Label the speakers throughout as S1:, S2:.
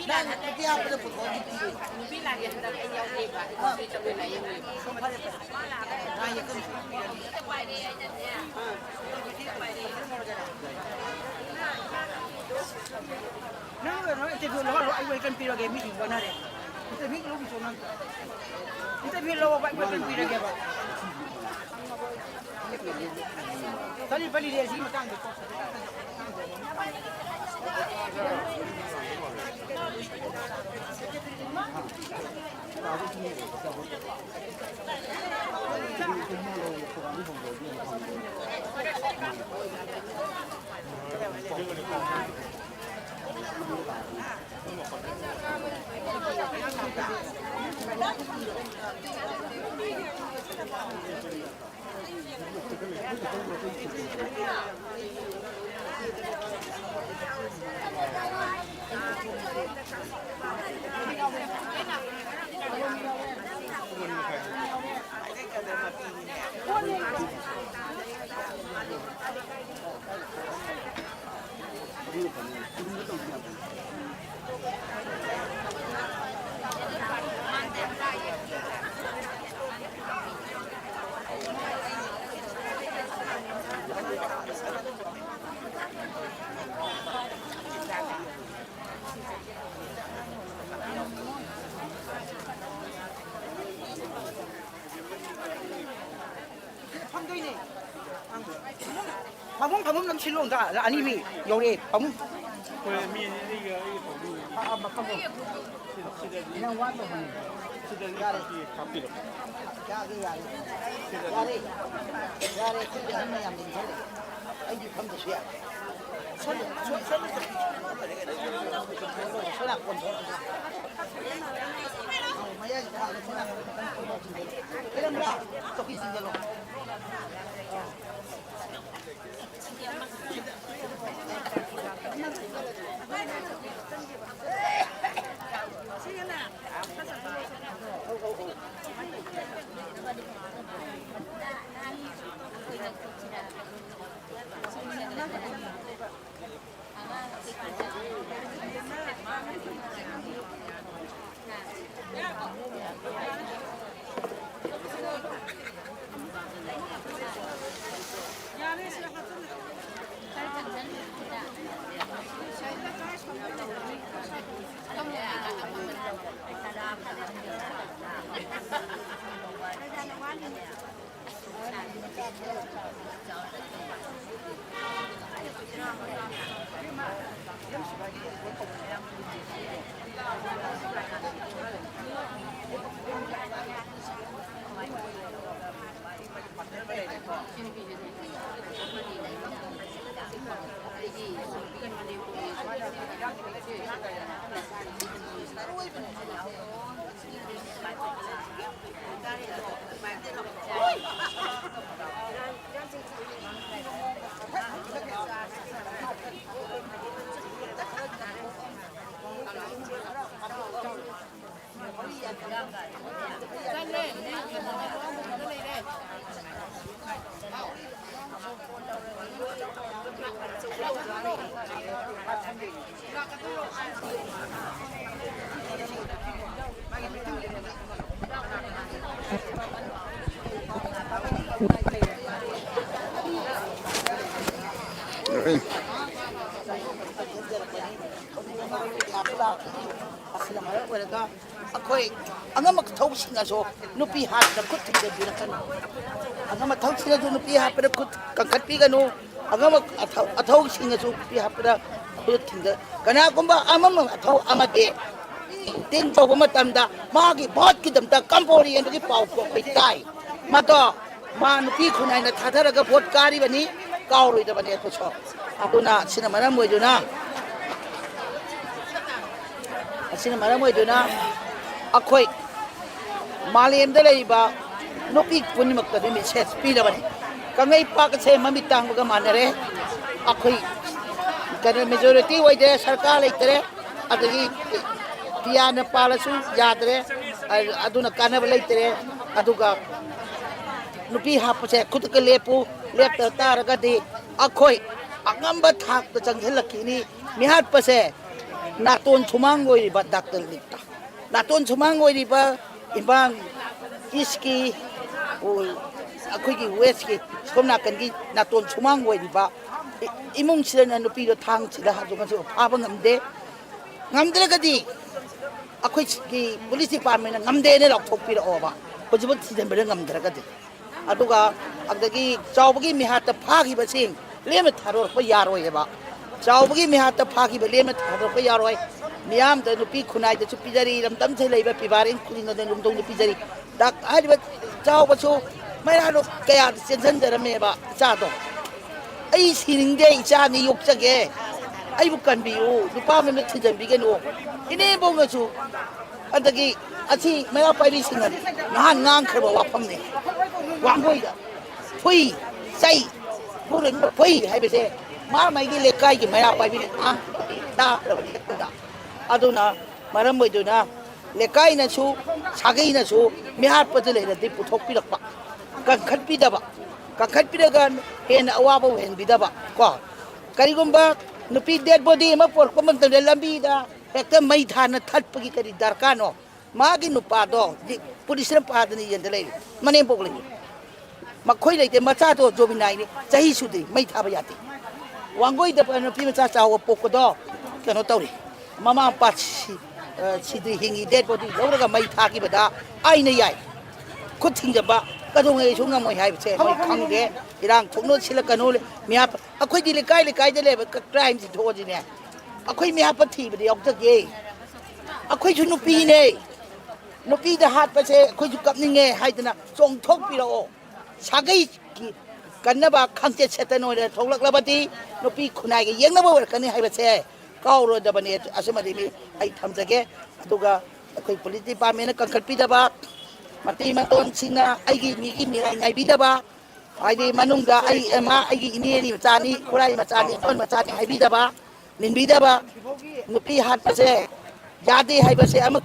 S1: dia pada pukul itu.
S2: Bila dia hendak yang lebar, kita boleh yang lebar.
S1: Hanya kan. Nah, itu dulu lalu aku ikan pira game ini benar ya. Itu minggu lu bisa nang. Itu minggu lu aku ikan pira game apa? Tadi beli dia sih macam tu. 방문 넘치러 온다. 아니미 요리 방문.
S3: 그래 미니가 이거 보고
S1: 방문. 그냥 와도 돼.
S3: 시대는 이렇게 갑니다.
S1: 야래 그게 하나 양민 살래. 아이 밤도 쉬야. 소나권 마야지 다 그럼 또 비슷한 걸로. Ako'y ang mga tawsin nga so nupihat na kut tingga birakan ang mga tawsin nga so nupihat pada kut kangkat pigan no ang mga tawsin nga so nupihat pada kut tingga kana kumba amam ataw amate tin to matamda magi bot kidamta kampori and ki pau ko pitai mato ma nupi khunai na thadaraga bot kari bani kauroi da bani ko so aduna sinamara moiduna sinamara moiduna akhoi malem da leiba nopi punimak ta mi ses pi la bani kangai pa ka se mami tang ga manare akhoi kana majority wai de sarkar leitere adagi tiana palasu yadre aduna kana leitere aduga nupi hapse khut ka lepu lepta taraga di akhoi angamba thak ta changhel lakini mihat pase 나톤 조망고이리바 닥터리다 나톤 조망고이리바 이방 이스키 아쿠기 웨스키 솜나간기 나톤 조망고이리바 이몽치는 누피도 탕치다 하고서 파방함데 ngamdregadi akhoi ki police department ngamde ne lok thokpira oba hojibot season bere ngamdregadi aduga agdagi chawbagi mi hat phagi basing lem tharo ko yaro eba chawbagi mi hat phagi be lem tharo ko yaro miyam da nupi khunai da chu pijari ram tam thai leiba pibaring kulina da lum dong nupi jari dak ai ba chawba chu mai ha lo kaya sensan da me ba cha do ai siringde cha ni yok jage ai bukan biu lupa me thijan bigeno ine bonga chu adagi achi maya pai singan nahan ngang khaba wapam ne wangoi da phui sai purin phui hai be se ma mai gi lekai gi maya pai bi a da aduna maram moi duna lekai na chu sagai na chu mihar pa le di puthok pi rakpa kan khat pi da ba kan khat pi da gan hen awa bo hen bi da ba ko karigumba nupi dead body ma por ko man tele lambi da ekta mai thana that pagi kari darka no magi nupa do police ram pa dani yen dele mane bokle ma khoi leite macha do jobinai ni chahi sudi mai thaba yati wangoi da nupi macha chawo pok do kano tawri mama pa chidi hingi dead body lawra mai tha ki bada ai na yai khut thing ba kadong ei sunga moi hai che moi khang de irang thukno sila kanu le mia akhoi di le kai de le crime si tho ji ne akhoi mia pa thi ba de yok ge akhoi chu nupi ne nupi da hat pa che akhoi chu kap ni nge hai dana chong thok pi ro sagai ki kanna ba khang che chetan oi le thoklak la ba ti nupi khunai ge yeng na ba kan ni hai ba che kaw ro da ba ne asma di mi ai tham jage aduga akhoi police department ka khat pi da ba mati maton sina aigi mi ki mi ngai bi da ba ai di manungda ai ma aigi ini ni machani kurai machani on machani hai bi da ba nin bi da ba nupi hat pa se yade hai ba se am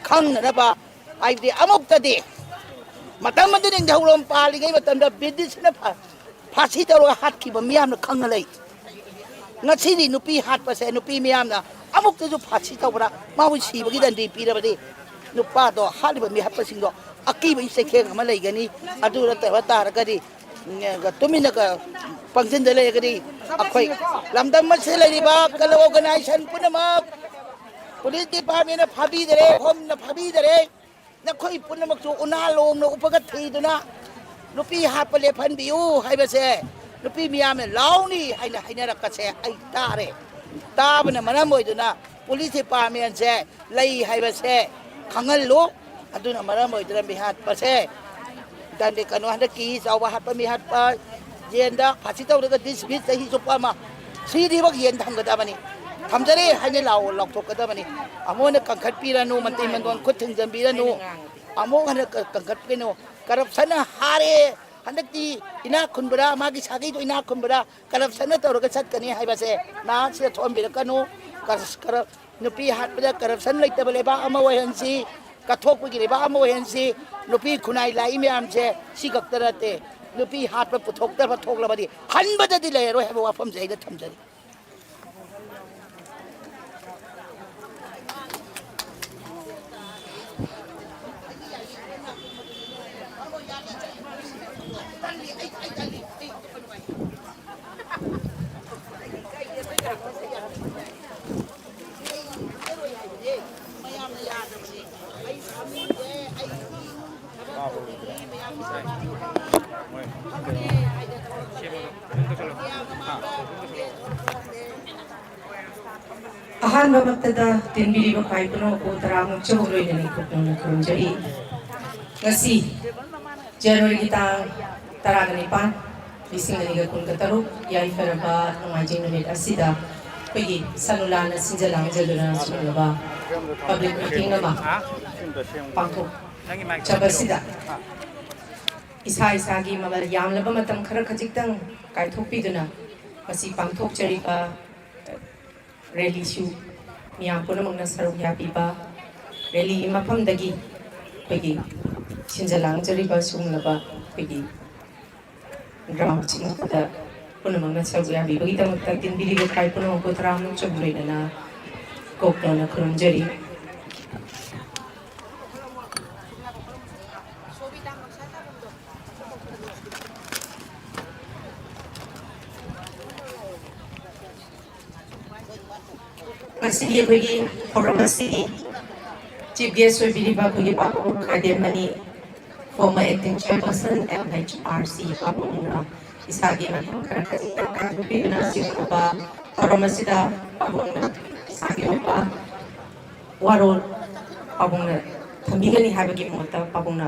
S1: khang na ba ai di amok ta de matam ma de jawlom pali ngai matam da bidis na phasi ta ro hat ki ba miam na khang na lei ngachi ni nupi hat pa se nupi miam na amok ta ju phasi ta bra ma wi si ba gi dan di pi da ba de nupa do hali ba mi hat pa sing do aki ba se kheng ma lei gani adu ra ta ba ta ra ga di ga tumina ga pangsin de le ga di akhoi lamdam ma se le ba kal organization punama police department na phabi dere hom na phabi dere na khoi punama chu una lom na upagat thi duna nupi hat pa le phan biu hai ba se nupi miya me law ni hai na ra ka se ai ta re ta ba na manam moi duna police department se lei hai ba se khangal lo aduna maram oi dra mi hat pa se dan de kanu handa ki sawa hat pa mi hat pa yenda phasi taw ga dismiss sahi sopa ma si di bak yen tham ga da bani tham jare haine law lok thok ga da bani amone kangkhat pi ra nu manti mandon khut thing jam bi ra nu amo handa kangkhat pe nu corruption hare handa ti ina khunbara ma gi sagi do ina khunbara corruption taw ga sat kani hai ba se na se thom bi ra kanu kar nupi hat pa corruption lai ta bale ba ama wa han si kathok pu gi ba ama wa han si nupi khunai lai me am che si gak tarate nupi hat pa puthok tar pa thok la ba di han ba da di le ro ha wa pham jai da tham jari
S4: ahanba maktada tinbiri ba kai puno ko tarang chawroi ni khutno khum jari ngasi January kita taragani pan bising ni ga kun kataru yai faraba ngai minute asida pegi salulana sinjalang jaluna sulaba public meeting nama pangko chabasida isa gi mamal yam laba matam khara khajik tang kai thopi duna masi pangthok chari ka rally shu miyam puna mangna saruk ya pipa rally mafam dagi pegi sinjalang jari ba sung laba pegi ground ching da puna mangna saruk ya pipa kita makta tin bili ko kai puna ko tram no chabre na ꯀꯣꯛꯇꯅ ꯈꯨꯔꯨꯝꯖꯔꯤ ꯉꯁꯤꯒꯤ ꯑꯩꯈꯣꯏꯒꯤ ꯊꯧꯔꯝ ꯑꯁꯤꯒꯤ chief gas ꯑꯣꯏꯕꯤꯔꯤꯕ ꯑꯩꯈꯣꯏꯒꯤ ꯄꯥꯕꯨꯡ ꯈꯥꯏꯗꯦꯝꯃꯅꯤ former acting chairperson MHRC ꯄꯥꯕꯨꯡꯅ ꯏꯁꯥꯒꯤ ꯃꯇꯝ ꯈꯔ ꯈꯖꯤꯛꯇꯪ ꯀꯥꯏꯊꯣꯛꯄꯤꯗꯨꯅ ꯑꯁꯤꯒꯨꯝꯕ ꯊꯧꯔꯝ ꯑꯁꯤꯗ ꯄꯥꯕꯨꯡꯅ ꯏꯁꯥꯒꯤ ꯑꯣꯏꯕ ꯋꯥꯔꯣꯜ ꯄꯥꯕꯨꯡꯅ ꯊꯝꯕꯤꯒꯅꯤ ꯍꯥꯏꯕꯒꯤ ꯃꯍꯨꯠꯇ ꯄꯥꯕꯨꯡꯅ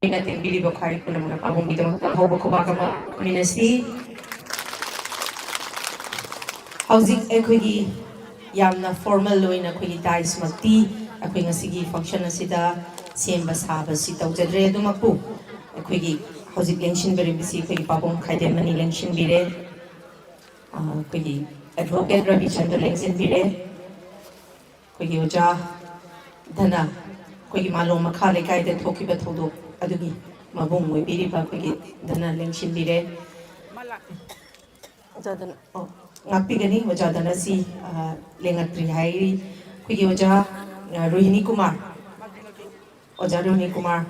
S4: ꯑꯩꯅ ꯇꯦꯟꯕꯤꯔꯤꯕ ꯈ꯭ꯋꯥꯏ ꯄꯨꯝꯅꯃꯛꯅ ꯄꯥꯕꯨꯡꯒꯤꯗꯃꯛꯇ ꯍꯧꯕ ꯈꯨꯕꯥꯛ ꯑꯃ ꯈꯨꯃꯤꯟꯅꯁꯤ ꯍꯧꯖꯤꯛ ꯑꯩꯈꯣꯏꯒꯤ ꯌꯥꯝꯅ ꯐꯣꯔꯃꯦꯜ ꯑꯣꯏꯅ ꯑꯩꯈꯣꯏꯒꯤ ꯗꯥꯏꯁꯃꯛꯇꯤ ꯑꯩꯈꯣꯏ ꯉꯁꯤꯒꯤ ꯐꯪꯁꯟ ꯑꯁꯤꯗ ꯁꯦꯝꯕ ꯁꯥꯕꯁꯤ ꯇꯧꯖꯗ꯭ꯔꯦ ꯑꯗꯨꯃꯛꯄꯨ ꯑꯩꯈꯣꯏꯒꯤ ꯍꯧꯖꯤꯛ ꯂꯦꯡꯁꯤꯟꯕꯤꯔꯤꯕꯁꯤ ꯑꯩꯈꯣꯏꯒꯤ ꯄꯥꯕꯨꯡ ꯈꯥꯏꯗꯦꯝꯃꯅꯤ ꯂꯦꯡꯁꯤꯟꯕꯤꯔꯦ ꯑꯩꯈꯣꯏꯒꯤ ꯑꯦꯗꯚꯣꯀꯦꯠ ꯔꯕꯤꯆꯟꯗ꯭ꯔ ꯂꯦꯡꯁꯤꯟꯕꯤꯔꯦ ꯑꯩꯈꯣꯏꯒꯤ ꯑꯣꯖꯥ ꯙꯅ ꯑꯩꯈꯣꯏꯒꯤ ꯃꯥꯂꯣꯝ ꯃꯈꯥ ꯂꯩꯀꯥꯏꯗ ꯊꯣꯛꯈꯤꯕ ꯊꯧꯗꯣꯛ ꯑꯗꯨꯒꯤ ꯃꯕꯨꯡ ꯑꯣꯏꯕꯤꯔꯤꯕ ꯑꯩꯈꯣꯏꯒꯤ ꯙꯅ ꯂꯦꯡꯁꯤꯟꯕꯤꯔꯦ ꯑꯣꯖꯥꯗꯅ ꯉꯥꯛꯄꯤꯒꯅꯤ ꯑꯣꯖꯥꯗꯅ ꯁꯤ ꯂꯦꯡꯉꯛꯇ꯭ꯔꯤ ꯍꯥꯏꯔꯤ ꯑꯩꯈꯣꯏꯒꯤ ꯑꯣꯖꯥ ꯔꯣꯍꯤꯅꯤ ꯀꯨꯃꯥꯔ ꯑꯣꯖꯥ ꯔꯣꯍꯤꯅꯤ ꯀꯨꯃꯥꯔ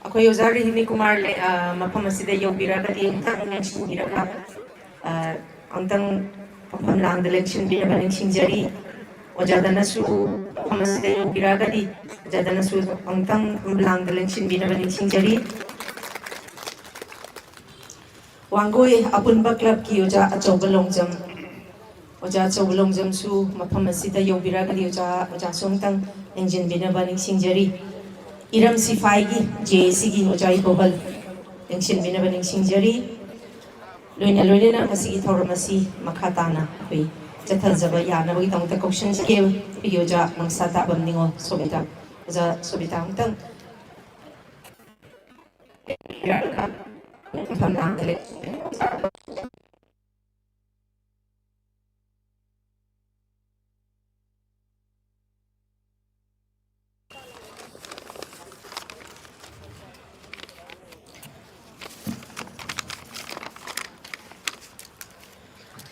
S4: ꯑꯩꯈꯣꯏ ꯑꯣꯖꯥ ꯔꯣꯍꯤꯅꯤ ꯀꯨꯃꯥꯔ ꯃꯐꯝ ꯑꯁꯤꯗ ꯌꯧꯕꯤꯔꯒꯗꯤ ꯑꯃꯨꯛꯇꯪ ꯂꯦꯡꯁꯤꯟꯕꯤꯔꯒ ꯑꯃꯨꯛꯇꯪ ꯃꯐꯝ ꯂꯥꯡꯗ ꯂꯦꯡꯁꯤꯟꯕꯤꯔꯒ ꯅꯤꯡꯁꯤꯡꯖꯔꯤ ꯑꯣꯖꯥꯗꯅꯁꯨ ꯃꯐꯝ ꯑꯁꯤꯗ ꯌꯧꯕꯤꯔꯒꯗꯤ ꯑꯣꯖꯥꯗꯅꯁꯨ ꯑꯃꯨꯛꯇꯪ ꯂꯥꯡꯗ ꯂꯦꯡꯁꯤꯟꯕꯤꯔꯒ ꯅꯤꯡꯁꯤꯡꯖꯔꯤ ꯋꯥꯡꯒꯣꯏ ꯑꯄꯨꯟꯕ ꯀ꯭ꯂꯕꯀꯤ ꯑꯣꯖꯥ ꯑꯆꯧꯕ ꯂꯣꯡꯖꯝ ꯑꯣꯖꯥ ꯑꯆꯧꯕ ꯂꯣꯡꯖꯝꯁꯨ ꯃꯐꯝ ꯑꯁꯤꯗ ꯌꯧꯕꯤꯔꯒꯗꯤ ꯑꯣꯖꯥꯁꯨ ꯑꯃꯨꯛꯇꯪ ꯂꯦꯡꯁꯤꯟꯕꯤꯅꯕ ꯅꯤꯡꯁꯤꯡꯖꯔꯤ ꯏꯔꯝ ꯁꯤꯐꯥꯏꯒꯤ JACꯒꯤ ꯑꯣꯖꯥ ꯏꯕꯣꯍꯜ ꯂꯦꯡꯁꯤꯟꯕꯤꯅꯕ ꯅꯤꯡꯁꯤꯡꯖꯔꯤ ꯂꯣꯏꯅꯅ ꯉꯁꯤꯒꯤ ꯊꯧꯔꯝ ꯑꯁꯤ ꯃꯈꯥ ꯇꯥꯅ ꯑꯩꯈꯣꯏ ꯆꯠꯊꯖꯕ ꯌꯥꯅꯕꯒꯤꯗꯃꯛꯇ ꯀꯧꯁꯤꯟꯖꯒꯦ ꯑꯩꯈꯣꯏꯒꯤ ꯑꯣꯖꯥ ꯃꯪꯁꯥ ꯇꯥꯕꯝ ꯅꯤꯉꯣꯜ ꯁꯣꯕꯤꯇꯥ ꯑꯣꯖꯥ ꯁꯣꯕꯤꯇꯥ ꯑꯃꯨꯛꯇꯪ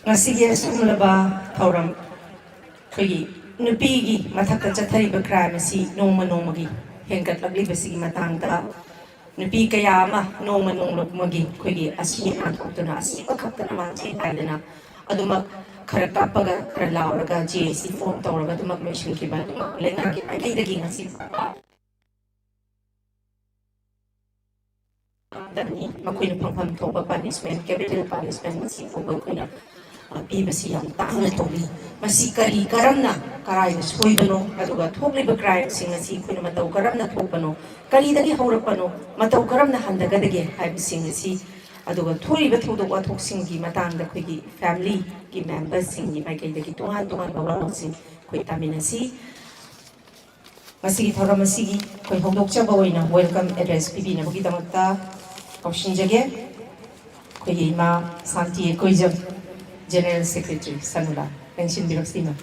S4: ꯉꯁꯤꯒꯤ ꯑꯁꯤꯒꯨꯝꯂꯕ ꯊꯧꯔꯝ ꯑꯩꯈꯣꯏꯒꯤ ꯅꯨꯄꯤꯒꯤ ꯃꯊꯛꯇ ꯆꯠꯊꯔꯤꯕ ꯀ꯭ꯔꯥꯏꯝ ꯑꯁꯤ ꯅꯣꯡꯃ ꯅꯣꯡꯃꯒꯤ ꯍꯦꯟꯒꯠꯂꯛꯂꯤꯕꯁꯤꯒꯤ ꯃꯇꯥꯡꯗ ꯅꯨꯄꯤ ꯀꯌꯥ ꯑꯃ ꯅꯣꯡꯃ ꯅꯣꯡꯃꯒꯤ ꯑꯩꯈꯣꯏꯒꯤ ꯑꯁꯤ ꯅꯥꯟꯊꯣꯛꯇꯨꯅ ꯑꯁꯤꯕ ꯈꯛꯇꯅ ꯃꯥꯡꯊꯤ ꯍꯥꯏꯗꯅ ꯑꯗꯨꯃꯛ ꯈꯔ ꯀꯥꯞꯄꯒ ꯈꯔ ꯂꯥꯎꯔꯒ JAC ꯐꯣꯝ ꯇꯧꯔꯒ ꯑꯗꯨꯃꯛ ꯂꯣꯏꯁꯤꯟꯈꯤꯕ ꯑꯗꯨꯃꯛ ꯂꯩꯉꯥꯛꯀꯤ ꯃꯥꯏꯀꯩꯗꯒꯤ ꯉꯁꯤ ꯃꯈꯣꯏꯅ ꯐꯪꯐꯝ ꯊꯣꯛꯄ ꯄꯥꯅꯤꯁꯃꯦꯟ ꯀꯦꯄꯤꯇꯦꯜ ꯄꯥꯅꯤꯁꯃꯦꯟ ꯃꯁꯤ ꯐꯥꯎꯕ ꯑꯩꯈꯣꯏꯅ ꯄꯤꯕꯁꯤ ꯌꯥꯝ ꯇꯥꯡꯅ ꯇꯧꯔꯤ ꯃꯁꯤ ꯀꯔꯝꯅ ꯀꯔꯥꯏꯗ ꯁꯣꯏꯕꯅꯣ ꯑꯗꯨꯒ ꯊꯣꯛꯂꯤꯕ ꯀ꯭ꯔꯥꯏꯝꯁꯤꯡ ꯑꯁꯤ ꯑꯩꯈꯣꯏꯅ ꯃꯇꯧ ꯀꯔꯝꯅ ꯊꯣꯛꯄꯅꯣ ꯀꯔꯤꯗꯒꯤ ꯍꯧꯔꯛꯄꯅꯣ ꯃꯇꯧ ꯀꯔꯝꯅ ꯍꯟꯊꯒꯗꯒꯦ ꯍꯥꯏꯕꯁꯤꯡ ꯑꯁꯤ ꯑꯗꯨꯒ ꯊꯣꯛꯏꯕ ꯊꯧꯗꯣꯛ ꯋꯥꯊꯣꯛꯁꯤꯡꯒꯤ ꯃꯇꯥꯡꯗ ꯑꯩꯈꯣꯏꯒꯤ ꯐꯦꯃꯤꯂꯤꯒꯤ ꯃꯦꯝꯕꯔꯁꯤꯡꯒꯤ ꯃꯥꯏꯀꯩꯗꯒꯤ ꯇꯣꯉꯥꯟ ꯇꯣꯉꯥꯟꯕ ꯋꯥꯔꯣꯜꯁꯤꯡ ꯑꯩꯈꯣꯏ ꯇꯥꯃꯤꯟꯅꯁꯤ ꯃꯁꯤꯒꯤ ꯊꯧꯔꯝ ꯑꯁꯤꯒꯤ ꯑꯩꯈꯣꯏ ꯍꯧꯗꯣꯛꯆꯕ ꯑꯣꯏꯅ ꯋꯦꯜꯀꯝ ꯑꯦꯗ꯭ꯔꯦꯁ ꯄꯤꯕꯤꯅꯕꯒꯤꯗꯃꯛꯇ ꯀꯧꯁꯤꯟꯖꯒꯦ ꯑꯩꯈꯣꯏꯒꯤ ꯏꯃꯥ ꯁꯥꯟꯇꯤ ꯑꯩꯀꯣꯏꯖꯝ General Secretary Sanula ꯂꯦꯡꯁꯤꯟꯕꯤꯔꯛꯁꯤꯅ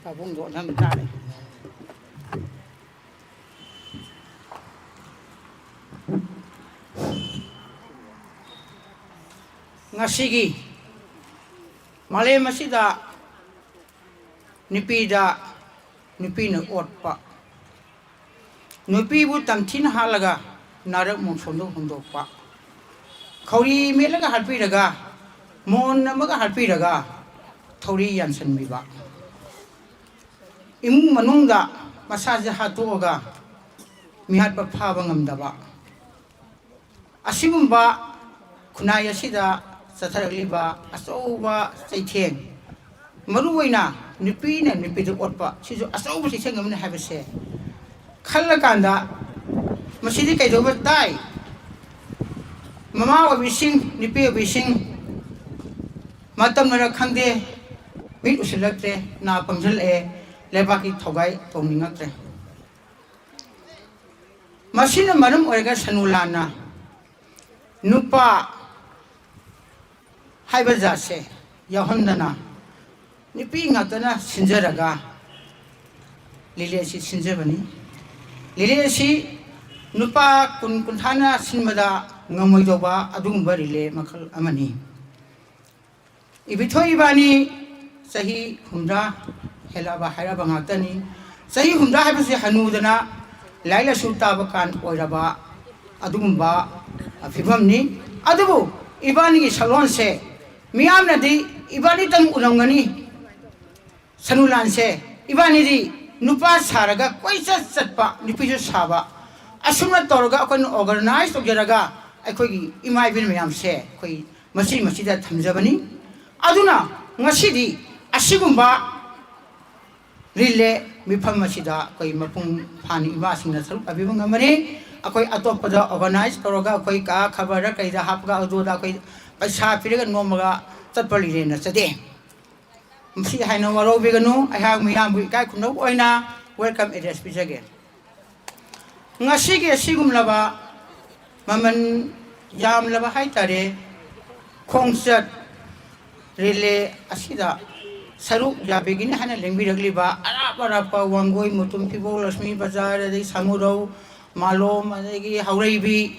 S1: ꯄꯥꯕꯨꯡꯗꯣ ꯑꯅꯝ ꯇꯥꯔꯦ ꯉꯁꯤꯒꯤ ꯃꯥꯂꯦꯝ ꯑꯁꯤꯗ ꯅꯨꯄꯤꯅ ꯑꯣꯠꯄ ꯅꯨꯄꯤꯕꯨ ꯇꯝꯊꯤꯅ ꯍꯥꯠꯂꯒ ꯅꯥꯔꯛ ꯃꯣꯡꯁꯣꯟꯗ ꯍꯨꯟꯗꯣꯛꯄ ꯈꯧꯔꯤ ꯃꯦꯠꯂꯒ ꯍꯥꯠꯄꯤꯔꯒ ꯃꯣꯟ ꯑꯃꯒ ꯍꯥꯠꯄꯤꯔꯒ ꯊꯧꯔꯤ ꯌꯥꯟꯁꯤꯟꯕꯤꯕ ꯏꯃꯨꯡ ꯃꯅꯨꯡꯗ ꯃꯁꯥꯁꯦ ꯍꯥꯠꯇꯣꯛꯑꯒ ꯃꯤꯍꯥꯠꯄ ꯐꯥꯕ ꯉꯝꯗꯕ ꯑꯁꯤꯒꯨꯝꯕ ꯈꯨꯟꯅꯥꯏ ꯑꯁꯤꯗ ꯆꯠꯊꯔꯛꯂꯤꯕ ꯑꯆꯧꯕ ꯆꯩꯊꯦꯡ ꯃꯔꯨꯑꯣꯏꯅ ꯅꯨꯄꯤꯅ ꯅꯨꯄꯤꯗ ꯑꯣꯠꯄ ꯁꯤꯁꯨ ꯑꯆꯧꯕ ꯆꯩꯊꯦꯡ ꯑꯃꯅꯤ ꯍꯥꯏꯕꯁꯦ ꯈꯜꯂꯀꯥꯟꯗ ꯃꯁꯤꯗꯤ ꯀꯩꯗꯧꯕ ꯇꯥꯏ ꯃꯃꯥ ꯑꯣꯏꯕꯤꯁꯤꯡ ꯅꯨꯄꯤ ꯑꯣꯏꯕꯤꯁꯤꯡ ꯃꯇꯝꯅꯔ ꯈꯪꯗꯦ ꯃꯤꯠ ꯎꯁꯤꯜꯂꯛꯇ꯭ꯔꯦ ꯅꯥ ꯄꯪꯁꯤꯜꯂꯛꯑꯦ ꯂꯩꯕꯥꯛꯀꯤ ꯊꯧꯒꯥꯏ ꯇꯧꯅꯤꯡꯉꯛꯇ꯭ꯔꯦ ꯃꯁꯤꯅ ꯃꯔꯝ ꯑꯣꯏꯔꯒ ꯁꯅꯨꯂꯥꯟꯅ ꯅꯨꯄꯥ ꯍꯥꯏꯕ ꯖꯥꯠꯁꯦ ꯌꯥꯎꯍꯟꯗꯅ ꯅꯨꯄꯤ ꯉꯥꯛꯇꯅ ꯁꯤꯟꯖꯔꯒ ꯂꯤꯂꯦ ꯑꯁꯤ ꯁꯤꯟꯖꯕꯅꯤ ꯂꯤꯂꯦ ꯑꯁꯤ
S5: 누파 군군타나 신마다 ngmoidoba adungba rile makhal amani ibithoi bani sahi humra helaba hairaba ngakani sahi humra habase hanudana laila suta bakan oiraba adungba afibamni adubu ibani gi salon se miyamna di ibani tang ulangani sanulan se ibani di nupa saraga koisa satpa nupisu saba asumna toroga kon organize togeraga aikogi imai bin mayam se koi masida thamjabani aduna ngasidi asigumba rille mifam masida koi mapung phani ima singna saru abibang amani akoi atopada organize toroga koi ka khabara kaida hapga adoda koi paisa piraga nomaga chatpali rena sade msi haino waro beganu ai miyam bu kai kuno oina welcome address bijage ngasige sigumlaba maman yam laba haitare khongset rele asida saru yabegini hana lengbi ragliba arapa wangoi mutum pibo lasmi bazar de samuro malom adegi hauraibi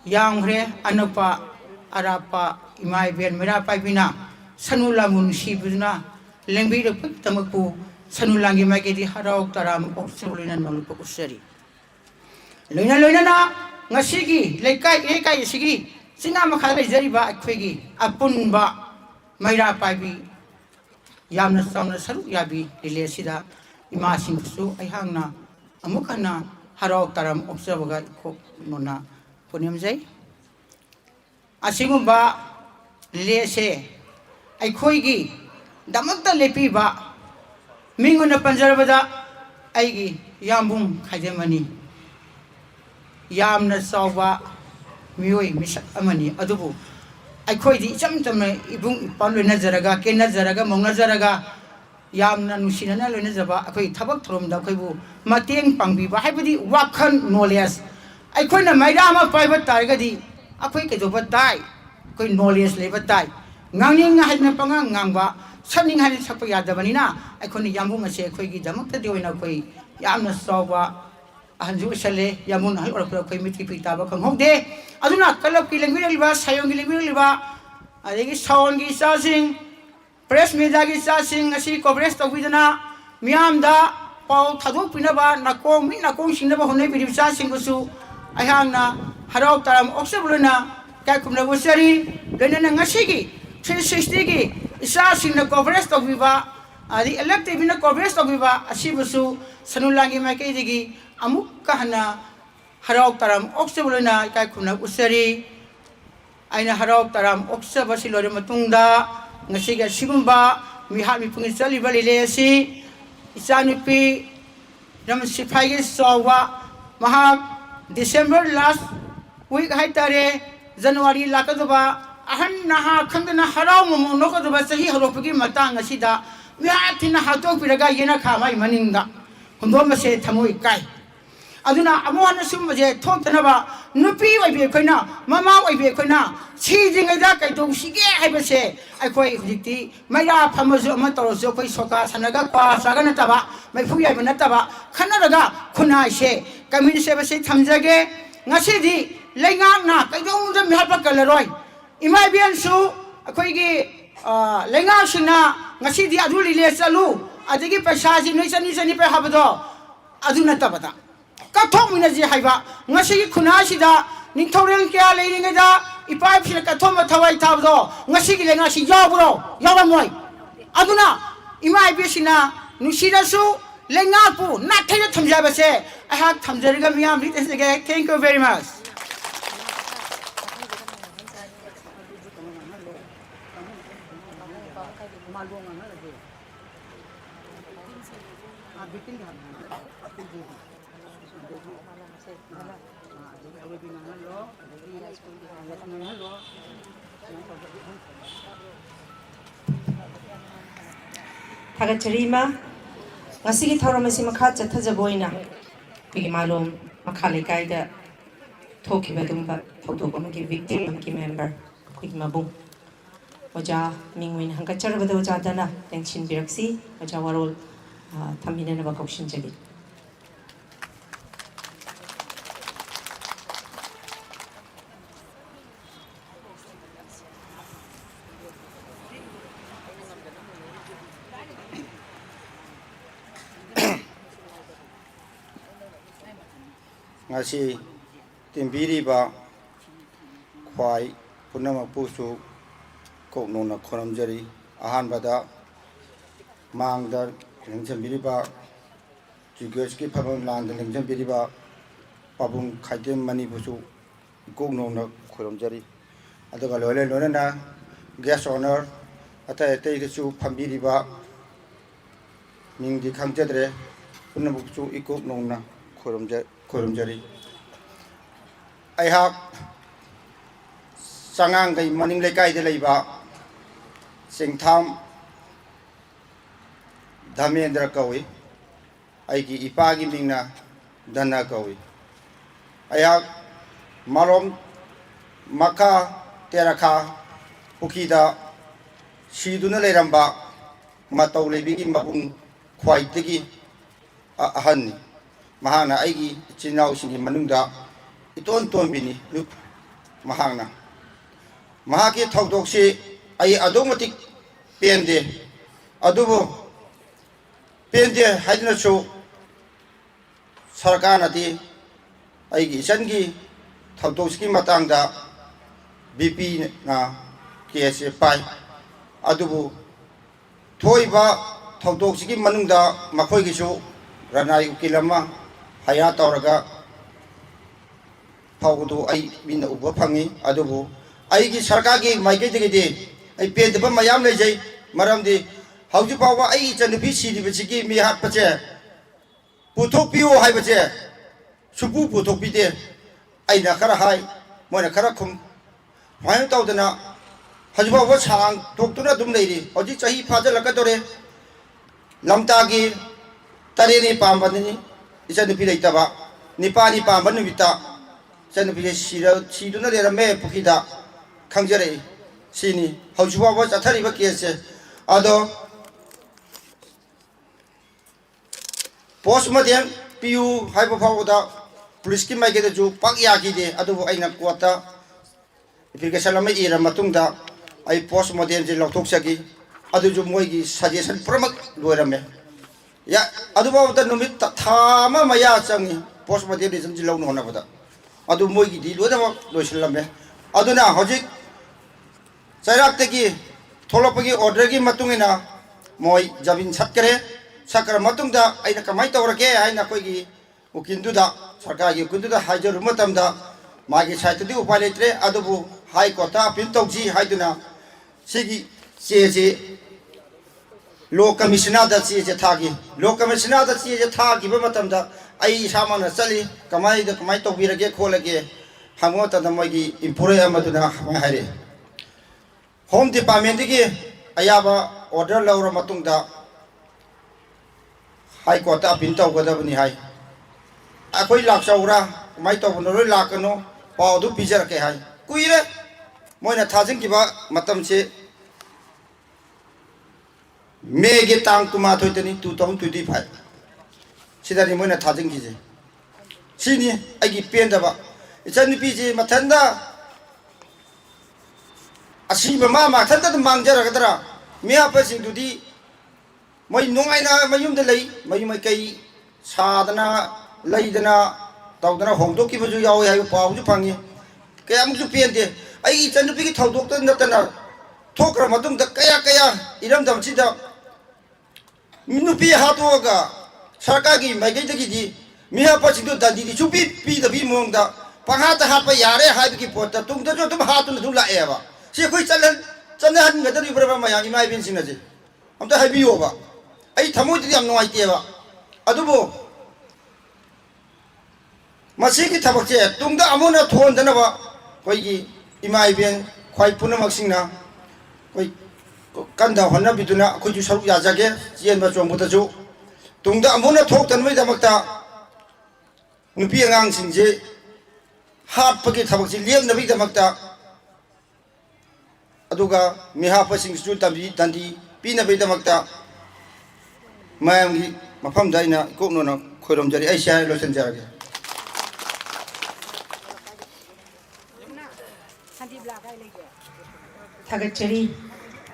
S5: yangre anapa arapa imai ben mera paibina sanula munshi buzna lengbi rak tamaku sanulangi magedi harau taram obsolina nolpo usari loina na ngasigi lekai sigi singa makha jariba akhwegi apunba maira paibi yamna samna saru yabi lile sida ima singsu aihangna amukana harau taram observaga ko nona punyamjai asigumba lile se akhwegi damakta lepiba minguna panjarbada aigi yambung khajemani yamna sawa mioi misak amani adubu akhoi cham cham ibung ipal loina jaraga ke nazaraga mongna jaraga yamna nusinana loina jaba akhoi thabak thorom da khoibu mateng pangbi ba haibadi wakhan knowledge akhoi na maira ma paiba targadi akhoi ke joba dai koi knowledge leba dai ngangning haina panga ngangba saning haina sakpa yadabani na akhoi ni yambu ma se akhoi gi jamak ta deoina khoi yamna sawa ahanju sale yamun hal or koi mitri pita ba khang hode aduna kalap ki lengwi liba sayong ki lengwi liba adegi sound gi sasing press media gi sasing asi coverage to bidana miam da pau thaduk pina ba nakong mi nakong singna ba honai bi sasing gusu ahang na harau taram oksebuluna kai kumna busari lena ngasi gi 360 gi sasing na coverage to biba adi elective na coverage to biba asi busu sanulangi ma kai digi amuk kahana harau taram oksebuluna kai kuna usari aina harau taram okseba silore matungda ngasiga sigumba miha mi pungi sali balile si isanupi ram sifai sawa maha December last week haitare January lakaduba ahan naha khandana harau mo nokaduba sahi haropagi matang asida miha thina hatok piraga yena khamai maninga hundom se thamoi kai aduna amona sumje thontanaba nupi waibe khoina mama waibe khoina sijinga kai to sige haibase akhoi hujiti maira phamajo ama torojo koi soka sanaga kwa sagana taba mai phuyai bana taba khanaraga khunai se kamin se base thamjage ngasidi lengang na kaidong jam halpa kalaroi imai bian su akhoi gi lengang sina ngasidi aduli le chalu adigi paisa ji noi chani pe habado aduna tabata kathong minaji haiba ngasi khuna sida ningthoreng kya leiringa da ipai phil kathom thawai thabdo ngasi gi lenga si yawbro yawamoi aduna imai bisina nusirasu lenga pu na thai thamjaba se ahak thamjariga miyam ri tesege thank you very much
S4: Hagatarima ngasigi tharamasi makha chathajaboina pigi malum makha lekaida thokiba dumba thokdok amagi victim amagi member pigi mabung oja mingwin hangkacharabada oja dana tengchin biraksi oja warol thamina na ba kaushin jagi
S6: ngasi timbiriba khwai punamapusu koknona khoramjari ahanbada mangda lengchambiriba jugeski phabam landa lengchambiriba pabung khaidem manibusu koknona khoramjari aduga lole lona guest honor atai atai su phambiriba mingdi khangchadre punamapusu ikoknona khoramjari aihak sangang gai maning lekai de leiba singtham dhamendra kawi aigi ipagi mingna dana kawi ayak malom maka terakha pukida siduna leiramba matau lebigi mapung khwaitegi ahan mahana aigi chinau singi manungda iton bini mahana mahaki thokdoksi ai adomatik pende adubo pende haidna chu sarkana di aigi sangi thokdoski matangda bp na kese pai adubo thoiba thokdoksi manungda makhoi gi chu ranai ukilama haya tawraga phawdu ai bin uba phangi adubo aigi sarkagi maike degide ai pendeba mayam lejai maramdi hauji pawa ai chanupi sidi bechigi mi hat pache puthokpiu hai bache supu puthokpide ai na khara hai moina khara khum phai tawdana hauji pawa sang thoktuna dum leiri hoji chahi phaja lakadore lamtagi tareni pambani ichanupi leitaba nipani pambani vita chanupi siduna lerame pukida khangjare sini haujuwa wa chathari ba kese ado post madem piu haiba phawda police ki mai ge ju pak ya gi de ado aina kwata application lama ira matungda ai post madem je lokthok sagi ado ju moi gi suggestion pramak loirame ya ado ba da numit thama maya changi post madem de ji lawno na bada ado moi gi di loida loisilame aduna hojik Sairak tholopagi order gi matungina moi jabin satkare sakara matungda aina kamai tawrake aina koigi ukinduda sarkari ukinduda hajar matamda magi saitudi upai letre adubu high court appeal tawji haiduna sigi che law commissioner da che thagi law commissioner da che thagi ba matamda ai samana chali kamai tawbirage kholage hamota da moigi impure amaduna haire Home Department ki ayaba order laura matungda High Court appeal tawgadabani hai akoi laksaura mai tawbano roi lakano pawdu pijarake hai kuire moina thajing kiba matam se May ge tang kuma thoitani 2025 sidani moina thajing ki je sini agi pendaba ichani pije mathanda asiba mama thanda mangjaragadra miya pasing dudi mai nungaina mayum da lei mayum kai sadana leidana tawdana hongdok ki baju yawi hayu pawju phangi kayam ju pende ai chandupi ki thodok ta natana thokra matung da kaya iram dam chida minupi hatoga sarkagi magai dagi di miya pasing du dandi di chupi pi da bi mongda pangata hapa yare habi ki pota tungda jo tum hatun dum la eva si koi chalan han ga dari braba maya imai bin sinaje amta habi oba ai thamoi di am noi teba adubo masi ki thabak che tungda amona thon dana ba koi gi imai bin khwai punamak singna koi kanda honna biduna koi ju saru ya jage jen ba chong buta ju tungda amona thok tan mai damakta nupi angang singje hat pagi thabak ji lem nabi damakta aduga miha pasing su tambi dandi pina be damakta mayamgi mafam daina kokno na khoirom jari ai sha lo san jarage
S4: Thagachari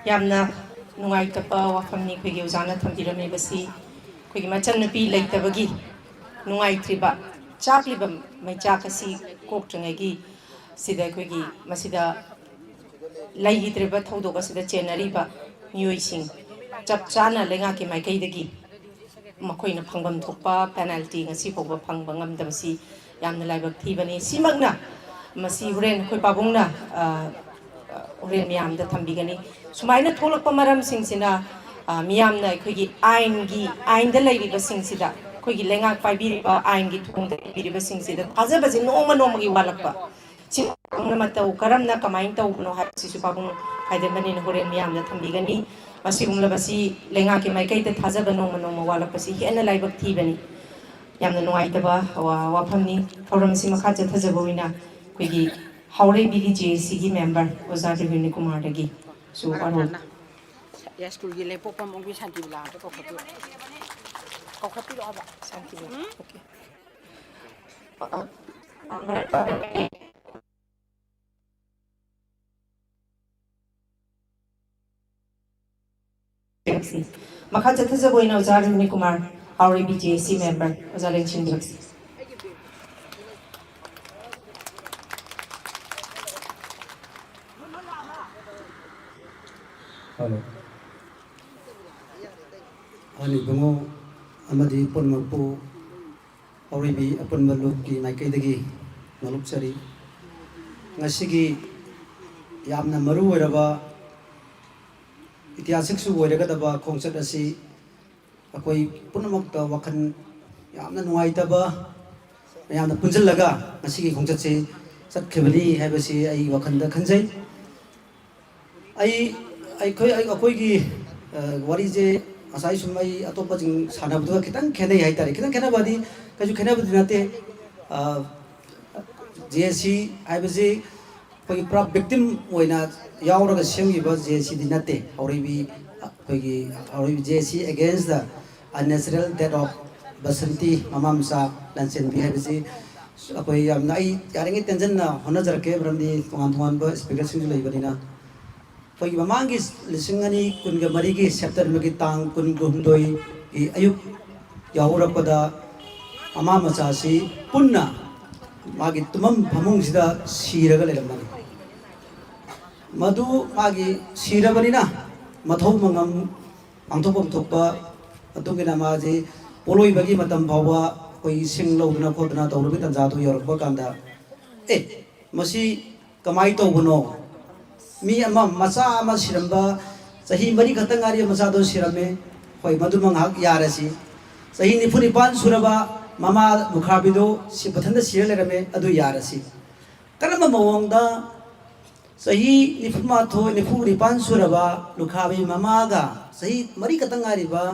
S4: yamna nungai tapa wafamni khoi ge uzana thamdirame basi khoi machan nupi leitabagi nungai triba ꯆꯥꯛꯂꯤꯕ ꯃꯩꯆꯥꯛ ꯑꯁꯤ ꯀꯣꯛꯇ꯭ꯔꯤꯉꯩꯒꯤ ꯁꯤꯗ ꯑꯩꯈꯣꯏꯒꯤ ꯃꯁꯤꯗ ꯂꯩꯈꯤꯗ꯭ꯔꯤꯕ ꯊꯧꯗꯣꯛ ꯑꯁꯤꯗ ꯆꯦꯟꯅꯔꯤꯕ ꯃꯤꯑꯣꯏꯁꯤꯡ ꯆꯞ ꯆꯥꯅ ꯂꯩꯉꯥꯛꯀꯤ ꯃꯥꯏꯀꯩꯗꯒꯤ ꯃꯈꯣꯏꯅ ꯐꯪꯐꯝ ꯊꯣꯛꯄ ꯄꯦꯅꯥꯜꯇꯤ ꯉꯁꯤ ꯐꯥꯎꯕ ꯐꯪꯕ ꯉꯝꯗꯕꯁꯤ ꯌꯥꯝꯅ ꯂꯥꯏꯕꯛ ꯊꯤꯕꯅꯤ ꯁꯤꯃꯛꯅ ꯃꯁꯤ ꯍꯣꯔꯦꯟ ꯑꯩꯈꯣꯏ ꯄꯥꯕꯨꯡꯅ ꯍꯣꯔꯦꯟ ꯃꯤꯌꯥꯝꯗ ꯊꯝꯕꯤꯒꯅꯤ ꯁꯨꯃꯥꯏꯅ ꯊꯣꯛꯂꯛꯄ ꯃꯔꯝꯁꯤꯡꯁꯤꯅ ꯃꯤꯌꯥꯝꯅ ꯑꯩꯈꯣꯏꯒꯤ ꯑꯥꯏꯟꯗ ꯂꯩꯔꯤꯕꯁꯤꯡꯁꯤꯗ ꯑꯩꯈꯣꯏꯒꯤ ꯂꯩꯉꯥꯛ ꯄꯥꯏꯕꯤꯔꯤꯕ ꯑꯥꯏꯟꯒꯤ ꯊꯣꯡꯗ ꯂꯩꯔꯤꯕꯁꯤꯡꯁꯤꯗ ꯊꯥꯖꯕꯁꯤ ꯅꯣꯡꯃ ꯅꯣꯡꯃꯒꯤ ꯋꯥꯠꯂꯛꯄ ꯁꯤꯅ ꯃꯇꯧ ꯀꯔꯝꯅ ꯀꯃꯥꯏꯅ ꯇꯧꯕꯅꯣ ꯍꯥꯏꯕꯁꯤꯁꯨ ꯄꯥꯕꯨꯡ ꯍꯥꯏꯗꯕꯅꯤꯅ ꯍꯣꯔꯦꯟ ꯃꯤꯌꯥꯝꯗ ꯊꯝꯕꯤꯒꯅꯤ ꯃꯁꯤꯒꯨꯝꯂꯕꯁꯤ ꯂꯩꯉꯥꯛꯀꯤ ꯃꯥꯏꯀꯩꯗ ꯊꯥꯖꯕ ꯅꯣꯡꯃ ꯅꯣꯡꯃ ꯋꯥꯠꯂꯛꯄꯁꯤ ꯍꯦꯟꯅ ꯂꯥꯏꯕꯛ ꯊꯤꯕꯅꯤ ꯌꯥꯝꯅ ꯅꯨꯡꯉꯥꯏꯇꯕ ꯋꯥꯐꯝꯅꯤ ꯊꯧꯔꯝ ꯑꯁꯤ ꯃꯈꯥ ꯆꯠꯊꯖꯕ ꯑꯣꯏꯅ ꯑꯩꯈꯣꯏꯒꯤ ꯍꯥꯎꯔꯩꯕꯤꯒꯤ JACꯒꯤ ꯃꯦꯝꯕꯔ ꯑꯣꯖꯥ ꯔꯕꯤꯅꯤ ꯀꯨꯃꯥꯔꯗꯒꯤ ꯁꯨ ꯑꯔꯣꯜ
S2: ꯁ꯭ꯀꯨꯜꯒꯤ ꯂꯩꯄꯣꯛꯄ ꯃꯣꯡꯒꯤ ꯁꯥꯟꯇꯤꯕꯂꯥ ꯑꯝꯇ ꯀꯧꯈꯠꯄꯤꯔꯛꯑꯣꯕ
S4: Shantibala okay makha chathaja boina Oza Revini Kumar Hauraibi JAC member Oza Lenchin Dirksi
S7: Hello. Ani bungo amadi ponmapu Hauraibi aponmalukki maikai nalukchari ngasigi yamna maru oiraba इतिहासिक सु ओइरगदबा खोंचत असि अकोइ पुनमक्ता वखन यामना नुवाइतबा यामना पुंजलगा नसिगी खोंचत से चतखेबनी हैबसि आई वखनदा खंजै अकोइगी वरी जे असai सुमai अतोपा जिंग सानाबदुगा खितंग खेनै हाइतारे खितंग खेनाबादी कजु खेनाबदि नाते JAC हैबसि कोई पूरा विक्टिम ओइना यावरगा सेमगिबा JAC दि नाते Hauraibi JAC against the unnatural death of Basanti Mamamsa Lanchenbi haibisi akoi yamna ai yaringi tension na honajarke bramdi tongan ba speaker sing leibanina koi mamangi lisingani kunga marigi September gi tang kun gumdoi gi ayuk yawurapada amamacha si punna magi tumam phamung sida siraga leramani madu magi sirabanina mathau mangam angthopam thokpa atugina maji poloi bagi matam bhawa koi sing lodna khodna tawrubi tanza to yorba kanda masi kamai tawbuno mi ama macha ama siramba sahi mari khatangari macha do sirame koi madu manghak yarasi sahi nifuni pan suraba mama mukhabido si pathanda sirlerame adu yarasi karama mawangda sahi nifuma tho nifuri pan suraba lukhabi mamaga sahi mari katangari ba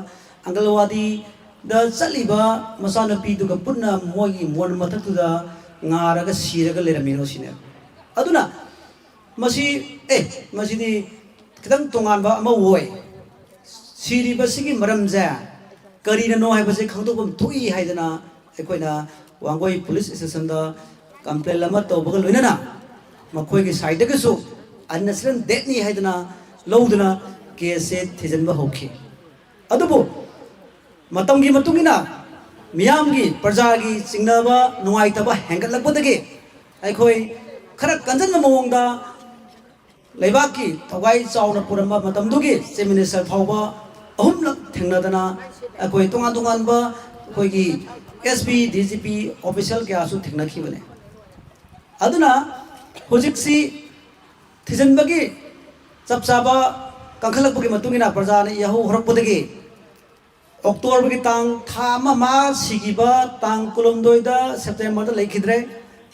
S7: angalwadi da chaliba masana pi duga punna mogi mon mathatu da ngaraga siraga leramino sine aduna masi di kitang tongan ba ama woi siri basigi maramja karina no hai base khangdobam thui haidana ekoina wangoi police station da complaint lama to bagal loinana makhoi gi side ga so unnatural death ni haidana lowduna case thijanba hokhi adubo matamgi matungina miyamgi prajagi singnaba nuaitaba hengatlakpodagi aikoi khara kanjanba mawongda leibaki thogai chauna puramba matamdugi chief minister phawba ahumlak thengnadana akoi tongan tongan ba koigi SP DGP official kya su thengnakhibane aduna hojiksi thijanbagi chapchaba kangkhalakpagi matungina prajana yahu horakpodagi October bagi tang thama ma sigiba tang kulumdoida September da lekhidre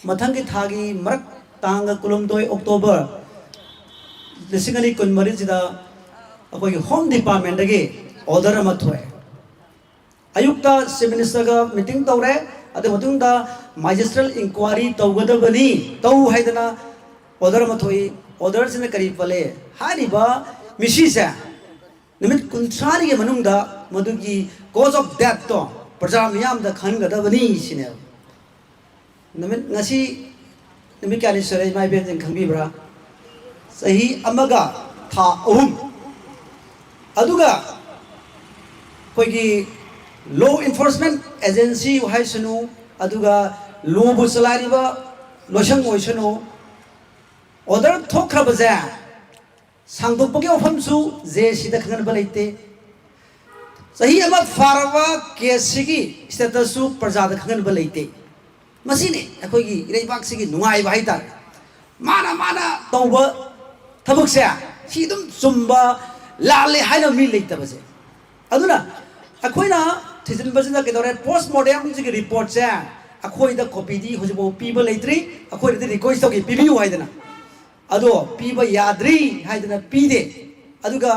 S7: mathangi thagi marak tang kulumdoi October lisingani kunmari jida akoi home department dagi order ama thoe ayukta chief minister ga meeting tawre ade matungda magistral inquiry tawgadabani taw haidana order ama thoi order sina kari pale hariba misisa nimit kuntrari ge manungda madugi cause of death to praja miyam da khangadabani sine nimit ngasi nimit kani sare mai ben jeng khangbibra sahi amaga tha ahum aduga koigi law enforcement agency haisunu aduga lobu salari ba loshang oishano order thokrabaje sangdokpagi ofamsu je sida khangan balaite sahi ama farwa kesigi status su prajada khangan balaite masini akoigi ireibak sigi nungai ba haita mana tawba thabuk se sidum sumba lale haina mi leitabaje aduna akoina thizin bajina kedore postmortem sigi report se akoida copy di hojibo piba leitri akoida request togi pibiu haidana ado piba yadri haidana pide aduga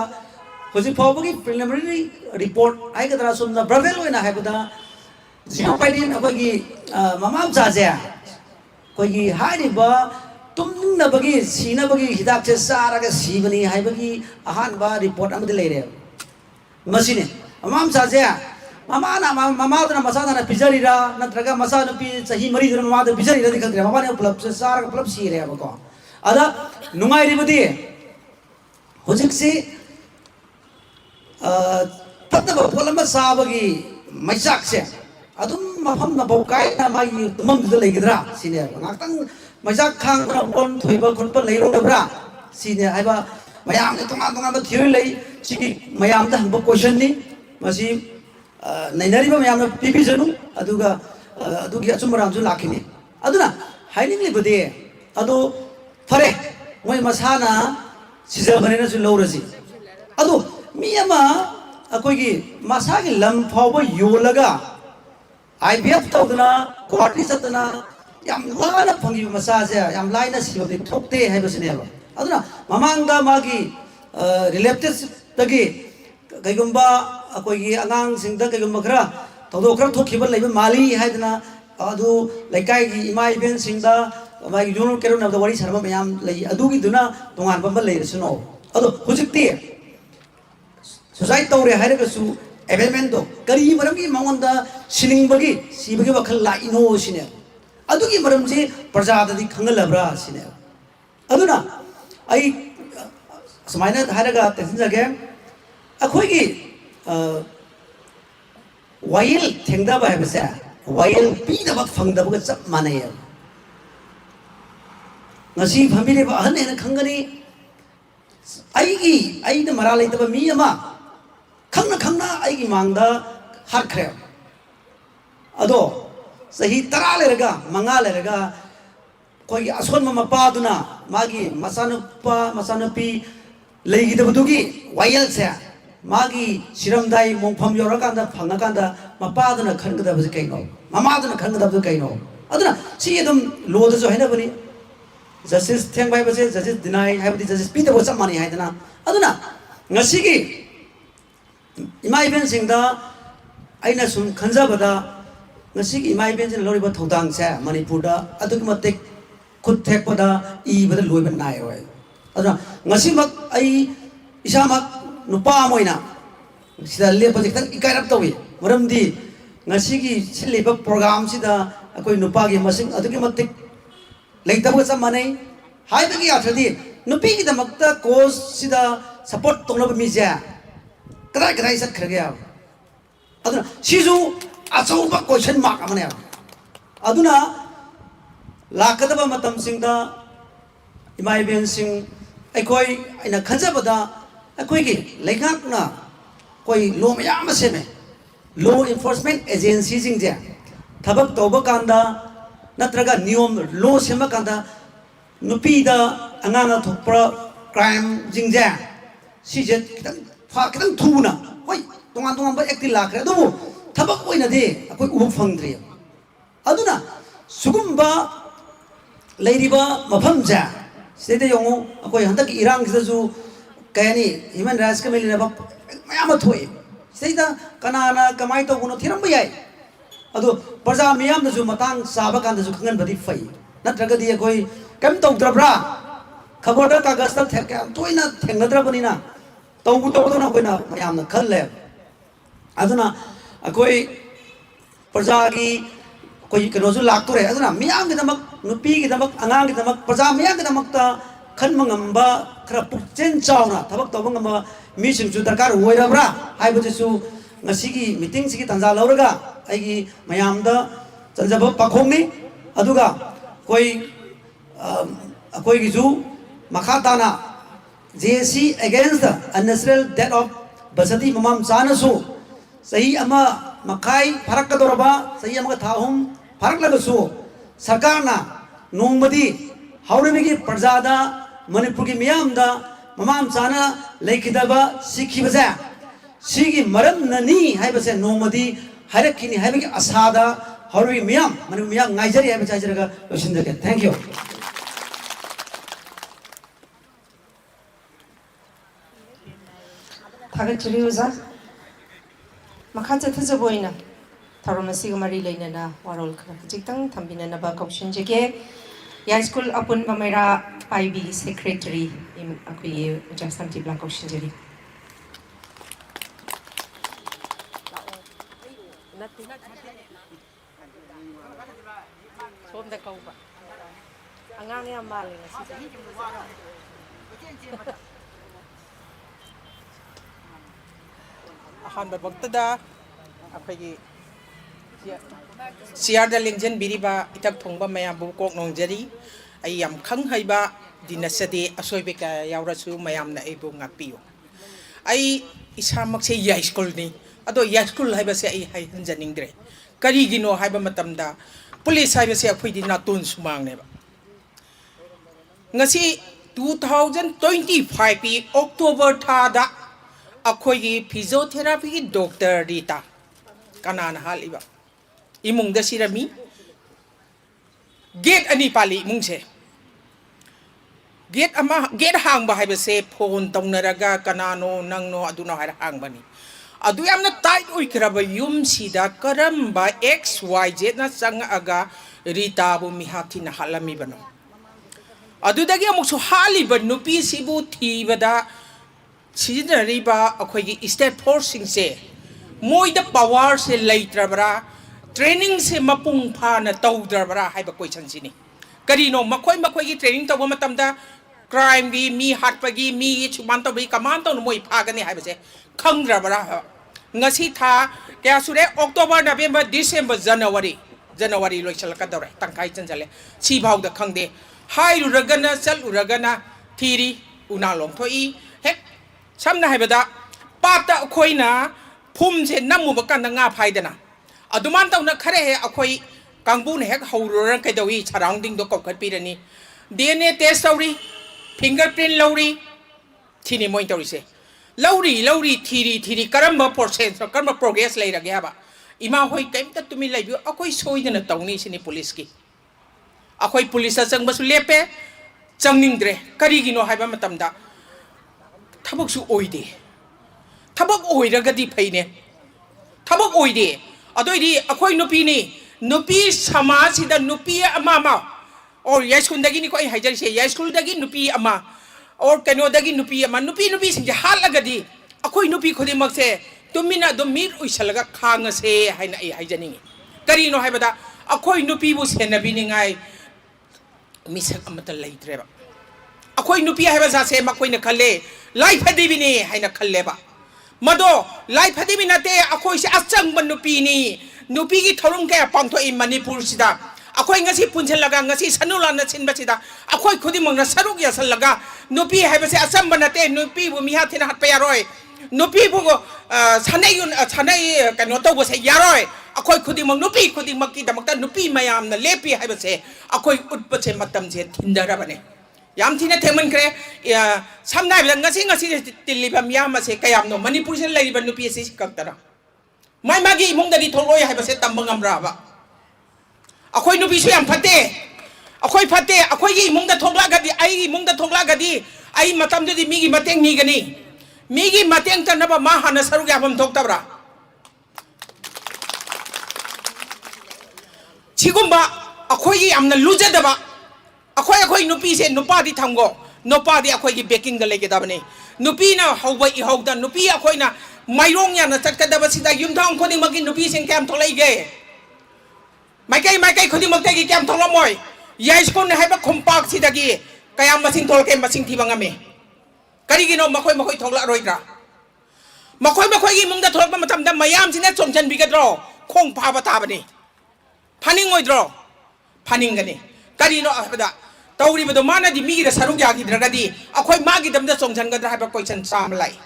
S7: hoji phawbagi preliminary report aigadra sumna bravel oina haibada ziopaidin akoigi mamam jaje koigi hairiba tumnabagi sinabagi hidak se saraga sibani haibagi ahan ba report amadi leire masine mamam jaje mamana masana pijarira natraga masana pi sahi mari dana mamada pijarira dikandre mamane plap se saraga plap sire bako ada nungai ribadi hojik se pataba polama sabagi maisak se adum mafam na bokai na mai tumam de legidra sine ngakang maisak khang on thoiba khonpa leiro dabra sine aiba mayam ne tonga ba theory lei sigi mayam da hangba question ni masi nainari ba mayam na pipi janu aduga adugi achumram ju lakhini aduna haining le bade ado fare moi masana sija banena ju lawraji ado mi ama akoigi masagi lam phawba yolaga IVF tawdana quality satana yam lana phangi masaje yam laina sibi thokte haibasine ba aduna mamangda magi relatives tagi kaigumba akoigi angang singda kaigumba khara tawdo khara thokhiba leiba mali haidana adu laikai gi imai ben singda magi junul kero na wari sarma mayam lei adugi duna tongan bamba leirasuno adu hujikti society tawre hairaga su element kari maramgi mangonda silingbagi sibagi wakhal la ino sine adugi maramji prajada di khangalabra sine aduna ai samaina haraga tenjage akhoigi wail thengda ba habse wail pi da bak phangda ba chap manai ngasi family ba han ena khangani aina mara leitaba mi ama khangna aigi mangda harkhre ado sahi tara lerga manga lerga koi ason mama paduna magi masanupi leigidabudugi wayal se magi siramdai mongpham yorakanda phangakanda mapaduna khangadabu kaino mamaduna khangadabu kaino aduna si edum loda jo haina bani justice theng bai base justice deny habdi justice pita bo chamani haidana aduna ngasigi imai ben singda aina sum khanjabada ngasigi imai ben jin loriba thodang se manipurda aduk matek khut thekpada ibada loiba nai oi aduna ngasimak ai isamak nupa moina sida lepa jik tan ikairap tawi maramdi ngasigi siliba program sida akoi nupa gi masing aduki matek leitaba chamani haibagi athadi nupi gi damakta cause sida support tongnaba mija kadai sat khrage aduna sisu achauba question mark amane aduna lakadaba matam singda imai ben sing aikoi aina khanjabada aikoi gi leingakna koi law mayam seme law enforcement agency jingje thabak toba kanda natraga niyom law sema kanda nupida angana thokpra crime jingje sije kitang thuna hoi tongan ba ekti lakhre do thabak oina de akoi ubu phangdri aduna sugumba leiriba mafamja sede yongu akoi handak irang sidaju kayani human rights ka melina ba mayama thoi sida kanana kamai to guno thiram ba yai adu praja miyam da ju matang saba kan da ju khangan badi fai natraga di akoi kam tawdrabra khabar da kagas ta thek toina thengdra banina tawbu tawdona koina mayamna khalle aduna akoi praja gi koi kenoju laktore aduna miyam gi damak nupi gi damak angang gi damak praja miyam gi damak ta khan mangamba khara pukchen chawna thabak tawbang ngamba mi sing chu darkar hoirabra haibu su ngasi gi meeting sigi tanja lauraga ai gi mayam da chanjaba pakhong ni aduga koi koi gizu makhatana JSC against the unnatural death of basati mamam chanasu sahi ama makai pharakadoraba sahi ama thahum pharaklagasu sarkarna nongmadi hauremigi prajada manipur gi miyamda mamam chana lekhidaba sikhibaja sigi maram nani haibase nongmadi harakini haibagi asada hauremigi miyam manipur miyam ngaijari haibaja jaraga losindake thank you
S4: थागतचरी ओजा मखान चथजबोइना थरमसिग मरी लेनना वारोल खरा जितंग थंबिननबा कौशनजगे याई school अपुन बमेरा पाइबी secretary इन अखुई जसम टिब्ला कौशनजरी
S2: सोमदा कौबा अंगांग याम माले ngasi
S8: अहम वक्तदा अखोगी सियार लिंजन बीरीबा इतक थोंबा मयाम कोक नोंजरी आई याम खंग हैबा दिनसदे असोइबे का यावरसु मयामना एबु ngapiyo आई इसामक्से याई स्कूल नि अदो याई स्कूल हैबसे आई हाई हंजनिंग्रे करिगिनो हैबा मतमदा पुलिस हैबसे अखोइदि नातुन सुमांगनेबा ngasi 2025 pi October thada अखोई फिजियोथेरापी की डॉक्टर रीता कनान हालिबा इमुंग द सिरमी गेट अनि पाली इमुंग से गेट हांगबा हाइबसे फोन तौनरगा कनानो नंगनो अदुनो हार हांगबनी अदु यामना टाइट ओइखराबा युम सिदा करमबा XYZ ना संगअगा रीता बु मिहाथिना हालमी बनो अदुदगी अमुसु हालिबा नुपी सिबु थीबदा सिजनरीबा अखोई स्टेट फोर्सिंग से मोइद पावर से लेत्रबरा ट्रेनिंग से मपुंग फाना तौद्रबरा हाइबा क्वेश्चन सिनी करिनो मखोई मखोई की ट्रेनिंग तौबा मतमदा क्राइम गी मी हाटपगी मी सुमान तौबी कमान तौन मोइ फागनी हाइबसे खंग्रबरा ngasi tha kya sure October November December January loisalakadore tangkai chanjale si bhaw da khangde hai rugana chal uragana thiri una long thoi hek samna haibada pata khoina phum se namu bakan nga phaidana aduman tawna khare he akhoi kangbu ne hek hauroran kaidawi surrounding do kokhat pirani DNA test tawri fingerprint lawri thini moi tawri se lawri thiri karamba process karamba progress leirage haba ima hoi kaimta tumi laibi akhoi soidana tawni sini police ki akhoi police changbasu lepe changningdre karigino haiba matamda थबकसु ओइदे थबक ओइरगदि फैने थबक ओइदे अदोइदि अखोइ नुपी समाजसिदा नुपी अमामा और यास्कुलदगी निको हाइजरसे यास्कुलदगी नुपी अमा और कनोदगी नुपी अमा नुपी सिंजे हालगदि अखोइ नुपी खुदिमकसे तुमिना दो Mir उइसलगा खांगसे हाइना ai हाइजनिंगे करिनो हाइबदा अखोइ नुपीबु सेनबिनिङाइ मिसक अमत लैत्रेबा अखोइ नुपी हाइबा जासे मखोइना खले life हदीबिनी हाइना खल्लेबा मदो life हदीबि नते अखोइ से अचंग नुपीनी नुपी की थौरम के पांथो इ मणिपुर सिदा अखोइ ngasi पुनछलगा ngasi सनुलान छिनबसिदा अखोइ खुदि मंगना सरुक यासलगा नुपी हाइबसे अचंब नते नुपी बु मिहा थिना हटपा यारोय नुपी बु छानै कनो तौबसे यारोय अखोइ खुदि मंग नुपी खुदि मक्की दमकता नुपी मयामना लेपी हाइबसे अखोइ उत्पसे मतम से थिंदरबने याम थीना थेमन करे सामना ngasi तिलिबा मियाम से कयामनो मणिपुर से लेरिबा नुपी से कक्तरा माइ मागी इमुंगदि थोलोय हाइबसे तंब ngamraबा अखोइ नुपी सु याम फते अखोइ फते अखोइ gi इमुंगदा थोगलागदि आई इमुंगदा थोगलागदि आई मतमदि मिगी मतेंग नीगनी मिगी मतेंग तनबा मा हाना सरुग याबम थोक्तबरा छिगुंबा अखोइ gi यामना लुजदबा अखोई नुपी से नुपादी थंगो नुपादी अखोई की बेकिंग द लेके दबने नुपी ना हौबा इहौदा नुपी अखोई ना माइरोंग या ना चटकदब सिदा युमथांग खोदि मगी नुपी सिंग कैम थोलैगे माइकै खोदि मक्ते की कैम थोलमोय याइस्कोन ने हाइबा खुमपाक सिदागी कयाम मसिंग थोलके मसिंग थिबंगमे करिगिनो मखोई थोला रोइद्रा मखोई की मुंगदा थोलक मतमदा मयाम सिने चोंचन बिगद्रो खोंग फाबा ताबनी फानिंग ओइद्रो ꯐꯅꯤꯡꯒꯅꯤ ꯀꯔꯤꯅꯣ ꯍꯥꯏꯕꯗ ꯇꯧꯔꯤꯕꯗꯣ ꯃꯥꯅꯗꯤ ꯃꯤꯒꯤꯗ ꯁꯔꯨꯛ ꯌꯥꯈꯤꯗ꯭ꯔꯒꯗꯤ ꯑꯩꯈꯣꯏ ꯃꯥꯒꯤꯗꯃꯛꯇ ꯆꯣꯡꯁꯤꯟꯒꯗ꯭ꯔꯥ ꯍꯥꯏꯕ ꯀꯣꯏꯁꯟ ꯆꯥꯝꯃ ꯂꯥꯛꯏ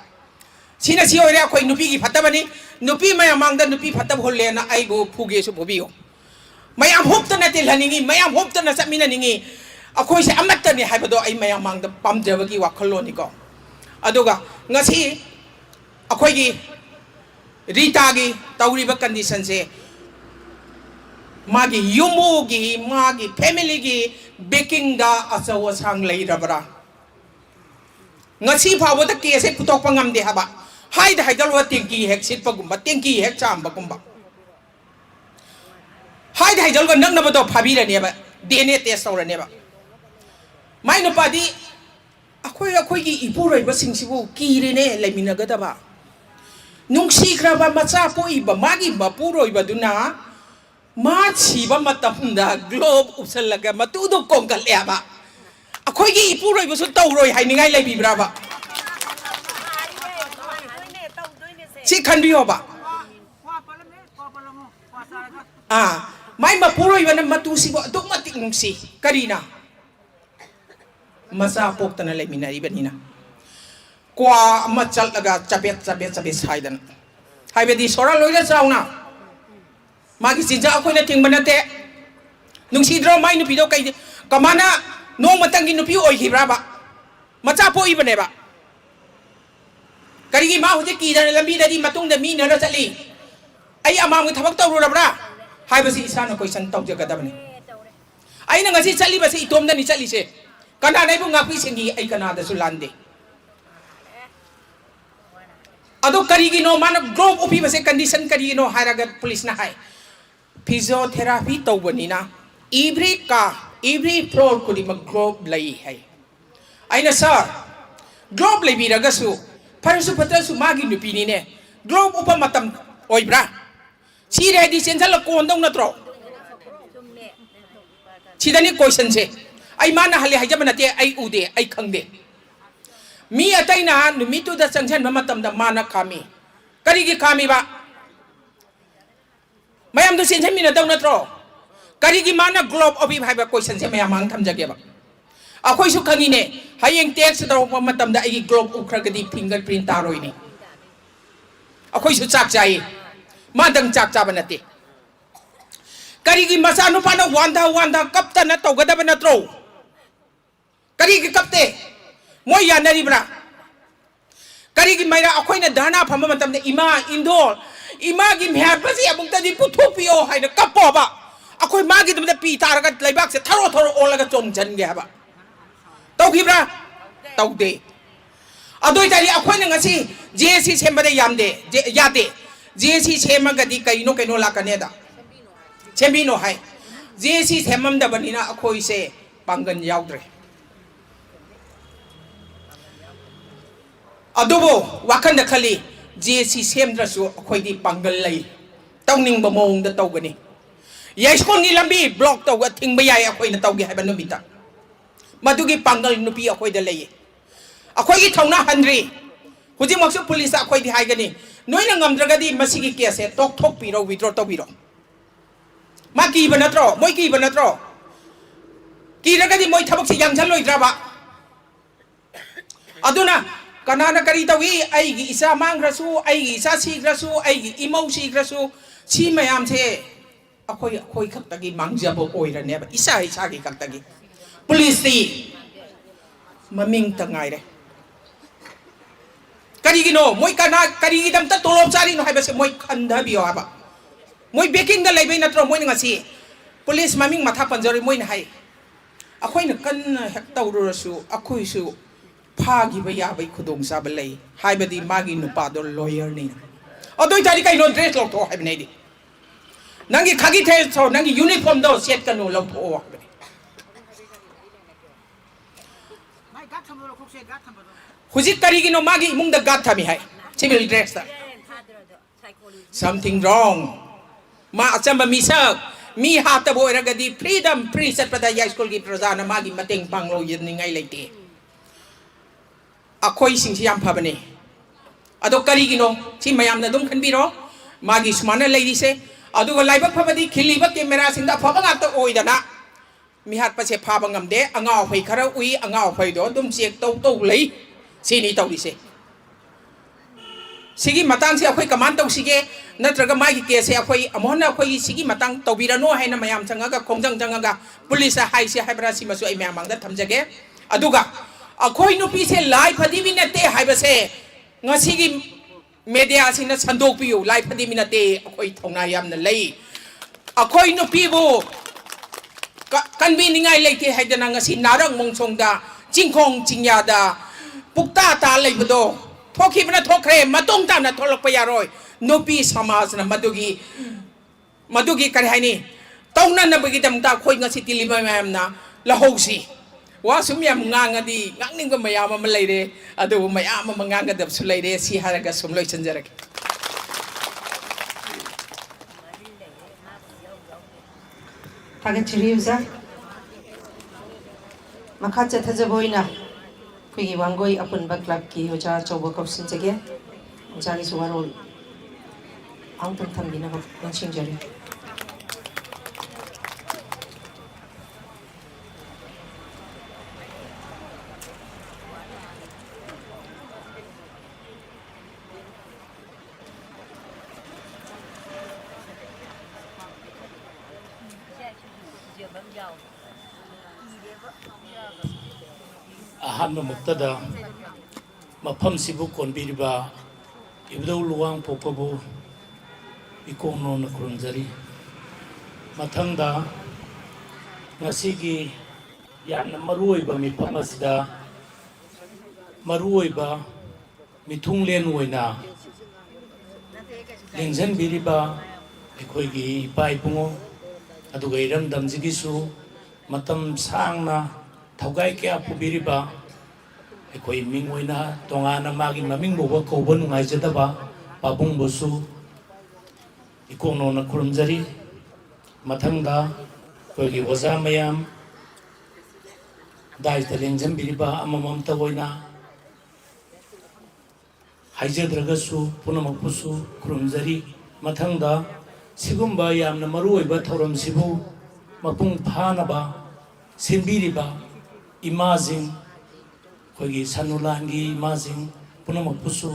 S8: ꯁꯤꯅ ꯁꯤ ꯑꯣꯏꯔꯦ ꯑꯩꯈꯣꯏ ꯅꯨꯄꯤꯒꯤ ꯐꯠꯇꯕꯅꯤ ꯅꯨꯄꯤ ꯃꯌꯥꯝ ꯃꯥꯡꯗ ꯅꯨꯄꯤ ꯐꯠꯇꯕ ꯍꯨꯜꯂꯦꯅ ꯑꯩꯕꯨ ꯐꯨꯒꯦꯁꯨ ꯐꯨꯕꯤꯌꯨ ꯃꯌꯥꯝ ꯍꯨꯞꯇꯅ ꯇꯤꯜꯍꯟꯅꯤꯡꯉꯤ ꯃꯌꯥꯝ ꯍꯨꯞꯇꯅ ꯆꯠꯃꯤꯟꯅꯅꯤꯡꯉꯤ ꯑꯩꯈꯣꯏꯁꯦ ꯑꯃꯠꯇꯅꯤ ꯍꯥꯏꯕꯗꯣ ꯑꯩ ꯃꯌꯥꯝ ꯃꯥꯡꯗ ꯄꯥꯝꯖꯕꯒꯤ ꯋꯥꯈꯜꯂꯣꯟꯅꯤꯀꯣ ꯑꯗꯨꯒ ꯉꯁꯤ ꯑꯩꯈꯣꯏꯒꯤ ꯔꯤꯇꯥꯒꯤ ꯇꯧꯔꯤꯕ ꯀꯟꯗꯤꯁꯟꯁꯦ मागी युमुगी मागी फैमिली बेकिंग अचौ असंग लेरबरा ngasi फावद केसे पुतोक ngamde haba haid haidalwa tingki hek sitpagumba tingki hek chambagumba haid haidalwa nangnabado phabirane ba dna test tawrane ba maino padi akoi gi ipuroi ba singsibu kirene leminaga ba nungsi kraba macha poiba magi mapuroi ba duna ma chiba matamda globe upsalaga matudo kongaleba akoigi ipuroi busu tawroi hainingai leibibraba si khanbiyo ba mai mapuroi bana matusibo dogmatic nungsi karina masa poktana leiminari banina kwa machal laga chapet saidan haibedi sora loira chauna magi sinja akoina tingba nate nungsidro mai nupi do kai kamana no matangi nupi oihibraba macha poibane ba karigi ma hoje ki dana lambi dadi matung da mi na ra chali ai amam gi thabak tawrurabra haibasi isana question tawjagadabani aina ngasi chali basi itom da ni chali se kana nai bu ngapi singi ai kana da su lande ado karigi no mana group opi base condition karigi no hairaga police na hai physiotherapy tawbanina every floor kudi mag group lai hai aina sir group lai biraga su parasu patasu magi nupi ni ne group upa matam oibra si ready sensal ko ndong natro sidani question se ai mana hale hajaba nate ai ude ai khangde mi ataina numitu da changsan matam da mana khami karigi khami ba mayam do sensen mina daw natro karigi mana globe obi bhaiba question se mayam ang thamjage ba akoi su khangi ne hayeng tax daw matam da ai globe ukragadi fingerprint taroi ni akoi su chak chai ma dang chak cha banate karigi masa nu pana wanda kapta na tawgada ba natro karigi kapte moi yanaribra karigi maira akoina dharna phamba matamda ima indol ima gi mhapasi abungta di puthopio haina kapo ba akoi magi dumda pi taraga laibak se tharo olaga chomjan ge haba tawgibra tawde adoi tari akoina ngasi jc sembada yamde yade jc semagadi kaino lakane da sembino hai jc semamda banina akoi se pangan yaudre adobo wakanda khali jc semdrasu akoidi pangal lai tawning ba mong da tawgani yaskon ni lambi block tawga thingba yai akoina tawgi haiba numita madugi pangal nupi akoida lai akoigi thawna handri huji maksu police akoidi haigani noina ngamdragadi masigi case tok thok piro withdraw tawbiro ma ki banatro moi ki banatro ki ragadi moi thabak si yang chaloi draba aduna kanana kari tawi aigi isa mangrasu aigi isa sigrasu aigi imau sigrasu si mayam se akoi khaktagi mangjabo oirane ba isa gi khaktagi police ti maming tangai re kari gino moi kana kari gidam ta tolop chari no haibase moi khanda biyo aba moi baking da leibai natro moi ngasi police maming matha panjori moi na hai akoi na kan hek tawrurasu akoi su phagi ba ya bai khudong sa balai hai badi magi nupa do lawyer ni adoi tari kai no dress lo to hai bnei di nangi khagi the so nangi uniform do set kanu lo to wa huji kari gi no magi mung da gat thami hai civil dress da something wrong ma achamba misak mi hata bo eragadi freedom free set pada ya school gi prajana magi mateng panglo yin ningai leite akoi singsi yam phabane ado kari gino si mayam na dum khanbiro magi smana leidi se adu ga laibak phabadi khiliba camera sinda phaba ngak to oidana mi hat pa se pha ba ngam de angao phai khara ui angao phai do dum check tau lei sini tau ri se sigi matang se akhoi kaman tau sige natraga mai ki ke se akhoi amona akhoi sigi matang tawbira no haina mayam changaga khongjang changaga police hai se haibra si masu ai mayam mangda thamjage aduga akhoi nupi se lai phadi bi nate haiba se ngasigi media sina sandok piu lai phadi mi nate akhoi thongna yam na lei akhoi nupi bu kan bi ningai leite haidana ngasi narang mongchongda jingkhong jingya da pukta ta leibdo thoki bana thokre matong ta na tholok pa yaroi nupi samaj na madugi kare haini tawna na bagi dam ta khoi ngasi tilima mayam na lahausi wa sumyam ngangadi ngangning ba mayam ma leire adu mayam ma nganga dab su leire si haraga sumloi chanjarak
S4: 타겟 치리우자 마카체 타자보이나 그게 왕고이 아픈 박랍기 여자 저거 겁신적에 자기 수와로 앙통 탐비나 원칭저리
S9: ꯑꯍꯥꯟꯕꯃꯛꯇꯗ ꯃꯐꯝꯁꯤꯕꯨ ꯀꯣꯟꯕꯤꯔꯤꯕ ꯏꯕꯨꯙꯧ ꯂꯨꯋꯥꯡ ꯄꯣꯛꯄꯕꯨ ꯏꯀꯣꯛꯅꯣꯅ ꯈꯨꯔꯨꯝꯖꯔꯤ ꯃꯊꯪꯗ ꯉꯁꯤꯒꯤ ꯌꯥꯝꯅ ꯃꯔꯨꯑꯣꯏꯕ ꯃꯤꯐꯝ ꯑꯁꯤꯗ ꯃꯔꯨꯑꯣꯏꯕ ꯃꯤꯊꯨꯡꯂꯦꯟ ꯑꯣꯏꯅ ꯂꯦꯡꯖꯟꯕꯤꯔꯤꯕ ꯑꯩꯈꯣꯏꯒꯤ ꯏꯄꯥ ꯏꯄꯨꯡꯉꯣ ꯑꯗꯨꯒ ꯏꯔꯝꯗꯝꯁꯤꯒꯤꯁꯨ ꯃꯇꯝ ꯁꯥꯡꯅ ꯊꯧꯒꯥꯏ ꯀꯌꯥ ꯄꯨꯕꯤꯔꯤꯕ ꯑꯩꯈꯣꯏ ꯃꯤꯡ ꯑꯣꯏꯅ ꯇꯣꯉꯥꯟꯅ ꯃꯥꯒꯤ ꯃꯃꯤꯡ ꯐꯥꯎꯕ ꯀꯧꯕ ꯅꯨꯡꯉꯥꯏꯖꯗꯕ ꯄꯥꯕꯨꯡꯕꯨꯁꯨ ꯏꯀꯣꯛꯅꯣꯅ ꯈꯨꯔꯨꯝꯖꯔꯤ ꯃꯊꯪꯗ ꯑꯩꯈꯣꯏꯒꯤ ꯑꯣꯖꯥ ꯃꯌꯥꯝ ꯗꯥꯏꯇ ꯂꯦꯡꯖꯟꯕꯤꯔꯤꯕ ꯑꯃꯃꯝꯇ ꯑꯣꯏꯅ ꯍꯥꯏꯖꯗ꯭ꯔꯒꯁꯨ ꯄꯨꯝꯅꯃꯛꯄꯨꯁꯨ ꯈꯨꯔꯨꯝꯖꯔꯤ ꯃꯊꯪꯗ सिगुम्बा यामना मरुओइबा थौरमसिबु मपुंग फानबा सिंबिरिबा इमाजिंग खोगी सनुलांगी इमाजिंग पुनमपुसु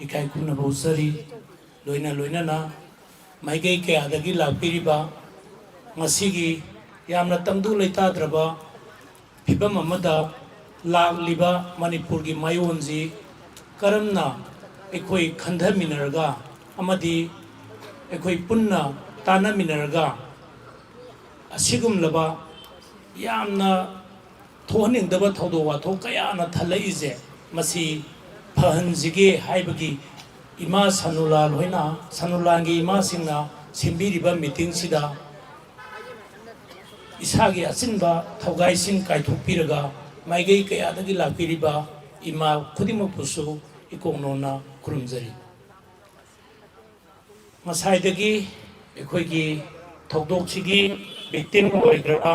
S9: इकाई कुना बौसरी लोइना ना माइगै के आदगी लापिरिबा ngasiगी यामना तमदु लेताद्रबा फिबम अमदा लालिबा मणिपुर की मायोनजी करमना एखोई खंधमिनरगा अमदी एखोई पुन्ना तानमिनरगा असिगुमलबा यामना थोहनिंगदबा थौदो वाथो कयाना थलइजे मसी फहनजिगे हाइबगी इमा सनुलाल होइना सनुलांगी इमा सिंगना सिंबिरिबा मीटिंग सिदा इसागी असिनबा थौगाइसिंग काइथोपिरगा माइगै कयादगी लापिरिबा इमा खुदिमपुसु इकोंगनोना खुरुमजरी मसाइदगी एखोइगी थौदोकसिगी विक्टिम ओइग्रा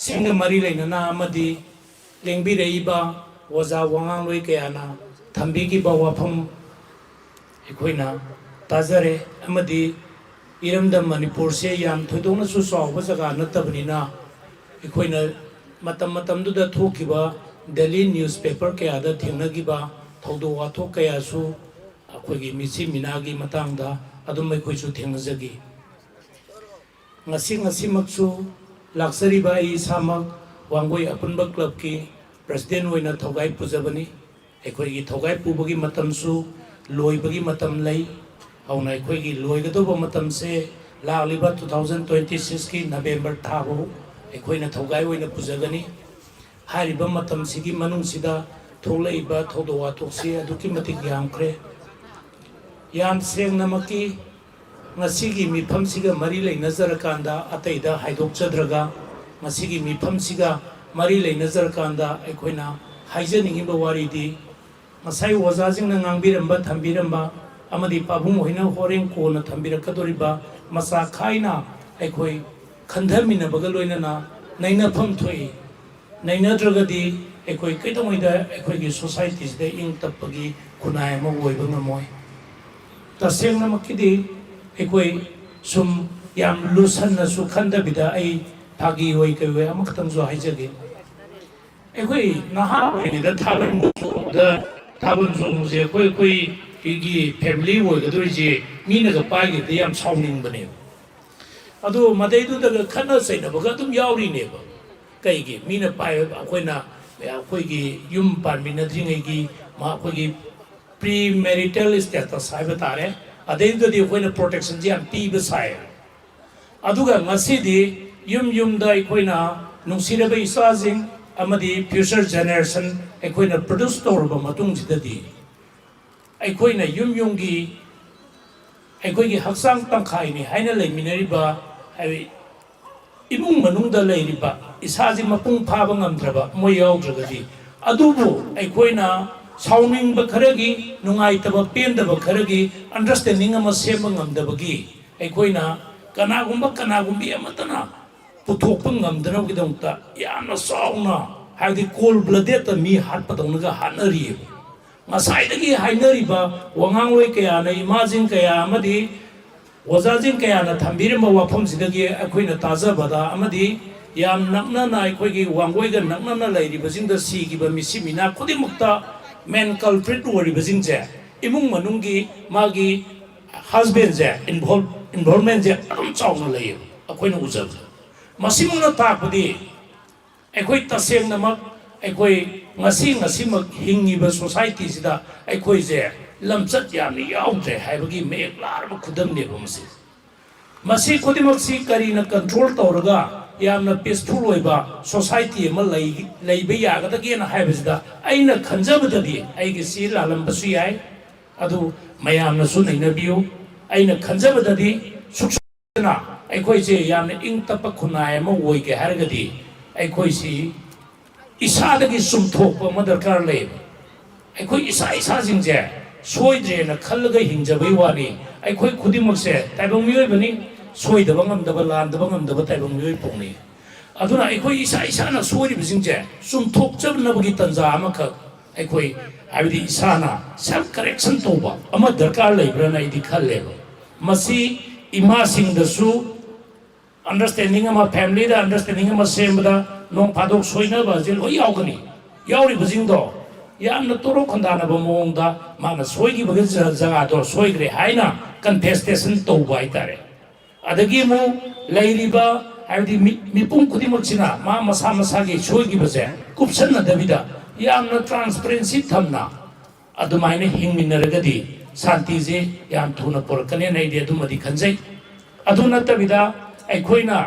S9: सिंग मरी लेनना अमदी लेंबिरेइबा वजा वांगांग लोइ कयाना थंबिगी बावाफम एखोइना ताजरे अमदी इरमदम मणिपुर से याम थोदोना सु सौब जगा नतबनिना एखोइना मतम मतमदुदा थोकिबा दिल्ली न्यूज़पेपर के आदा थेंगनगिबा थौदो वाथो कयासु अखोइगी मिसी मिनागी मतंगदा अदुम एखोइसु थेंगजगी ngasi maksu laksariba I samak wangoi apunba club ki president oina thogai pujabani ekhoigi thogai pubagi matamsu loibagi matam lai hauna ekhoigi loigadoba matam se lagliba 2026 ki November thabo ekhoina thogai oina pujagani hariba matam sigi manung sida tholaiba thodowa thokse aduki matik yamkre yam seng namaki ngasigi mifamsiga mari leinazarkanda ataida haidokchadraga ngasigi mifamsiga mari leinazarkanda ekhoina haijaningiba waridi ngasai wazajingna ngangbiramba thambiramba amadi pabung hoina horeng kona thambirakatoriba masa khaina ekhoi khandhamina bagaloinana nainafam thoi nainadragadi ekhoi kaidomoida ekhoigi societies de ing tapagi kunai ma woiba ngamoi tasengna makidi ekoi sum ꯌꯥꯝ ꯂꯨꯁꯟꯅꯁꯨ ꯈꯟꯗꯕꯤꯗ ꯑꯩ ꯐꯥꯒꯤ ꯑꯣꯏ ꯀꯩ ꯑꯣꯏ ꯑꯃꯈꯛꯇꯪꯁꯨ ꯍꯥꯏꯖꯒꯦ ꯑꯩꯈꯣꯏ ꯅꯍꯥ ꯑꯣꯏꯔꯤꯉꯩꯗ ꯊꯥꯕꯜ ꯆꯣꯡꯕꯁꯦ ꯑꯩꯈꯣꯏꯒꯤ ꯐꯦꯃꯤꯂꯤ ꯑꯣꯏꯒꯗꯣꯏꯁꯦ ꯃꯤꯅꯒ ꯄꯥꯏꯈꯤꯕꯗ ꯌꯥꯝ ꯁꯥꯎꯅꯤꯡꯕꯅꯦꯕ ꯑꯗꯣ ꯃꯗꯩꯗꯨꯗꯒ ꯈꯠꯅ ꯆꯩꯅꯕꯒ ꯑꯗꯨꯝ ꯌꯥꯎꯔꯤꯅꯦꯕ ꯀꯩꯒꯤ ꯃꯤꯅ ꯄꯥꯏ ꯑꯩꯈꯣꯏꯒꯤ ꯌꯨꯝ ꯄꯥꯟꯃꯤꯟꯅꯗ꯭ꯔꯤꯉꯩꯒꯤ ꯑꯩꯈꯣꯏꯒꯤ ꯄ꯭ꯔꯤ ꯃꯦꯔꯤꯇꯦꯜ ꯁ꯭ꯇꯦꯇꯁ ꯍꯥꯏꯕ ꯇꯥꯔꯦ ꯑꯗꯩꯗꯨꯗꯗꯤ ꯑꯩꯈꯣꯏꯅ ꯄ꯭ꯔꯣꯇꯦꯛꯁꯟꯁꯦ ꯌꯥꯝ ꯄꯤꯕ ꯁꯥꯏ ꯑꯗꯨꯒ ꯉꯁꯤꯗꯤ ꯌꯨꯝꯗ ꯑꯩꯈꯣꯏꯅ ꯅꯨꯡꯁꯤꯔꯕ ꯏꯆꯥꯁꯤꯡ ꯑꯃꯗꯤ ꯐ꯭ꯌꯨꯆꯔ ꯖꯦꯅꯦꯔꯦꯁꯟ ꯑꯩꯈꯣꯏꯅ ꯄ꯭ꯔꯣꯗ꯭ꯌꯨꯁ ꯇꯧꯔꯕ ꯃꯇꯨꯡꯁꯤꯗꯗꯤ ꯑꯩꯈꯣꯏꯅ ꯌꯨꯝꯒꯤ ꯑꯩꯈꯣꯏꯒꯤ ꯍꯛꯆꯥꯡ ꯇꯪꯈꯥꯏꯅꯤ ꯍꯥꯏꯅ ꯂꯩꯃꯤꯟꯅꯔꯤꯕ ꯏꯃꯨꯡ ꯃꯅꯨꯡꯗ ꯂꯩꯔꯤꯕ ꯏꯁꯥꯁꯤ ꯃꯄꯨꯡ ꯐꯥꯕ ꯉꯝꯗ꯭ꯔꯕ ꯃꯣꯏ ꯌꯥꯎꯗ꯭ꯔꯒꯗꯤ ꯑꯗꯨꯕꯨ ꯑꯩꯈꯣꯏꯅ ꯁꯥꯎꯅꯤꯡꯕ ꯈꯔꯒꯤ ꯅꯨꯡꯉꯥꯏꯇꯕ ꯄꯦꯟꯗꯕ ꯈꯔꯒꯤ ꯑꯟꯗꯔꯁꯇꯦꯟꯗꯤꯡ ꯑꯃ ꯁꯦꯝꯕ ꯉꯝꯗꯕꯒꯤ ꯑꯩꯈꯣꯏꯅ ꯀꯅꯥꯒꯨꯝꯕꯤ ꯑꯃꯠꯇꯅ ꯄꯨꯊꯣꯛꯄ ꯉꯝꯗꯅꯕꯒꯤꯗꯃꯛꯇ ꯌꯥꯝꯅ ꯆꯥꯎꯅ ꯍꯥꯏꯕꯗꯤ ꯀꯣꯜ ꯕ꯭ꯂꯗꯦꯠꯇ ꯃꯤ ꯍꯥꯠꯄꯗꯧꯅꯒ ꯍꯥꯠꯅꯔꯤꯑꯕ ꯉꯁꯥꯏꯗꯒꯤ ꯍꯥꯏꯅꯔꯤꯕ ꯋꯥꯉꯥꯡꯂꯣꯏ ꯀꯌꯥꯅ ꯏꯃꯥꯁꯤꯡ ꯀꯌꯥ ꯑꯃꯗꯤ ꯑꯣꯖꯥꯁꯤꯡ ꯀꯌꯥꯅ ꯊꯝꯕꯤꯔꯝꯕ ꯋꯥꯐꯝꯁꯤꯗꯒꯤ ꯑꯩꯈꯣꯏꯅ ꯇꯥꯖꯕꯗ ꯑꯃꯗꯤ ꯌꯥꯝ ꯅꯛꯅꯅ ꯑꯩꯈꯣꯏꯒꯤ ꯋꯥꯡꯒꯣꯏꯒ ꯅꯛꯅꯅ ꯂꯩꯔꯤꯕꯁꯤꯡꯗ ꯁꯤꯈꯤꯕ ꯃꯤꯁꯤ ꯃꯤꯅꯥ ꯈꯨꯗꯤꯡꯃꯛꯇ ꯃꯦꯟ ꯀꯜꯄ꯭ꯔꯤꯠ ꯑꯣꯏꯔꯤꯕꯁꯤꯡꯁꯦ ꯏꯃꯨꯡ ꯃꯅꯨꯡꯒꯤ ꯃꯥꯒꯤ ꯍꯁꯕꯦꯟꯁꯦ ꯏꯟꯚꯣꯜꯃꯦꯟꯁꯦ ꯑꯗꯨꯝ ꯆꯥꯎꯅ ꯂꯩꯌꯦꯕ ꯑꯩꯈꯣꯏꯅ ꯎꯖꯕꯗ ꯃꯁꯤꯃꯛꯅ ꯇꯥꯛꯄꯗꯤ ꯑꯩꯈꯣꯏ ꯇꯁꯦꯡꯅꯃꯛ ꯑꯩꯈꯣꯏ ꯉꯁꯤꯃꯛ ꯍꯤꯡꯉꯤꯕ ꯁꯣꯁꯥꯏꯇꯤꯁꯤꯗ ꯑꯩꯈꯣꯏꯁꯦ ꯂꯝꯆꯠ ꯌꯥꯝꯅ ꯌꯥꯎꯗ꯭ꯔꯦ ꯍꯥꯏꯕꯒꯤ ꯃꯌꯦꯛ ꯂꯥꯔꯕ ꯈꯨꯗꯝꯅꯦꯕ ꯃꯁꯤ ꯈꯨꯗꯤꯡꯃꯛꯁꯤ ꯀꯔꯤꯅ ꯀꯟꯇ꯭ꯔꯣꯜ ꯇꯧꯔꯒ ꯌꯥꯝꯅ ꯄꯤꯁꯐꯨꯜ ꯑꯣꯏꯕ ꯁꯣꯁꯥꯏꯇꯤ ꯑꯃ ꯂꯩꯕ ꯌꯥꯒꯗꯒꯦꯅ ꯍꯥꯏꯕꯁꯤꯗ ꯑꯩꯅ ꯈꯟꯖꯕꯗꯗꯤ ꯑꯩꯒꯤꯁꯤ ꯂꯥꯜꯂꯝꯕꯁꯨ ꯌꯥꯏ ꯑꯗꯨ ꯃꯌꯥꯝꯅꯁꯨ ꯅꯩꯅꯕꯤꯌꯨ ꯑꯩꯅ ꯈꯟꯖꯕꯗꯗꯤ ꯁꯨꯛꯁꯣꯏꯗꯅ ꯑꯩꯈꯣꯏꯁꯦ ꯌꯥꯝꯅ ꯏꯪ ꯇꯞꯄ ꯈꯨꯟꯅꯥꯏ ꯑꯃ ꯑꯣꯏꯒꯦ ꯍꯥꯏꯔꯒꯗꯤ ꯑꯩꯈꯣꯏꯁꯤ ꯏꯁꯥꯗꯒꯤ ꯆꯨꯝꯊꯣꯛꯄ ꯑꯃ ꯗꯔꯀꯥꯔ ꯂꯩꯌꯦꯕ ꯑꯩꯈꯣꯏ ꯏꯁꯥꯁꯤꯡꯁꯦ ꯁꯣꯏꯗ꯭ꯔꯦꯅ ꯈꯜꯂꯒ ꯍꯤꯡꯖꯕꯩ ꯋꯥꯅꯤ ꯑꯩꯈꯣꯏ ꯈꯨꯗꯤꯡꯃꯛꯁꯦ ꯇꯥꯏꯕꯪ ꯃꯤꯑꯣꯏꯕꯅꯤ ꯁꯣꯏꯗꯕ ꯉꯝꯗꯕ ꯂꯥꯟꯗꯕ ꯉꯝꯗꯕ ꯇꯥꯏꯕꯪ ꯃꯤꯑꯣꯏ ꯄꯣꯛꯅꯤ ꯑꯗꯨꯅ ꯑꯩꯈꯣꯏ ꯏꯁꯥꯅ ꯁꯣꯏꯔꯤꯕꯁꯤꯡꯁꯦ ꯆꯨꯝꯊꯣꯛꯆꯅꯕꯒꯤ ꯇꯟꯖꯥ ꯑꯃꯈꯛ ꯑꯩꯈꯣꯏ ꯍꯥꯏꯕꯗꯤ ꯏꯁꯥꯅ ꯁꯦꯜꯐ ꯀꯔꯦꯛꯁꯟ ꯇꯧꯕ ꯑꯃ ꯗꯔꯀꯥꯔ ꯂꯩꯕ꯭ꯔꯅ ꯑꯩꯗꯤ ꯈꯜꯂꯦꯕ ꯃꯁꯤ ꯏꯃꯥꯁꯤꯡꯗꯁꯨ ꯑꯟꯗꯔꯁꯇꯦꯟꯗꯤꯡ ꯑꯃ ꯐꯦꯃꯤꯂꯤꯗ ꯑꯟꯗꯔꯁꯇꯦꯟꯗꯤꯡ ꯑꯃ ꯁꯦꯝꯕꯗ ꯅꯣꯡ ꯐꯥꯗꯣꯛ ꯁꯣꯏꯅꯕ ꯑꯁꯤ ꯂꯣꯏ ꯌꯥꯎꯒꯅꯤ ꯌꯥꯎꯔꯤꯕꯁꯤꯡꯗꯣ ꯌꯥꯝꯅ ꯇꯣꯔꯣꯛ ꯈꯟꯗꯥꯅꯕ ꯃꯑꯣꯡꯗ ꯃꯥꯅ ꯁꯣꯏꯈꯤꯕꯒꯤ ꯖꯒꯥꯗꯣ ꯁꯣꯏꯈ꯭ꯔꯦ ꯍꯥꯏꯅ ꯀꯟꯐꯦꯁꯇꯦꯁꯟ ꯇꯧꯕ ꯍꯥꯏꯇꯥꯔꯦ ꯑꯗꯒꯤ ꯑꯃꯨꯛ ꯂꯩꯔꯤꯕ ꯍꯥꯏꯕꯗꯤ ꯃꯤꯄꯨꯝ ꯈꯨꯗꯤꯡꯃꯛꯁꯤꯅ ꯃꯁꯥꯒꯤ ꯁꯣꯏꯈꯤꯕꯁꯦ ꯀꯨꯞꯁꯟꯅꯗꯕꯤꯗ ꯌꯥꯝꯅ ꯇ꯭ꯔꯥꯟꯁꯄꯔꯦꯟꯁꯤ ꯊꯝꯅ ꯑꯗꯨꯃꯥꯏꯅ ꯍꯤꯡꯃꯤꯟꯅꯔꯒꯗꯤ ꯁꯥꯟꯇꯤꯁꯦ ꯌꯥꯝ ꯊꯨꯅ ꯄꯨꯔꯛꯀꯅꯦꯅ ꯑꯩꯗꯤ ꯑꯗꯨꯃꯗꯤ ꯈꯟꯖꯩ ꯑꯗꯨ ꯅꯠꯇꯕꯤꯗ ꯑꯩꯈꯣꯏꯅ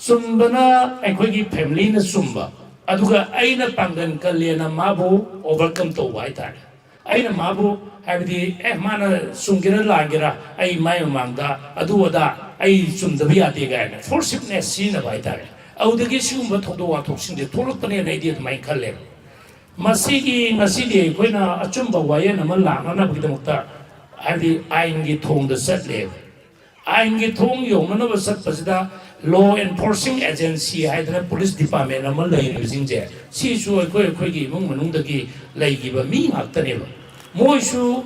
S9: ꯆꯨꯝꯕꯅ ꯑꯩꯈꯣꯏꯒꯤ ꯐꯦꯃꯤꯂꯤꯅ ꯆꯨꯝꯕ ꯑꯗꯨꯒ ꯑꯩꯅ ꯄꯥꯡꯒꯜ ꯀꯜꯂꯦꯅ ꯃꯥꯕꯨ ꯑꯣꯚꯔꯀꯝ ꯇꯧꯕ ꯍꯥꯏꯇꯥꯔꯦ ꯑꯩꯅ ꯃꯥꯕꯨ ꯍꯥꯏꯕꯗꯤ ꯃꯥꯅ ꯆꯨꯝꯒꯦꯔꯥ ꯂꯥꯟꯒꯦꯔꯥ ꯑꯩ ꯃꯥꯏ ꯃꯃꯥꯡꯗ ꯑꯗꯨ ꯑꯗꯥ ꯑꯩ ꯆꯨꯝꯗꯕ ꯌꯥꯗꯦ ꯀꯥꯏꯅ ꯐꯣꯔꯁꯤꯞꯅꯦꯁ ꯁꯤꯖꯤꯟꯅꯕ ꯍꯥꯏꯇꯥꯔꯦ ꯑꯗꯨꯗꯒꯤ ꯁꯤꯒꯨꯝꯕ ꯊꯧꯗꯣꯛ ꯋꯥꯊꯣꯛꯁꯤꯡꯁꯦ ꯊꯣꯛꯂꯛꯄꯅꯦꯅ ꯑꯩꯗꯤ ꯑꯗꯨꯃꯥꯏꯅ ꯈꯜꯂꯦꯕ ꯉꯁꯤꯗꯤ ꯑꯩꯈꯣꯏꯅ ꯑꯆꯨꯝꯕ ꯋꯥꯌꯦꯜ ꯑꯃ ꯂꯥꯛꯅꯅꯕꯒꯤꯗꯃꯛꯇ ꯍꯥꯏꯕꯗꯤ ꯑꯥꯏꯟꯒꯤ ꯊꯣꯡꯗ ꯆꯠꯂꯦꯕ ꯑꯥꯏꯟꯒꯤ ꯊꯣꯡ ꯌꯧꯅꯅꯕ ꯆꯠꯄꯁꯤꯗ ꯂꯣ ꯑꯦꯟꯐꯣꯔꯁꯤꯡ ꯑꯦꯖꯦꯟꯁꯤ ꯍꯥꯏꯗꯅ ꯄꯨꯂꯤꯁ ꯗꯤꯄꯥꯔꯠꯃꯦꯟ ꯑꯃ ꯂꯩꯔꯤꯕꯁꯤꯡꯁꯦ ꯁꯤꯁꯨ ꯑꯩꯈꯣꯏꯒꯤ ꯏꯃꯨꯡ ꯃꯅꯨꯡꯗꯒꯤ ꯂꯩꯈꯤꯕ ꯃꯤ ꯉꯥꯛꯇꯅꯦꯕ ꯃꯣꯏꯁꯨ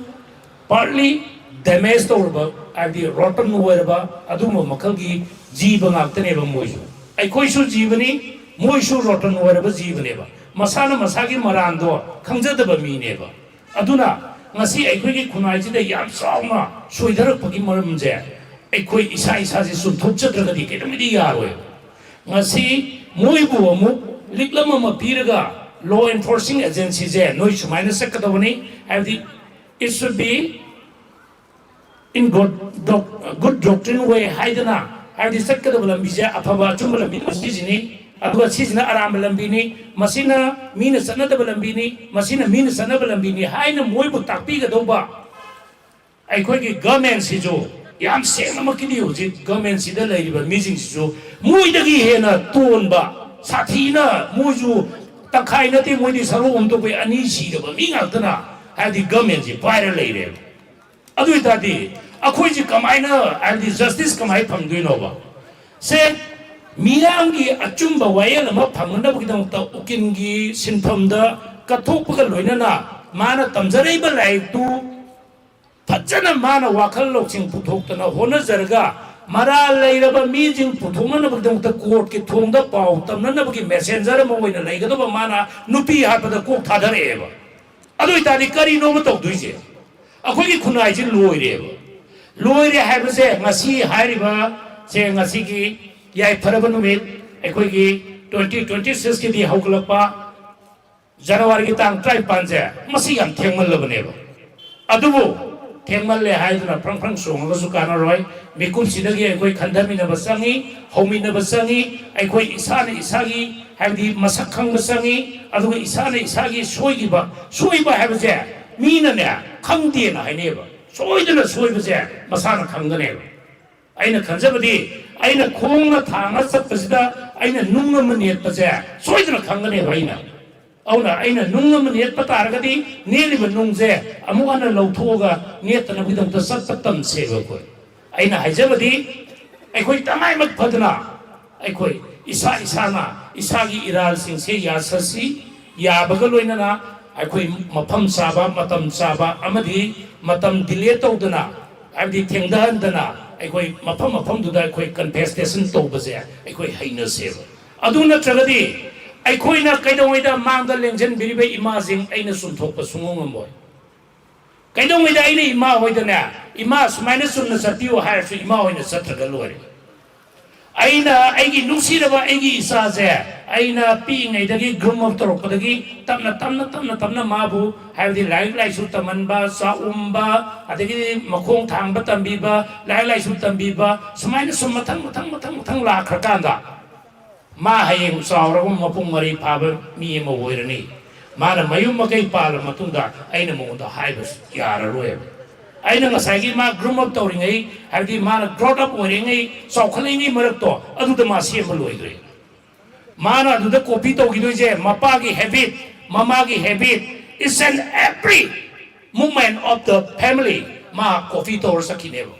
S9: ꯄꯥꯔꯠꯂꯤ ꯗꯦꯃꯦꯖ ꯇꯧꯔꯕ ꯍꯥꯏꯕꯗꯤ ꯔꯣꯇꯟ ꯑꯣꯏꯔꯕ ꯑꯗꯨꯒꯨꯝꯕ ꯃꯈꯜꯒꯤ ꯖꯤꯕ ꯉꯥꯛꯇꯅꯦꯕ ꯃꯣꯏꯁꯨ ꯑꯩꯈꯣꯏꯁꯨ ꯖꯤꯕꯅꯤ ꯃꯣꯏꯁꯨ ꯔꯣꯇꯟ ꯑꯣꯏꯔꯕ ꯖꯤꯕꯅꯦꯕ ꯃꯁꯥꯒꯤ ꯃꯔꯥꯟꯗꯣ ꯈꯪꯖꯗꯕ ꯃꯤꯅꯦꯕ ꯑꯗꯨꯅꯉꯁꯤ ꯑꯩꯈꯣꯏꯒꯤ ꯈꯨꯟꯅꯥꯏꯁꯤꯗ ꯌꯥꯝ ꯆꯥꯎꯅ ꯁꯣꯏꯊꯔꯛꯄꯒꯤ ꯃꯔꯝꯁꯦ ꯑꯩꯈꯣꯏ ꯏꯁꯥꯁꯦ ꯆꯨꯝꯊꯣꯛꯆꯗ꯭ꯔꯒꯗꯤ ꯀꯩꯗꯧꯃꯗꯤ ꯌꯥꯔꯣꯏ ꯉꯁꯤ ꯃꯣꯏꯕꯨ ꯑꯃꯨꯛ ꯂꯤꯛꯂꯝ ꯑꯃ ꯄꯤꯔꯒ ꯂꯣ ꯑꯦꯟꯐꯣꯔꯁꯤꯡ ꯑꯦꯖꯦꯟꯁꯤꯁꯦ ꯅꯣꯏ ꯁꯨꯃꯥꯏꯅ ꯆꯠꯀꯗꯕꯅꯤ ꯍꯥꯏꯕꯗꯤ ꯏꯠ ꯁꯨꯗ ꯕꯤ ꯏꯟ ꯒꯨꯗ ꯗꯣꯛꯇ꯭ꯔꯤꯟ ꯋꯦ ꯍꯥꯏꯗꯅ ꯍꯥꯏꯕꯗꯤ ꯆꯠꯀꯗꯕ ꯂꯝꯕꯤꯁꯦ ꯑꯐꯕ ꯑꯆꯨꯝꯕ ꯂꯝꯕꯤ ꯁꯤꯁꯤꯅꯤ ꯑꯗꯨꯒ ꯁꯤꯁꯤꯅ ꯑꯔꯥꯟꯕ ꯂꯝꯕꯤꯅꯤ ꯃꯁꯤꯅ ꯃꯤꯅ ꯆꯠꯅꯗꯕ ꯂꯝꯕꯤꯅꯤ ꯃꯁꯤꯅ ꯃꯤꯅ ꯆꯠꯅꯕ ꯂꯝꯕꯤꯅꯤ ꯍꯥꯏꯅ ꯃꯣꯏꯕꯨ ꯇꯥꯛꯄꯤꯒꯗꯧꯕ ꯑꯩꯈꯣꯏꯒꯤ ꯒꯚꯔꯟꯃꯦꯟꯠꯁꯤꯁꯨ ꯌꯥꯝ ꯁꯦꯡꯅꯃꯛꯀꯤꯗꯤ ꯍꯧꯖꯤꯛ ꯒꯚꯔꯟꯃꯦꯟꯠꯁꯤꯗ ꯂꯩꯔꯤꯕ ꯃꯤꯁꯤꯡꯁꯤꯁꯨ ꯃꯣꯏꯗꯒꯤ ꯍꯦꯟꯅ ꯇꯣꯟꯕ ꯁꯥꯊꯤꯅ ꯃꯣꯏꯁꯨ ꯇꯪꯈꯥꯏ ꯅꯠꯇꯦ ꯃꯣꯏꯗꯤ ꯁꯔꯨꯛ ꯑꯃ ꯊꯣꯛꯄ ꯑꯅꯤ ꯁꯤꯔꯕ ꯃꯤ ꯉꯥꯛꯇꯅ ꯍꯥꯏꯕꯗꯤ ꯒꯚꯔꯟꯃꯦꯟꯠꯁꯤ ꯄꯥꯏꯔ ꯂꯩꯔꯦꯕ ꯑꯗꯨ ꯑꯣꯏꯇꯥꯔꯗꯤ ꯑꯩꯈꯣꯏꯁꯤ ꯀꯃꯥꯏꯅ ꯍꯥꯏꯕꯗꯤ ꯖꯁꯇꯤꯁ ꯀꯃꯥꯏꯅ ꯐꯪꯗꯣꯏꯅꯣꯕ ꯁꯦ ꯃꯤꯌꯥꯝꯒꯤ ꯑꯆꯨꯝꯕ ꯋꯥꯌꯦꯜ ꯑꯃ ꯐꯪꯅꯅꯕꯒꯤꯗꯃꯛꯇ ꯎꯀꯤꯜꯒꯤ ꯁꯤꯟꯐꯝꯗ ꯀꯠꯊꯣꯛꯄꯒ ꯂꯣꯏꯅꯅ ꯃꯥꯅ ꯇꯝꯖꯔꯛꯏꯕ ꯂꯥꯏꯔꯤꯛꯇꯨ ꯐꯖꯅ ꯃꯥꯅ ꯋꯥꯈꯜ ꯂꯧꯁꯤꯡ ꯄꯨꯊꯣꯛꯇꯅ ꯍꯣꯠꯅꯖꯔꯒ mara leiraba mijing puthumana bagdamta court ki thongda pau tamnana bagi messenger mo hoina leigado ba mana nupi hapada kok thadare ba adu itani kari no matok duise akhoi ki khunai ji loire haiba se ngasi hairiba se ngasi ki yai pharaba numit akhoi ki 2026 ki di hauklapa January ki tang 5 je masi yam thengmal labane ba adubu thengmal le haiduna prang prang song ga su kana roi mikum sidagi akhoi khandami na basangi homi na basangi akhoi isana isagi haidi masak khang basangi aduga isana isagi soigiba haiba je mina ne khangde na haine ba soidana soiba je masana khangane ba aina khanjabadi aina khongna thanga satpasida aina nungna maniat pa je soidana khangane ba auna aina nungna maniat pa taragadi neliba nungje amugana lauthoga netana bidam ta sattam seba ko aina haijabadi akhoi tamai mak phadna akhoi isana isagi iral sing se ya sasi ya bagaloina na akhoi mafam saba matam saba amadi matam delay tawdana abdi thengdan dana akhoi mafam duda akhoi contestation tawbaje akhoi haina seba aduna tragadi aikoina kaidongaida mangda lengjen biribe imazing aina sumthokpa sungongmoy kaidongaida aina ima hoidana ima sumaina sunna satiu hairsu ima hoina satraga lore aina aigi nusiraba aigi isaje aina pi ngaidagi grum of torokpadagi tamna mabu haidi lai su tamanba sa umba adagi makhong thangba tambiba lai su tambiba sumaina sum matang la khakanda ma hayeng sawragum mapung mari phaba mi ma hoirani mana mayum makai pala matunda aina monda haibas yara roe aina ngasagi ma groom up tawringai habdi mana brought up oringai sawkhalingi marakto aduda ma sembal loidre mana aduda copy tawgidoi je mapa gi habit mama gi habit is an every movement of the family ma copy tawr sakinebo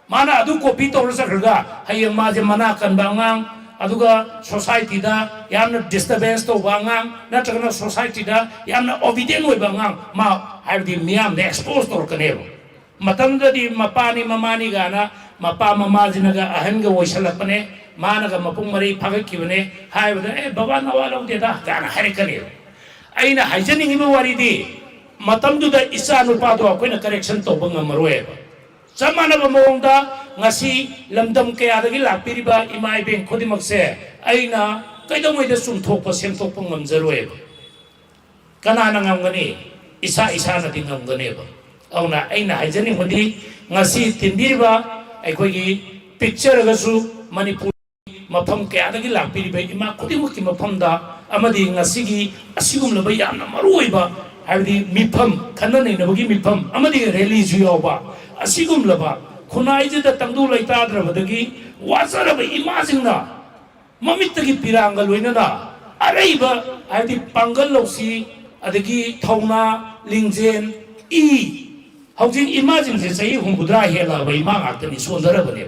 S9: mana adu copy tawr sakrga hayeng ma je mana kan bangang aduga society da yamna disturbance to bangang na chakna society da yamna obedient oi bangang ma habdi miam de expose to kanebo matamda di mapani mamani gana mapa mama jinaga ahanga oisalapane managa mapung mari phagakibane haibada baba nawalo de da kana harikane aina haijaning iba wari di matamdu da isa nupa do akoina correction to bangamarwe samana ba mongda ngasi lamdam kaya dagi lakpiriba imai beng khodimakse aina kaidongoi da sumthokpa semthokpa ngamjarwe kana nangam isa na dingam gane ba auna aina haijaning hodi ngasi tinbiriba aikogi picture gasu manipur mafam kaya dagi lakpiriba ima khodimakki mafamda amadi ngasi gi asigum laba yamna maruiba habdi mifam khanane nabagi mifam amadi religion ba asigum laba khunai da tangdu laita drabadagi wazaraba imajingna mamitagi piranga loinana araiba habdi pangal losi adagi thauna lingjen haujing imajing se sai humbudra hela bai ma ngakani sondara bane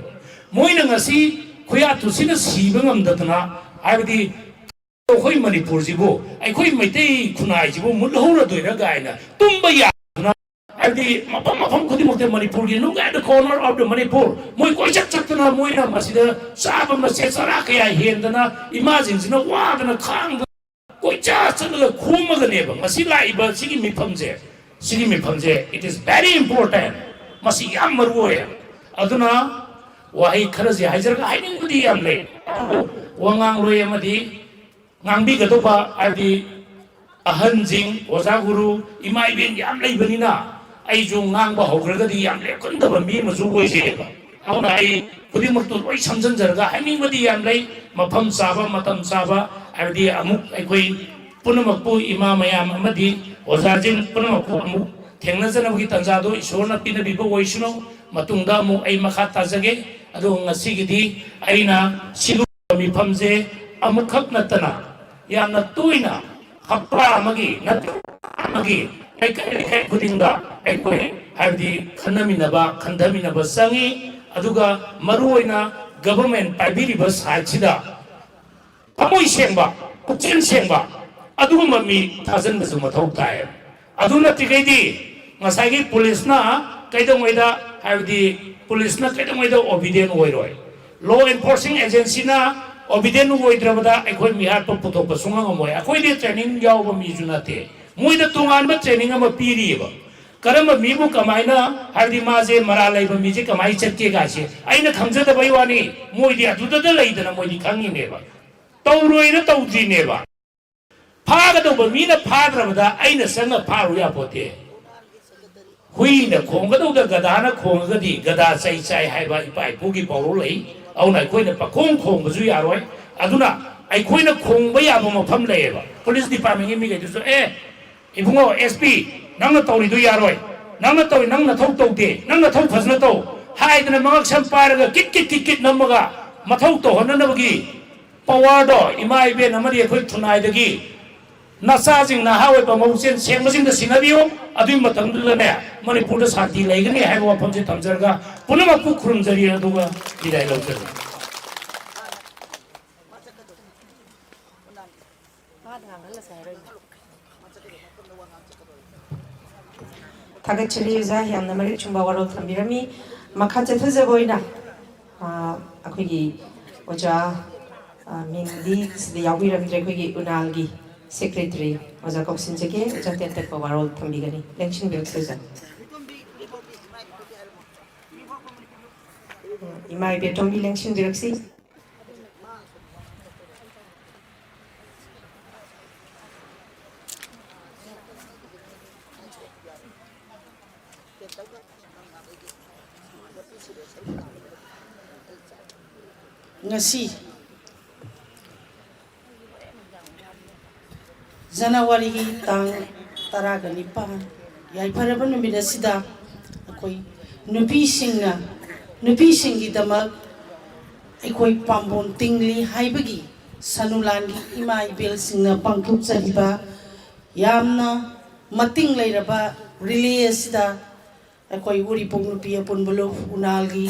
S9: moina ngasi khoya tusina siba ngamdatna habdi khoi manipur jibo ai khoi maitei khunai jibo mulhora doira gaina tumba ya abdi mapam khodi mokte manipur gi no at the corner of the manipur moi koi chakna moi na masida sabam na sesara kaya hendana imagine sina wa dana khang koi cha chana khuma ga ne ba masi lai ba sigi mipamje it is very important masi yam maruya aduna wahi kharaji hajar ga hainin gudi yam le wangang loye madi ngangbi gatoba abdi ahanjing oza guru imai ben yam lei banina ai ju ngang ba hogragadi yam le kundaba mi mazu goise ba auna ai kudi murtu oi samjan jarga haning badi yam lei mafam saba matam saba abdi amuk ai koi punamakpu imam mayam amadi ozajin punamakpu amuk thengna jana gi tanja do ishorna pina bibo oisno matungda mu ai makha tajage ado ngasi gidi aina silu mi phamje amukhak natana yamna tuina hapra amagi nat amagi kai kudinga ai koi habdi khannaminaba khandhaminaba sangi aduga maruoina government pibiriba saachida amoi sengba puchen sengba aduga mami thajan basu mathau tai aduna tigaidi ngasagi police na kaidongoida 하이디 폴리스나 그동안에도 오비덴 오이로이 law enforcing agency나 오비덴 오이드라보다 아이코이 미하토 부토파 숭앙 모이 아코이데 트레이닝 야오바 미주나테 모이다 동안바 트레이닝 아마 피리바 그러면 미부 까마이나 하이디 마제 마라라이바 미제 까마이 쳇게 가시 아이나 강자다바이 와니 모이디 아두다다 레이드나 모이디 강이네바 떠우로이나 떠우지네바 파가도바 미나 파드라보다 아이나 생가 파루야 보테 후이나 콩가도다 가다나 콩가디 가다 사이사이 하이바 이파이 부기 바로레이 아우나 아이코이나 파콩 콩가주 야로이 아두나 아이코이나 콩바 야바 모팜 레이바 폴리스 디파트먼트 미가 주소 이붕어 SP 낭나 떠우리도 야로이 낭나 떠우리 낭나 톡톡데 낭나 톡 파스나 떠 하이드나 망학 샴파르가 깃깃깃깃 넘어가 마톡도 혼나나버기 파워도 이마이베 나머리 아이코이 투나이드기 나사징 나하웨 바모우센 생머징다 싱하비오 아두이 마탕들라네 머니푸르 산티 레이그니 하이버 와펌제 탐저가 पुनमकु खुरुमजरिया दुगा बिदाय लौजर
S4: थागतचली जा यामना मरि चुंबा वारो थंबिरमी मखाचे थजबोइना अखोगी ओजा मिंदी सिदे याविरमद्रे खोगी उनालगी secretary ओजा कौसिनजगे ओजा तेंतक वारो थंबिगनी लेंचिन बेक्सजा EMI बेटोंबी लेंचिन बेक्सी
S1: ngasi January gi tang taraga nipan yai pharaban numit asida akoi nupi singgi damak akoi pambon tingli haibagi sanulan gi ima ibel singna pangthuk chariba yamna mating leiraba relay asida akoi uri pong nupi apun bolo unalgi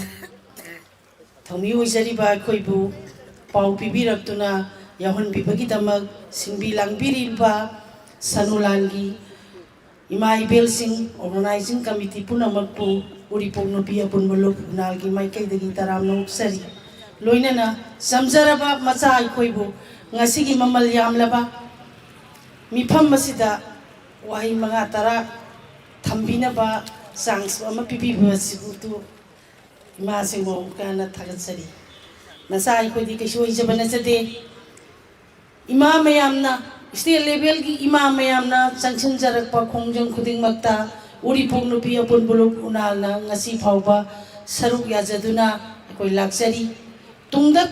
S1: thami oijariba akhoibu pau pibirakuna yahon bibagi damak singbi langbiriba sanulangi ima ibel sing organizing committee punamakpu uri pongno pia punbolo nalgi maikai dagi taramno sari loinana samjaraba macha akhoibu ngasigi mamal yamlaba mifam masida wahi manga tara thambina ba sangs ama pibiba sibutu ima singbo kana thagatsari nasa akhodi kaisho ijabana jade ima mayamna state level gi ima mayamna sanction jarakpa khongjang khuding makta uri phongnu pi apun buluk unalna ngasi phauba saruk yajaduna koi laksari tungda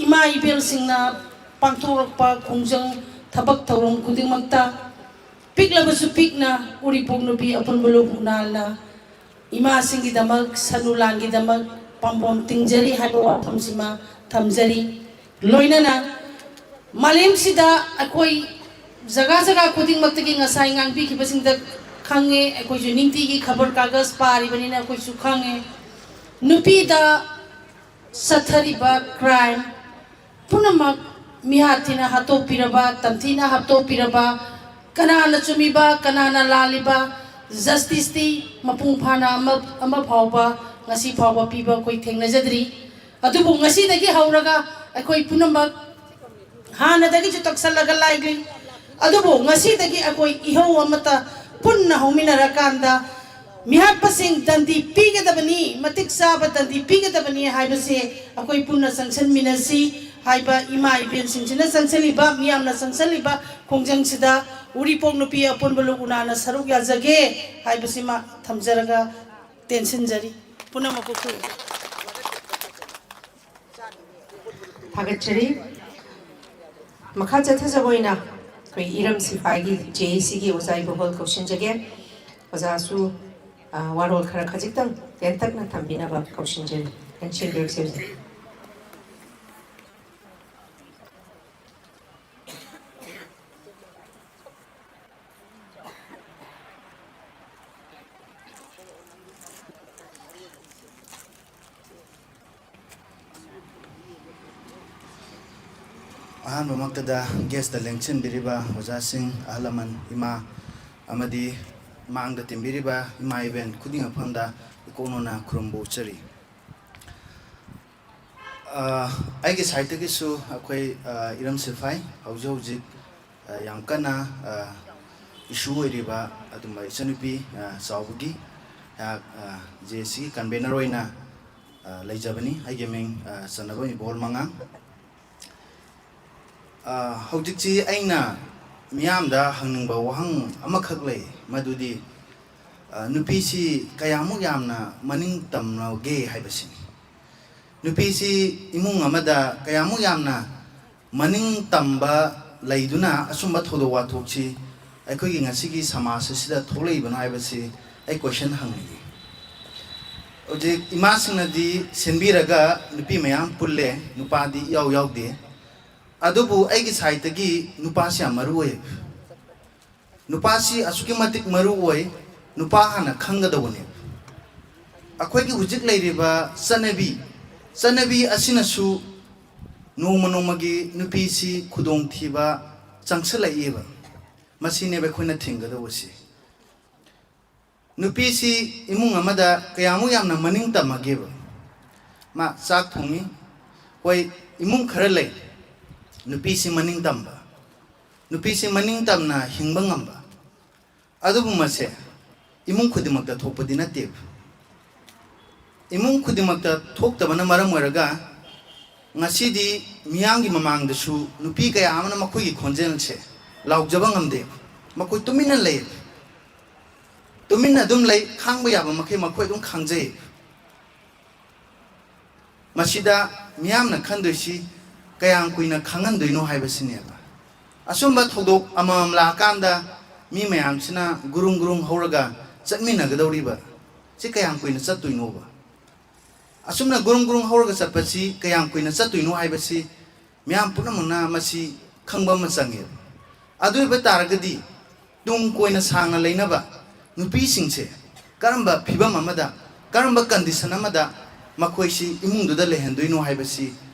S1: ima ibel singna pangthorakpa khongjang thabak thaurom khuding makta piklabasu pikna uri phongnu pi apun buluk unalna ima singi damak sanulangi damak pambom tingjari haiba thamsima thamjari loinana Malim sida akoi jaga khuding maktagi ngasai ngangpi khibasingda khange akoi ju ningti gi khabar kagas pari banina akoi su khange nupi da sathari ba crime punamak mihatina hato piraba tamthina hato piraba kanana chumiba kanana laliba justice ti mapung phana ama phawba ngasi phawba piba koi thengna jadri adubu ngasi dagi hauraga akoi punamak Hana dagi jutak salaga laigli adubo ngasi dagi akoi iho amata punna hominarakanda mihat pasing dandi pigadabani matik saba dandi pigadabani haibase akoi punna sanction minasi haiba ima ibin singchina sangsaliba miyamna sangsaliba khongjang sida uri pongno pi apon bolu unana saruk ya jage haibase ma thamjaraga tension jari punna makoku
S4: Thagachari Makhaja Thazaboina, koi Iram Sifagi, JC gi Ozai Bohol Kaushin Jage, Ozasu Warol Karakajitang, Dentak na Tambina ba Kaushin Jage, and Children Susan.
S10: Ahan mamaktada guest da lengchin biriba wajasing alaman ima amadi mang da timbiriba ima event kuding apanda ꯏꯀꯣꯛꯅꯣꯅ ꯈꯨꯔꯨꯝꯕ ꯎꯠꯆꯔꯤ ꯑꯩꯒꯤ ꯁꯥꯏꯠꯇꯒꯤꯁꯨ ꯑꯩꯈꯣꯏ ꯏꯔꯝ ꯁꯤꯐꯥꯏ ꯍꯧꯖꯤꯛ ꯍꯧꯖꯤꯛ ꯌꯥꯝ ꯀꯟꯅ ꯏꯁꯨ ꯑꯣꯏꯔꯤꯕ ꯑꯗꯨꯝꯕ ꯏꯆꯟꯅꯨꯄꯤ ꯆꯥꯎꯕꯒꯤ ꯖꯦꯁꯤꯒꯤ ꯀꯟꯚꯦꯅꯔ ꯑꯣꯏꯅ ꯂꯩꯖꯕꯅꯤ ꯑꯩꯒꯤ ꯃꯤꯡ ꯆꯟꯅꯕ ꯏꯕꯣꯜ ꯃꯉꯥꯡ ꯍꯧꯖꯤꯛꯁꯤ ꯑꯩꯅ ꯃꯤꯌꯥꯝꯗ ꯍꯪꯅꯤꯡꯕ ꯋꯥꯍꯪ ꯑꯃꯈꯛ ꯂꯩ ꯃꯗꯨꯗꯤ ꯅꯨꯄꯤꯁꯤ ꯀꯌꯥꯃꯨꯛ ꯌꯥꯝꯅ ꯃꯅꯤꯡ ꯇꯝꯅꯒꯦ ꯍꯥꯏꯕꯁꯤꯅꯤ ꯅꯨꯄꯤꯁꯤ ꯏꯃꯨꯡ ꯑꯃꯗ ꯀꯌꯥꯃꯨꯛ ꯌꯥꯝꯅ ꯃꯅꯤꯡ ꯇꯝꯕ ꯂꯩꯗꯨꯅ ꯑꯁꯨꯝꯕ ꯊꯧꯗꯣꯛ ꯋꯥꯊꯣꯛꯁꯤ ꯑꯩꯈꯣꯏꯒꯤ ꯉꯁꯤꯒꯤ ꯁꯃꯥꯖ ꯑꯁꯤꯗ ꯊꯣꯛꯂꯛꯏꯕꯅꯣ ꯍꯥꯏꯕꯁꯤ ꯑꯩ ꯀꯣꯏꯁꯟ ꯍꯪꯅꯤꯡꯏ ꯍꯧꯖꯤꯛ ꯏꯃꯥꯁꯤꯡꯅꯗꯤ ꯁꯤꯟꯕꯤꯔꯒ ꯅꯨꯄꯤ ꯃꯌꯥꯝ ꯄꯨꯜꯂꯦ ꯅꯨꯄꯥꯗꯤ ꯏꯌꯥꯎ ꯌꯥꯎꯗꯦ ꯑꯗꯨꯕꯨ ꯑꯩꯒꯤ ꯁꯥꯏꯠꯇꯒꯤ ꯅꯨꯄꯥꯁꯤ ꯌꯥꯝ ꯃꯔꯨ ꯑꯣꯏ ꯅꯨꯄꯥꯁꯤ ꯑꯁꯨꯛꯀꯤ ꯃꯇꯤꯛ ꯃꯔꯨ ꯑꯣꯏ ꯅꯨꯄꯥ ꯍꯥꯟꯅ ꯈꯪꯒꯗꯧꯕꯅꯦ ꯑꯩꯈꯣꯏꯒꯤ ꯍꯧꯖꯤꯛ ꯂꯩꯔꯤꯕ ꯆꯠꯅꯕꯤ ꯑꯁꯤꯅꯁꯨ ꯅꯣꯡꯃ ꯅꯣꯡꯃꯒꯤ ꯅꯨꯄꯤꯁꯤ ꯈꯨꯗꯣꯡꯊꯤꯕ ꯆꯪꯁꯤꯜꯂꯛꯏꯕ ꯃꯁꯤꯅꯦꯕ ꯑꯩꯈꯣꯏꯅ ꯊꯤꯡꯒꯗꯧꯕꯁꯤ ꯅꯨꯄꯤꯁꯤ ꯏꯃꯨꯡ ꯑꯃꯗ ꯀꯌꯥꯃꯨꯛ ꯌꯥꯝꯅ ꯃꯅꯤꯡ ꯇꯝꯃꯒꯦꯕ ꯃꯥ ꯆꯥꯛ ꯊꯣꯡꯉꯤ ꯍꯣꯏ ꯏꯃꯨꯡ ꯈꯔ ꯂꯩ ꯅꯨꯄꯤꯁꯤ ꯃꯅꯤꯡ ꯇꯝꯕ ꯅꯨꯄꯤꯁꯤ ꯃꯅꯤꯡ ꯇꯝꯅ ꯍꯤꯡꯕ ꯉꯝꯕ ꯑꯗꯨꯕꯨ ꯃꯁꯦ ꯏꯃꯨꯡ ꯈꯨꯗꯤꯡꯃꯛꯇ ꯊꯣꯛꯄꯗꯤ ꯅꯠꯇꯦꯕ ꯏꯃꯨꯡ ꯈꯨꯗꯤꯡꯃꯛꯇ ꯊꯣꯛꯇꯕꯅ ꯃꯔꯝ ꯑꯣꯏꯔꯒ ꯉꯁꯤꯗꯤ ꯃꯤꯌꯥꯝꯒꯤ ꯃꯃꯥꯡꯗꯁꯨ ꯅꯨꯄꯤ ꯀꯌꯥ ꯑꯃꯅ ꯃꯈꯣꯏꯒꯤ ꯈꯣꯟꯖꯦꯜꯁꯦ ꯂꯥꯎꯖꯕ ꯉꯝꯗꯦ ꯃꯈꯣꯏ ꯇꯨꯃꯤꯟꯅ ꯂꯩ ꯇꯨꯃꯤꯟꯅ ꯑꯗꯨꯝ ꯂꯩ ꯈꯥꯡꯕ ꯌꯥꯕ ꯃꯈꯩ ꯃꯈꯣꯏ ꯑꯗꯨꯝ ꯈꯥꯡꯖꯩ ꯃꯁꯤꯗ ꯃꯤꯌꯥꯝꯅ ꯈꯟꯗꯣꯏꯁꯤ ꯀꯌꯥꯝ ꯀꯨꯏꯅ ꯈꯪꯍꯟꯗꯣꯏꯅꯣ ꯍꯥꯏꯕꯁꯤꯅꯦꯕ ꯑꯁꯨꯝꯕ ꯊꯧꯗꯣꯛ ꯑꯃꯃꯝ ꯂꯥꯛꯑꯀꯥꯟꯗ ꯃꯤ ꯃꯌꯥꯝꯁꯤꯅ ꯒꯨꯔꯨꯡ ꯒꯨꯔꯨꯡ ꯍꯧꯔꯒ ꯆꯠꯃꯤꯟꯅꯒꯗꯧꯔꯤꯕ ꯁꯤ ꯀꯌꯥꯝ ꯀꯨꯏꯅ ꯆꯠꯇꯣꯏꯅꯣꯕ ꯑꯁꯨꯝꯅ ꯒꯨꯔꯨꯡ ꯒꯨꯔꯨꯡ ꯍꯧꯔꯒ ꯆꯠꯄꯁꯤ ꯀꯌꯥꯝ ꯀꯨꯏꯅ ꯆꯠꯇꯣꯏꯅꯣ ꯍꯥꯏꯕꯁꯤ ꯃꯤꯌꯥꯝ ꯄꯨꯝꯅꯃꯛꯅ ꯃꯁꯤ ꯈꯪꯕ ꯑꯃ ꯆꯪꯉꯦꯕ ꯑꯗꯨ ꯑꯣꯏꯕ ꯇꯥꯔꯒꯗꯤ ꯇꯨꯡ ꯀꯣꯏꯅ ꯁꯥꯡꯅ ꯂꯩꯅꯕ ꯅꯨꯄꯤꯁꯤꯡꯁꯦ ꯀꯔꯝꯕ ꯐꯤꯕꯝ ꯑꯃꯗ ꯀꯔꯝꯕ ꯀꯟꯗꯤꯁꯟ ꯑꯃꯗ ꯃꯈꯣꯏꯁꯤ ꯏꯃꯨꯡꯗꯨꯗ ꯂꯩꯍꯟꯗꯣꯏꯅꯣ ꯍꯥꯏꯕꯁꯤ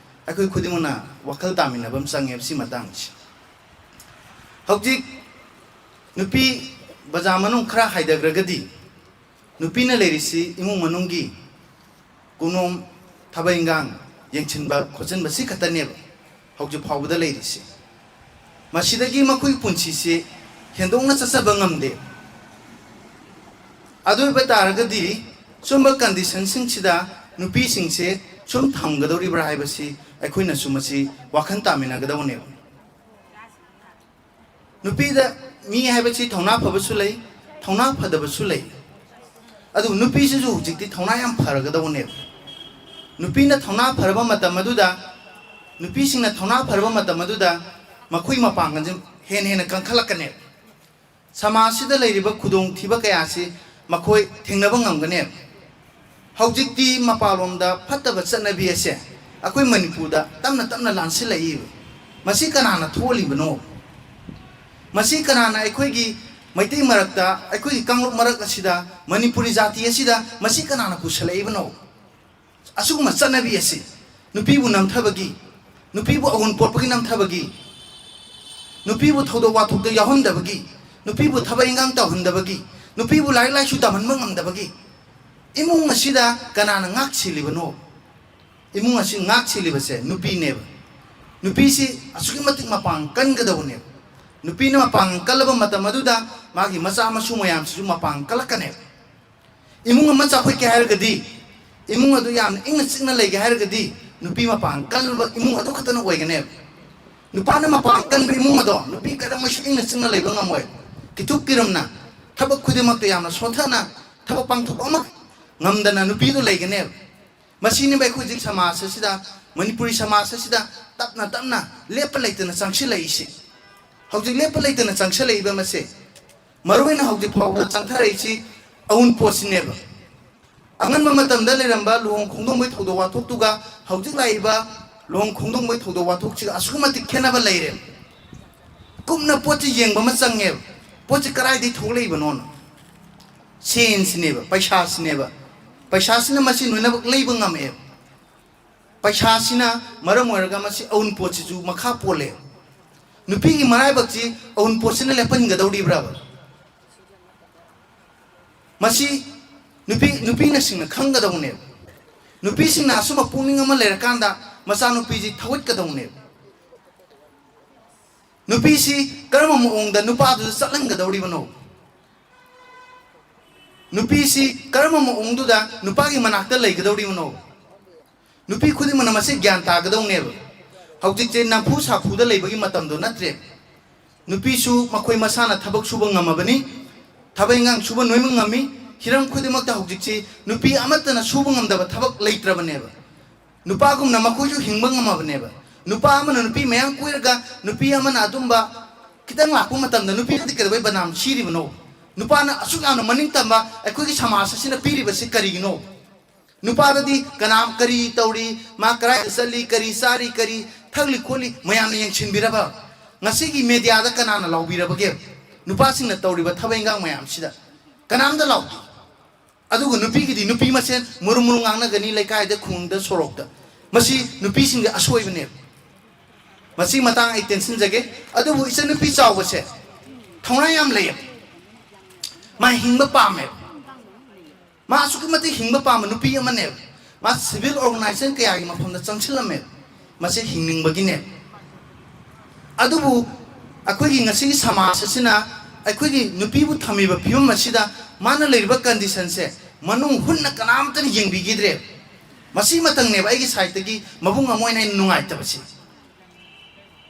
S10: ꯑꯩꯈꯣꯏ ꯈꯨꯗꯤꯡꯃꯛꯅ ꯋꯥꯈꯜ ꯇꯥꯃꯤꯟꯅꯕ ꯑꯃ ꯆꯪꯉꯦꯕ ꯁꯤ ꯃꯇꯥꯡꯁꯤ ꯍꯧꯖꯤꯛ ꯅꯨꯄꯤ ꯕꯖꯥꯔ ꯃꯅꯨꯡ ꯈꯔ ꯍꯥꯏꯊꯈ꯭ꯔꯒꯗꯤ ꯅꯨꯄꯤꯅ ꯂꯩꯔꯤꯁꯤ ꯏꯃꯨꯡ ꯃꯅꯨꯡꯒꯤ ꯀꯨꯅꯣꯝ ꯊꯕꯛ ꯏꯟꯈꯥꯡ ꯌꯦꯡꯁꯤꯟꯕ ꯈꯣꯠꯆꯤꯟꯕ ꯁꯤ ꯈꯛꯇꯅꯦꯕ ꯍꯧꯖꯤꯛ ꯐꯥꯎꯕꯗ ꯂꯩꯔꯤꯁꯤ ꯃꯁꯤꯗꯒꯤ ꯃꯈꯣꯏꯒꯤ ꯄꯨꯟꯁꯤꯁꯤ ꯍꯦꯟꯗꯣꯛꯅ ꯆꯠꯆꯕ ꯉꯝꯗꯦ ꯑꯗꯨ ꯑꯣꯏꯕ ꯇꯥꯔꯒꯗꯤ ꯁꯨꯝꯕ ꯀꯟꯗꯤꯁꯟꯁꯤꯡꯁꯤꯗ ꯅꯨꯄꯤꯁꯤꯡꯁꯦ ꯁꯨꯝ ꯊꯝꯒꯗꯧꯔꯤꯕ꯭ꯔꯥ ꯍꯥꯏꯕꯁꯤ ꯑꯩꯈꯣꯏꯅꯁꯨ ꯃꯁꯤ ꯋꯥꯈꯜ ꯇꯥꯃꯤꯟꯅꯒꯗꯧꯕꯅꯦꯕ ꯅꯨꯄꯤꯗ ꯃꯤ ꯍꯥꯏꯕꯁꯤ ꯊꯧꯅꯥ ꯐꯕꯁꯨ ꯂꯩ ꯊꯧꯅꯥ ꯐꯗꯕꯁꯨ ꯂꯩ ꯑꯗꯨꯕꯨ ꯅꯨꯄꯤꯁꯤꯁꯨ ꯍꯧꯖꯤꯛꯇꯤ ꯊꯧꯅꯥ ꯌꯥꯝ ꯐꯔꯒꯗꯧꯕꯅꯦꯕ ꯅꯨꯄꯤꯅ ꯊꯧꯅꯥ ꯐꯔꯕ ꯃꯇꯝ ꯑꯗꯨꯗ ꯅꯨꯄꯤꯁꯤꯡꯅ ꯊꯧꯅꯥ ꯐꯔꯕ ꯃꯇꯝ ꯑꯗꯨꯗ ꯃꯈꯣꯏ ꯃꯄꯥꯡꯒꯜꯁꯦ ꯍꯦꯟꯅ ꯍꯦꯟꯅ ꯀꯟꯈꯠꯂꯛꯀꯅꯦꯕ ꯁꯃꯥꯖꯁꯤꯗ ꯂꯩꯔꯤꯕ ꯈꯨꯗꯣꯡꯊꯤꯕ ꯀꯌꯥꯁꯤ ꯃꯈꯣꯏ ꯊꯦꯡꯅꯕ ꯉꯝꯒꯅꯦꯕ ꯍꯧꯖꯤꯛꯇꯤ ꯃꯄꯥꯟꯂꯣꯝꯗ ꯐꯠꯇꯕ ꯆꯠꯅꯕꯤ ꯑꯁꯦ ꯑꯩꯈꯣꯏ ꯃꯅꯤꯄꯨꯔꯗ ꯇꯞꯅ ꯇꯞꯅ ꯂꯥꯟꯁꯤꯜꯂꯛꯏꯕ ꯃꯁꯤ ꯀꯅꯥꯅ ꯊꯣꯛꯍꯜꯂꯤꯕꯅꯣ ꯃꯁꯤ ꯀꯅꯥꯅ ꯑꯩꯈꯣꯏꯒꯤ ꯃꯩꯇꯩ ꯃꯔꯛꯇ ꯑꯩꯈꯣꯏꯒꯤ ꯀꯥꯡꯂꯨꯞ ꯃꯔꯛ ꯑꯁꯤꯗ ꯃꯅꯤꯄꯨꯔꯤ ꯖꯥꯇꯤ ꯑꯁꯤꯗ ꯃꯁꯤ ꯀꯅꯥꯅ ꯄꯨꯁꯜꯂꯛꯏꯕꯅꯣ ꯑꯁꯤꯒꯨꯝꯕ ꯆꯠꯅꯕꯤ ꯑꯁꯤ ꯅꯨꯄꯤꯕꯨ ꯅꯝꯊꯕꯒꯤ ꯅꯨꯄꯤꯕꯨ ꯑꯋꯨꯟꯄꯣꯠꯄꯒꯤ ꯅꯝꯊꯕꯒꯤ ꯅꯨꯄꯤꯕꯨ ꯊꯧꯗꯣꯛ ꯋꯥꯊꯣꯛꯇ ꯌꯥꯎꯍꯟꯗꯕꯒꯤ ꯅꯨꯄꯤꯕꯨ ꯊꯕꯛ ꯏꯟꯈꯥꯡ ꯇꯧꯍꯟꯗꯕꯒꯤ ꯅꯨꯄꯤꯕꯨ ꯂꯥꯏꯔꯤꯛ ꯂꯥꯏꯁꯨ ꯇꯝꯍꯟꯕ ꯉꯝꯗꯕꯒꯤ ꯏꯃꯨꯡ ꯑꯁꯤꯗ ꯀꯅꯥꯅ ꯉꯥꯛ ꯁꯤꯜꯂꯤꯕꯅꯣ ꯏꯃꯨꯡ ꯑꯁꯤ ꯉꯥꯛ ꯁꯤꯜꯂꯤꯕꯁꯦ ꯅꯨꯄꯤꯅꯦꯕ ꯅꯨꯄꯤꯁꯤ ꯑꯁꯨꯛꯀꯤ ꯃꯇꯤꯛ ꯃꯄꯥꯡ ꯀꯟꯒꯗꯧꯕꯅꯦꯕ ꯅꯨꯄꯤꯅ ꯃꯄꯥꯡ ꯀꯜꯂꯕ ꯃꯇꯝ ꯑꯗꯨꯗ ꯃꯥꯒꯤ ꯃꯆꯥ ꯃꯁꯨ ꯃꯌꯥꯝꯁꯤꯁꯨ ꯃꯄꯥꯡ ꯀꯜꯂꯛꯀꯅꯦꯕ ꯏꯃꯨꯡ ꯑꯃ ꯆꯥꯎꯈꯠꯀꯦ ꯍꯥꯏꯔꯒꯗꯤ ꯏꯃꯨꯡ ꯑꯗꯨ ꯌꯥꯝꯅ ꯏꯪꯅ ꯆꯤꯛꯅ ꯂꯩꯒꯦ ꯍꯥꯏꯔꯒꯗꯤ ꯅꯨꯄꯤ ꯃꯄꯥꯡ ꯀꯜꯂꯕ ꯏꯃꯨꯡ ꯑꯗꯨ ꯈꯛꯇꯅ ꯑꯣꯏꯒꯅꯦꯕ ꯅꯨꯄꯥꯅ ꯃꯄꯥꯡ ꯀꯟꯕ ꯏꯃꯨꯡ ꯑꯗꯣ ꯅꯨꯄꯤ ꯀꯩꯗꯧꯉꯩꯁꯨ ꯏꯪꯅ ꯆꯤꯛꯅ ꯂꯩꯕ ꯉꯝꯃꯣꯏ ꯀꯤꯊꯨꯞ ꯀꯤꯔꯝꯅ ꯊꯕꯛ ꯈꯨꯗꯤꯡꯃꯛꯇ ꯌꯥꯝꯅ ꯁꯣꯟꯊꯅ ꯊꯕꯛ ꯄꯥꯡꯊꯣꯛꯄ ꯑꯃ ꯉꯝꯗꯅ ꯅꯨꯄꯤꯗꯨ ꯂꯩꯒꯅꯦꯕ ꯃꯁꯤꯅꯦꯕ ꯑꯩꯈꯣꯏ ꯍꯧꯖꯤꯛ ꯁꯃꯥꯖ ꯑꯁꯤꯗ ꯃꯅꯤꯄꯨꯔꯤ ꯁꯃꯥꯖ ꯑꯁꯤꯗ ꯇꯞꯅ ꯇꯞꯅ ꯂꯦꯞꯄ ꯂꯩꯇꯅ ꯆꯪꯁꯤꯜꯂꯛꯏꯁꯤ ꯍꯧꯖꯤꯛ ꯂꯦꯞꯄ ꯂꯩꯇꯅ ꯆꯪꯁꯤꯜꯂꯛꯏꯕ ꯃꯁꯦ ꯃꯔꯨꯑꯣꯏꯅ ꯍꯧꯖꯤꯛ ꯐꯥꯎꯕꯗ ꯆꯪꯊꯔꯛꯏꯁꯤ ꯑꯎꯟꯄꯣꯠꯁꯤꯅꯦꯕ ꯑꯉꯟꯕ ꯃꯇꯝꯗ ꯂꯩꯔꯝꯕ ꯂꯨꯍꯣꯡ ꯈꯣꯡꯗꯣꯡꯕꯒꯤ ꯊꯧꯗꯣꯛ ꯋꯥꯊꯣꯛꯇꯨꯒ ꯍꯧꯖꯤꯛ ꯂꯥꯛꯏꯕ ꯂꯨꯍꯣꯡ ꯈꯣꯡꯗꯣꯡꯕꯒꯤ ꯊꯧꯗꯣꯛ ꯋꯥꯊꯣꯛꯁꯤꯒ ꯑꯁꯨꯛꯀꯤ ꯃꯇꯤꯛ ꯈꯦꯠꯅꯕ ꯂꯩꯔꯦꯕ ꯀꯨꯞꯅ ꯄꯣꯠꯁꯤ ꯌꯦꯡꯕ ꯑꯃ ꯆꯪꯉꯦꯕ ꯄꯣꯠꯁꯤ ꯀꯗꯥꯏꯗꯒꯤ ꯊꯣꯛꯂꯛꯏꯕꯅꯣꯅ ꯁꯦꯟꯁꯤꯅꯦꯕ ꯄꯩꯁꯥꯁꯤꯅꯦꯕ ꯄꯩꯁꯥꯁꯤꯅ ꯃꯁꯤ ꯂꯣꯏꯅꯃꯛ ꯂꯩꯕ ꯉꯝꯃꯦꯕ ꯄꯩꯁꯥꯁꯤꯅ ꯃꯔꯝ ꯑꯣꯏꯔꯒ ꯃꯁꯤ ꯑꯎꯟꯄꯣꯠꯁꯤꯁꯨ ꯃꯈꯥ ꯄꯣꯜꯂꯦꯕ ꯅꯨꯄꯤꯒꯤ ꯃꯔꯥꯏꯕꯛꯁꯤ ꯑꯎꯟꯄꯣꯠꯁꯤꯅ ꯂꯦꯞꯍꯟꯒꯗꯧꯔꯤꯕ꯭ꯔꯥꯕ ꯃꯁꯤ ꯅꯨꯄꯤꯅꯁꯤꯡꯅ ꯈꯪꯒꯗꯧꯅꯦꯕ ꯅꯨꯄꯤꯁꯤꯡꯅ ꯑꯁꯨꯝꯕ ꯄꯨꯛꯅꯤꯡ ꯑꯃ ꯂꯩꯔꯀꯥꯟꯗ ꯃꯆꯥꯅꯨꯄꯤꯁꯤ ꯊꯧꯒꯠꯀꯗꯧꯅꯦꯕ ꯅꯨꯄꯤꯁꯤ ꯀꯔꯝꯕ ꯃꯑꯣꯡꯗ ꯅꯨꯄꯥꯗꯨꯗ ꯆꯠꯍꯟꯒꯗꯧꯔꯤꯕꯅꯣ ꯅꯨꯄꯤꯁꯤ ꯀꯔꯝꯕ ꯃꯑꯣꯡꯗꯨꯗ ꯅꯨꯄꯥꯒꯤ ꯃꯅꯥꯛꯇ ꯂꯩꯒꯗꯧꯔꯤꯕꯅꯣ ꯅꯨꯄꯤ ꯈꯨꯗꯤꯡꯃꯛꯅ ꯃꯁꯤ ꯒ꯭ꯌꯥꯟ ꯇꯥꯒꯗꯧꯅꯦꯕ ꯍꯧꯖꯤꯛꯁꯦ ꯅꯝꯐꯨ ꯁꯥꯐꯨꯗ ꯂꯩꯕꯒꯤ ꯃꯇꯝꯗꯣ ꯅꯠꯇ꯭ꯔꯦ ꯅꯨꯄꯤꯁꯨ ꯃꯈꯣꯏ ꯃꯁꯥꯅ ꯊꯕꯛ ꯁꯨꯕ ꯉꯝꯃꯕꯅꯤ ꯊꯕꯛ ꯏꯟꯈꯥꯡ ꯁꯨꯕ ꯅꯣꯏꯃ ꯉꯝꯃꯤ ꯍꯤꯔꯝ ꯈꯨꯗꯤꯡꯃꯛꯇ ꯍꯧꯖꯤꯛꯁꯤ ꯅꯨꯄꯤ ꯑꯃꯠꯇꯅ ꯁꯨꯕ ꯉꯝꯗꯕ ꯊꯕꯛ ꯂꯩꯇ꯭ꯔꯕꯅꯦꯕ ꯅꯨꯄꯥꯒꯨꯝꯅ ꯃꯈꯣꯏꯁꯨ ꯍꯤꯡꯕ ꯉꯝꯃꯕꯅꯦꯕ ꯅꯨꯄꯥ ꯑꯃꯅ ꯅꯨꯄꯤ ꯃꯌꯥꯝ ꯀꯣꯏꯔꯒ ꯅꯨꯄꯤ ꯑꯃꯅ ꯑꯗꯨꯝꯕ ꯈꯤꯇꯪ ꯂꯥꯛꯄ ꯃꯇꯝꯗ ꯅꯨꯄꯤꯗꯤ ꯀꯩꯗꯧꯕꯩ ꯕꯗꯅꯥꯝ ꯁꯤꯔꯤꯕꯅꯣ ꯅꯨꯄꯥꯅ ꯑꯁꯨꯛ ꯌꯥꯝꯅ ꯃꯅꯤꯡ ꯇꯝꯕ ꯑꯩꯈꯣꯏꯒꯤ ꯁꯃꯥꯖ ꯑꯁꯤꯅ ꯄꯤꯔꯤꯕꯁꯤ ꯀꯔꯤꯒꯤꯅꯣ ꯅꯨꯄꯥꯗꯗꯤ ꯀꯅꯥꯝ ꯀꯔꯤ ꯇꯧꯔꯤ ꯃꯥ ꯀꯔꯥꯏꯗ ꯆꯠꯂꯤ ꯀꯔꯤ ꯆꯥꯔꯤ ꯀꯔꯤ ꯊꯛꯂꯤ ꯈꯣꯠꯂꯤ ꯃꯌꯥꯝꯅ ꯌꯦꯡꯁꯤꯟꯕꯤꯔꯕ ꯉꯁꯤꯒꯤ ꯃꯦꯗꯤꯌꯥꯗ ꯀꯅꯥꯅ ꯂꯥꯎꯕꯤꯔꯕꯒꯦ ꯅꯨꯄꯥꯁꯤꯡꯅ ꯇꯧꯔꯤꯕ ꯊꯕꯛ ꯏꯟꯈꯥꯡ ꯃꯌꯥꯝꯁꯤꯗ ꯀꯅꯥꯝꯇ ꯂꯥꯎꯗꯦ ꯑꯗꯨꯒ ꯅꯨꯄꯤꯒꯤꯗꯤ ꯅꯨꯄꯤ ꯃꯁꯦꯟ ꯃꯨꯔꯨꯝ ꯃꯨꯔꯨꯝ ꯉꯥꯡꯅꯒꯅꯤ ꯂꯩꯀꯥꯏꯗ ꯈꯨꯡꯒꯪꯗ ꯁꯣꯔꯣꯛꯇ ꯃꯁꯤ ꯅꯨꯄꯤꯁꯤꯡꯒꯤ ꯑꯁꯣꯏꯕꯅꯦꯕ ꯃꯁꯤ ꯃꯇꯥꯡ ꯑꯩ ꯇꯦꯟꯁꯤꯟꯖꯒꯦ ꯑꯗꯨꯕꯨ ꯏꯆꯟꯅꯨꯄꯤ ꯆꯥꯎꯕꯁꯦ ꯊꯧꯅꯥ ꯌꯥꯝ ꯂꯩꯌꯦꯕ ꯃꯥ ꯍꯤꯡꯕ ꯄꯥꯝꯃꯦꯕ ꯃꯥ ꯑꯁꯨꯛꯀꯤ ꯃꯇꯤꯛ ꯍꯤꯡꯕ ꯄꯥꯝꯕ ꯅꯨꯄꯤ ꯑꯃꯅꯦꯕ ꯃꯥ ꯁꯤꯚꯤꯜ ꯑꯣꯔꯒꯅꯥꯏꯖꯦꯁꯟ ꯀꯌꯥꯒꯤ ꯃꯐꯝꯗ ꯆꯪꯁꯤꯜꯂꯝꯃꯦꯕ ꯃꯁꯤ ꯍꯤꯡꯅꯤꯡꯕꯒꯤꯅꯦꯕ ꯑꯗꯨꯕు ꯑꯩꯈꯣꯏꯒꯤ ꯉꯁꯤꯒꯤ ꯁꯃꯥꯖ ꯑꯁꯤꯅ ꯑꯩꯈꯣꯏꯒꯤ ꯅꯨꯄꯤꯕꯨ ꯊꯝꯃꯤꯕ ꯐꯤꯕꯝ ꯑꯁꯤꯗ ꯃꯥꯅ ꯂꯩꯔꯤꯕ ꯀꯟꯗꯤꯁꯟꯁꯦ ꯃꯅꯨꯡ ꯍꯨꯟꯅ ꯀꯅꯥꯝꯇꯅ ꯌꯦꯡꯕꯤꯈꯤꯗ꯭ꯔꯦ ꯃꯁꯤ ꯃꯇꯪꯅꯦꯕ ꯑꯩꯒꯤ ꯁꯥꯏꯠꯇꯒꯤ ꯃꯕꯨꯡ ꯑꯃ ꯑꯣꯏꯅ ꯑꯩꯅ ꯅꯨꯡꯉꯥꯏꯇꯕꯁꯤ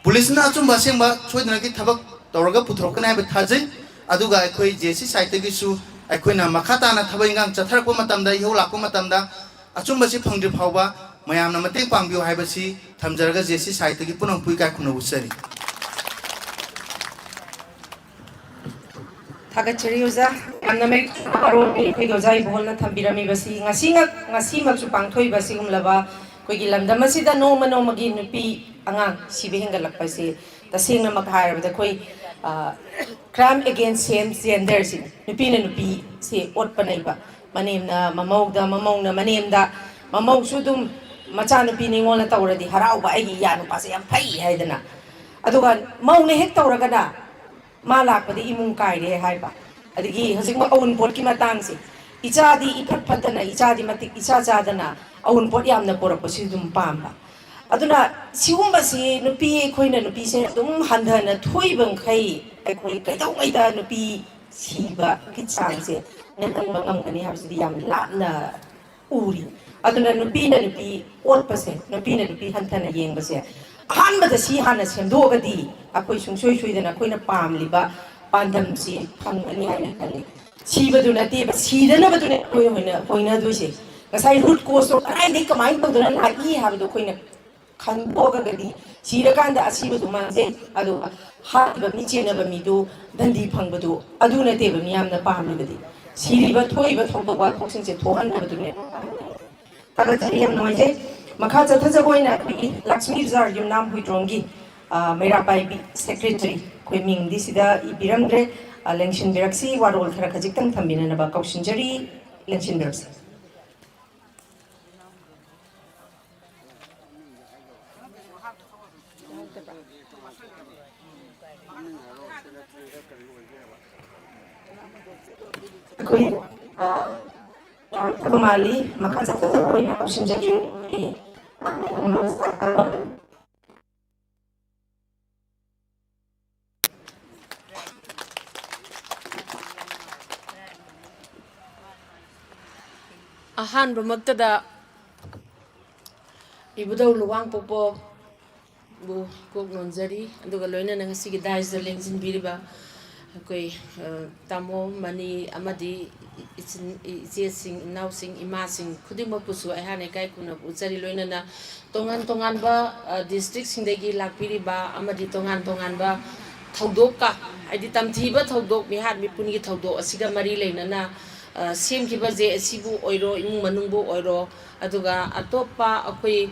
S10: ꯄꯨꯂꯤꯁꯅ ꯑꯆꯨꯝꯕ ꯑꯁꯦꯡꯕ ꯁꯣꯏꯗꯅꯒꯤ ꯊꯕꯛ ꯇꯧꯔꯒ ꯄꯨꯊꯣꯔꯛꯀꯅꯤ ꯍꯥꯏꯕ ꯊꯥꯖꯩ ꯑꯗꯨꯒ ꯑꯩꯈꯣꯏ JC ꯁꯥꯏꯠꯇꯒꯤꯁꯨ ꯑꯩꯈꯣꯏꯅ ꯃꯈꯥ ꯇꯥꯅ ꯊꯕꯛ ꯏꯟꯈꯥꯡ ꯆꯠꯊꯔꯛꯄ ꯃꯇꯝꯗ ꯏꯍꯧ ꯂꯥꯛꯄ ꯃꯇꯝꯗ ꯑꯆꯨꯝꯕꯁꯤ ꯐꯪꯗ꯭ꯔꯤ ꯐꯥꯎꯕ ꯃꯌꯥꯝꯅ ꯃꯇꯦꯡ ꯄꯥꯡꯕꯤꯌꯨ ꯍꯥꯏꯕꯁꯤ ꯊꯝꯖꯔꯒ JC ꯁꯥꯏꯠꯇꯒꯤ ꯄꯨꯝꯅꯃꯛꯄꯨ ꯏꯀꯥꯏ ꯈꯨꯝꯅꯕ ꯎꯠꯆꯔꯤ
S4: थागतचरी ओजा यामना मेरी आरो एखै ओजा इबोलना थंबिरमी बसी ngasi pangthoi basi gumlaba koigi lamdam asida noma nomagi nupi angang sibe hengalakpasi tasengna makhairabada koi crime against same gender si nupi na nupi si otpanaiba manemna mamongna manemda mamau sudum macha nupi ningona tawradi harauba aigi ya nupa se yam phai haidana aduga maune hek tawragana malakpadi imung kaire haiba adigi hojikma awun pot ki matang si ichadi iphat phatana ichadi matik icha chadana awun pot yamna porakpasi dum pamba aduna sigumba si nupi khoina nupi se dum handhana thoibang khai khoi kaidau aida nupi siba ki chang se nenang mangam kani habsidi yam lapna uri aduna nupi na nupi otpase nupi na nupi handhana yengbase Ahmad से हाना सेमदोगदी अखोई सुंसोई सोइदना अखोइना पामलिबा पांदम से फंगनी हाइना खले सिबदु नते सिदनबदुने होइना दुसे गसाई root कोस अराइ दे कमाइ तौदना लागी हाबदो खोइना खंदोगदी सिरकांदा असिबदु माजे अदु हाबा मिचेनबा मिदु दंदी फंगबदु अदु नते मियामना पामलिबदी सिरिबा थोइबा थोबा वा थोसिंसे थोहनबदुने तागत यम नोइजे मखा चथजबोइना लक्ष्मी जार युमनाम हुइद्रोंगी मेरापाई सेक्रेटरी कोई मिंग दिसिदा इबिरंग्रे लेंशन बिरक्सी वारोल खरा खजिक्तंग थंबिननबा कौशिंजरी लेंशन बिरक्सी कोई Kumali, maka sa koy kausinjari
S2: ahanba magtada ibudau luwang popo bu kok nonjari aduga loina nang sigi dais da lengsin biriba koi tamo mani amadi ije sing now sing ima sing khudima pusu ahane kai kuna uchari loina na tongan ba district sing degi lakpiri ba amadi tongan ba thodok ka aidi tamthi ba thodok bihar mi puni thodok asiga mari leina na sim ki ba je asibu oiro imung manungbo oiro aduga atopa akoi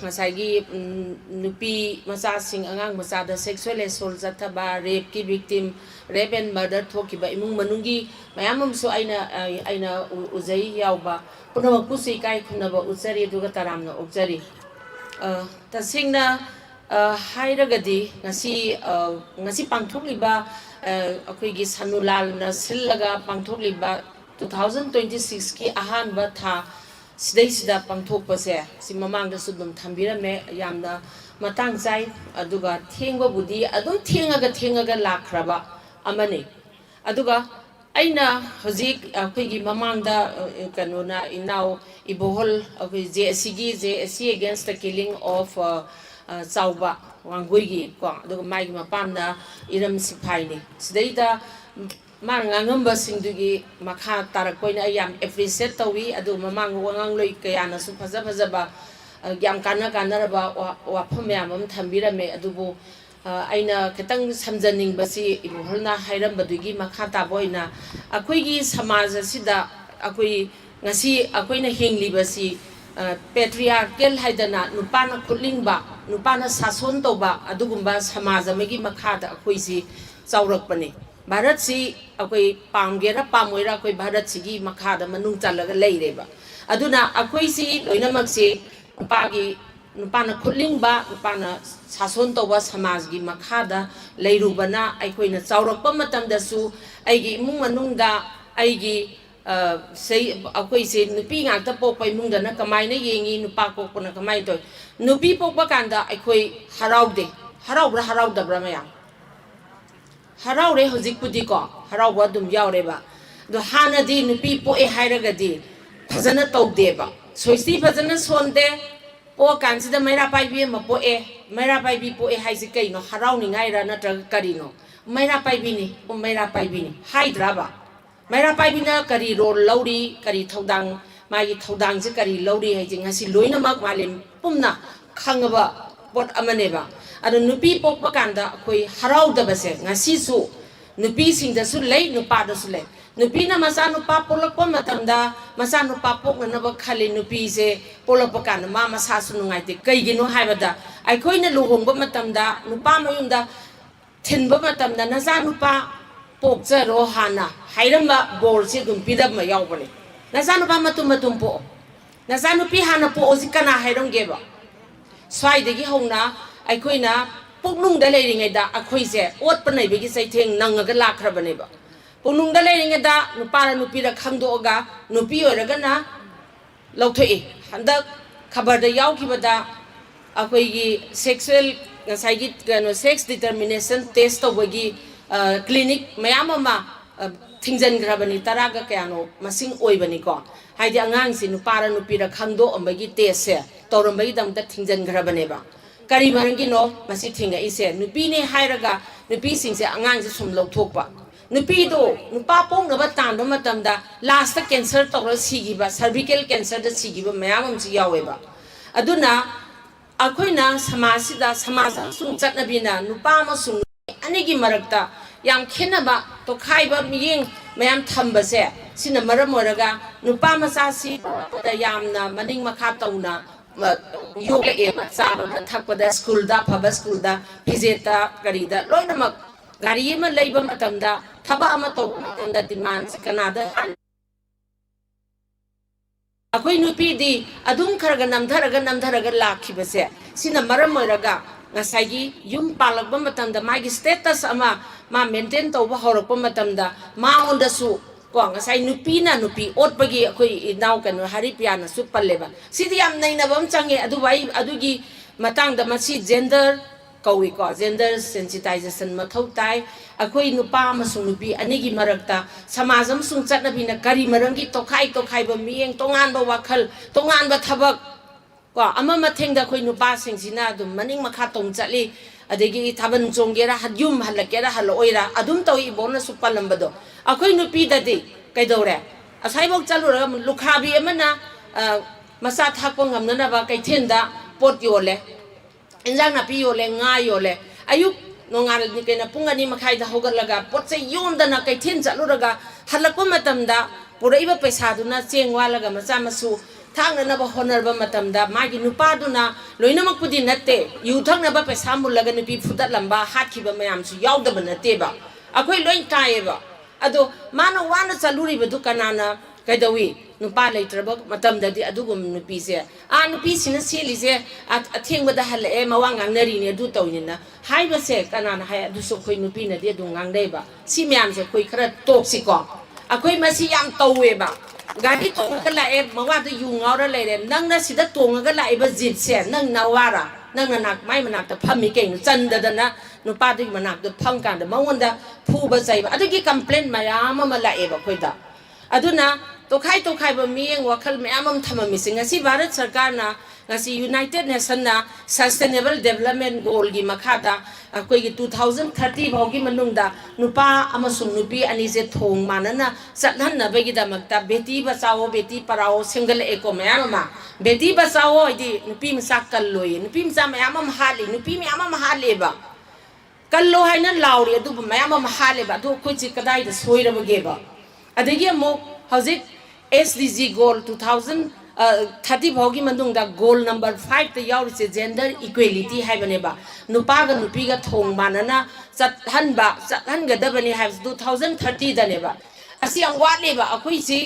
S2: ngasai nupi macha sing angang macha da sexual assault jathaba rape ki victim rape and murder thoki ba imung manungi mayamam so aina uzai yauba punama kusi kai khuna ba uchari aduga taramna ukjari tasingna hairagadi ngasi pangthokliba akoi gi sanulal na sillaga pangthokliba 2026కి అహాన్బ థా సిదైసిదా పాంꯊోక్పసే C మమాంగదసు దుమ్ థంబిరమే యామ్నా matang chai aduga thengba budi adum thengaga lakraba amani aduga aina hojik akhoi mamangda kanona inau ibohol akhoi JSC against the killing of chauba wangui gi ko aduga mai mapamna iram siphai ni sidaida mar ngangamba singdugi makha tarakpoina ayam appreciate tawi adu mamang wangang loi kayana su phaja ba yam kana ba wafam yam thambirame adubu aina ketang samjaning basi ibuholna hairam badugi makha ta boina akoi gi samaj asida akoi ngasi akoi na hingli basi patriarchal haidana nupana khulingba nupana sason toba adugumba samaj amagi makha da akoi si chaurakpani bharat si akoi pamgera pamoira akoi bharat sigi makha da manung chalaga leireba aduna akoi si loinamak si nupana khulingba nupana sason toba samajgi makhada leirubana aikoina chaurakpa matamdasu aigi imung manungda aigi sei akoi se nupi ngakta pokpa imungda na kamaina yengi nupa pokpana kamai toy nupi pokpa kanda aikoi haraubra haraudabra mayam haraure hojikpudi ko harauba dum yaureba do hanadi nupi poe hairagadi phajana tawdeba soisi phajana sonde po kansida maira paibi ma paibi poe haisi kaino harauni ngaira natraga karino maira paibi ni haidraba maira paibi na kari rol lauri kari thodang magi thodang se kari lauri haiji ngasi loina mak malim pumna khangaba pot amaneba adu nupi pokpa kanda koi haraudaba se ngasi su nupi singda su lei nupa da su lei nupi na masa nupa polakpa matamda masa nupa pokna na ba khali nupi se polakpa kan ma masa su nungai te kaigino haibada aikoi na luhongba matamda nupa mayumda thinba matamda na za nupa pokja ro hana hairamba bor se dum pidab ma yaubani na za nupa matum po na za nupi hana po osi kana hairongge ba swai degi hongna aikoi na poknung da leiringai da akhoi se ot panai begi sai theng nangaga lakrabane ba punungda leringeda nupara nupira khangdoga nupi oragana lauthoi handak khabar da yaukibada akoi gi sexual ngasai no sex determination test tawagi clinic mayam ama thingjan grabani taraga kayano masing oibani ko haidi angang si nupara nupira khangdo ambagi test se tawrambagi damta thingjan grabane ba kari marangi no masi thinga ise nupi ne hairaga nupi singse angang se sum lauthokpa nupi do nupa pong na ba tan ba matamda last cancer tawra sigiba cervical cancer da sigiba mayam amsi yaweba aduna akoina samasida samasa sung chatnabina nupa ma sung anigi marakta yam khenaba to khaiba miyeng mayam thamba se sina maram oraga nupa ma sa si da yamna maning makha tauna yoga e sa thakpada school da phaba school da pizeta karida loinamak gari ma leiba matamda thaba ama to da demand kanada akoi nupi di adum kharaga namdharaga lakhibase sina maram moiraga ngasagi yum palakba matamda magi status ama ma maintain tawba horakpa matamda ma onda su ko ngasai nupi otpagi akoi naw kan hari piana su palleba sidi am naina bam change adubai adugi matangda masi gender kawi ko gender sensitization mathau tai akoi nupa amasung nupi anigi marakta samajam sung chatnabina kari marangi tokhai ba mieng tongan ba wakhal tongan ba thabak ko ama mathengda akoi nupa singsina dum maning makha tong chatli adegi thaban chonggera hadyum halakera haloira adum tawi bona supalambado akoi nupi dadi kaidore asaibok chalura lukhabi amana masa thakpa ngamnana ba kaithenda pot yole injang napi yole nga yole ayuk nongal ni kena pungani makhai da hogarlaga potse yomdana kaithin chaluraga halakpa matamda puraiba paisa duna chengwalaga macha masu thangna na ba honarba matamda magi nupa duna loinamak pudi natte yu thangna ba paisa mulaga nupi fudat lamba hatkiba mayam su yaudaba natte ba akoi loin kaiba ado mano wana chaluri bedu kanana kaidawi nupa leitraba matamdadi adugum nupi se nupi sina selise athengbada hale mawang ngangnari ne du tawinina haiba se kanana hai adu so khoi nupi na de du ngangnei ba si myam se khoi khara toksiko ꯑꯩꯈꯣꯏ ꯃꯁꯤ ꯌꯥꯝ ꯇꯧꯋꯦꯕ ꯒꯥꯔꯤ ꯇꯣꯡꯉꯒ ꯂꯥꯛꯑꯦ ꯃꯋꯥꯗ U ꯉꯥꯎꯔ ꯂꯩꯔꯦ ꯅꯪꯅ ꯁꯤꯗ ꯇꯣꯡꯉꯒ ꯂꯥꯛꯏꯕ ꯖꯤꯞꯁꯦ ꯅꯪ ꯅꯋꯥꯔ ꯅꯪ ꯃꯥꯏ ꯃꯅꯥꯛꯇ ꯐꯝꯃꯤ ꯀꯩꯅꯣ ꯆꯟꯗꯗꯅ ꯅꯨꯄꯥꯗꯨꯒꯤ ꯃꯅꯥꯛꯇ ꯐꯝ ꯀꯥꯟꯗ ꯃꯉꯣꯟꯗ ꯐꯨꯕ ꯆꯩꯕ ꯑꯗꯨꯒꯤ ꯀꯝꯄ꯭ꯂꯦꯟ ꯃꯌꯥꯝ ꯑꯃ ꯂꯥꯛꯑꯦꯕ ꯑꯩꯈꯣꯏꯗ ꯑꯗꯨꯅ ꯇꯣꯈꯥꯏꯕ ꯃꯤꯠꯌꯦꯡ ꯋꯥꯈꯜ ꯃꯌꯥꯝ ꯑꯃ ꯊꯝꯃꯝꯃꯤꯁꯦ ꯉꯁꯤ ꯚꯥꯔꯠ ꯁꯔꯀꯥꯔꯅ ꯉꯁꯤ ꯌꯨꯅꯥꯏꯇꯦꯗ ꯅꯦꯁꯟꯅ ꯁꯁꯇꯦꯅꯦꯕꯜ ꯗꯦꯕꯂꯞꯃꯦꯟ ꯒꯣꯜꯒꯤ ꯃꯈꯥꯗ ꯑꯩꯈꯣꯏꯒꯤ 2030 ꯐꯥꯎꯒꯤ ꯃꯅꯨꯡꯗ ꯅꯨꯄꯥ ꯑꯃꯁꯨꯡ ꯅꯨꯄꯤ ꯑꯅꯤꯁꯦ ꯊꯣꯡ ꯃꯥꯟꯅꯅ ꯆꯠꯍꯟꯅꯕꯒꯤꯗꯃꯛꯇ ꯕꯦꯇꯤ ꯕꯆꯥओ ꯕꯦꯇꯤ ꯄꯔꯥओ ꯁꯦꯝꯒꯠꯂꯛꯑꯦꯀꯣ ꯃꯌꯥꯝ ꯑꯃ ꯕꯦꯇꯤ ꯕꯆꯥओ ꯍꯥꯏꯗꯤ ꯅꯨꯄꯤ ꯃꯆꯥ ꯀꯜꯂꯣꯏꯌꯦ ꯅꯨꯄꯤ ꯃꯆꯥ ꯃꯌꯥꯝ ꯑꯃ ꯍꯥꯠꯂꯤ ꯅꯨꯄꯤ ꯃꯌꯥꯝ ꯑꯃ ꯍꯥꯠꯂꯦꯕ ꯀꯜꯂꯣ ꯍꯥꯏꯅ ꯂꯥꯎꯔꯤ ꯑꯗꯨꯕꯨ ꯃꯌꯥꯝ ꯑꯃ ꯍꯥꯠꯂꯦꯕ ꯑꯗꯨ ꯑꯩꯈꯣꯏꯁꯦ ꯀꯗꯥꯏꯗ ꯁꯣꯏꯔꯕꯒꯦꯕ ꯑꯗꯒꯤ ꯑꯃꯨꯛ ꯍꯧꯖꯤꯛ SDG goal 2030 ꯐꯥꯎꯒꯤ ꯃꯅꯨꯡꯗ goal number 5ꯇ ꯌꯥꯎꯔꯤꯁꯦ gender equality ꯍꯥꯏꯕꯅꯦꯕ ꯅꯨꯄꯥꯒ ꯅꯨꯄꯤꯒ ꯊꯣꯡ ꯃꯥꯟꯅꯅ ꯆꯠꯍꯟꯒꯗꯕꯅꯤ ꯍꯥꯏꯕꯁꯤ 2030ꯗꯅꯦꯕ ꯑꯁꯤ ꯌꯥꯝ ꯋꯥꯠꯂꯦꯕ ꯑꯩꯈꯣꯏꯁꯤ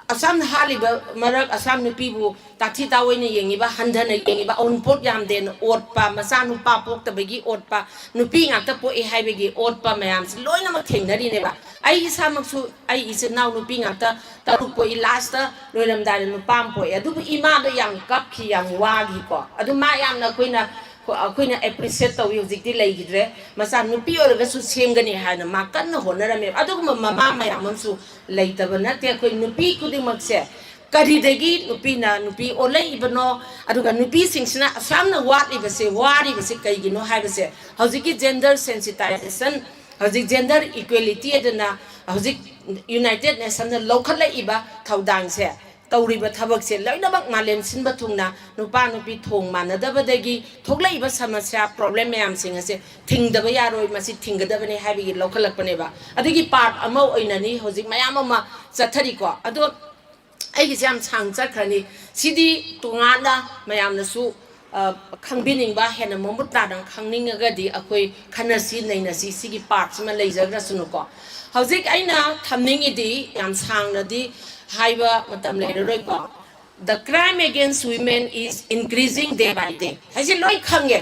S2: ꯑꯁꯥꯝꯅ ꯍꯥꯠꯂꯤꯕ ꯃꯔꯛ ꯑꯁꯥꯝ ꯅꯨꯄꯤꯕꯨ ꯇꯥꯊꯤ ꯇꯥꯑꯣꯏꯅ ꯌꯦꯡꯉꯤꯕ ꯍꯟꯊꯅ ꯌꯦꯡꯉꯤꯕ ꯑꯎꯟꯄꯣꯠ ꯌꯥꯝꯗꯦꯅ ꯑꯣꯠꯄ ꯃꯆꯥ ꯅꯨꯄꯥ ꯄꯣꯛꯇꯕꯒꯤ ꯑꯣꯠꯄ ꯅꯨꯄꯤ ꯉꯥꯛꯇ ꯄꯣꯛꯏ ꯍꯥꯏꯕꯒꯤ ꯑꯣꯠꯄ ꯃꯌꯥꯝꯁꯤ ꯂꯣꯏꯅꯃꯛ ꯊꯦꯡꯅꯔꯤꯅꯦꯕ ꯑꯩ ꯏꯁꯥꯃꯛꯁꯨ ꯑꯩ ꯏꯆꯤꯟ ꯏꯅꯥꯎ ꯅꯨꯄꯤ ꯉꯥꯛꯇ 6 ꯄꯣꯛꯏ ꯂꯥꯁꯇ ꯂꯣꯏꯔꯝꯗꯥꯏꯗ ꯅꯨꯄꯥ ꯑꯃ ꯄꯣꯛꯑꯦ ꯑꯗꯨꯕꯨ ꯏꯃꯥꯗꯣ ꯌꯥꯝ ꯀꯞꯈꯤ ꯌꯥꯝ ꯋꯥꯈꯤꯀꯣ ꯑꯗꯨ ꯃꯥ ꯌꯥꯝꯅ ꯑꯩꯈꯣꯏꯅ ꯑꯦꯄ꯭ꯔꯤꯁꯤꯌꯦꯠ ꯇꯧꯏ ꯍꯧꯖꯤꯛꯇꯤ ꯂꯩꯈꯤꯗ꯭ꯔꯦ ꯃꯆꯥ ꯅꯨꯄꯤ ꯑꯣꯏꯔꯒꯁꯨ ꯁꯦꯝꯒꯅꯤ ꯍꯥꯏꯅ ꯃꯥ ꯀꯟꯅ ꯍꯣꯠꯅꯔꯝꯃꯦꯕ ꯑꯗꯨꯒꯨꯝꯕ ꯃꯃꯥ ꯃꯌꯥꯝ ꯑꯃꯁꯨ ꯂꯩꯇꯕ ꯅꯠꯇꯦ ꯑꯩꯈꯣꯏ ꯅꯨꯄꯤ ꯈꯨꯗꯤꯡꯃꯛꯁꯦ ꯀꯔꯤꯗꯒꯤ ꯅꯨꯄꯤꯅ ꯅꯨꯄꯤ ꯑꯣꯜꯂꯛꯏꯕꯅꯣ ꯑꯗꯨꯒ ꯅꯨꯄꯤꯁꯤꯡꯁꯤꯅ ꯑꯁꯥꯝꯅ ꯋꯥꯔꯤꯕꯁꯦ ꯀꯩꯒꯤꯅꯣ ꯍꯥꯏꯕꯁꯦ ꯍꯧꯖꯤꯛꯀꯤ ꯖꯦꯟꯗꯔ ꯁꯦꯟꯁꯤꯇꯥꯏꯖꯦꯁꯟ ꯍꯧꯖꯤꯛ ꯖꯦꯟꯗꯔ ꯏꯀ꯭ꯋꯦꯂꯤꯇꯤ ꯑꯗꯨꯅ ꯍꯧꯖꯤꯛ ꯌꯨꯅꯥꯏꯇꯦꯗ ꯅꯦꯁꯟꯅ ꯂꯧꯈꯠꯂꯛꯏꯕ ꯊꯧꯗꯥꯡꯁꯦ ꯇꯧꯔꯤꯕ ꯊꯕꯛꯁꯦ ꯂꯣꯏꯅꯃꯛ ꯃꯥꯂꯦꯝ ꯁꯤꯟꯕ ꯊꯨꯡꯅ ꯅꯨꯄꯥ ꯅꯨꯄꯤ ꯊꯣꯡ ꯃꯥꯟꯅꯗꯕꯗꯒꯤ ꯊꯣꯛꯂꯛꯏꯕ ꯁꯃꯁ꯭ꯌꯥ ꯄ꯭ꯔꯣꯕ꯭ꯂꯦꯝ ꯃꯌꯥꯝꯁꯤꯡ ꯑꯁꯦ ꯊꯤꯡꯗꯕ ꯌꯥꯔꯣꯏ ꯃꯁꯤ ꯊꯤꯡꯒꯗꯕꯅꯤ ꯍꯥꯏꯕꯒꯤ ꯂꯧꯈꯠꯂꯛꯄꯅꯦꯕ ꯑꯗꯨꯒꯤ ꯄꯥꯔꯠ ꯑꯃ ꯑꯣꯏꯅꯅꯤ ꯍꯧꯖꯤꯛ ꯃꯌꯥꯝ ꯑꯃ ꯆꯠꯊꯔꯤꯀꯣ ꯑꯗꯣ ꯑꯩꯒꯤꯁꯦ ꯌꯥꯝ ꯁꯥꯡ ꯆꯠꯈ꯭ꯔꯅꯤ ꯁꯤꯗꯤ ꯇꯣꯉꯥꯟꯅ ꯃꯌꯥꯝꯅꯁꯨ ꯈꯪꯕꯤꯅꯤꯡꯕ ꯍꯦꯟꯅ ꯃꯃꯨꯠ ꯇꯥꯅ ꯈꯪꯅꯤꯡꯉꯒꯗꯤ ꯑꯩꯈꯣꯏ ꯈꯟꯅꯁꯤ ꯅꯩꯅꯁꯤ ꯁꯤꯒꯤ ꯄꯥꯔꯠꯁꯤꯃ ꯂꯩꯖꯈ꯭ꯔꯁꯅꯨꯀꯣ ꯍꯧꯖꯤꯛ ꯑꯩꯅ ꯊꯝꯅꯤꯡꯉꯤꯗꯤ ꯌꯥꯝ ꯁꯥꯡꯅꯗꯤ ꯍꯥꯏꯕ ꯃꯇꯝ ꯂꯩꯔꯔꯣꯏꯀꯣ the crime against women is increasing day by day ꯍꯥꯏꯁꯦ ꯂꯣꯏ ꯈꯪꯉꯦ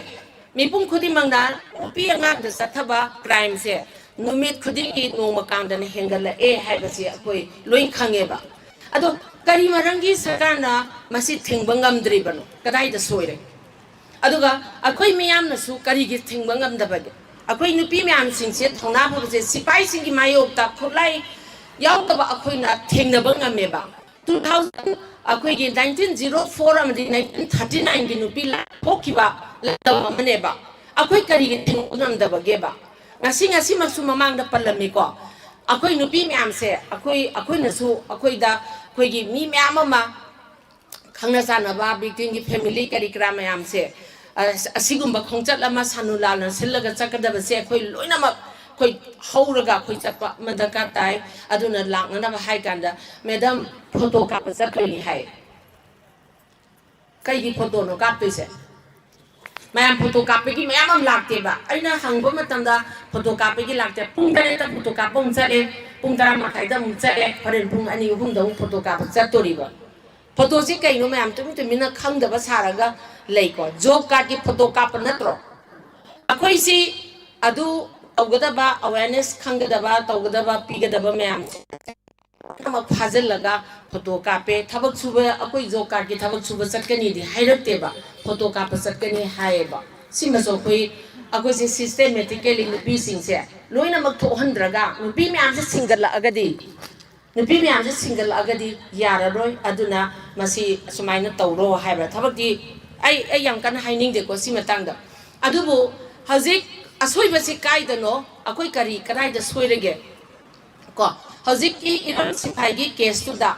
S2: ꯃꯤꯄꯨꯝ ꯈꯨꯗꯤꯡꯃꯛꯅ ꯅꯨꯄꯤ ꯑꯉꯥꯡꯗ ꯆꯠꯊꯕ ꯀ꯭ꯔꯥꯏꯝꯁꯦ ꯅꯨꯃꯤꯠ ꯈꯨꯗꯤꯡꯒꯤ ꯅꯣꯡꯃ ꯀꯥꯡꯗꯅ ꯍꯦꯟꯒꯠꯂꯛꯑꯦ ꯍꯥꯏꯕꯁꯤ ꯑꯩꯈꯣꯏ ꯂꯣꯏ ꯈꯪꯉꯦꯕ ꯑꯗꯣ ꯀꯔꯤ ꯃꯔꯝꯒꯤ ꯁꯔꯀꯥꯔꯅ ꯃꯁꯤ ꯊꯤꯡꯕ ꯉꯝꯗ꯭ꯔꯤꯕꯅꯣ ꯀꯗꯥꯏꯗ ꯁꯣꯏꯔꯦ ꯑꯗꯨꯒ ꯑꯩꯈꯣꯏ ꯃꯤꯌꯥꯝꯅꯁꯨ ꯀꯔꯤꯒꯤ ꯊꯤꯡꯕ ꯉꯝꯗꯕꯒꯦ ꯑꯩꯈꯣꯏ ꯅꯨꯄꯤ ꯃꯌꯥꯝꯁꯤꯡꯁꯦ ꯊꯧꯅꯥ ꯐꯕꯁꯦ ꯁꯤꯐꯥꯏꯁꯤꯡꯒꯤ ꯃꯥꯌꯣꯛꯇ ꯈꯨꯠꯂꯥꯏ ꯌꯥꯎꯗꯕ ꯑꯩꯈꯣꯏꯅ ꯊꯦꯡꯅꯕ ꯉꯝꯃꯦꯕ 2000 ꯑꯩꯈꯣꯏꯒꯤ 1904 ꯑꯃꯗꯤ 1939ꯒꯤ ꯅꯨꯄꯤ ꯊꯣꯛꯈꯤꯕ ꯂꯝꯗꯝ ꯑꯃꯅꯦꯕ ꯑꯩꯈꯣꯏ ꯀꯔꯤꯒꯤ ꯊꯤꯡꯕ ꯉꯝꯗꯕꯒꯦꯕ ꯉꯁꯤꯃꯛꯁꯨ ꯃꯃꯥꯡꯗ ꯄꯜꯂꯝꯃꯤꯀꯣ ꯑꯩꯈꯣꯏ ꯅꯨꯄꯤ ꯃꯌꯥꯝꯁꯦ ꯑꯩꯈꯣꯏꯅꯁꯨ ꯑꯩꯈꯣꯏꯒꯤ ꯃꯤ ꯃꯌꯥꯝ ꯑꯃ ꯈꯪꯅ ꯆꯥꯟꯅꯕ ꯕꯤꯛꯇꯤꯝꯒꯤ ꯐꯦꯃꯤꯂꯤ ꯀꯔꯤ ꯀꯔꯥ ꯃꯌꯥꯝꯁꯦ ꯑꯁꯤꯒꯨꯝꯕ ꯈꯣꯡꯆꯠ ꯑꯃ ꯁꯥꯅꯨ ꯂꯥꯟꯅ ꯁꯤꯜꯂꯒ ꯆꯠꯀꯗꯕꯁꯦ ꯑꯩꯈꯣꯏ ꯂꯣꯏꯅꯃꯛ ꯑꯩꯈꯣꯏ ꯍꯧꯔꯒ ꯑꯩꯈꯣꯏ ꯆꯠꯄ ꯑꯃ ꯗꯔꯀꯥꯔ ꯇꯥꯏ ꯑꯗꯨꯅ ꯂꯥꯛꯅꯅꯕ ꯍꯥꯏ ꯀꯥꯟꯗ ꯃꯦꯗꯥꯝ ꯐꯣꯇꯣ ꯀꯥꯞꯄ ꯆꯠꯇꯣꯏꯅꯤ ꯍꯥꯏ ꯀꯩꯒꯤ ꯐꯣꯇꯣꯅꯣ ꯀꯥꯞꯇꯣꯏꯁꯦ ꯃꯌꯥꯝ ꯐꯣꯇꯣ ꯀꯥꯞꯄꯒꯤ ꯃꯌꯥꯝ ꯑꯃ ꯂꯥꯛꯇꯦꯕ ꯑꯩꯅ ꯍꯪꯕ ꯃꯇꯝꯗ ꯐꯣꯇꯣ ꯀꯥꯞꯄꯒꯤ ꯂꯥꯛꯇꯦ ꯄꯨꯡ 7ꯗ ꯐꯣꯇꯣ ꯀꯥꯞꯄ ꯑꯃꯨꯛ ꯆꯠꯂꯦ ꯄꯨꯡ 10:30ꯗ ꯑꯃꯨꯛ ꯆꯠꯂꯦ ꯍꯣꯔꯦꯟ ꯄꯨꯡ 2, 3ꯗ ꯑꯃꯨꯛ ꯐꯣꯇꯣ ꯀꯥꯞꯄ ꯆꯠꯇꯣꯔꯤꯕ ꯐꯣꯇꯣꯁꯤ ꯀꯩꯅꯣ ꯃꯌꯥꯝ ꯇꯨꯃꯤꯟꯅ ꯈꯪꯗꯕ ꯁꯥꯔꯒ ꯂꯩꯀꯣ ꯖꯣꯕ ꯀꯥꯔꯗꯀꯤ ꯐꯣꯇꯣ ꯀꯥꯞꯄ ꯅꯠꯇ꯭ꯔꯣ ꯑꯩꯈꯣꯏꯁꯤ ꯑꯗꯨ ꯇꯧꯒꯗꯕ ꯑꯋꯦꯔꯅꯦꯁ ꯈꯪꯒꯗꯕ ꯇꯧꯒꯗꯕ ꯄꯤꯒꯗꯕ ꯃꯌꯥꯝꯁꯦ ꯑꯃ ꯐꯥꯖꯤꯜꯂꯒ ꯐꯣꯇꯣ ꯀꯥꯞꯄꯦ ꯊꯕꯛ ꯁꯨꯕ ꯑꯩꯈꯣꯏ ꯖꯣꯕ ꯀꯥꯔꯗꯀꯤ ꯊꯕꯛ ꯁꯨꯕ ꯆꯠꯀꯅꯤꯗꯤ ꯍꯥꯏꯔꯛꯇꯦꯕ ꯐꯣꯇꯣ ꯀꯥꯞꯄ ꯆꯠꯀꯅꯤ ꯍꯥꯏꯌꯦꯕ ꯁꯤꯃꯁꯨ ꯑꯩꯈꯣꯏꯁꯦ ꯁꯤꯁꯇꯦꯃꯦꯇꯤꯀꯦꯂꯤ ꯅꯨꯄꯤꯁꯤꯡꯁꯦ ꯂꯣꯏꯅꯃꯛ ꯊꯣꯛꯍꯟꯗ꯭ꯔꯒ ꯅꯨꯄꯤ ꯃꯌꯥꯝꯁꯦ ꯁꯤꯡꯒꯠꯂꯛꯑꯒꯗꯤ ꯌꯥꯔꯔꯣꯏ ꯑꯗꯨꯅ ꯃꯁꯤ ꯑꯁꯨꯃꯥꯏꯅ ꯇꯧꯔꯣ ꯍꯥꯏꯕ ꯊꯕꯛꯇꯤ ꯑꯩ ꯌꯥꯝ ꯀꯟꯅ ꯍꯥꯏꯅꯤꯡꯗꯦꯀꯣ ꯁꯤ ꯃꯇꯥꯡꯗ ꯑꯗꯨꯕꯨ ꯍꯧꯖꯤꯛ ꯑꯁꯣꯏꯕꯁꯤ ꯀꯥꯏꯗꯅꯣ ꯑꯩꯈꯣꯏ ꯀꯗꯥꯏꯗ ꯁꯣꯏꯔꯒꯦ ꯀꯣ ꯍꯧꯖꯤꯛꯀꯤ ꯏꯔꯝ ꯁꯤꯐꯥꯏꯒꯤ ꯀꯦꯁꯇꯨꯗ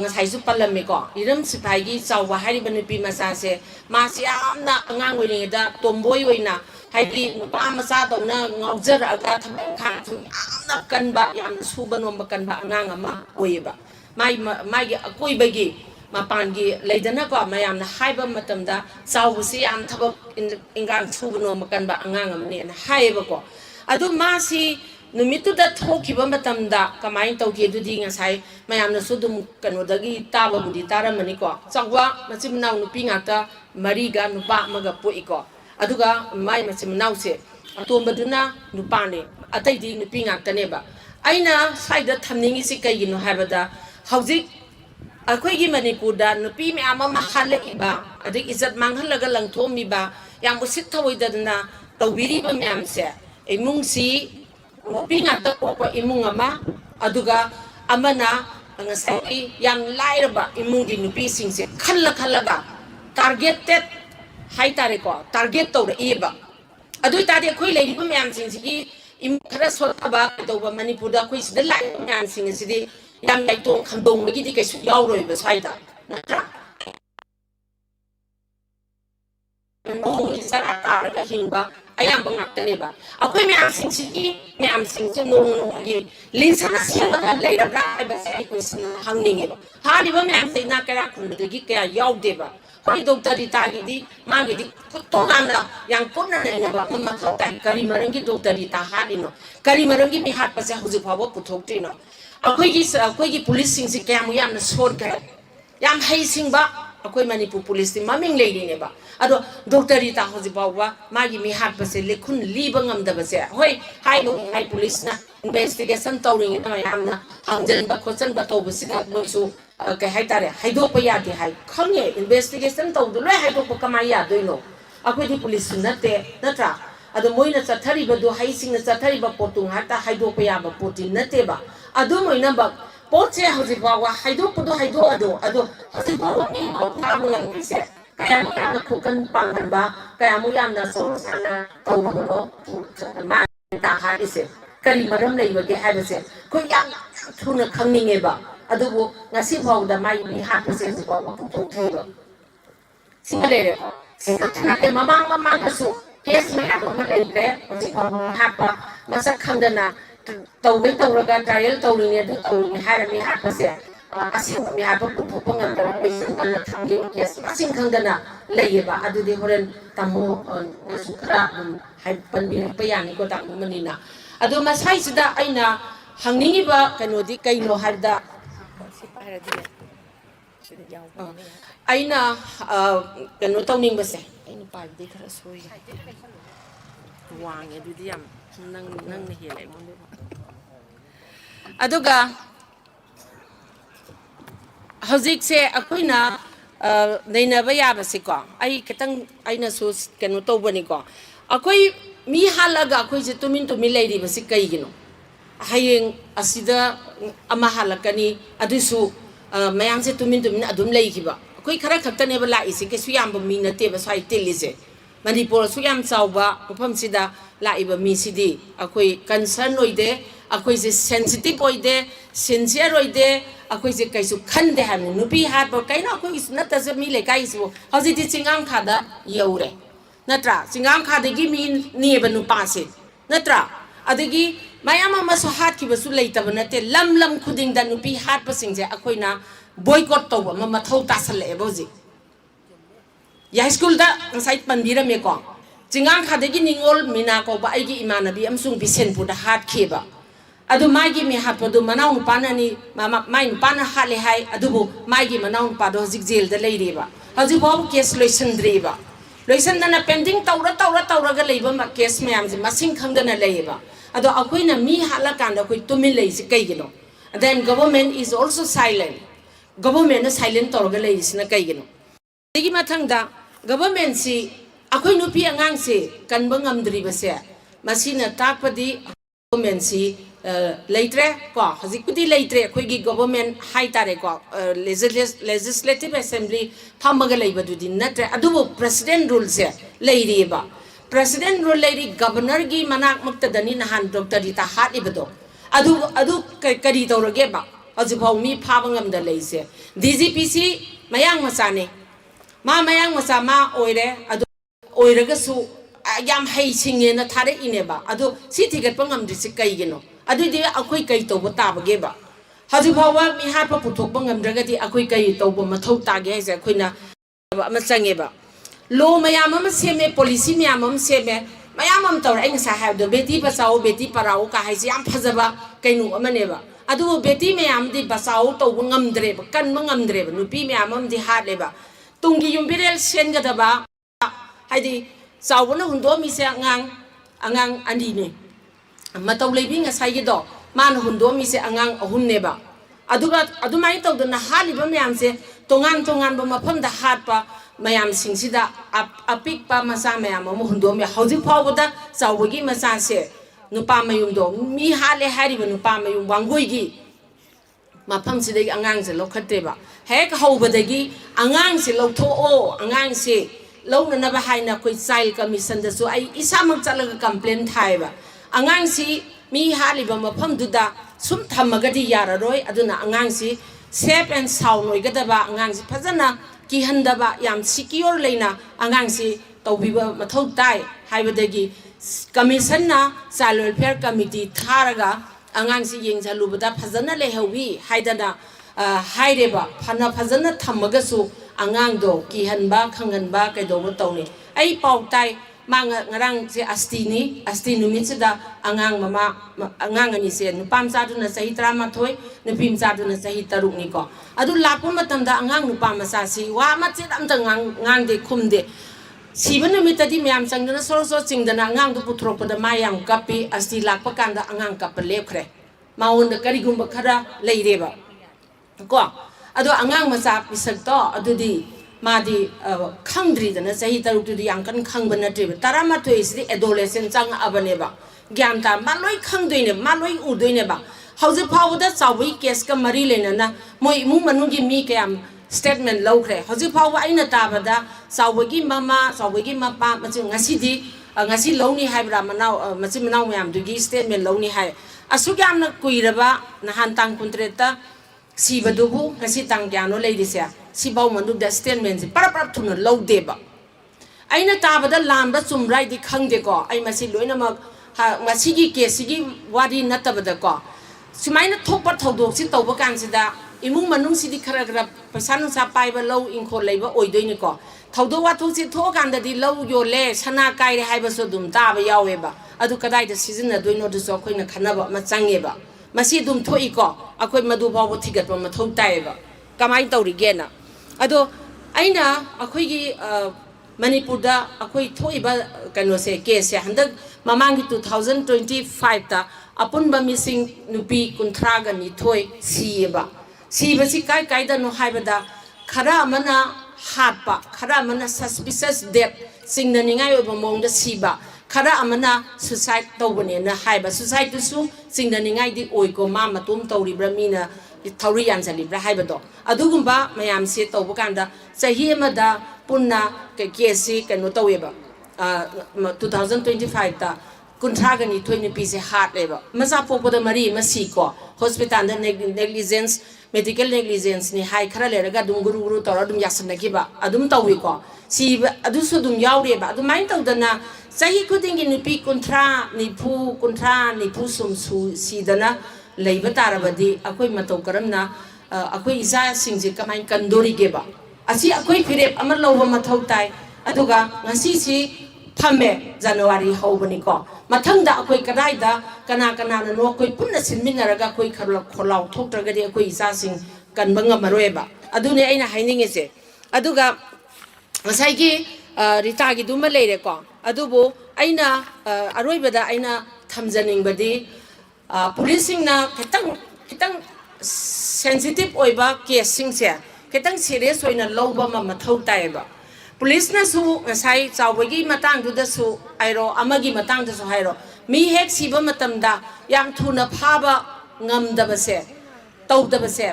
S2: ꯉꯁꯥꯏꯁꯨ ꯄꯜꯂꯝꯃꯦꯀꯣ ꯏꯔꯝ ꯁꯤꯐꯥꯏꯒꯤ ꯆꯥꯎꯕ ꯍꯥꯏꯔꯤꯕ ꯅꯨꯄꯤ ꯃꯆꯥꯁꯦ ꯃꯥꯁꯤ ꯌꯥꯝꯅ ꯑꯉꯥꯡ ꯑꯣꯏꯔꯤꯉꯩꯗ ꯇꯣꯝꯕꯣꯏ ꯑꯣꯏꯅ ꯍꯥꯏꯗꯤ ꯅꯨꯄꯥ ꯃꯆꯥꯗꯧꯅ ꯉꯥꯎꯖꯔꯛꯑꯒ ꯊꯕꯛ ꯏꯪꯈꯥꯡꯁꯨ ꯌꯥꯝꯅ ꯀꯟꯕ ꯌꯥꯝꯅ ꯁꯨꯕ ꯅꯣꯝꯕ ꯀꯟꯕ ꯑꯉꯥꯡ ꯑꯃ ꯑꯣꯏꯌꯦꯕ ꯃꯥꯒꯤ ꯑꯀꯣꯏꯕꯒꯤ ꯃꯄꯥꯟꯒꯤ ꯂꯩꯗꯅꯀꯣ ꯃꯌꯥꯝꯅ ꯍꯥꯏꯕ ꯃꯇꯝꯗ ꯆꯥꯎꯕꯁꯤ ꯌꯥꯝ ꯊꯕꯛ ꯏꯟꯈꯥꯡ ꯁꯨꯕ ꯅꯣꯝꯕ ꯀꯟꯕ ꯑꯉꯥꯡ ꯑꯃꯅꯦꯅ ꯍꯥꯏꯌꯦꯕꯀோ ꯑꯗꯨ ꯃꯥꯁꯤ ꯅꯨꯃꯤꯠꯇꯨꯗ ꯊꯣꯛꯈꯤꯕ ꯃꯇꯝꯗ ꯀꯃꯥꯏꯅ ꯇꯧꯒꯦ ꯑꯗꯨꯗꯤ ꯉꯁꯥꯏ ꯃꯌꯥꯝꯅꯁꯨ ꯑꯗꯨꯝ ꯀꯩꯅꯣꯗꯒꯤ ꯇꯥꯕꯕꯨꯗꯤ ꯇꯥꯔꯝꯃꯅꯤꯀꯣ ꯆꯥꯎꯕ ꯃꯆꯤꯟ ꯃꯅꯥꯎ ꯅꯨꯄꯤ ꯉꯥꯛꯇ 4ꯒ ꯅꯨꯄꯥ ꯑꯃꯒ ꯄꯣꯛꯏꯀꯣ ꯑꯗꯨꯒ ꯃꯥꯏ ꯃꯆꯤꯟ ꯃꯅꯥꯎꯁꯦ ꯑꯇꯣꯝꯕꯗꯨꯅ ꯅꯨꯄꯥꯅꯦ ꯑꯇꯩꯗꯤ ꯅꯨꯄꯤ ꯉꯥꯛꯇꯅꯦꯕ aina saida thamningi si kaigino habada hauzik akhoi manipurda nupi me ama mahale iba adik izat manghalaga langthomi ba yang usit thawoidana tawbiri ba myam se imung si nupi ngata ko imung ama aduga amana ngasai yang lairaba imung di nupi singse khalaga targeted hai tare ko target to iba adu tade khoi leiba myam singsi im khara sotaba to ba manipurda khoi sida lai myam singsi di yang lai tong khandong gi di kai su yaw roi ba saida natra sara hingba ayam bangak tane ba akhoi myam singsi myam singsi nong gi linsana sila lai ra ba sai ko sin hangning ba ha di ba myam sai na kara kun de gi ka yaw de ba hoi dokter di tagi di magi di tongana yang punna ne ba ma ta kari marangi dokter di tahani no kari marangi mi hat pa sa huju phabo puthok ti no akhoi gi police sing si kya mu yam na sor ka yam hai sing ba akhoi manipur police ti maming lady ne ba ado doctor ri ta hoji ba wa magi mi hat pa se lekhun li ba ngam da ba se hoi hai no hai police na investigation tawring na yam na angjan ba khosan ba to ba si ka bo su kai hai tare hai do pa ya de hai khangye investigation taw do loi hai do pa kamai ya do no akhoi di police na te na tra ado moina chathari ba do hai sing na chathari ba potung hata hai do pa ya ba potin na te ba adu moina ba poche hoji ba wa haido podo haido ado hoji ba ni ta mu nang se kaya na kukan pangan ba kaya mo yam na so sana to mo no ma ta ha ise kari maram nei ba ge ha ba se ko yang thuna khangning e ba adu bo ngasi phau da mai ni ha se se ba to ba singale singale mamang ka su case me ado ma le le hoji ha pa masak khangdana tàu với tàu là trial tàu này tàu hai là mi hát có sẽ asin mi hát có pengen tàu bị sinh là thằng đi yes asin khang dana lấy ba adu di horen tamu sukra hai panbin payani ko tak manina adu masai sida aina hangningi ba kano di kaino harda aina kano tawning ba se aina pa di khara soi wang edu di am nang ni hele mon aduga hauzik se akoina neina ba ya ba se ko ai ketang aina so kanu to bani ko akoi mi halaga akoi je tumin leiri ba se kai gino hayeng asida ama halakani adusu mayang se tumin adum lei ki ba akoi khara khakta ne ba lai se ke su yam ba mi na te ba sai telise manipur su yam chawba pham sida laiba mi sidi akoi concern oide akoi je sensitive oide sincere oide akoi je kaisu khande ha nupi hat ba kaina akoi is nata je mi le kai su hauji di chingam khada yaure natra chingam khada gi mi ni ba nu pa se natra adagi mayama ma so hat ki ba su leita ba nate lam khuding da nupi hat pa sing je akoi na boycott to ba ma thau ta sale ba ji ya school da site pandira me ko jingang khadegi ningol mina ko ba aigi imanabi amsung bisenpur da hat kheba adu magi mi hat padu manaw pana ni mama mai pana hale hai adu bu magi manaw pa do zik jail da leireba haji babu case loisan dreba loisan na pending tawra ga leiba ma case me am ji masing khangdana leiba adu akoi na mi hala kan da koi tumin lei si kai gino then government is also silent government na silent tor ga lei sina kai gino digi mathang da government si akoi nupi angang se kan bangam driba se masina takpadi government si leitre ko hazikudi leitre akoi gi government hai tare ko legislative assembly thamaga leiba du din natre adu president rule se leiri ba president rule leiri governor gi manak mukta dani nahan doctor dita hat ibado adu kari tawrage ba azu phau mi phabangam da leise dgpc mayang masane mayang masa ma oire adu oiragasu yam hai singe na thare ineba adu si thigat pangam disi kai gino adu di akoi kai to bata bage ba haji bhawa mi ha pa puthok bangam dragati akoi kai to bo mathau ta ge se khoina ama change ba lo mayam am seme policy mayam am seme mayam am tor ai sa ha do beti basao beti parao ka hai yam phajaba kainu amane ba adu beti mayam di basao to ngam dre ba kan ngam dre ba nupi mayam am di ha le ba tunggi yumbirel sen ga ba haidi sawna hundo mi se angang ani ne matau lebi nga sai do मान हुंदोमी से अंगांग अहुमनेबा अदुगा अदुमाई तौदना हालिबा मयाम से तोंगान तोंगान ब मफम दा हाटपा मयाम सिंगसिदा अपिकपा मसा मयाम अमु हुंदोमी हौजिक फावबदा चावबगी मसा से नुपा मयुमदो मी हाले हारिबा नुपा मयुम वांगोइगी मफम सिदगी अंगांग से लौखतेबा हेक हौबदगी अंगांग से लौथोओ अंगांग से लौननबा हाइना कोई चाइल्ड कमीशन दसु आई इसामक चलगा कंप्लेन थाइबा अंगांग सी मी हालिबा मफम दुदा सुम थमगदी याररोय अदुना अंगांग सी सेफ एंड साउंड ओइगदबा अंगांग सी फजना किहंदबा याम सिक्योर लेना अंगांग सी तौबिबा मथौ ताई हाइबदगी कमीशन ना चाइल्ड वेलफेयर कमिटी थारगा अंगांग सी येंगजालुबदा फजना लेहवी हाइदना हाइरेबा फना फजना थमगसु अंगांग दो किहनबा खंगनबा कैदोबो तौनी आई पाउ ताई mang ngarang se asti numit seda angang mama angang ani se nupam sa duna sahi 13 nupim sa duna sahi 3 ni ko adu lakpa matam da angang nupam sa si wa ma che am ta ngang de khum de siba numit di myam sang duna so ching dana angang du putrok da mayam kapi asti lakpa kan da angang kap lekhre maun da kari gumba khara leireba ko adu angang masa pisak to adu di मादी खंगद्रीदना सही तरुक्तुदी यांकन खंगबन नट्रिब तरामाथोय इसी adolescent चांग अबनेबा ज्ञान ता मालोय खंगदोइने मालोय उदोइनेबा हौजे फावदा चावई case का मरी लेना मोय इमु मनुगी मी कयाम statement लौखरे हौजे फाव आइना ताबदा चावगी मामा चावगी मापा मचे ngasiदी ngasi लौनी हाइब्रा मनाव मचे मनाव मयाम दुगी स्टेटमेंट लौनी हाइ असुग्यामना कुइरबा नहान तांग कुंत्रेता सीबदुबु ngasi तांग ग्यानो लेदिसे सिबाव मनुदा स्टेटमेंट से परप थुन लौदेबा आइना ताबदा लामबा चुमराइ दि खंगदेको आइ मसि लोइनमक मसिगी केसिगी वारी नतबदको सुमाइना थोपा थौदोक सि तौबा कानसिदा इमुंग मनुंग सिदि खरा खरा पैसा नुसा पाइबा लौ इंखो लेबा ओइदोइनिको थौदो वाथु सि थो कानददि लौ योले सना काइरे हाइबसो दुम ताबा यावेबा अदु कदाइदा सिजन दोइनो दुसो खोइना खनबा म चांगेबा मसि दुम थोइको अखोइ मदु बाबो थिगतबा मथौ ताइबा कमाइ तौरिगेना अदो आइना अखोइगी मणिपुरदा अखोइ थोइबा कनो से केस से हंदक ममांगी 2025 ता अपुनबा मिसिंग नुपी कुंथ्रागा नि थोइ सीबा सीबसी काय कायदा नो हाइबदा खरा अमना हाटपा खरा अमना सस्पिशियस डेथ सिंगननिंगाय ओबा मोंगदा सीबा खरा अमना सुसाइड तौबने ना हाइबा सुसाइड तुसु सिंगननिंगाय दि ओइको मा मतुम तौरिब्रा मीना थौरी यानसलिब्रा हाइबदो अदुगुंबा मयाम से तौबा कांदा सही अमदा पुन्ना केसी कनो तौवेबा 2025 ता कुंथ्रागनी थोइनि पीसे हाट लेबा मजा पोपदा मरी मसी को हॉस्पिटल नेग्लिजेंस मेडिकल नेग्लिजेंस नि हाइ खरा लेरगा दुम गुरु गुरु तौर दुम यासनगिबा अदुम तौवी को सी अदुसु दुम यावरेबा अदुमाइन तौदना सही खुदिंगी नुपी कुंथ्रा निफु सुमसु सीदना लेबा तारबदी अखोइ मतौ करमना अखोइ इजा सिंजे कमाइन कंदोरिगेबा असी अखोइ फिरेप अमा लौबा मथौ ताइ अदुगा ngasi si फमे जनवरी हौबनिको मथंगदा अखोइ कदाइदा कना कना नो अखोइ पुन्ना सिनमिनरगा अखोइ खरला खोलाउ थोक्त्रगदि अखोइ इजा सिंग कनबंगा मरोएबा अदुने आइना हाइनिंगेसे अदुगा ngsaigi rita gi duma leireko adubo aina aroibada aina thamjaningbadi policing na kitang sensitive oiba case sing se kitang serious oina loba ma mathau taiba police na su ngasai chawbagi matang du da su airo amagi matang da su hairo mi hek siba matamda yam thuna phaba ngamdaba se tawdaba se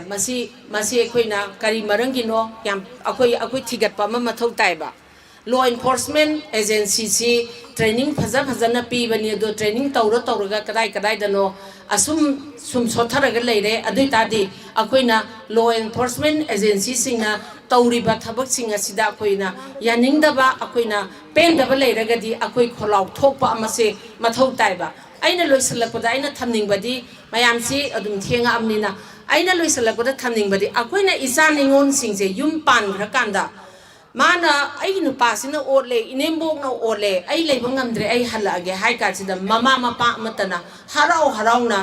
S2: masi khoina kari marangi no yam akoi thigat pa ma mathau taiba law enforcement agency si training phaja na pi bani do training tawra kadai dano asum sotharaga leire adui tadi akoina law enforcement agency singna tawriba thabak singa sida akoina yaningdaba akoina pendaba leiragadi akoi kholau thokpa amase mathau taiba aina loisalakpada aina thamningbadi mayam si adum thenga amnina aina loisalakpada thamningbadi akoina isa ningon singje yum pan rakanda mana ai nupasina ole inembok na ole ai leibang ngamdre ai halage hai ka sida mama mapa matana harau na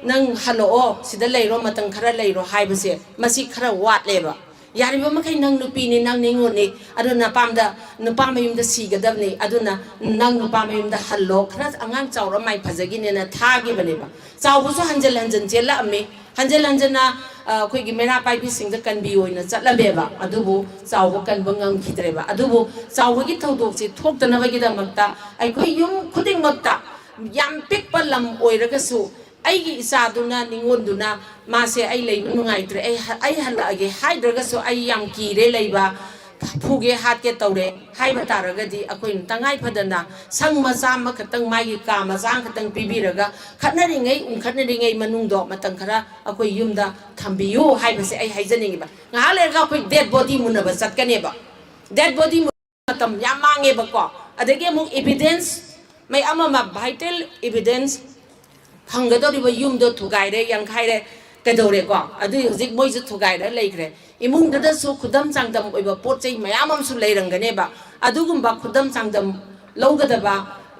S2: nang halo sida leiro matang khara leiro hai base masi khara wat leba ꯌꯥꯔꯤꯕ ꯃꯈꯩ ꯅꯪ ꯅꯨꯄꯤꯅꯤ ꯅꯪ ꯅꯤꯉꯣꯜꯅꯤ ꯑꯗꯨꯅ ꯅꯨꯄꯥ ꯃꯌꯨꯝꯗ ꯁꯤꯒꯗꯕꯅꯤ ꯑꯗꯨꯅ ꯅꯪ ꯅꯨꯄꯥ ꯃꯌꯨꯝꯗ ꯍꯜꯂꯣ ꯈꯔ ꯑꯉꯥꯡ ꯆꯥꯎꯔ ꯃꯥꯏ ꯐꯖꯒꯤꯅꯦꯅ ꯊꯥꯈꯤꯕꯅꯦꯕ ꯆꯥꯎꯕꯁꯨ ꯍꯟꯖꯤꯟ ꯍꯟꯖꯤꯟ ꯆꯦꯜꯂꯛꯑꯝꯃꯤ ꯍꯟꯖꯤꯟ ꯍꯟꯖꯤꯟꯅ ꯑꯩꯈꯣꯏꯒꯤ ꯃꯩꯔꯥ ꯄꯥꯏꯕꯤꯁꯤꯡꯗ ꯀꯟꯕꯤ ꯑꯣꯏꯅ ꯆꯠꯂꯝꯃꯦꯕ ꯑꯗꯨꯕꯨ ꯆꯥꯎꯕ ꯀꯟꯕ ꯉꯝꯈꯤꯗ꯭ꯔꯦꯕ ꯑꯗꯨꯕꯨ ꯆꯥꯎꯕꯒꯤ ꯊꯧꯗꯣꯛꯁꯤ ꯊꯣꯛꯇꯅꯕꯒꯤꯗꯃꯛꯇ ꯑꯩꯈꯣꯏ ꯌꯨꯝ ꯈꯨꯗꯤꯡꯃꯛꯇ ꯌꯥꯝ ꯄꯤꯛꯄ ꯂꯝ ꯑꯣꯏꯔꯒꯁꯨ ꯑꯩꯒꯤ ꯏꯆꯥꯗꯨꯅ ꯅꯤꯉꯣꯟꯗꯨꯅ ꯃꯥꯁꯦ ꯑꯩ ꯂꯩꯕ ꯅꯨꯡꯉꯥꯏꯇ꯭ꯔꯦ ꯑꯩ ꯍꯜꯂꯛꯑꯒꯦ ꯍꯥꯏꯗ꯭ꯔꯒꯁꯨ ꯑꯩ ꯌꯥꯝ ꯀꯤꯔꯦ ꯂꯩꯕ ꯐꯨꯒꯦ ꯍꯥꯠꯀꯦ ꯇꯧꯔꯦ ꯍꯥꯏꯕ ꯇꯥꯔꯒꯗꯤ ꯑꯩꯈꯣꯏꯅ ꯇꯉꯥꯏ ꯐꯗꯅ ꯁꯪ ꯃꯆꯥ ꯑꯃꯈꯛꯇꯪ ꯃꯥꯒꯤ ꯀꯥ ꯃꯆꯥ ꯑꯃꯈꯛꯇꯪ ꯄꯤꯕꯤꯔꯒ ꯈꯠꯅꯔꯤꯉꯩ ꯎꯟꯈꯠꯅꯔꯤꯉꯩ ꯃꯅꯨꯡꯗꯣ ꯃꯇꯝ ꯈꯔ ꯑꯩꯈꯣꯏ ꯌꯨꯝꯗ ꯊꯝꯕꯤꯌꯨ ꯍꯥꯏꯕꯁꯦ ꯑꯩ ꯍꯥꯏꯖꯅꯤꯡꯉꯤꯕ ꯉꯥꯏꯍꯥꯛ ꯂꯩꯔꯒ ꯑꯩꯈꯣꯏ ꯗꯦꯠ ꯕꯣꯗꯤ ꯃꯨꯟꯅꯕ ꯆꯠꯀꯅꯦꯕ ꯗꯦꯠ ꯕꯣꯗꯤ ꯃꯇꯝ ꯌꯥꯝ ꯃꯥꯡꯉꯦꯕꯀꯣ ꯑꯗꯒꯤ ꯑꯃꯨꯛ ꯏꯕꯤꯗꯦꯟꯁ ꯃꯌꯥꯝ ꯑꯃ ꯚꯥꯏꯇꯦꯜ ꯏꯕꯤꯗꯦꯟꯁ ꯐꯪꯒꯗꯧꯔꯤꯕ ꯌꯨꯝꯗꯣ ꯊꯨꯒꯥꯏꯔꯦ ꯌꯥꯡꯈꯥꯏꯔꯦ ꯀꯩꯗꯧꯔꯦꯀꯣ ꯑꯗꯨꯏ ꯍꯧꯖꯤꯛ ꯃꯣꯏꯁꯨ ꯊꯨꯒꯥꯏꯔ ꯂꯩꯈ꯭ꯔꯦ ꯏꯃꯨꯡꯗꯨꯗꯁꯨ ꯈꯨꯗꯝ ꯆꯥꯡꯗꯝ ꯑꯣꯏꯕ ꯄꯣꯠ ꯆꯩ ꯃꯌꯥꯝ ꯑꯃꯁꯨ ꯂꯩꯔꯝꯒꯅꯦꯕ ꯑꯗꯨꯒꯨꯝꯕ ꯈꯨꯗꯝ ꯆꯥꯡꯗꯝ ꯂꯧꯒꯗꯕ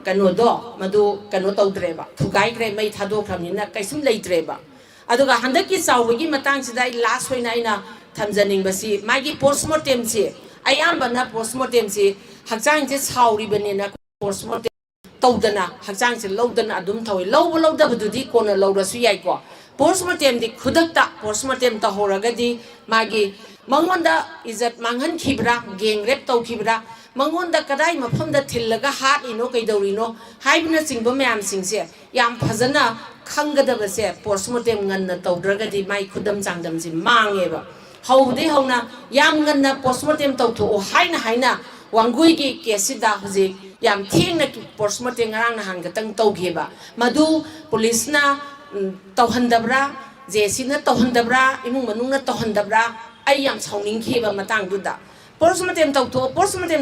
S2: ꯀꯩꯅꯣꯗꯣ ꯃꯗꯨ ꯀꯩꯅꯣ ꯇꯧꯗ꯭ꯔꯦꯕ ꯊꯨꯒꯥꯏꯈ꯭ꯔꯦ ꯃꯩ ꯊꯥꯗꯣꯛꯈ꯭ꯔꯕꯅꯤꯅ ꯀꯩꯁꯨꯝ ꯂꯩꯇ꯭ꯔꯦꯕ ꯑꯗꯨꯒ ꯍꯟꯗꯛꯀꯤ ꯆꯥꯎꯕꯒꯤ ꯃꯇꯥꯡꯁꯤꯗ ꯑꯩ ꯂꯥꯁ ꯑꯣꯏꯅ ꯑꯩꯅ ꯊꯝꯖꯅꯤꯡꯕꯁꯤ ꯃꯥꯒꯤ ꯄꯣꯁꯃꯣꯔꯇꯦꯝꯁꯤ ꯑꯌꯥꯝꯕꯅ ꯄꯣꯁꯃꯣꯔꯇꯦꯝꯁꯤ ꯍꯛꯆꯥꯡꯁꯦ ꯁꯥꯎꯔꯤꯕꯅꯤꯅ ꯄꯣꯁꯃꯣꯔꯇꯦꯝ ꯇꯧꯗꯅ ꯍꯛꯆꯥꯡꯁꯦ ꯂꯧꯗꯅ ꯑꯗꯨꯝ ꯇꯧꯏ ꯂꯧꯕ ꯂꯧꯗꯕꯗꯨꯗꯤ ꯀꯣꯟꯅ ꯂꯧꯔꯁꯨ ꯌꯥꯏꯀꯣ ꯄꯣꯁꯃꯣꯔꯇꯦꯝꯗꯤ ꯈꯨꯗꯛꯇ ꯄꯣꯁꯃꯣꯔꯇꯦꯝ ꯇꯧꯍꯧꯔꯒꯗꯤ ꯃꯥꯒꯤ ꯃꯉꯣꯟꯗ ꯏꯖꯠ ꯃꯥꯡꯍꯟꯈꯤꯕ꯭ꯔꯥ ꯒꯦꯡ ꯔꯦꯞ ꯇꯧꯈꯤꯕ꯭ꯔꯥ ꯃꯉꯣꯟꯗ ꯀꯗꯥꯏ ꯃꯐꯝꯗ ꯊꯤꯜꯂꯒ ꯍꯥꯠꯂꯤꯅꯣ ꯀꯩꯗꯧꯔꯤꯅꯣ ꯍꯥꯏꯕꯅꯆꯤꯡꯕ ꯃꯌꯥꯝꯁꯤꯡꯁꯦ ꯌꯥꯝ ꯐꯖꯅ ꯈꯪꯒꯗꯕꯁꯦ ꯄꯣꯁꯃꯣꯔꯇꯦꯝ ꯉꯟꯅ ꯇꯧꯗ꯭ꯔꯒꯗꯤ ꯃꯥꯏ ꯈꯨꯗꯝ ꯆꯥꯡꯗꯝꯁꯤ ꯃꯥꯡꯉꯦꯕ ꯍꯧꯕꯗꯩ ꯍꯧꯅ ꯌꯥꯝ ꯉꯟꯅ ꯄꯣꯁꯃꯣꯔꯇꯦꯝ ꯇꯧꯊꯣꯛꯑꯣ ꯍꯥꯏꯅ ꯋꯥꯡꯒꯣꯏꯒꯤ ꯀꯦꯁꯁꯤꯗ ꯍꯧꯖꯤꯛ ꯌꯥꯝ ꯊꯦꯡꯅ ꯄꯣꯁꯃꯣꯔꯇꯦꯝ ꯉꯔꯥꯡ ꯅꯍꯥꯟ ꯈꯛꯇꯪ ꯇꯧꯈꯤꯕ ꯃꯗꯨ ꯄꯨꯂꯤꯁꯅ ꯇꯧꯍꯟꯗꯕ꯭ꯔꯥ ꯖꯦꯁꯤꯅ ꯇꯧꯍꯟꯗꯕ꯭ꯔꯥ ꯏꯃꯨꯡ ꯃꯅꯨꯡꯅ ꯇꯧꯍꯟꯗꯕ꯭ꯔꯥ ꯑꯩ ꯌꯥꯝ ꯁꯥꯎꯅꯤꯡꯈꯤꯕ ꯃꯇꯥꯡꯗꯨꯗ ꯄꯣꯁꯃꯣꯔꯇꯦꯝ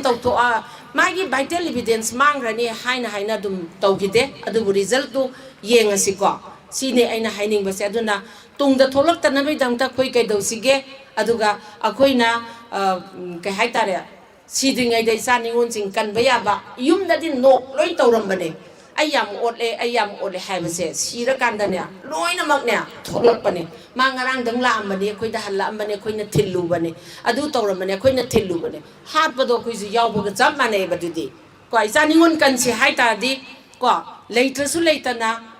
S2: ꯇꯧꯊꯣꯛꯑ ꯃꯥꯒꯤ ꯚꯥꯏꯇꯦꯜ ꯏꯕꯤꯗꯦꯟꯁ ꯃꯥꯡꯈ꯭ꯔꯅꯤ ꯍꯥꯏꯅ ꯑꯗꯨꯝ ꯇꯧꯈꯤꯗꯦ ꯑꯗꯨꯕꯨ ꯔꯤꯖꯜꯇꯨ ꯌꯦꯡꯉꯁꯤꯀꯣ ꯁꯤꯅꯦ ꯑꯩꯅ ꯍꯥꯏꯅꯤꯡꯕꯁꯦ ꯑꯗꯨꯅ ꯇꯨꯡꯗ ꯊꯣꯛꯂꯛꯇꯅꯕꯒꯤꯗꯃꯛꯇ ꯑꯩꯈꯣꯏ ꯀꯩꯗꯧꯁꯤꯒꯦ ꯑꯗꯨꯒ ꯑꯩꯈꯣꯏꯅ ꯀꯩ ꯍꯥꯏꯇꯥꯔꯦ ꯁꯤꯗ꯭ꯔꯤꯉꯩꯗ ꯏꯆा ꯅꯤꯉꯣꯜꯁꯤꯡ ꯀꯟꯕ ꯌꯥꯕ ꯌꯨꯝꯗꯗꯤ ꯅꯣꯛ ꯂꯣꯏ ꯇꯧꯔꯝꯕꯅꯦ ꯑꯩ ꯌꯥꯝ ꯑꯣꯠꯂꯦ ꯍꯥꯏꯕꯁꯦ ꯁꯤꯔꯀꯥꯟꯗꯅꯦ ꯂꯣꯏꯅꯃꯛꯅꯦ ꯊꯣꯛꯂꯛꯄꯅꯦ ꯃꯥ ꯉꯔꯥꯡꯗꯪ ꯂꯥꯛꯑꯝꯕꯅꯤ ꯑꯩꯈꯣꯏꯗ ꯍꯜꯂꯛꯑꯝꯕꯅꯤ ꯑꯩꯈꯣꯏꯅ ꯊꯤꯜꯂꯨꯕꯅꯤ ꯑꯗꯨ ꯇꯧꯔꯝꯕꯅꯤ ꯑꯩꯈꯣꯏꯅ ꯊꯤꯜꯂꯨꯕꯅꯤ ꯍꯥꯠꯄꯗꯣ ꯑꯩꯈꯣꯏꯁꯨ ꯌꯥꯎꯕꯒ ꯆꯞ ꯃꯥꯟꯅꯩꯕ ꯑꯗꯨꯗꯤ ꯀꯣ ꯏꯆा ꯅꯤꯉꯣꯜ ꯀꯟꯁꯤ ꯍꯥꯏꯇꯥꯔꯗꯤ ꯀꯣ ꯂꯩꯇ꯭ꯔꯁꯨ ꯂꯩꯇꯅ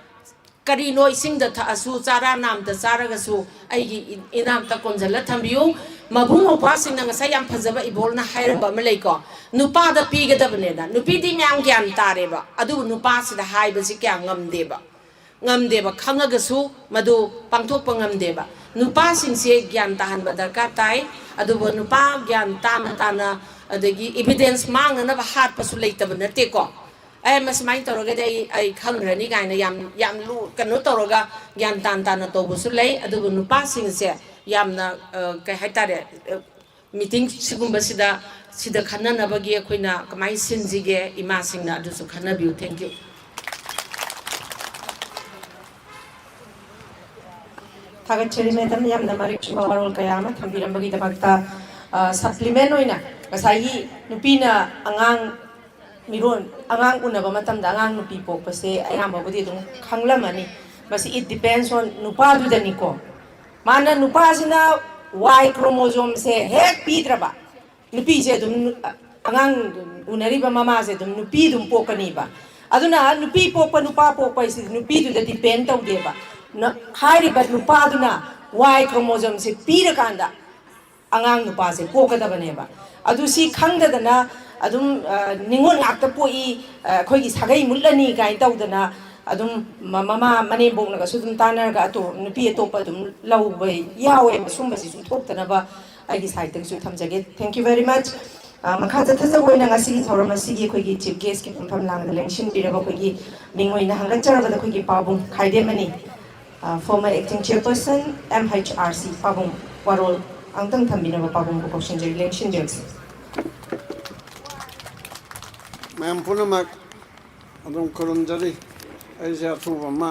S2: ꯀꯔꯤꯅꯣ ꯏꯁꯤꯡꯗ ꯊꯛꯑꯁꯨ ꯆꯥꯔꯥ ꯅꯥꯝꯗ ꯆꯥꯔꯒꯁꯨ ꯑꯩꯒꯤ ꯏꯅꯥꯛꯇ ꯀꯣꯟꯁꯤꯜꯂ ꯊꯝꯕꯤꯌꯨ ꯃꯕꯨꯡ ꯃꯧꯄ꯭ꯋꯥꯁꯤꯡꯅ ꯉꯁꯥꯏ ꯌꯥꯝ ꯐꯖꯕ ꯏꯕꯣꯜꯅ ꯍꯥꯏꯔꯝꯕ ꯑꯃ ꯂꯩꯀꯣ ꯅꯨꯄꯥꯗ ꯄꯤꯒꯗꯕꯅꯦꯅ ꯅꯨꯄꯤꯗꯤ ꯃꯌꯥꯝ ꯒ꯭ꯌꯥꯟ ꯇꯥꯔꯦꯕ ꯑꯗꯨꯕꯨ ꯅꯨꯄꯥꯁꯤꯗ ꯍꯥꯏꯕꯁꯤ ꯀꯌꯥ ꯉꯝꯗꯦꯕ ꯈꯪꯉꯒꯁꯨ ꯃꯗꯨ ꯄꯥꯡꯊꯣꯛꯄ ꯉꯝꯗꯦꯕ ꯅꯨꯄꯥꯁꯤꯡꯁꯦ ꯒ꯭ꯌꯥꯟ ꯇꯥꯍꯟꯕ ꯗꯔꯀꯥꯔ ꯇꯥꯏ ꯑꯗꯨꯕꯨ ꯅꯨꯄꯥ ꯒ꯭ꯌꯥꯟ ꯇꯥꯅ ꯑꯗꯒꯤ ꯏꯕꯤꯗꯦꯟꯁ ꯃꯥꯡꯅꯅꯕ ꯍꯥꯠꯄꯁꯨ ꯂꯩꯇꯕ ꯅꯠꯇꯦꯀோ ꯁꯨꯃꯥꯏꯅ ꯇꯧꯔꯒꯗꯤ ꯑꯩ ꯈꯪꯈ꯭ꯔꯅꯤ ꯀꯥꯏꯅ ꯌꯥꯝ ꯀꯩꯅꯣ ꯇꯧꯔꯒ ꯒ꯭ꯌꯥꯟ ꯇꯥꯅ ꯇꯧꯕꯁꯨ ꯂꯩ ꯑꯗꯨꯕꯨ ꯅꯨꯄꯥꯁꯤꯡꯁꯦ ꯌꯥꯝꯅ ꯀꯩ ꯍꯥꯏꯇꯥꯔꯦ ꯃꯤꯇꯤꯡ ꯁꯤꯒꯨꯝꯕꯁꯤꯗ ꯈꯟꯅꯅꯕꯒꯤ ꯑꯩꯈꯣꯏꯅ ꯀꯃꯥꯏꯅ ꯁꯤꯟꯁꯤꯒꯦ ꯏꯃꯥꯁꯤꯡꯅ ꯑꯗꯨꯁꯨ ꯈꯟꯅꯕꯤꯌꯨ thank you
S4: थागतचरी madam यामना Marik वारोल कयामा थंबिरंबगीदमक्ता supplement ओइना गसाई नुपीना अंगांग मिरोन अंगांग उनबा मतमदा अंगांग नुपी पोकपसे अयामबुदी दुम खंगलमनी बस इट डिपेंड्स ऑन नुपादुदनिको माना नुपासिना वाई क्रोमोसोम से हेक पीद्रबा नुपी से दुम अंगांग उनरिबा ममा से दुम नुपी दुम पोकनीबा अदुना नुपी पोकपा नुपा पोकपा इस नुपी दुदा डिपेंड तौदेबा हाइरिबा नुपादुना वाई क्रोमोसोम से पीरकांदा अंगांग नुपा से पोकदबनेबा अदु सी खंगदना अदुम निंगोन ngakta poi khoi sagai mulani kai tawdana adum mama mane bokna ga sudum tanar ga to nupi atopa dum lawbai yawe sumba si su thoktana ba agi side ta su thamjage thank you very much makha ta thaja goina ngasi gi thoram asi gi khoi gi chief guest ki pham lang da election biraba khoi gi ningoina hangla charaba da khoi gi pabung khaide mani former acting chairperson MHRC pabung warol angtang thambina ba pabung ko question je election je
S11: ma'am पुनमक अदम खुरुमजरी ऐसे अथुबमा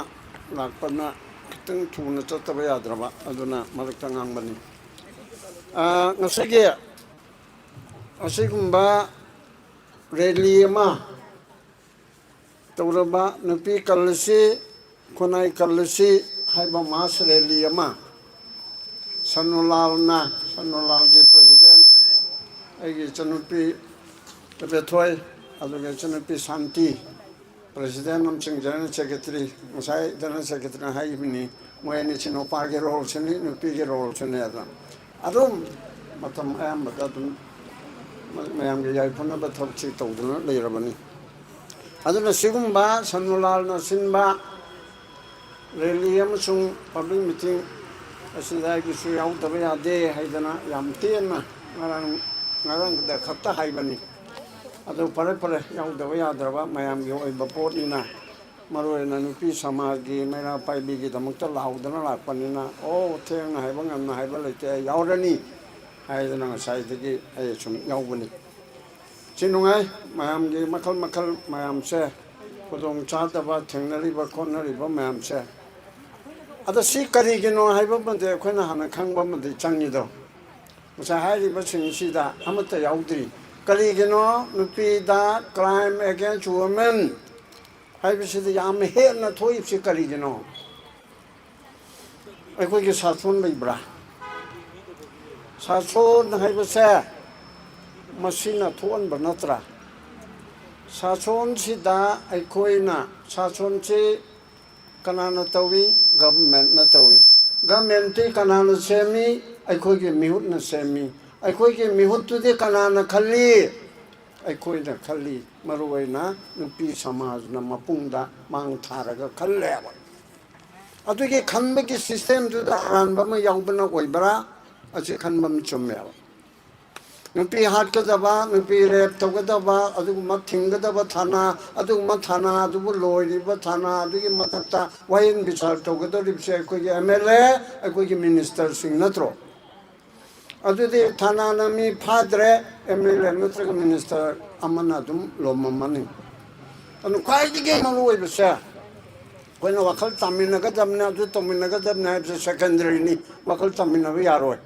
S11: लाकपना खितंग थुना चतबा याद्रबा अदुना मरक्ता ngangbani ngasige asigumba rally ma tawraba nupi kalsi kunai kalsi haiba mas rally ma sanulalna Sanolagi President, Agi Chanupi, Betoy, Aduga Chanupi Santi, President of General Secretary, Masai, General Secretary Haibini, when it's in Opagi roles in Nupi roles in Edna. Adum, Matam Am, but Adum, Mayam Yapuna, but Topchi told the Lerabani. Aduna Sigumba, Sanolal Nasinba, Reliam Sung, public meeting. Asida ki su yaw tabe ade haidana yam tiena ngarang da khapta haibani adu pare yaw tabe yadraba mayam gi oi bapot nina maroi na nupi samaj gi mera pai bi gi damakta laudana lakpanina o theng na haibang am na haiba lete yawrani haidana sai gi ai sum yawbani chinungai mayam gi makal mayam se podong cha da ba thengnari ba khonari ba mayam se ada si karigino haiba mande khona hana khangba mande changnido musa hairi ba singsida amata yaudri karigino nupi da crime against women haiba sida yam he na thoi si karigino ai ko gi sasun leibra sasun haiba se masina thon banatra sasun sida ai koina sasun chi kanana tawi government na tawi government ti kanana semi aikoi ge mihut na semi aikoi ge mihut tu de kanana khali aikoi na khali maroi na nupi samaj na mapungda mang tharaga khalle ba adu ge khanba ki system tu da an ba ma yaw bana oi bara achi khanbam chumme ba nupi hat ka daba nupi rep to ka daba adu ma thinga daba thana adu loi ba thana adu ki matakta wain bichar to ka do ripse ko ge mla ko ge minister sing natro adu de thana na mi phadre mla natro minister amana dum lo mamani anu kai ge ma loi ba sa ko na wakal tamina ka damna adu tamina ka damna secondary ni wakal tamina bi yaro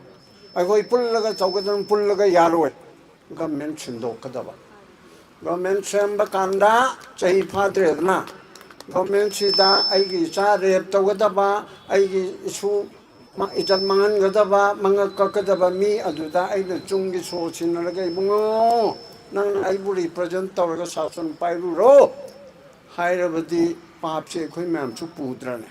S11: I pullaga Taugan Pullaga Yarwe, government Shindo Kadava. Government Samba Kanda, Chahi Padrena, government Sida, Aigi Sare, Togadaba, Aigi Su, Itan Mangan Gadaba, Manga Kakadaba, me, Aduda, I the Chungi Source in Ragay Bungo, none I would represent Toraga Southern Pyruro, Hyderabadi, Papse, Quimam, Chupudrane.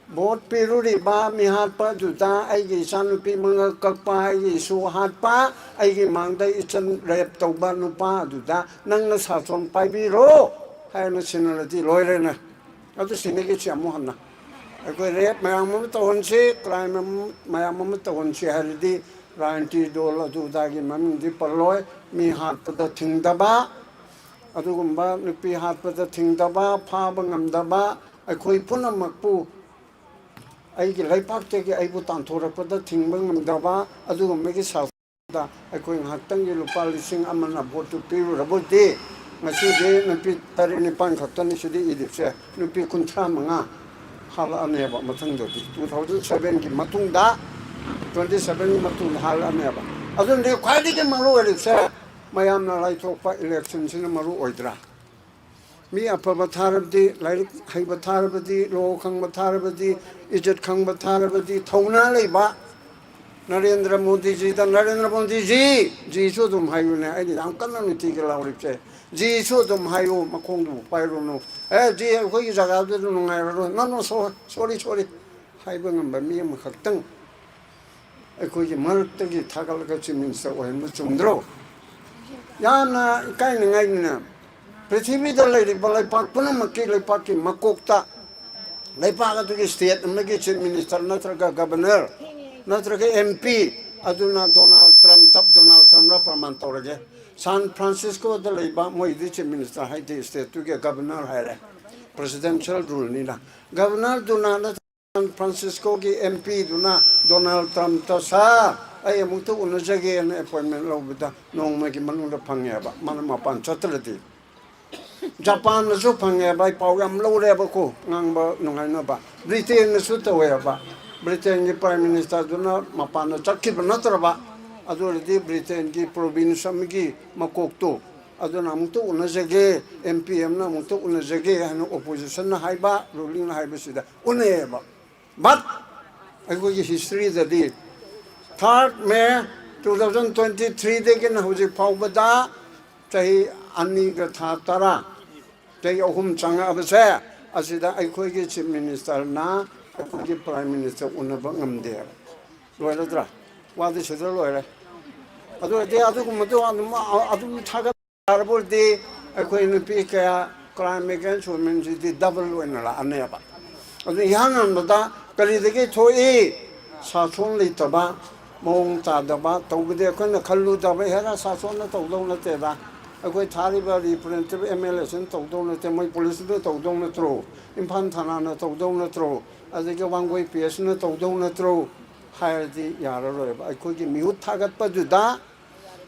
S11: Bot piruri ba mi hat pa juta ai gi sanupi manga kakpa ai su hat pa ai gi mangda ichan rep to ba nu pa juta nang na sa chon pai bi ro hai na sinalati loire na atu sinege chamu hanna ai ko rep mayam mo to hon se crime mayam mo to hon se haldi ranti dol atu da gi mam di parloi mi hat pa da thing da ba atu gumba nupi hat pa da thing da ba pha ba ngam da ba ai khoi punamak pu aigi laipakte ge aibu tanthorapda thingba ngamdaba aduga megi sauda akoi nghaktang ge lupa lising amana votu piru rabote ngasi de nupi tarini pan khaktani sidi idipse nupi kunthra manga hala aneba mathang do 2007 gi matungda 27 gi matung hala aneba adun de khwali ge maru elipse mayam na lai thokpa election sin maru oidra mi apaba tharabdi lai haiba tharabdi lo khangba tharabdi इज्जत खंग बतारबदी थौना लेबा नरेंद्र मोदी जी दा नरेंद्र मोदी जी सो तुम हायो ने आई दाम कन्ना नीति के लावरिपसे जी सो तुम हायो मखोंग दु पाइरो नो जी कोई जगह दु नुंगाय रो नो सॉरी हाइबा ngamba mi am khaktang ai ko ji mar ta gi thagal ka chimin sa oi mu chumdro ya na kai na ngai na prithvi da lai ri balai pak puna makki lai pak ki makokta Lepaga to the state, Chief Minister, Natraga Governor, Natraga MP, Aduna Donald Trump Rapamantorage, San Francisco, the Leba, Moidici Minister, Haiti State, to get Governor Hire, Presidential rule Nina. Governor Duna San Francisco MP Duna Donald Trump Tasa, I am to Unajagi and appointment law with the no making Manula Pangaba, Manamapan Chatrati. Japan na su pangya by program low level ko ngamba nungai ba Britain na su tawe ba Britain ki Prime Minister duna mapana chakki banatra ba adu di Britain ki province amgi makokto adu namto unajage MPM na muto unajage hanu opposition na haiba ruling na haiba sida une ba but I go history that did 3 May 2023 hojik faubada chahi ani ga tha tara chahi ahum changa abase asida aikoi gi chief minister na aikoi prime minister unaba ngamde loiradra wadi chedra loire adu de adu kumadu adu thaga arbol de aikoi nupi kaya crime against women di double wenala aneba adu yanamda kalidege thoi 사촌 리터바 몽 따다바 도그데 컨 칼루다바 헤라 사촌나 도동나 때다 아고 타리바 리프렌티브 MLS는 도동나 때 뭐 폴리스도 도동나 트로 임판 타나나 도동나 트로 아직에 왕고이 PS는 도동나 트로 하야지 야로로 아고기 미우 타갓바두다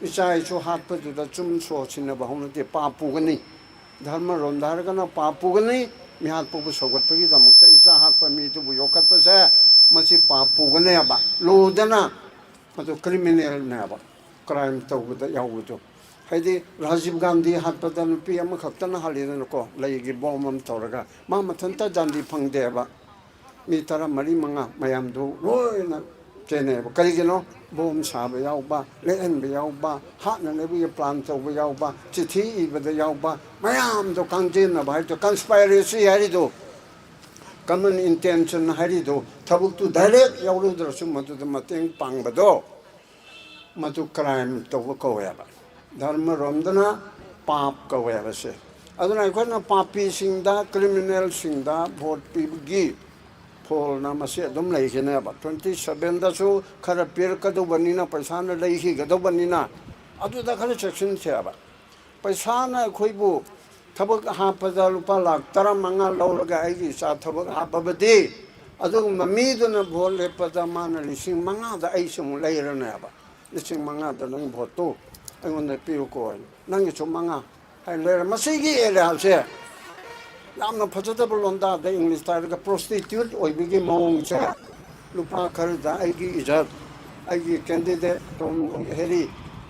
S11: 이사이초 핫바두다 좀 소치나 바호는데 빠푸거니 धर्म रोंदार का ना पापुगनी मिहात पुगु सोगत पगी दमुक्त इसा हाथ पर मी तो बुयोकत पर से मसी पापुगने अब लोदना मतलब क्रिमिनल ने अब क्राइम तो बुद यावुदो हैदि राजीव गांधी हाथ पर दन पी अम खक्तना हालिन को लेगी बॉम्ब हम तोरगा मा मथंता जांदी फंगदे अब मी तरा मरी मंगा मयाम दो रोयना 제네 그리기노 보험 사업 야우바 레엔 야우바 하는 내부 플랜 쪽 야우바 지티 이버도 야우바 마야암도 강제나 바이도 컨스파이러시 하리도 common intention 하리도 타북도 다이렉 야우르들 숨어도 마땡 빵바도 마도 크라임 또 거야바 धर्म रोमदना पाप कवयाबसे अदुना इखना पापी सिंगदा क्रिमिनल सिंगदा वोट पीबगी फोल ना मसे दम लेखने अब 27 दसु खर पेर कदो बनिना पैसा न लेखि गदो बनिना अदु दा खर सेक्शन से अब पैसा न खोइबु थबक हापदा रुपा लाख तरा मंगा लौलगा आइगी सा थबक हापबदे अदु ममीदुना भोल लेपदा मान लिसिंग मंगा दा आइसम लेरने अब लिसिंग मंगा दा नंग भोतो अंगोन पिउ को नंग छु मंगा हाय लेर मसिगी एले हासे यामना फजदब लोंदा द इंग्लिश तार का प्रोस्टिट्यूट ओइबिगी मोंगचे लुपा खरदा आइगी इज्जत आइगी कैंडिडेट तोम हेरी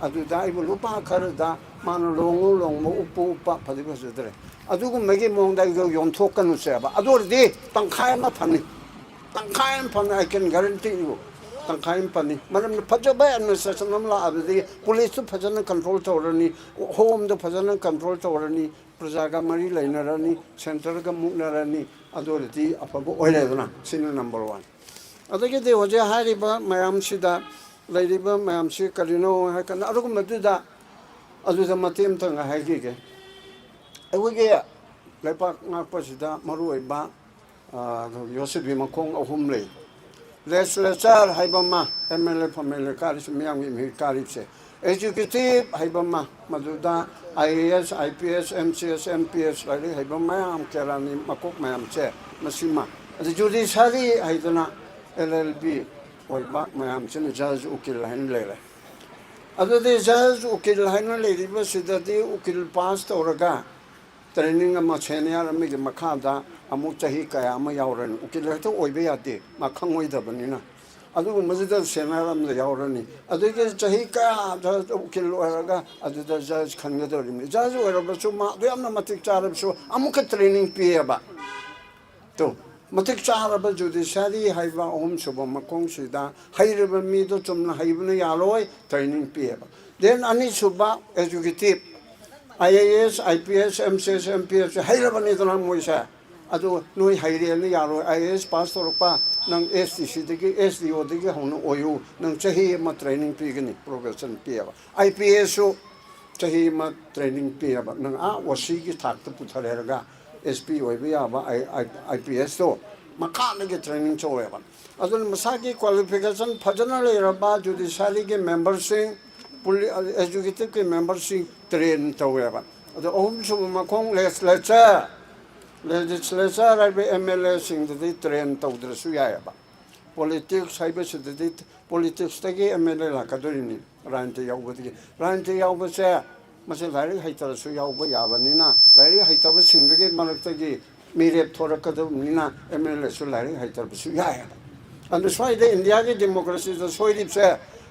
S11: अदुदा इबु लुपा खरदा मान लोंगु लोंगमो उप उप फदिबो जदरे अदुगु मेगी मोंगदा इगो योंथोकनुसेबा अदोरदि तंखाय मा फनि तंखाय फनि आई कैन गारंटी यू तंखाय फनि मरम फजबा एडमिनिस्ट्रेशन नमला अबदि पुलिस तो फजन कंट्रोल तोरनी होम दो फजन कंट्रोल तोरनी प्रजागा मरी लेनरनी सेंटर का मुनरनी अदोरदि अफबो ओइलेदना सिन नंबर 1 अदगे दे होजे हारिबा मयाम सिदा लेरिबा मयाम सि करिनो हाकन अरुगु मदुदा अदुदा मतेम तंगा हागिगे अवगे लेपा ngakpasida maruiba योसेफी मखोंग अहुम ले लेस्लेचर हाइबमा एमएलए फमेले कारिस मियांगी मी कारिसे एजुकेटिव हाइबमा मदुदा आईएएस आईपीएस एमसीएस एमपीएस लाइले हाइबमा आम केरानी मकोक मयाम से मसिमा जुडिशरी हाइदना एलएलबी ओइबा मयाम से जज उकिल हाइन लेले अदुदे जज उकिल हाइन लेरिबा सिददि उकिल पास तोरगा ट्रेनिंग अमा सेनियर अमिगे मखादा अमु चाही कया अमा यावरन उकिल तो ओइबे यादे मा खंगोइदबनिना अदुगु मजिदा सेनियर अम यावरनी अदुगे चाही कया जज उकिल ओरगा अदुदा जज खनगदरिमि जज ओरबसु मा दोयमना मतिक चारबसु अमुक ट्रेनिंग पिएबा तो मतिक चारब जुडिशरी हाइबा ओम सुब मकोंगसिदा हाइरब मिदो चुमना हाइबना यालोय ट्रेनिंग पिएबा देन अनि सुबा educative IAS, IPS, MCS, MPS, हाइरबनी दना मोइसा अदु नोइ हाइरेनि यारो IAS पास तोरपा नंग STC दगी SDO दगी होनो ओयु नंग चाही म ट्रेनिंग पिगनि प्रोफेशन पियाबा IPS सो चाही म ट्रेनिंग पियाबा नंग आ ओसी की थाक त पुथरेरगा SP ओइबे याबा IPS तो मखानगे ट्रेनिंग चोयबा अदु मसाकी क्वालिफिकेशन फजना लेरबा जुडिशरी के मेंबरसिंग एजुकेटिव के मेंबरसिंग ट्रेन तौवेबा अदो ओम सुब मखोंग लेजिस्लेचर आइबे MLA सिंग दि ट्रेन तौद्रसु यायबा पॉलिटिक्स हाइबे सदि पॉलिटिक्स तगे MLA लाकदोरिनि रानते यावबदि रानते यावबसे मसे लारि हाइतरसु यावबा याबनिना लारि हाइतबा सिंगगे मनक्तगे मेरेट थोरकदनिना MLA सु लारि हाइतरबसु यायबा अंदु स्वाइदे इंडिया के डेमोक्रेसी द सोइदिबसे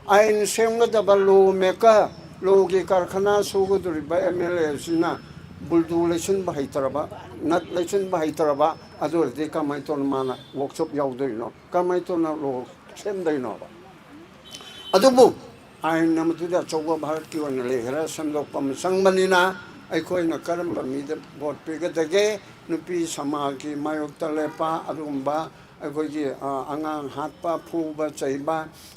S11: आइन सेमगदबा लो मेका लोगी कारखाना सुगदुरिबा MLA सिना बुलदु लेसन बाहाइतरबा नट लेसन बाहाइतरबा अदुरदि कमाइतोन माना वर्कशॉप यावदैनो कमाइतोन लो सेमदैनो ꯑꯗꯨꯕꯨ ꯑꯥꯏꯟ ꯑꯃꯗꯨꯗ ꯑꯆꯧꯕ ꯚꯥꯔꯠꯀꯤ ꯑꯣꯏꯅ ꯂꯩ ꯈꯔ ꯁꯦꯝꯗꯣꯛꯄ ꯑꯃ ꯆꯪꯕꯅꯤꯅ ꯑꯩꯈꯣꯏꯅ ꯀꯔꯝꯕ ꯃꯤꯗ ꯚꯣꯠ ꯄꯤꯒꯗꯒꯦ ꯅꯨꯄꯤ ꯁꯃꯥꯖꯀꯤ ꯃꯥꯌꯣꯛꯇ ꯂꯦꯞꯄ ꯑꯗꯨꯒꯨꯝꯕ ꯑꯩꯈꯣꯏꯒꯤ ꯑꯉꯥꯡ ꯍꯥꯠꯄ ꯐꯨꯕ ꯆꯩꯕ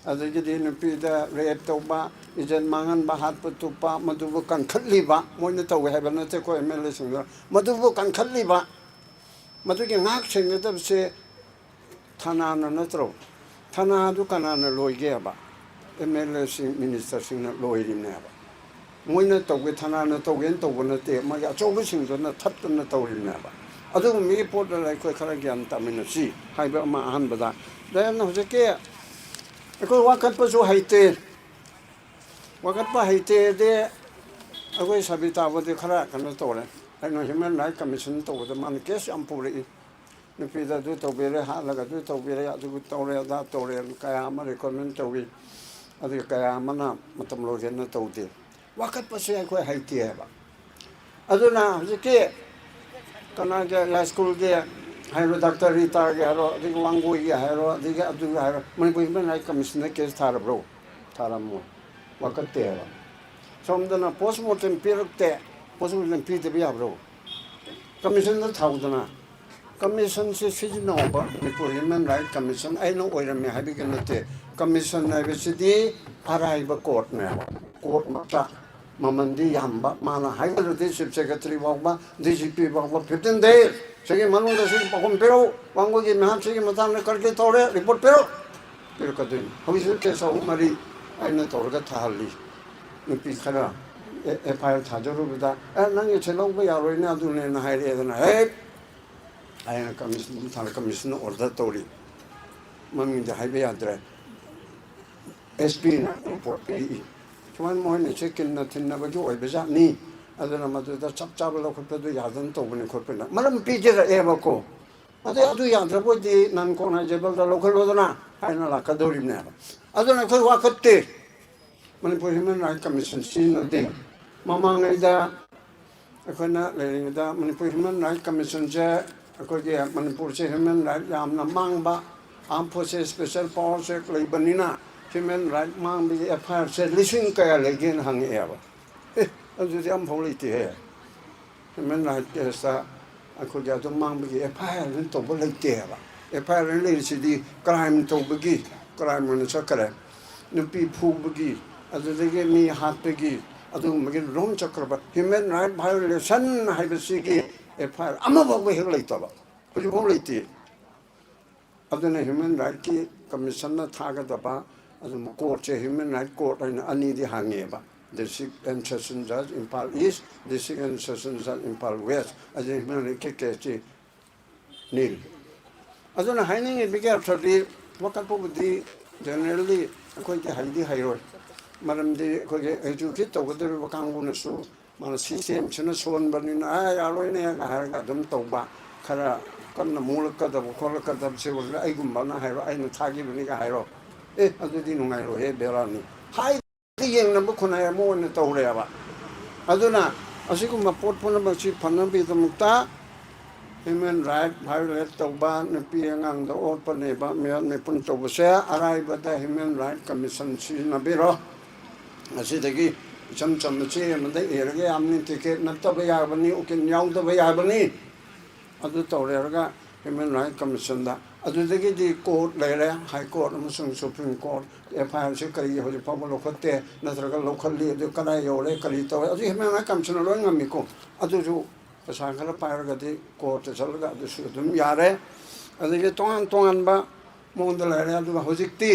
S11: ꯑꯗꯒꯤꯗꯤ ꯅꯨꯄꯤꯗ ꯔꯦꯞ ꯇꯧꯕ ꯏꯖꯠ ꯃꯥꯡꯍꯟꯕ ꯍꯥꯠꯄ ꯇꯨꯞꯄ ꯃꯗꯨꯕꯨ ꯀꯟꯈꯠꯂꯤꯕ ꯃꯣꯏꯅ ꯇꯧꯋꯦ ꯍꯥꯏꯕ ꯅꯠꯇꯦ ꯑꯩꯈꯣꯏ ꯑꯦꯝ ꯑꯦꯜ ꯑꯦꯁꯤꯡꯗ ꯃꯗꯨꯕꯨ ꯀꯟꯈꯠꯂꯤꯕ ꯃꯗꯨꯒꯤ ꯉꯥꯛ ꯁꯦꯟꯒꯗꯕꯁꯦ ꯊꯅꯥꯅ ꯅꯠꯇ꯭ꯔꯣ ꯊꯅꯥꯗꯨ ꯀꯅꯥꯅ ꯂꯣꯏꯒꯦꯕ ꯑꯦꯝ ꯑꯦꯜ ꯑꯦꯁꯤꯡ ꯃꯤꯅꯤꯁꯇꯔꯁꯤꯡꯅ ꯂꯣꯏꯔꯤꯕꯅꯦꯕ ꯃꯣꯏꯅ ꯇꯧꯒꯦ ꯊꯅꯥꯅ ꯇꯧꯒꯦꯅ ꯇꯧꯕ ꯅꯠꯇꯦ ꯃꯣꯏꯒꯤ ꯑꯆꯧꯕꯁꯤꯡꯗꯨꯅ ꯊꯠꯇꯅ ꯇꯧꯔꯤꯕꯅꯦꯕ ꯑꯗꯨꯒꯨꯝꯕꯒꯤ ꯄꯣꯠꯇ ꯑꯩꯈꯣꯏ ꯈꯔ ꯒ꯭ꯌꯥꯟ ꯇꯥꯃꯤꯟꯅꯁꯤ ꯍꯥꯏꯕ ꯑꯃ ꯑꯍꯥꯟꯕꯗ ꯗꯦꯟ ꯍꯧꯖꯤꯛꯀꯤ ꯑꯩꯈꯣꯏ ꯋꯥꯀꯠꯄꯁꯨ ꯍꯩꯇꯦ ꯋꯥꯀꯠꯄ ꯍꯩꯇꯦꯗꯤ ꯑꯩꯈꯣꯏ ꯁꯕꯤꯇꯥꯕꯨꯗꯤ ꯈꯔ ꯀꯩꯅꯣ ꯇꯧꯔꯦ ꯑꯩꯅ ꯍ꯭ꯌꯨꯃꯦꯟ ꯔꯥꯏꯠ ꯀꯃꯤꯁꯟ ꯇꯧꯕꯗ ꯃꯥꯅ ꯀꯦꯁ ꯌꯥꯝ ꯄꯨꯔꯛꯏ ꯅꯨꯄꯤꯗ ꯑꯗꯨ ꯇꯧꯕꯤꯔꯦ ꯍꯥꯠꯂꯒ ꯑꯗꯨ ꯇꯧꯕꯤꯔꯦ ꯑꯗꯨ ꯇꯧꯔꯦ ꯑꯗꯥ ꯇꯧꯔꯦ ꯀꯌꯥ ꯑꯃ ꯔꯤꯀꯃꯦꯟ ꯇꯧꯏ ꯑꯗꯨꯒ ꯀꯌꯥ ꯑꯃꯅ ꯃꯇꯝ ꯂꯣꯏꯒꯦꯅ ꯇꯧꯗꯦ ꯋꯥꯀꯠꯄꯁꯦ ꯑꯩꯈꯣꯏ ꯍꯩꯇꯦ ꯍꯥꯏꯕ ꯑꯗꯨꯅ ꯍꯧꯖꯤꯛꯀꯤ ꯀꯅꯥꯒꯤ ꯂꯥꯏ ꯁ꯭ꯀꯨꯜꯒꯤ ꯍꯥꯏꯔꯣ ꯗꯥꯛꯇꯔ ꯔꯤꯇꯥꯒꯤ ꯍꯥꯏꯔꯣ ꯑꯗꯒꯤ ꯋꯥꯡꯒꯣꯏꯒꯤ ꯍꯥꯏꯔꯣ ꯑꯗꯒꯤ ꯑꯗꯨꯒꯤ ꯍꯥꯏꯔꯣ ꯃꯅꯤꯄꯨꯔ ꯍ꯭ꯌꯨꯃꯦꯟ ꯔꯥꯏꯠ ꯀꯃꯤꯁꯟꯗ ꯀꯦꯁ ꯊꯥꯔꯕ꯭ꯔꯣ ꯊꯥꯔꯝꯃꯣꯏ ꯋꯥꯀꯠꯇꯦ ꯍꯥꯏꯕ ꯁꯣꯝꯗꯅ ꯄꯣꯁ ꯃꯣꯔꯇꯦꯝ ꯄꯤꯔꯛꯇꯦ ꯄꯣꯁ ꯃꯣꯔꯇꯦꯝ ꯄꯤꯗꯕ ꯌꯥꯕ꯭ꯔꯣ ꯀꯃꯤꯁꯟꯗ ꯊꯥꯎꯗꯅ ꯀꯃꯤꯁꯟꯁꯤ ꯁꯤꯖꯤꯟꯅꯧꯕ ꯃꯅꯤꯄꯨꯔ ꯍ꯭ꯌꯨꯃꯦꯟ ꯔꯥꯏꯠ ꯀꯃꯤꯁꯟ ꯑꯩꯅ ꯑꯣꯏꯔꯝꯃꯦ ꯍꯥꯏꯕꯒꯤ ꯅꯠꯇꯦ ꯀꯃꯤꯁꯟ ꯍꯥꯏꯕꯁꯤꯗꯤ ꯑꯔꯥꯏꯕ ꯀꯣꯔꯠꯅꯦꯕ ꯀꯣꯔꯠ ꯃꯛꯇ ꯃꯃꯟꯗꯤ ꯌꯥꯝꯕ ꯃꯥꯅ ꯍꯥꯏꯕꯗꯨꯗꯤ ꯆꯤꯞ ꯁꯦꯀ꯭ꯔꯦꯇꯔꯤ ꯐꯥꯎꯕ ꯗꯤ ꯖꯤ ꯄꯤ ꯐꯥꯎꯕ 15 days ꯁꯤꯒꯤ ꯃꯅꯨꯡꯗ ꯁꯤꯒꯤ ꯄꯥꯎꯈꯨꯝ ꯄꯤꯔꯛꯎ ꯋꯥꯡꯒꯣꯏꯒꯤ ꯃꯤꯍꯥꯠꯁꯤꯒꯤ ꯃꯇꯥꯡꯗ ꯀꯔꯤ ꯇꯧꯔꯦ ꯔꯤꯄꯣꯔꯠ ꯄꯤꯔꯛꯎ ꯄꯤꯔꯛꯀꯗꯣꯏꯅꯤ ꯍꯧꯖꯤꯛꯁꯨ ꯀꯦꯁ 3-4 ꯑꯩꯅ ꯇꯧꯔꯒ ꯊꯥꯍꯜꯂꯤ ꯅꯨꯄꯤ ꯈꯔ ꯑꯦꯐ ꯑꯥꯏ ꯑꯥꯔ ꯊꯥꯖꯔꯨꯕꯗ ꯅꯪꯒꯤ ꯁꯦ ꯂꯧꯕ ꯌꯥꯔꯣꯏꯅꯦ ꯑꯗꯨꯅꯦꯅ ꯍꯥꯏꯔꯛꯑꯦꯗꯅ ꯍꯦꯛ ꯑꯩꯅ ꯀꯃꯤꯁꯟ ꯊꯥꯔ ꯀꯃꯤꯁꯟꯅ ꯑꯣꯔꯗꯔ ꯇꯧꯔꯤ ꯃꯃꯤꯡꯗꯤ ꯍꯥꯏꯕ ꯌꯥꯗ꯭ꯔꯦ ꯑꯦꯁ ꯄꯤꯅ ꯔꯤꯄꯣꯔꯠ ꯄꯤꯔꯛꯏ ꯁꯨꯃꯥꯏꯅ ꯃꯣꯏꯅ ꯆꯦꯛꯀꯤꯟꯅ ꯊꯤꯟꯅꯕꯒꯤ ꯑꯣꯏꯕꯖꯥꯠꯅꯤ ꯑꯗꯨꯅ ꯃꯗꯨꯗ ꯆꯞ ꯆꯥꯕ ꯂꯧꯈꯠꯄꯗꯨ ꯌꯥꯗꯅ ꯇꯧꯕꯅꯤ ꯈꯣꯠꯄꯅ ꯃꯔꯝ ꯄꯤꯖꯔꯛꯑꯦꯕꯀꯣ ꯑꯗꯩ ꯑꯗꯨ ꯌꯥꯗ꯭ꯔꯕꯣꯏꯗꯤ ꯅꯟ ꯀꯣꯒꯅꯥꯏꯖꯦꯕꯜꯗ ꯂꯧꯈꯠꯂꯣꯗꯅ ꯍꯥꯏꯅ ꯂꯥꯛꯀꯗꯧꯔꯤꯕꯅꯦꯕ ꯑꯗꯨꯅ ꯑꯩꯈꯣꯏ ꯋꯥꯀꯠꯇꯦ ꯃꯅꯤꯄꯨꯔ ꯍ꯭ꯌꯨꯃꯦꯟ ꯔꯥꯏꯠ ꯀꯃꯤꯁꯟ ꯁꯤꯖꯤꯟꯅꯗꯦ ꯃꯃꯥꯡꯉꯩꯗ ꯑꯩꯈꯣꯏꯅ ꯂꯩꯔꯤꯉꯩꯗ ꯃꯅꯤꯄꯨꯔ ꯍ꯭ꯌꯨꯃꯦꯟ ꯔꯥꯏꯠ ꯀꯃꯤꯁꯟꯁꯦ ꯑꯩꯈꯣꯏꯒꯤ ꯃꯅꯤꯄꯨꯔꯁꯦ ꯍ꯭ꯌꯨꯃꯦꯟ ꯔꯥꯏꯠ ꯌꯥꯝꯅ ꯃꯥꯡꯕ ꯑꯥꯔꯝ ꯐꯣꯔꯁꯦꯁ ꯁ꯭ꯄꯦꯁꯦꯜ ꯄꯥꯋꯔꯁꯦ ꯂꯩꯕꯅꯤꯅ ꯍ꯭ꯌꯨꯃꯦꯟ ꯔꯥꯏꯠ ꯃꯥꯡꯕꯒꯤ ꯑꯦꯐ ꯑꯥꯏ ꯑꯥꯔꯁꯦ ꯂꯤꯁꯤꯡ ꯀꯌꯥ ꯂꯩꯒꯦꯅ ꯍꯪꯉꯛꯑꯦꯕ ꯑꯗꯨꯗꯤ ꯑꯝꯐꯥꯎ ꯂꯩꯇꯦꯍꯦ ꯍ꯭ꯌꯨꯃꯦꯟ ꯔꯥꯏꯠ ꯀꯦꯁꯇ ꯑꯩꯈꯣꯏꯒꯤ ꯑꯗꯨꯝ ꯃꯥꯡꯕꯒꯤ ꯑꯦꯐ ꯑꯥꯏ ꯑꯥꯔ ꯇꯧꯕ ꯂꯩꯇꯦꯕ ꯑꯦꯐ ꯑꯥꯏ ꯑꯥꯔ ꯂꯩꯔꯤꯁꯤꯗꯤ ꯀ꯭ꯔꯥꯏꯝ ꯇꯧꯕꯒꯤ ꯀ꯭ꯔꯥꯏꯝ ꯑꯣꯏꯅ ꯆꯠꯈ꯭ꯔꯦ ꯅꯨꯄꯤ ꯐꯨꯕꯒꯤ ꯑꯗꯨꯗꯒꯤ ꯃꯤ ꯍꯥꯠꯄꯒꯤ ꯑꯗꯨꯒꯨꯝꯕꯒꯤ ꯂꯣꯝ ꯆꯠꯈ꯭ꯔꯕ ꯍ꯭ꯌꯨꯃꯦꯟ ꯔꯥꯏꯠ ꯚꯥꯏꯑꯣꯂꯦꯁꯟ ꯍꯥꯏꯕꯁꯤꯒꯤ ꯑꯦꯐ ꯑꯥꯏ ꯑꯥꯔ ꯑꯃꯐꯥꯎꯕ ꯍꯦꯛ ꯂꯩꯇꯕ ꯍꯧꯖꯤꯛꯐꯥꯎ ꯂꯩꯇꯦ ꯑꯗꯨꯅ ꯍ꯭ꯌꯨꯃꯦꯟ ꯔꯥꯏꯠꯀꯤ ꯀꯃꯤꯁꯟꯅ ꯊꯥꯒꯗꯕ ꯑꯗꯨꯝ ꯀꯣꯔꯠꯁꯦ ꯍ꯭ꯌꯨꯃꯦꯟ ꯔꯥꯏꯠ ꯀꯣꯔꯠ ꯍꯥꯏꯅ ꯑꯅꯤꯗꯤ ꯍꯥꯡꯉꯦꯕ district ꯑꯦꯟড session ꯖꯖ Imphal is district and session ꯖꯖ Imphal west ꯑꯁꯤ ꯍ꯭ꯌꯨꯃꯦꯟ ꯔꯥꯏꯠꯀꯤ ꯀꯦꯁꯁꯤ ꯅꯤꯜ ꯑꯗꯨꯅ ꯍꯥꯏꯅꯤꯡꯉꯤꯕꯒꯤ ꯑꯔꯊꯗꯤ ꯋꯥꯀꯠꯄꯕꯨꯗꯤ ꯖꯦꯅꯔꯦꯜꯂꯤ ꯑꯩꯈꯣꯏꯗꯤ ꯍꯩꯗꯤ ꯍꯩꯔꯣꯏ ꯃꯔꯝꯗꯤ ꯑꯩꯈꯣꯏꯒꯤ ꯑꯦꯖꯨꯀꯦꯠ ꯇꯧꯒꯗꯧꯔꯤꯕ ꯀꯥꯡꯕꯨꯅꯁꯨ ꯃꯥꯅ ꯁꯤꯁꯇꯦꯝꯁꯤꯅ ꯁꯣꯟꯕꯅꯤꯅ ꯌꯥꯔꯣꯏꯅꯦ ꯍꯥꯏꯔꯒ ꯑꯗꯨꯝ ꯇꯧꯕ ꯈꯔ ꯀꯟꯅ ꯃꯨꯛꯂꯛꯀꯗꯕ ꯈꯣꯠꯂꯛꯀꯗꯕꯁꯦ ꯑꯣꯏꯔꯒ ꯑꯩꯒꯨꯝꯕꯅ ꯍꯥꯏꯔꯣ ꯑꯩꯅ ꯊꯥꯈꯤꯕꯅꯤꯒ ꯍꯥꯏꯔꯣ ꯑꯗꯨꯗꯤ ꯅꯨꯡꯉꯥꯏꯔꯣꯏꯍꯦ ꯕꯦꯔꯥꯅꯤ ꯍꯥꯏꯗꯤ ꯌꯦꯡꯅꯕ ꯈꯨꯟꯅꯥꯏ ꯑꯃ ꯑꯣꯏꯅ ꯇꯧꯔꯦꯕ ꯑꯗꯨꯅ ꯑꯁꯤꯒꯨꯝꯕ ꯄꯣꯠ ꯄꯨꯝꯅꯃꯛꯁꯤ ꯐꯅꯕꯒꯤꯗꯃꯛꯇ ꯍ꯭ꯌꯨꯃꯦꯟ ꯔꯥꯏꯠ ꯚꯥꯏꯑꯣꯂꯦꯠ ꯇꯧꯕ ꯅꯨꯄꯤ ꯑꯉꯥꯡꯗ ꯑꯣꯠꯄ ꯅꯩꯕ ꯃꯤꯍꯥꯠ ꯃꯤꯄꯨꯟ ꯇꯧꯕꯁꯦ ꯑꯔꯥꯏꯕꯗ ꯍ꯭ꯌꯨꯃꯦꯟ ꯔꯥꯏꯠ ꯀꯃꯤꯁꯟ ꯁꯤꯖꯤꯟꯅꯕꯤꯔꯣ ꯑꯁꯤꯗꯒꯤ ꯏꯆꯝ ꯆꯝꯅ ꯆꯦ ꯑꯃꯗ ꯏꯔꯒ ꯌꯥꯝꯅ ꯇꯤꯀꯦꯠ ꯅꯠꯇꯕ ꯌꯥꯕꯅꯤ ꯎꯀꯤꯜ ꯌꯥꯎꯗꯕ ꯌꯥꯕꯅꯤ ꯑꯗꯨ ꯇꯧꯔꯦꯔꯒ ꯍ꯭ꯌꯨꯃꯦꯟ ꯔꯥꯏꯠ ꯀꯃꯤꯁꯟꯗ ꯑꯗꯨꯗꯒꯤꯗꯤ ꯀꯣꯔꯠ ꯂꯩꯔꯦ ꯍꯥꯏ ꯀꯣꯔꯠ ꯑꯃꯁꯨꯡ ꯁꯨꯄ꯭ꯔꯤꯝ ꯀꯣꯔꯠ ꯑꯦꯐ ꯑꯥꯏ ꯑꯥꯔꯁꯤ ꯀꯔꯤ ꯍꯧꯖꯤꯛ ꯐꯥꯎꯕ ꯂꯧꯈꯠꯇꯦ ꯅꯠꯇ꯭ꯔꯒ ꯂꯧꯈꯠꯂꯤ ꯑꯗꯨ ꯀꯗꯥꯏ ꯌꯧꯔꯦ ꯀꯔꯤ ꯇꯧꯔꯦ ꯑꯗꯨ ꯍ꯭ꯌꯨꯃꯦꯟ ꯔꯥꯏꯠ ꯀꯃꯤꯁꯟꯅ ꯂꯣꯏ ꯉꯝꯃꯤꯀꯣ ꯑꯗꯨꯁꯨ ꯄꯩꯁꯥ ꯈꯔ ꯄꯥꯏꯔꯒꯗꯤ ꯀꯣꯔꯠꯇ ꯆꯠꯂꯒ ꯑꯗꯨꯁꯨ ꯑꯗꯨꯝ ꯌꯥꯔꯦ ꯑꯗꯒꯤ ꯇꯣꯉꯥꯟ ꯇꯣꯉꯥꯟꯕ ꯃꯑꯣꯡꯗ ꯂꯩꯔꯦ ꯑꯗꯨꯒ ꯍꯧꯖꯤꯛꯇꯤ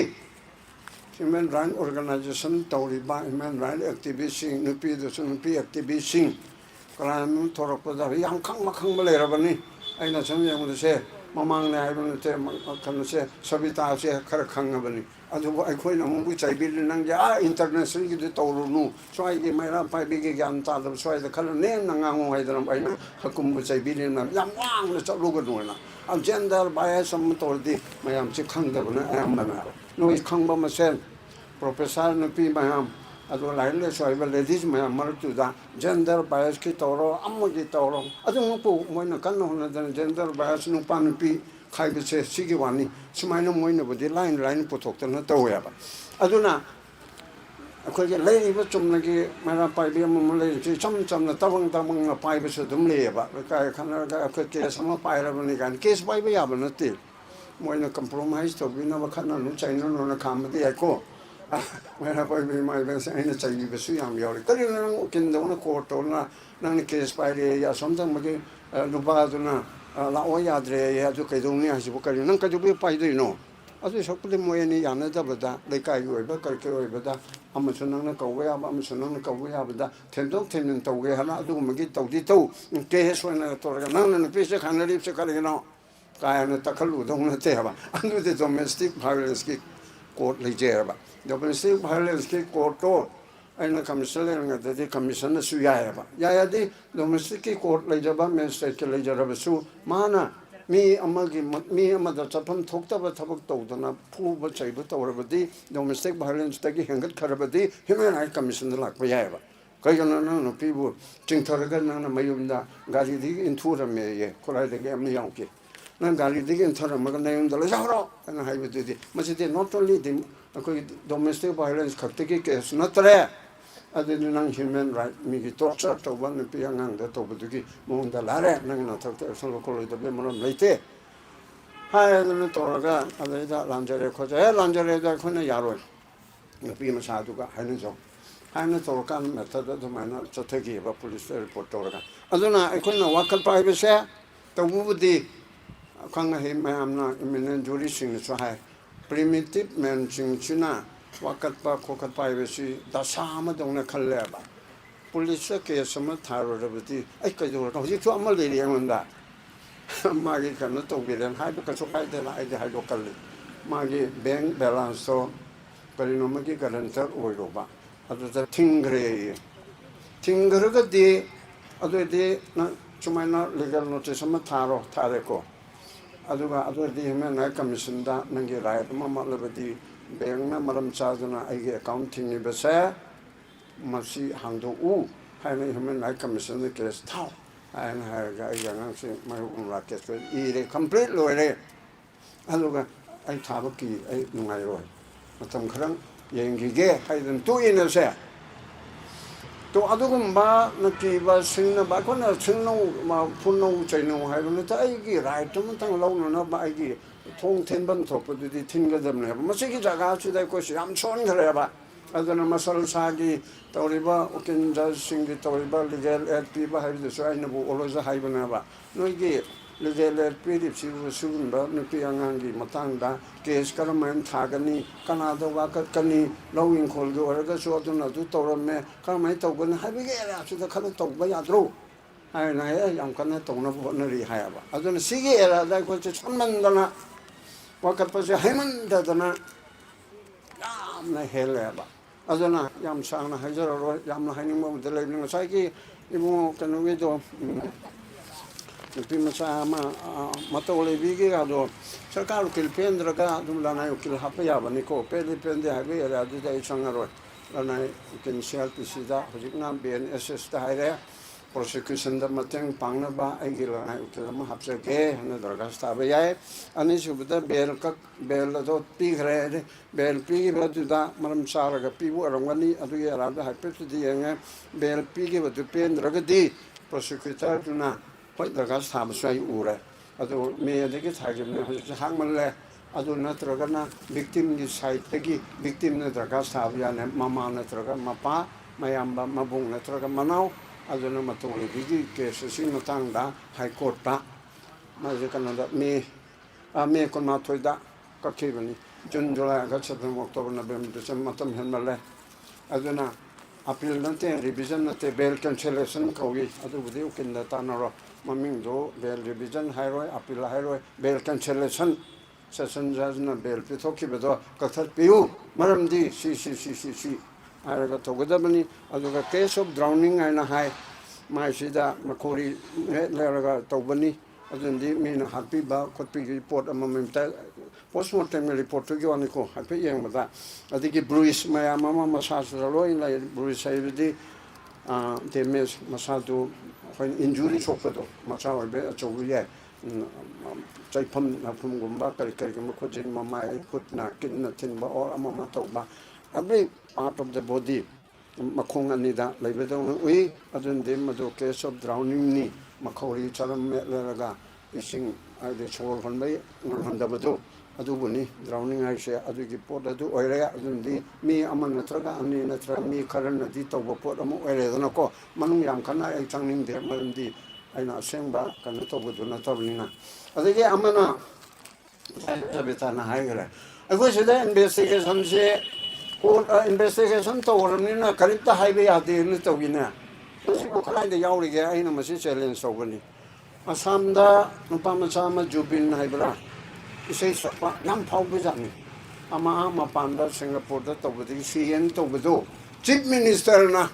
S11: ꯍ꯭ꯌꯨꯃꯦꯟ ꯔꯥꯏꯠ ꯑꯣꯔꯒꯅꯥꯏꯖꯦꯁꯟ ꯇꯧꯔꯤꯕ ꯍ꯭ꯌꯨꯃꯦꯟ ꯔꯥꯏꯠ ꯑꯦꯛꯇꯤꯚꯤꯁꯁꯤꯡ ꯅꯨꯄꯤꯗꯁꯨ ꯅꯨꯄꯤ ꯑꯦꯛꯇꯤꯚꯤꯁꯁꯤꯡ ꯀ꯭ꯔꯥꯏꯝ ꯑꯃ ꯊꯣꯔꯛꯄꯗ ꯌꯥꯝ ꯈꯪꯕ ꯂꯩꯔꯕꯅꯤ ꯑꯩꯅ ꯁꯨꯝ ꯌꯦꯡꯕꯗꯁꯦ ꯃꯃꯥꯡꯅꯦ ꯍꯥꯏꯕ ꯅꯠꯇꯦ ꯀꯩꯅꯣꯁꯦ ꯁꯕꯤꯇꯥꯁꯦ ꯈꯔ ꯈꯪꯉꯕꯅꯤ ꯑꯗꯨꯕꯨ ꯑꯩꯈꯣꯏꯅ ꯑꯃꯨꯛ ꯆꯩꯕꯤꯔꯤ ꯅꯪꯁꯦ ꯏꯟꯇꯔꯅꯦꯁꯅꯦꯜꯒꯤꯗꯤ ꯇꯧꯔꯨꯅꯨ ꯁ꯭ꯋꯥꯏꯒꯤ ꯃꯩꯔꯥ ꯄꯥꯏꯕꯤꯒꯤ ꯒ꯭ꯌꯥꯟ ꯇꯥꯗꯕ ꯁ꯭ꯋꯥꯏꯗ ꯈꯔ ꯅꯦꯝꯅ ꯉꯥꯡꯉꯨ ꯍꯥꯏꯗꯅ ꯑꯩꯅ ꯍꯀꯨꯝꯕ ꯆꯩꯕꯤꯔꯤꯅ ꯌꯥꯝ ꯋꯥꯡꯅ ꯆꯠꯂꯨꯒꯅꯨꯅ ꯖꯦꯟꯗꯔ ꯕꯥꯏꯁ ꯑꯃ ꯇꯧꯔꯗꯤ ꯃꯌꯥꯝꯁꯦ ꯈꯪꯗꯕꯅ ꯑꯌꯥꯝꯕꯅ ꯅꯣꯏ ꯈꯪꯕ ꯃꯁꯦꯟ ꯄ꯭ꯔꯣꯐꯦꯁꯔ ꯅꯨꯄꯤ ꯃꯌꯥꯝ ꯑꯗꯨꯒ ꯂꯥꯏꯔꯤꯛ ꯂꯥꯏꯁꯨ ꯍꯩꯕ ꯂꯦꯗꯤꯁ ꯃꯌꯥꯝ ꯃꯔꯛꯇꯨꯗ ꯖꯦꯟꯗꯔ ꯕꯥꯏꯁꯀꯤ ꯇꯧꯔꯣ ꯑꯃꯒꯤ ꯇꯧꯔꯣ ꯑꯗꯨꯃꯛꯄꯨ ꯃꯣꯏꯅ ꯀꯟꯅ ꯍꯣꯠꯅꯗꯅ ꯖꯦꯟꯗꯔ ꯕꯥꯏꯁ ꯅꯨꯄꯥ ꯅꯨꯄꯤ ꯈꯥꯏꯕꯁꯦ ꯁꯤꯒꯤ ꯋꯥꯅꯤ ꯁꯨꯃꯥꯏꯅ ꯃꯣꯏꯅꯕꯨꯗꯤ ꯂꯥꯏꯅ ꯄꯨꯊꯣꯛꯇꯅ ꯇꯧꯋꯦꯕ ꯑꯗꯨꯅ ꯑꯩꯈꯣꯏꯒꯤ ꯂꯩꯔꯤꯕ ꯆꯨꯝꯅꯒꯤ ꯃꯩꯔꯥ ꯄꯥꯏꯕꯤ ꯑꯃ ꯂꯩꯔꯤꯕꯁꯤ ꯏꯆꯝ ꯆꯝꯅ ꯇꯕꯪꯅ ꯄꯥꯏꯕꯁꯨ ꯑꯗꯨꯝ ꯂꯩꯌꯦꯕ ꯂꯩꯀꯥꯏ ꯈꯟꯅꯔꯒ ꯑꯩꯈꯣꯏ ꯀꯦꯁ ꯑꯃ ꯄꯥꯏꯔꯕꯅꯤ ꯀꯥꯏꯅ ꯀꯦꯁ ꯄꯥꯏꯕ ꯌꯥꯕ ꯅꯠꯇꯦ ꯃꯣꯏꯅ ꯀꯝꯄ꯭ꯔꯣꯃꯥꯏꯁ ꯇꯧꯕꯤꯅꯕ ꯈꯠꯅꯅꯨ ꯆꯩꯅꯅꯨꯅ ꯈꯥꯝꯕꯗꯤ ꯌꯥꯏꯀꯣ ꯃꯩꯔꯥ ꯄꯥꯏꯕꯤ ꯃꯥꯏꯕꯁꯦ ꯑꯩꯅ ꯆꯩꯕꯤꯕꯁꯨ ꯌꯥꯝ ꯌꯥꯎꯔꯤ ꯀꯔꯤꯅꯣ ꯅꯪ ꯎꯀꯤꯜꯗꯧꯅ ꯀꯣꯔꯠꯇꯧꯅ ꯅꯪꯅ ꯀꯦꯁ ꯄꯥꯏꯔꯦ ꯑꯁꯣꯝ ꯊꯪꯕꯒꯤ ꯅꯨꯄꯥꯗꯨꯅ ꯂꯥꯛꯑꯣ ꯌꯥꯗ꯭ꯔꯦ ꯑꯗꯨ ꯀꯩꯗꯧꯅꯤ ꯍꯥꯏꯁꯤꯕꯨ ꯀꯔꯤꯅꯣ ꯅꯪ ꯀꯩꯗꯧꯕꯒꯤ ꯄꯥꯏꯗꯣꯏꯅꯣ ꯑꯗꯨ ꯁꯛꯄꯗꯤ ꯃꯣꯏ ꯑꯅꯤ ꯌꯥꯅꯗꯕꯗ ꯂꯩꯀꯥꯏꯒꯤ ꯑꯣꯏꯕ ꯀꯔꯤ ꯑꯣꯏꯕꯗ ꯑꯃꯁꯨ ꯅꯪꯅ ꯀꯧꯕ ꯌꯥꯕ ꯑꯃꯁꯨ ꯅꯪꯅ ꯀꯧꯕ ꯌꯥꯕꯗ ꯊꯦꯝꯗꯣꯛ ꯊꯦꯝꯖꯤꯟ ꯇꯧꯒꯦ ꯍꯥꯏꯅ ꯑꯗꯨꯒꯨꯝꯕꯒꯤ ꯇꯧꯗꯤ ꯇꯧ ꯀꯦꯁ ꯑꯣꯏꯅ ꯇꯧꯔꯒ ꯅꯪꯅ ꯅꯨꯄꯤꯁꯦ ꯈꯟꯅꯔꯤꯕꯁꯦ ꯀꯔꯤꯒꯤꯅꯣ ꯀꯥꯏꯅ ꯇꯛꯈꯠꯂꯨꯗꯧ ꯅꯠꯇꯦ ꯍꯥꯏꯕ ꯑꯗꯨꯗꯤ ꯗꯣꯃꯦꯁꯇꯤꯛ ꯚꯥꯏꯑꯣꯂꯦꯟꯁꯀꯤ ꯀꯣꯔꯠ ꯂꯩꯖꯩꯑꯕ ꯗꯣꯃꯦꯁꯇꯤꯛ ꯚꯥꯏꯑꯣꯂꯦꯟꯁꯀꯤ ꯀꯣꯔꯠꯇꯣ ꯑꯩꯅ ꯀꯃꯤꯁꯟ ꯂꯩꯔꯤꯉꯩꯗꯗꯤ ꯀꯃꯤꯁꯟꯅꯁꯨ ꯌꯥꯏꯑꯕ ꯌꯥꯏ ꯗꯣꯃꯦꯁꯇꯤꯛꯀꯤ ꯀꯣꯔꯠ ꯂꯩꯖꯕ ꯃꯦꯖꯤꯁꯇ꯭ꯔꯦꯠꯀꯤ ꯂꯩꯖꯔꯕꯁꯨ ꯃꯥꯅ mi amagi mi amada chapam thokta ba thabak tawdana phu ba chaiba tawrabadi domestic violence tagi hengat kharabadi human rights commission da lakpa yaiba kaigana na no pibu chingtharaga na mayumda gari di inthurame ye korai de am yauke na gari di inthuramaga na yum dala jahro na haibedi masidi not only the domestic violence khaktagi case natre adini nang human right mi gi torture to ban pi angang da to budugi mon da lare nang na thak so ko lo da be mon leite ha na to ga ade da lanjare ko ja lanjare da khona yaro pi ma sa du ga hanin so hanin to kan na ta da ma na chothegi ba police report to ga aduna khona wakal privacy to budi khang he ma amna imminent jury sing so hai primitive man sing china wakatpa kokatpa ibesi dasama dongna khalleba police case ma tharorabati ai kaidor to ji to amal le yangunda magi kan to biren hai ka so kai de la ai de hai lokal magi bank balance so parino magi guarantor oiroba adu da tingre ga de adu de na chumaina legal notice ma tharo thareko adu ga adu de human rights commission da nangi right ma labadi Bengna maram chaduna aige accounting ni basa masi hangdo u haina human rights commission the case thau haina ha yang si mai umra case ire complete loire aluga ai thabaki ai nungai roi matam kharang yengi ge haiden tu ina se to adugumba naki ba singna ba kona singno ma punno chaino haibun ta aigi right to tang lo na ba aigi 통 텐번 덮어두디 튕겨졌네. 뭐시기 자가 주대 것이 암촌 그래봐. 아저는 마살 사기 떠리바 오켄자 싱기 떠리바 리겔 에피바 하이드 소아이는 뭐 올로자 하이브나바. 너기 리겔 에피디 시부 수군바 느끼 양한기 마탕다 케스 카라만 타가니 카나다 와카카니 로잉 콜고 어가 소도나도 떠러메 카마이 떠고는 하비게라 수도 카도 떠봐 야드로. 아이나에 양칸나 떠나 보너리 하야바. 아저는 시기 에라다 고치 천만다나 wakatpasi haiman dadana yamna heleba aduna yam sangna hajaro yamna hainin mo delay ng saiki ibu kanuwi do pimasa ma matole bigi ado sarkar kil pendra ka dumlana ukil hapya bani ko pele pende habe era de sangaro lana kin sel pisida hojikna bnss ta haire prosecution da mateng pangna ba aigila na ukil ma hapse ke na dargasta ba yae ani subda bel do pi gre bel pi ba du da maram sara ga pi bu arangani adu ya ra da hape tu di nga bel pi ge ba du pen raga di prosecutor na poi dargasta ba sai ure adu me de ke thage me hang man le adu na traga na victim gi side te gi victim na dargasta ba ya ne mama na traga mapa mayamba mabung na traga manau aduna matuli bigi case si matangda high court ta maje kanada me kon ma thoida ka kebani jun july ga september october november december matam henmale aduna appeal nate revision nate bail cancellation kawi adu budi ukinda tanaro maming do bail revision hairoi appeal hairoi bail cancellation session judge na bail pithoki bedo kathar piu maramdi si araga togadabani aduga case of drowning aina hai maisida makori leraga tobani adundi mina happy ba kopi report amamta postmortem report to giwani ko happy yang bada adigi bruise maya mama massage roi la bruise ayidi demes masadu injury sokado masawa be achobuye chaipam na phum gumba kari kari gumba khojin mama put na kin na tin ba or amama toba every part of the body makhong anida leibedong ui adun de madu case of drowning ni makhori chalam melaga ising ade chol kon bai handabadu adubuni drowning ai se adugi pot adu oire adun di mi aman natraga ani natra mi karan di tawba pot amu oire dana ko manung yam kana ai changning de maldi aina sengba kan tawbu na tawlina adege amana abetana haigara agoi sida investigation se investigation tawramnina karibta haibe yade ni tawina ko kala de yaurige aina masi challenge tawbani asamda nupa macha ma jubin haibra isei sapa nam phaubu jani ama panda singapore da tawbadi cn tawbado chief minister na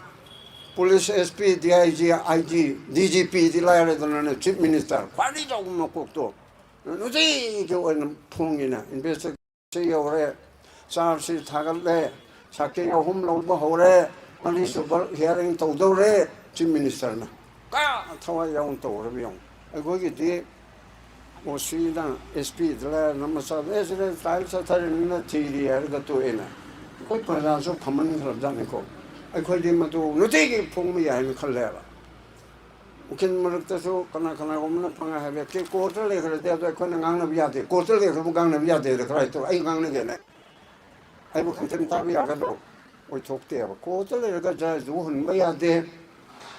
S11: police sp dig ig dgp di laire dona chief minister kwari jaw ma kokto no ji ge on phongina investigation yore sarsi thagal sakhe hom lobba hore ani super hearing tawdore chief minister na ka thawa yaung tawrabiong agoi gi Osida SP dala namasa esre style sa tharina thiri erga to ena koi pada so phaman kharab jane ko akhoi di matu nuti gi phongmi ya ni khalla ba ukin marakta so kana gomna phanga ha be ke kotel le khare te to khona ngang na biya te kotel le khum gang na biya te khrai to ai gang na ge ne ai bu khanten ta biya ga do oi thok te ba kotel le ga ja zu hun ba ya de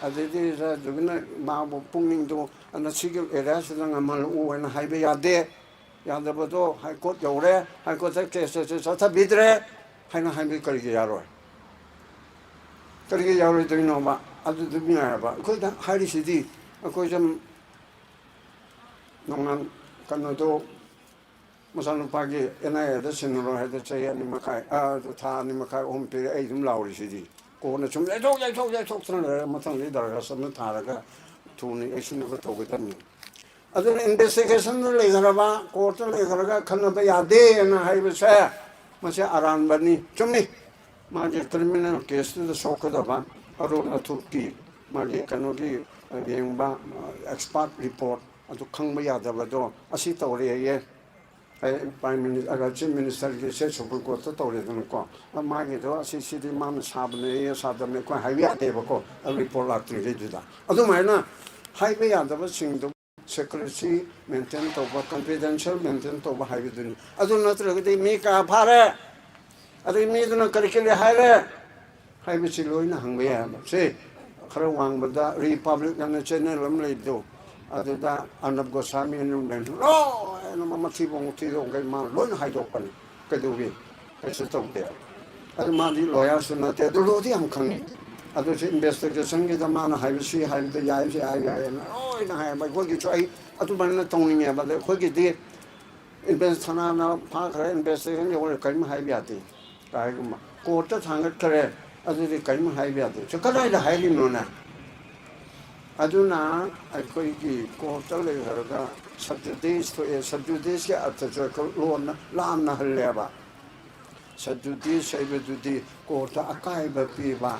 S11: adedi ra jugna ma bu pungning do ana sigil era silang amal u en haibe yade yade bodo high court yore high court case se sa bidre haina haibe karige yaro to no ma adu dunya ba ko da hari sidi ko jam nongan kanodo masan pagi ena da sinro ha da chaya ni makai a tha ni makai om pe ai dum lauri sidi ko na chum le chok tran matang le dar sa na thara ga tuni action ko to ga ni adun investigation le garaba court le garaga khanna ba yade na hai ba sa mase aran bani chumni ma je criminal case the sok da ba aro na turki ma je kanogi yeng ba expert report adu khang ba yada ba do asi tawre ye prime minister chief minister ke se supreme court to tawre don ko ma ge do asi si di man sabne sadame ko hai ya de ba ko report la tri de da adu ma na hai be ya da ba sing do secrecy maintain to ba confidential maintain to ba hai de adu na tra ge mi ka phare adu mi do na kar ke le hai re hai be si loi na hang be ya se khara wang ba da republic na channel lam le do adu da anab gosami nu den no no ma thi bong thi dong kai ma loi na hai do pan ke do bi ke se to de adu ma di lawyer su na te do lo di ang khang adu se investigation ge da ma na hai si hai de ya si ai ya na oi na hai ba ko gi choi adu ban na tong ni ya ba de ko gi di invest thana na pha khare investigation ge wo kai ma hai bi ati kai ma ko ta thang khare adu di kai ma hai bi ati so ka dai da hai li no na aduna akhoi gi ko ta le ga subjudice to subjudice ke at jo ko lon lam na hal ba subjudice sai be di ko ta akai ba pi ba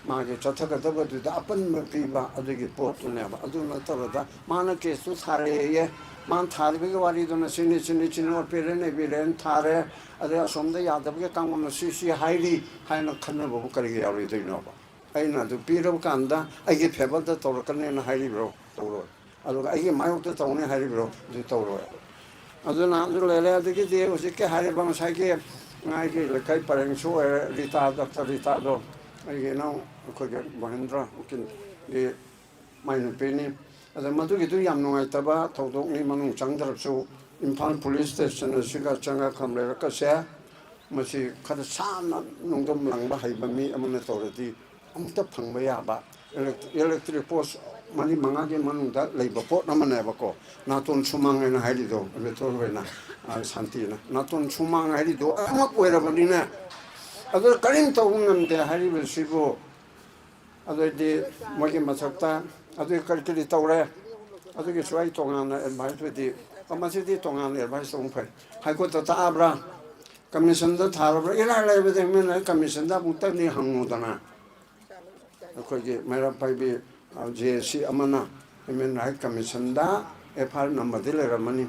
S11: ma ge cha tha ga da ba du da apan ma pi ba adu gi pot ne ba aduna ta da ma na ke su sare ye man thar be ge wari do na sin or pe ne be ren thare adu som da ya da ge kang ma si hairi hai na khan ba bu kar ge ya ri do no ba aina du piro kanda ai phebal da tor kan na hairi bro toro adu ai mai to to ne hairi bro du toro adu na du le le adu ge o se ke hairi bang sai ke ngai ke le kai pareng so rita doctor rita do ai ge no ko ge mahendra kin ge mai no pe ni adu ma du ge du yam no ai ta ba tho dok ni manung chang dar su imphal police station se ga changa kham le ka se ma si khada sa na nong dom lang ba hai ba mi amana to ri amta phangba ya ba electric post mani manga ge manu da leiba pot na mane ba ko na ton sumang na haili do be to we na santi na ton sumang haili do ama ko era ba ni na ado karin to ngam de haili be sibo ado de mo ge masakta ado kal kali tawre ado ge swai to ngam na advice de ama si de to ngam advice song phe hai ko ta abra commission da thar ba ila la be de men commission da mutta ni hangu da na akhoi mera pai be JC amana human right commission da FIR number de le ramani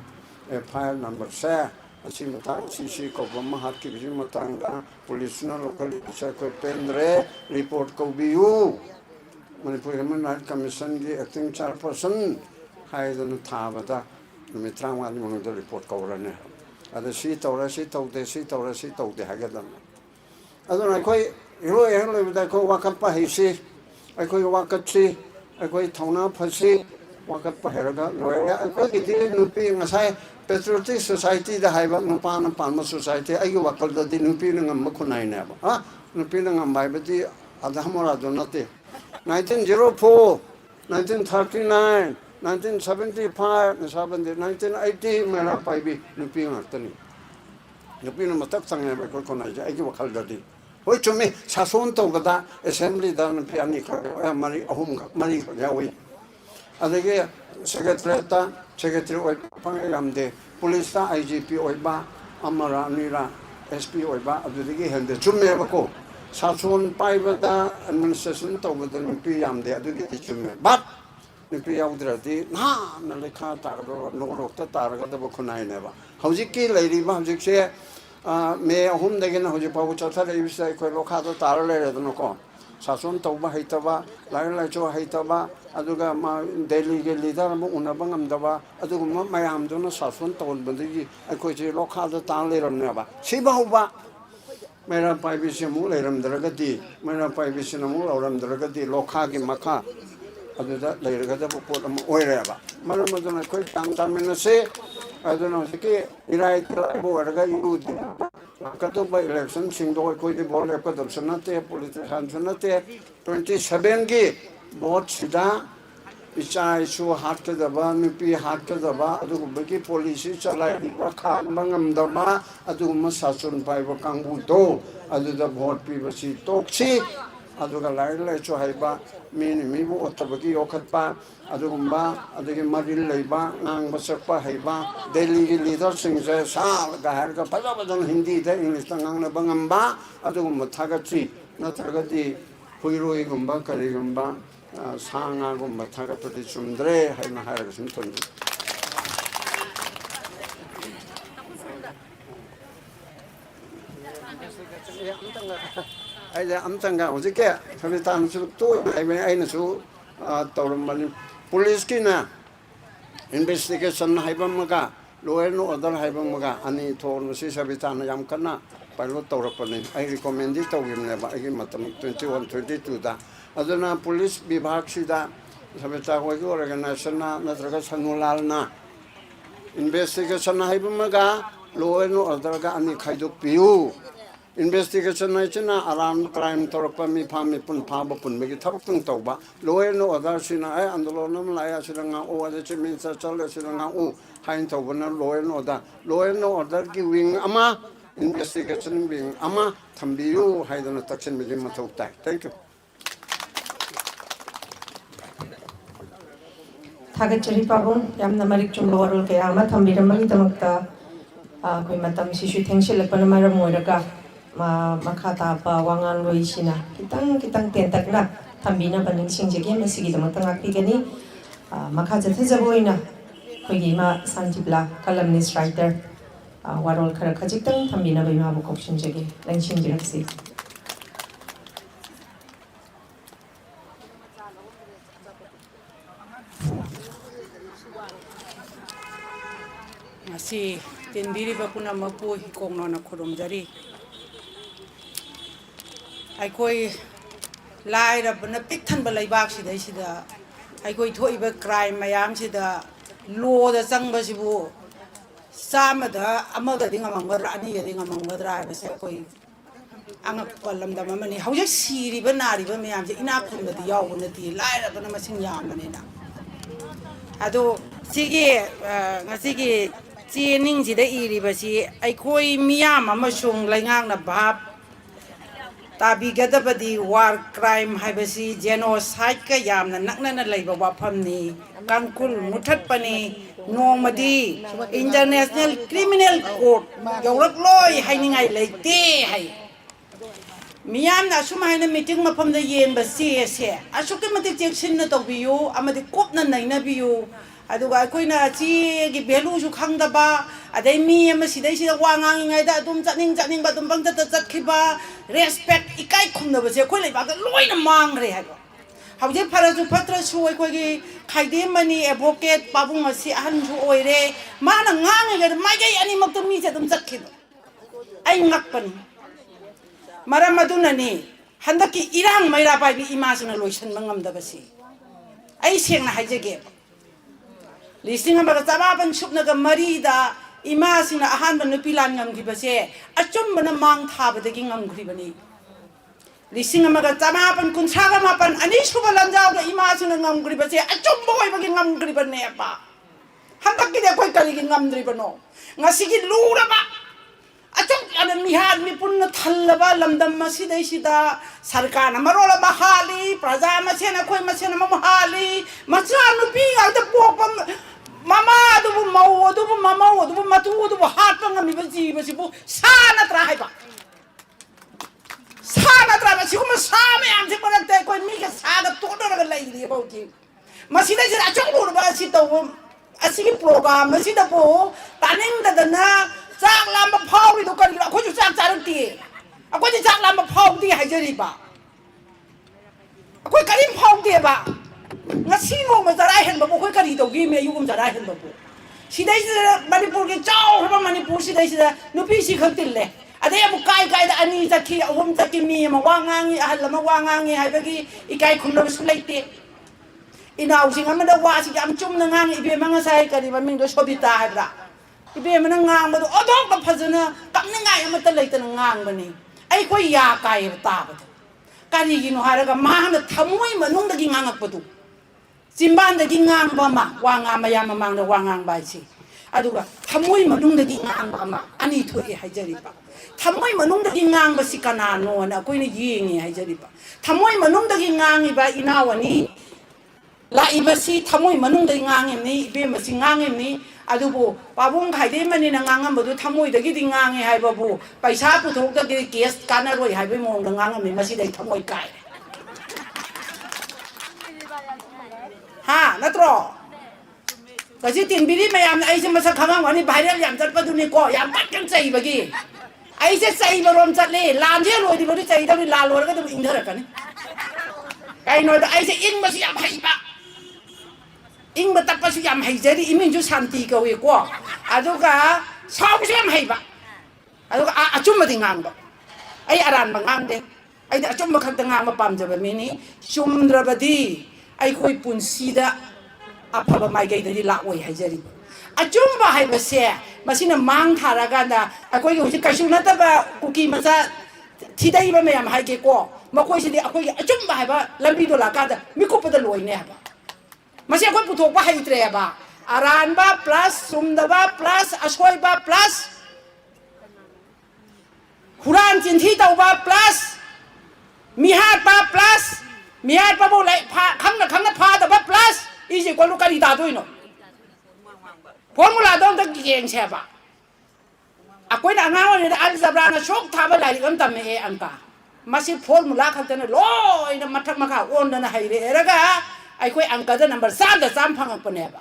S11: FIR number 7 ꯑꯁꯤ ꯃꯇꯥꯡ ꯁꯤ ꯀꯧꯕ ꯑꯃ ꯍꯥꯠꯈꯤꯕꯁꯤ ꯃꯇꯥꯡꯗ ꯄꯨꯂꯤꯁꯅ local ꯑꯩꯈꯣꯏ ꯄꯦꯟꯗ꯭ꯔꯦ report ꯀꯧꯕꯤꯌꯨ ꯃꯅꯤꯄꯨꯔ ꯍ꯭ꯌꯨꯃꯦꯟ ꯔꯥꯏꯠ ꯀꯃꯤꯁꯟꯒꯤ ꯑꯦꯛꯇꯤꯡ ꯆꯦꯌꯔꯄꯔꯁꯟ ꯍꯥꯏꯗꯨꯅ ꯊꯥꯕꯗ ꯅꯨꯃꯤꯠ 35ꯒꯤ ꯃꯅꯨꯡꯗ ꯔꯤꯄꯣꯔꯠ ꯀꯧꯔꯅꯤ ꯑꯗ ꯁꯤ ꯇꯧꯔꯦ ꯁꯤ ꯇꯧꯗꯦ ꯁꯤ ꯇꯧꯔꯦ ꯁꯤ ꯇꯧꯗꯦ ꯍꯥꯏꯒꯗꯕꯅꯤ ꯑꯗꯨꯅ ꯑꯩꯈꯣꯏ ꯏꯔꯣꯏ ꯍꯦꯛ ꯂꯣꯏꯕꯗ ꯑꯩꯈꯣꯏ ꯋꯥꯀꯠꯄ ꯍꯩꯁꯤ ꯑꯩꯈꯣꯏ ꯋꯥꯀꯠꯁꯤ ꯑꯩꯈꯣꯏ ꯊꯧꯅꯥ ꯐꯁꯤ wakatpa heraga loya ko gidi nupi ngasai patriotic society da haiba nupana palma society ai wakal da di nupi ngam makunai ne ba ha nupi ngam bai bati adhamora donate 1904 1939 1975 1980 mera paibi nupi ngatani nupi na matak sangai ba ko konai ai wakal da di hoi chumi sason to gada assembly da nupi ani ka mari ahum mari yawi adege secretary oy pangamde police ta IGP oy ba amara nira SP oy ba adege hende chumme ba ko sason pai ba da administration to ba da pi yamde adege chumme but ni pi yaudra di na lekha ta ro no ro ta tar ga da ba khunai ne ba hojik ki leiri ba hojik se me ahum dege na hojik pa cha tha le bisa ko lokha to tar le re no ko sason tauba haitaba lai cho haitaba aduga ma Delhi ge leader mo unaba ngamdaba aduga ma mayam dona sason tawn bandigi akoi je lokha da tan le ram ne ba siba huba mera pai bi se mu le ram daraga di mera pai bi se na mu ram daraga di lokha ge makha aduda le raga da ko am oi re ba mara ma dona koi tang tam ne se aduna se ke irai bo raga yu di kato by election singdo koi de bol pa darsanate politician sanate 27 gi bot sida ichai su hat ka daba nupi hat ka daba adu bagi policy chalai ba kha mangam daba adu ma sasun pai ba kangbu do adu da vote pi ba si toksi adu ga lai cho hai ba mi bu otabagi okhat pa adu ba adu ge maril lai ba ngang ba sak pa hai ba Delhi ge leader sing se sa ga har ga pala badan hindi da english ta ngang na bangam ba adu ma thaga chi na thaga di huiroi gumba kari gumba 상하 고 마타가 뿌리 좀드레 하이나 하이가 좀 돈. 아이제 암장가 어저께 저기 단수 또 아이는 수 떠오르면 폴리스키나 인베스티게이션 하이범가 로에노 어더 하이범가 아니 토르 시사비타나 ям카나 발로 떠오르거든. 아이 리코멘디 떠오르네 봐. 이게 맞다면 21 22다. aduna police bibhag sida sabeta ko organization na natraga sanulal na investigation na haibumaga law and order ga ani khaiduk piu investigation na china around crime torpa mi phami pun phaba pun me thak tung tawba law and order sina ai andolonam laya siranga o ade chimin sa chal siranga o hain tawbana law and order ki wing ama investigation wing ama thambiu haidana taksin me mathau tai thank you
S4: थागतचरी पाबुं यामना Marik चुंबा वरुल के आमा थंबिरमगी दमकता कोई मतम सिसु थेंगसिलपन मरम मोइरगा मखा तापा वांगान लोइसिना कितंग तेंतकना थंबिना Warring सिंजेगे मसिगी दमकता ngakpigani मखा जथेजबोइना कोइगी मा सांतिब्ला कलमनिस्ट writer वारोल खरा खजितंग थंबिना बैमा बु कोक्सिनजेगे लेंसिंजिरक्सि
S12: si tindiri ba kuna mapu hikong no na khurumjari ai koi lai ra bana pik than ba laibak si dai sida ai koi thoi ba crime mayam sida lo da chang ba sibu sama da amaga dinga mangwa ani ya dinga mangwa dra ba se koi anga palam da mamani hauja siri ba nari ba mayam se ina khun da yaw na ti lai ra bana masing yam ne na ado sigi ngasigi Chening sida iribasi aikoi miyam amasung laingang na bhab tabigadabadi war crime haibasi genocide ka yamna nakna na laiba wafamni kangkul muthatpani nongmadi international criminal court yawrak loi hainingai leite hai miyam na sumaina meeting mafamda yen ba se asukki matik jeksin na tawbiyu amadi kopna naina biyu aduga akoina chi gi value su khangdaba adai mi ama sidai sida wa ngangai da dum chaning ba dum bang ta khiba respect ikai khumna ba se khoi lai ba ga loina mangre ha hauje pharasu phatra su akoi gi khaide mani advocate pabung asi ahan su oire mana ngangai ga mai gai ani mak to mi se dum chakhi ai ngakpani maram maduna ni handaki irang maira pai bi imasna loisan mangam da basi ai sengna haijege listing ambaga tababan supnaga marida imasina ahanba nupilan ngamgibase achumbana mang thabadagi ngamgribani listing ambaga tababan kunsaga mapan ani suba lanjawda imasina ngamgribase achumba oibagi ngamgribane ba handaki de koi kaligi ngamdribano ngasigi luraba achum ana mihad mi punna thallaba lamdam masidai sida sarkar amarola bahali praja masena koi masena mamahali macha nupi alta popam mama adubu mau adubu mama adubu matu adubu hat ngami baji basibu sana tra haiba sana tra basi kuma same am se parante koi mi ka sada todo ra lai ri bauti masida sida achum lu ba si to asigi program masida po taning da chak lam ba phau ri do kan ko ju chak charang ti ko ji chak lam ba phau ti hai jeri ba ko karim phau ti ba ngasi no ma zarai hen ba ko kari do gi me yu gum zarai hen ba bu sidai sida manipur ke chau ha manipur sidai sida nupi si kham til le ade abu kai da ani takhi ahum takhi mi ma wangangi ahal ma wangangi hai ba gi ikai khum no su lai te inau sing amada wa si am chum na ngang ibe manga sai kari ba ming do sobita ha bra ibe mana ngang ba do odok ba phajana kam na ngai amata lai ta ngang ba ni ai ko ya kai ta ba kari gi no haraga ma na thamoi manung da gi ngangak ba du simban da gi ngang ba ma wanga ma ya ma mang da wangang ba si aduga thamoi manung da gi ngang ba ma ani thoi hai jari ba thamoi manung da gi ngang ba si kana no na ko ni yingi hai jari ba thamoi manung da gi ngang ba inawani la ibasi thamoi manung da ngang ni ibe ma si ngang ni adubu pabung khaide mani na ngangam bodu thamoi da gi dingangi hai babu paisa puthok da gi case kana roi hai be mong da ngangam ni masi dai thamoi kai ha natro kasi tin biri mayam ai se masa khamang wani viral yam chat pa du ni ko yam pat kan chai bagi ai se chai barom chat le lam je roi di bodu chai da ni la lor ga du indhara kan kai no da ai se in masi yam hai ba ing ba tappa su yam hai jari imin ju santi ka we ko aduga saw su yam hai ba aduga achum ma dingang ba ai aran ba ngang de ai da achum ba khak da ngang ma pam ja ba mi ni chumdra ba di ai khoi punsi da apa ba mai gai da di la oi hai jari achum ba hai ba se masina mang thara ga da akoi gi ka su na ta ba kuki ma sa thidai ba me yam hai ke ko ma koi si di akoi gi achum ba hai ba lambi do la ka da mi ko pa da loi ne ba masih aku putuk ba hai tre ba aran ba plus sumdaba plus asoi ba plus huran jinthi tau ba plus mihat ba plus mihat ba bo lai pha khang na pha da ba plus isi ko lu ka ri da doi no formula dong ta geng se ba akoi na ngaw ni algebra na sok tha ba lai gam tam e angka masih formula khak ta na loi na mathak ma kha on na hai re raga ai khoi angka da number 3 da sam phang pa ne ba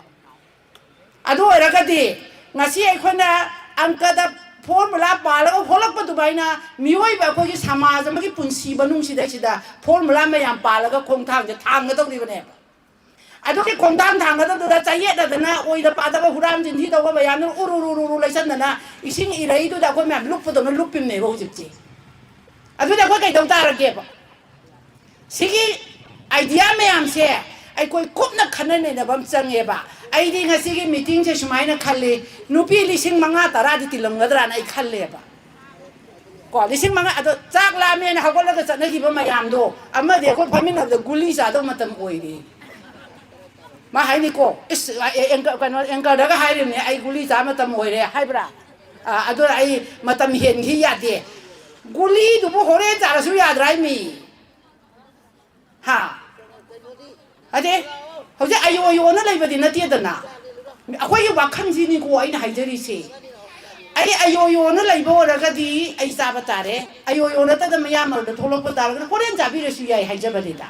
S12: adu era ka di ngasi ai khona angka da formula pa la ko holak pa du bai na mioi ba ko gi samaj ma gi punsi banung si da formula ma yam pa la ko khong thang ja thang ga dong ri ba ne adu ki khong thang ga da chai ye da na oi da pa da ba huram jin thi da ba ya no uru lai san na ising i rai du da ko ma lup pa do no lup pim ne bo ji ji adu da ko kai dong ta ra ge ba sigi idea me am se ai koi kop na khana ne na bam change ba ai di ngasi gi meeting se sumai na khalle nupi lising manga tara di tilam ngadra na ai khalle ba ko lising manga ado chak la me na hagol ga chana gi ba mayam do amma de ko phamin na guli sa do matam oi ri ma hai ni ko is engka da ga hai ri ne ai guli sa matam oi re hai bra ado ai matam hen gi ya de guli du bo hore cha ra su ya drai mi ha ade hoje ayo na lai ba di na ti da na akwai yu ba khan ji ni ko ai na hai jari se ai ayo na lai bo ra ga di ai sa ba ta re ayo na ta da ma ya ma da tholok pa ta ra ko ren ja bi re su ya hai ja ba de da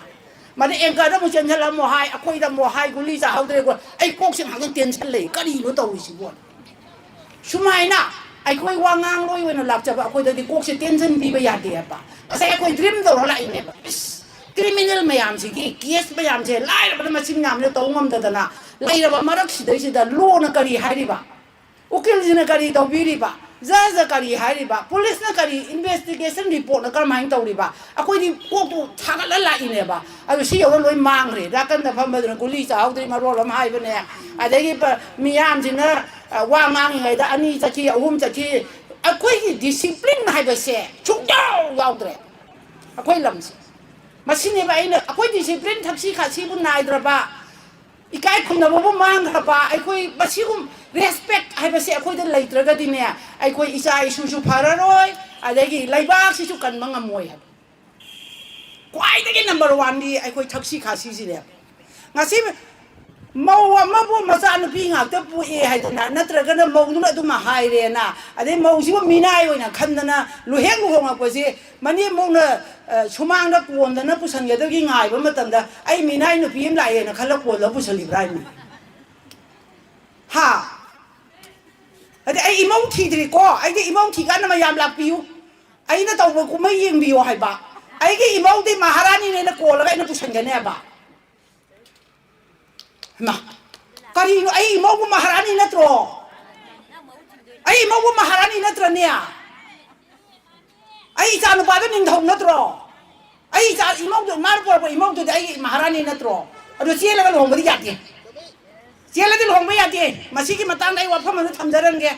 S12: ꯃꯗ ꯑꯦꯡꯀꯔꯗ ꯑꯃꯨꯛ ꯆꯦꯟꯁꯤꯜꯂꯝꯃꯣ ꯍꯥꯏ ꯑꯩꯈꯣꯏꯗ ꯑꯃꯨꯛ ꯍꯥꯏ ꯒꯨꯂꯤ ꯆꯥꯍꯧꯗ꯭ꯔꯦꯀꯣ ꯑꯩ ꯀꯣꯛꯁꯦ ꯉꯥꯏꯍꯥꯛꯇꯪ tension ꯂꯩ ꯀꯔꯤꯅꯣ ꯇꯧꯔꯤꯁꯤꯕꯣ ꯁꯨꯃꯥꯏꯅ ꯑꯩꯈꯣꯏ ꯋꯥ ꯉꯥꯡꯂꯣꯏ ꯑꯣꯏꯅ ꯂꯥꯛꯆꯕ ꯑꯩꯈꯣꯏꯗꯗꯤ ꯀꯣꯛꯁꯦ ꯇꯦꯟꯁꯟ ꯄꯤꯕ ꯌꯥꯗꯦꯕ ꯉꯁꯥꯏ ꯑꯩꯈꯣꯏ ꯗ꯭ꯔꯤꯝ ꯇꯧꯔ ꯂꯥꯛꯏꯅꯦꯕ ꯏꯁ क्रिमिनल मैमसिगी केस मैमसे लाइरबद मसिंग यामने तौ ngमददना लाइरबा मरक सिदैसिदा लोना करी हारिबा उकिलजिना करी तौबिरिबा जज करी हारिबा पुलिसना करी इन्वेस्टिगेशन रिपोर्ट ना करमाइन तौरिबा अखोइदि कोकु थागला लाइनेबा अदु सि यौर लोइ मांगरे राकन द फमदना गुली चाउद्रि मरोलम हाइबने अदगी मियामजिना वा मांगिङैदा अनि चखि अहुम चखि अखोइदि डिसिप्लिन हाइबसे छुक्याउ याउद्रे अखोइ लमसे मसीनेबा अइना अखोइ डिसिप्लिन थक्सी खासीबु नाइद्रबा इकाय खुनबबु मांगरबा अखोइ मसीगुम रेस्पेक्ट हाइबसे अखोइदा लैत्रगदिने अखोइ इचा इसुसु फररोय अदगी लैबाक्सिसु कनबा ngमोय हाब क्वाइदगी नंबर 1 दी अखोइ थक्सी खासीसिने ngasi mau amabu macha nupi ngakta puए haidana natragana mauduna aduma hairena ade mausibu minai oina khandana luheng luhonga pose mani mauna sumangda kuondana pusangedagi ngaiba matamda ai minai nupi em laena khala kola pusalibrai ha ade ai imau thidri ko ai de imau thigana ma yam lakpiu ai na tawba kumai yengbiyo haiba ai ge imau de maharani ne na kola ga na pusangane ba मा करीनो आई मौबु महारानी नत्रो आई मौबु महारानी नत्रनिया आई चानु पाद निंधौ नत्रो आई चा इमौदु मार पर इमौदु आई महारानी नत्रो अदु चेलगा लोंबदि याते चेलदि लोंबा याते मसिगी मतांग दai वाफम न थमजरंगे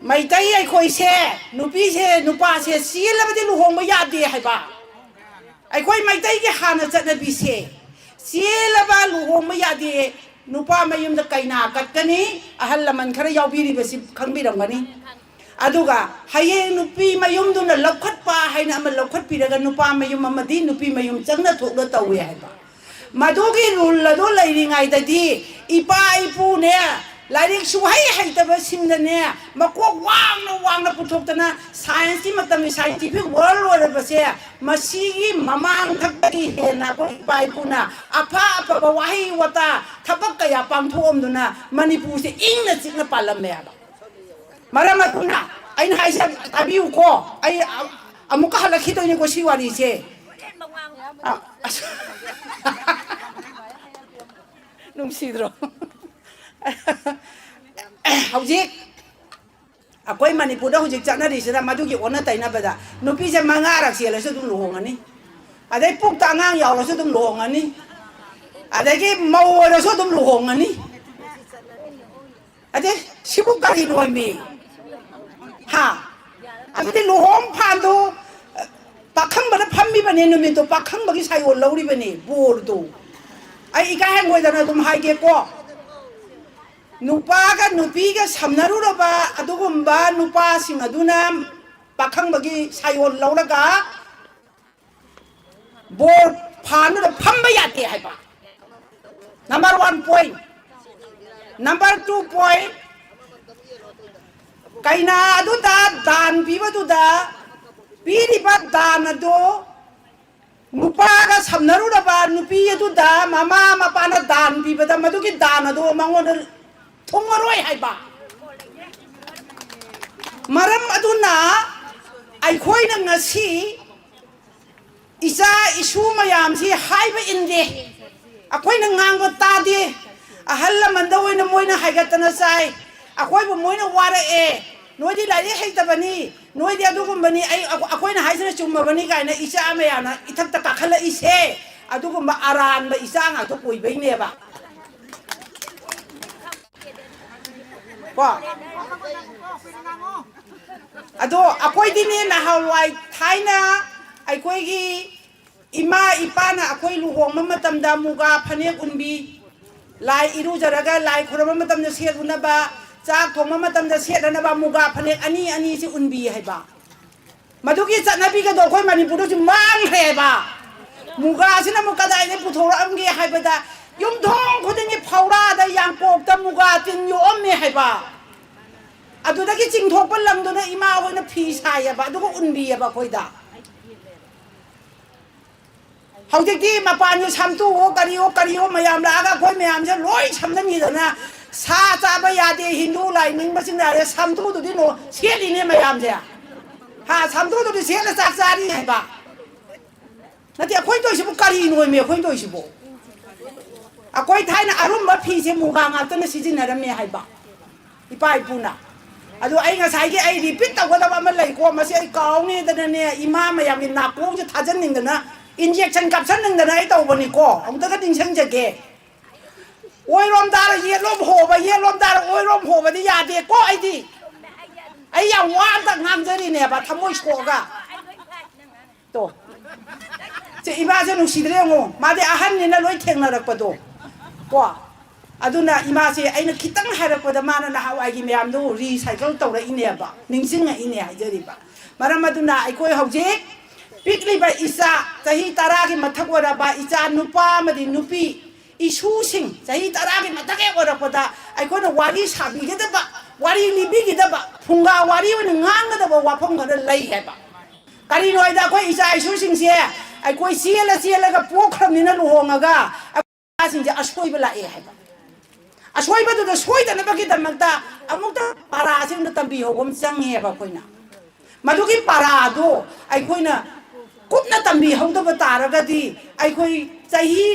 S12: मैतै आई खोइसे नुपी से नुपा से चेलबदि लोंबा याते हाइबा आई खोइ मैतै के हाना चनबि से चेलबा लुहोंबा यादे नुपा मयुमदा कैना कटकनी अहल लमन खरा याउबिरिबसि खंबिरंगनी अदुगा हये नुपी मयुमदुना लखटपा हाइना अम लखटपिरगा नुपा मयुम अमदि नुपी मयुम चंगना थोकना तौवे हाइबा मदुगी रूल अदु लैरिङाइददि इपा इपुने लाइरिक सुहाइ हाइतबा सिंदने मकोक वांगना वांगना पुथोक्तना साइंस की मतमी साइंटिफिक वर्ल्ड ओरबसे मसीगी ममांग थक्की हेना को इपा इपुना अफा अफा वाहि वता थबक कया पांथोमदुना मणिपुर से इंगना चिकना पालमने आबा मरम अतुना अइन हाइसा ताबिउ को आई अमुका हलखितोनि को सिवारी से नुंसिद्रो हौजिक अकोइ मणिपुर हौजिक चनरिसिदा मदुगी ओना तैनाबदा नुपीसे मंगारक सेलसु दुम लोंगनी अदै पुक्ता अंगांग यावलसु दुम लोंगनी अदैगी मौरसु दुम लोंगनी अदे सिबु करी लोइमी हा अदि लोहोम फादो पाखंबदा फम्बी बने नुमितो पाखंबगी सायो लौरी बने बोरदो आई इका हेंगोइदना दुम हाइगे को नुपागा नुपीगा समनरुरबा अदुगुम्बा नुपासिंग अदुना पाखंबगी सायोन लौरगा बोर फानु फम्बा याते हाइबा नंबर 1 पॉइंट नंबर 2 पॉइंट कैना अदुदा दान पीबदुदा पीरिबा दान अदो नुपागा समनरुरबा नुपी अदुदा ममा मपाना दान पीबदा मदुगी दान अदो मंगोन थोंगरोय हाइबा मरम अदुना आइखोइना ngasi इसा इशु मयाम सि हाइबा इनदे अखोइना ngang तादे अहल लमनदा ओइना मोइना हाइगतना साइ अखोइबो मोइना वारा ए नोइदि लाइरि हैतबनी नोइदि अदुगुमबनी आई अखोइना हाइसना चुम्मबनी गाइना इसा मयाना इथक्ता काखला इसे अदुगुम आरानबा इसा ngak to कोइबैनेबा अदो अकोई दिने नहावाई थाइना अकोईगी इमा इपाना अकोई लुहोंग मतमदा मुगा फनेक उनबी लाई इरुजरगा लाई खुरम मतमदा सेट उनबा चाक थोंग मतमदा सेटनबा मुगा फनेक अनि अनि से उनबी हैबा मदुगी चनबी का दो कोई मणिपुर जु मांग हैबा मुगा सिना मुकदाइने पुथोरमगे हैबदा युमथोंग खुदिंगी फौरादा यांपोकता मुगा तिन योमने हैबा अदुदगी चिंगथोकपा लंगदुना इमा होइना फी सायबा अदुगो उनबियबा खोइदा ꯍꯧꯖꯤꯛꯇꯤ ꯃꯄꯥꯟꯁꯨ ꯁꯝꯇꯨꯑꯣ ꯀꯔꯤꯑꯣ ꯃꯌꯥꯝ ꯂꯥꯛꯑꯒ ꯑꯩꯈꯣꯏ ꯃꯌꯥꯝꯁꯦ ꯂꯣꯏ ꯁꯝꯅꯅꯤꯗꯅ ꯁꯥ ꯆꯥꯕ ꯌꯥꯗꯦ ꯍꯤꯟꯗꯨ ꯂꯥꯏꯅꯤꯡꯕꯁꯤꯡ ꯌꯥꯔꯦ ꯁꯝꯇꯨꯗꯨꯗꯤ ꯁꯦꯠꯂꯤꯅꯦ ꯃꯌꯥꯝꯁꯦ ꯁꯝꯇꯨꯗꯨꯗꯤ ꯁꯦꯠꯂ ꯆꯥꯛ ꯆꯥꯔꯤ ꯍꯥꯏꯕ ꯅꯠꯇꯦ ꯑꯩꯈꯣꯏ ꯇꯧꯔꯤꯁꯤꯕꯨ ꯀꯔꯤꯅꯣꯃꯤ ꯑꯩꯈꯣꯏ ꯇꯧꯔꯤꯁꯤꯕꯨ ꯑꯩꯈꯣꯏ ꯊꯥꯏꯅ ꯑꯔꯨꯝꯕ ꯐꯤꯁꯦ ꯃꯨꯒꯥ ꯉꯥꯛꯇꯅ ꯁꯤꯖꯤꯟꯅꯔꯝꯃꯦ ꯍꯥꯏꯕ ꯏꯄꯥ ꯏꯄꯨꯅ ꯑꯗꯨ ꯑꯩ ꯉꯁꯥꯏꯒꯤ ꯑꯩ ꯔꯤꯄꯤꯠ ꯇꯧꯒꯗꯕ ꯑꯃ ꯂꯩꯀꯣ ꯃꯁꯤ ꯑꯩ ꯀꯥꯎꯅꯦꯗꯅꯅꯦ ꯏꯃꯥ ꯃꯌꯥꯝꯒꯤ ꯅꯥꯀꯣꯡꯁꯦ ꯊꯥꯖꯟꯅꯤꯡꯗꯅ 인젝션 값었는데나 이 떠보니까 아무튼 같은 생각에 오이롬 따라 예롬 호바 예롬 따라 오이롬 호바디 야대 고 아이디 아이야 와다 남절이네 봐 탐모시고가 또 제 이마저는 시드래고 마대 아한니나 로이 탱나락봐도 와 아두나 이마세 아이는 기땅 하락보다 많은 하와이기 매암도 리사이클 떠라 이네 봐 닝싱아 이네 하저리 봐 말아마두나 아이고이 hꯧ직 ꯄꯤꯛꯂꯤꯕ ꯏꯆꯥ ꯆꯍꯤ 10ꯒꯤ ꯃꯊꯛ ꯑꯣꯏꯔꯕ ꯏꯆꯥ ꯅꯨꯄꯥ ꯑꯃꯗꯤ ꯅꯨꯄꯤ ꯏꯁꯨꯁꯤꯡ ꯆꯍꯤ 10ꯒꯤ ꯃꯊꯛ ꯍꯦꯛ ꯑꯣꯏꯔꯛꯄꯗ ꯑꯩꯈꯣꯏꯅ ꯋꯥꯔꯤ ꯁꯥꯕꯤꯒꯗꯕ ꯋꯥꯔꯤ ꯂꯤꯕꯤꯒꯗꯕ ꯐꯨꯡꯒꯥ ꯋꯥꯔꯤ ꯑꯣꯏꯅ ꯉꯥꯡꯒꯗꯕ ꯋꯥꯐꯝ ꯈꯔ ꯂꯩ ꯍꯥꯏꯕ ꯀꯔꯤꯅꯣ ꯍꯥꯏꯗ ꯑꯩꯈꯣꯏ ꯏꯆꯥ ꯏꯁꯨꯁꯤꯡꯁꯦ ꯑꯩꯈꯣꯏ ꯆꯦꯜꯂꯒ ꯄꯣꯛꯈ꯭ꯔꯕꯅꯤꯅ ꯂꯨꯍꯣꯡꯉꯒ ꯏꯆꯥꯁꯤꯡꯁꯦ ꯑꯁꯣꯏꯕ ꯂꯥꯛꯑꯦ ꯍꯥꯏꯕ ꯑꯁꯣꯏꯕꯗꯨꯗ ꯁꯣꯏꯗꯅꯕꯒꯤꯗꯃꯛꯇ ꯑꯃꯨꯛꯇ ꯄꯥꯔꯥꯁꯦ ꯑꯃꯨꯛꯇ ꯇꯝꯕꯤꯍꯧꯕ ꯑꯃ ꯆꯪꯉꯦꯕ ꯑꯩꯈꯣꯏꯅ ꯃꯗꯨꯒꯤ ꯄꯥꯔꯥꯗꯣ ꯑꯩꯈꯣꯏꯅ ꯀꯨꯞꯅ ꯇꯝꯕꯤꯍꯧꯗꯕ ꯇꯥꯔꯒꯗꯤ ꯑꯩꯈꯣꯏ ꯆꯍꯤ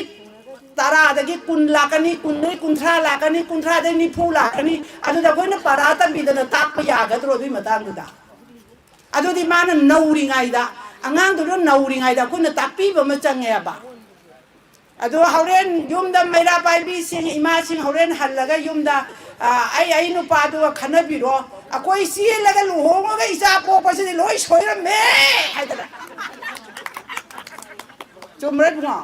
S12: 10ꯗꯒꯤ 10 ꯂꯥꯛꯀꯅꯤ 10ꯗꯒꯤ 30 ꯂꯥꯛꯀꯅꯤ 30ꯗꯒꯤ 40 ꯂꯥꯛꯀꯅꯤ ꯑꯗꯨꯗ ꯑꯩꯈꯣꯏꯅ ꯄꯥꯔꯥ ꯇꯝꯕꯤꯗꯅ ꯇꯥꯛꯄ ꯌꯥꯒꯗ꯭ꯔꯣ ꯑꯗꯨꯒꯤ ꯃꯇꯥꯡꯗꯨꯗ ꯑꯗꯨꯗꯤ ꯃꯥꯅ ꯅꯧꯔꯤꯉꯩꯗ ꯑꯉꯥꯡꯗꯨꯅ ꯅꯧꯔꯤꯉꯩꯗ ꯑꯩꯈꯣꯏꯅ ꯇꯥꯛꯄꯤꯕ ꯑꯃ ꯆꯪꯉꯦꯕ ꯑꯗꯣ ꯍꯣꯔꯦꯟ ꯌꯨꯝꯗ ꯃꯩꯔꯥ ꯄꯥꯏꯕꯤꯁꯤꯡ ꯏꯃꯥꯁꯤꯡ ꯍꯣꯔꯦꯟ ꯍꯜꯂꯒ ꯌꯨꯝꯗ ꯑꯩ ꯅꯨꯄꯥꯗꯨꯒ ꯈꯟꯅꯕꯤꯔꯣ ꯑꯩꯈꯣꯏ ꯆꯦꯜꯂꯒ ꯂꯨꯍꯣꯡꯉꯒ ꯏꯆꯥ ꯄꯣꯛꯄꯁꯤꯗꯤ ꯂꯣꯏ ꯁꯣꯏꯔꯝꯃꯦ ꯍꯥꯏꯗꯅ ꯆꯨꯝꯕ꯭ꯔꯥ ꯏꯕꯨꯡꯉꯣ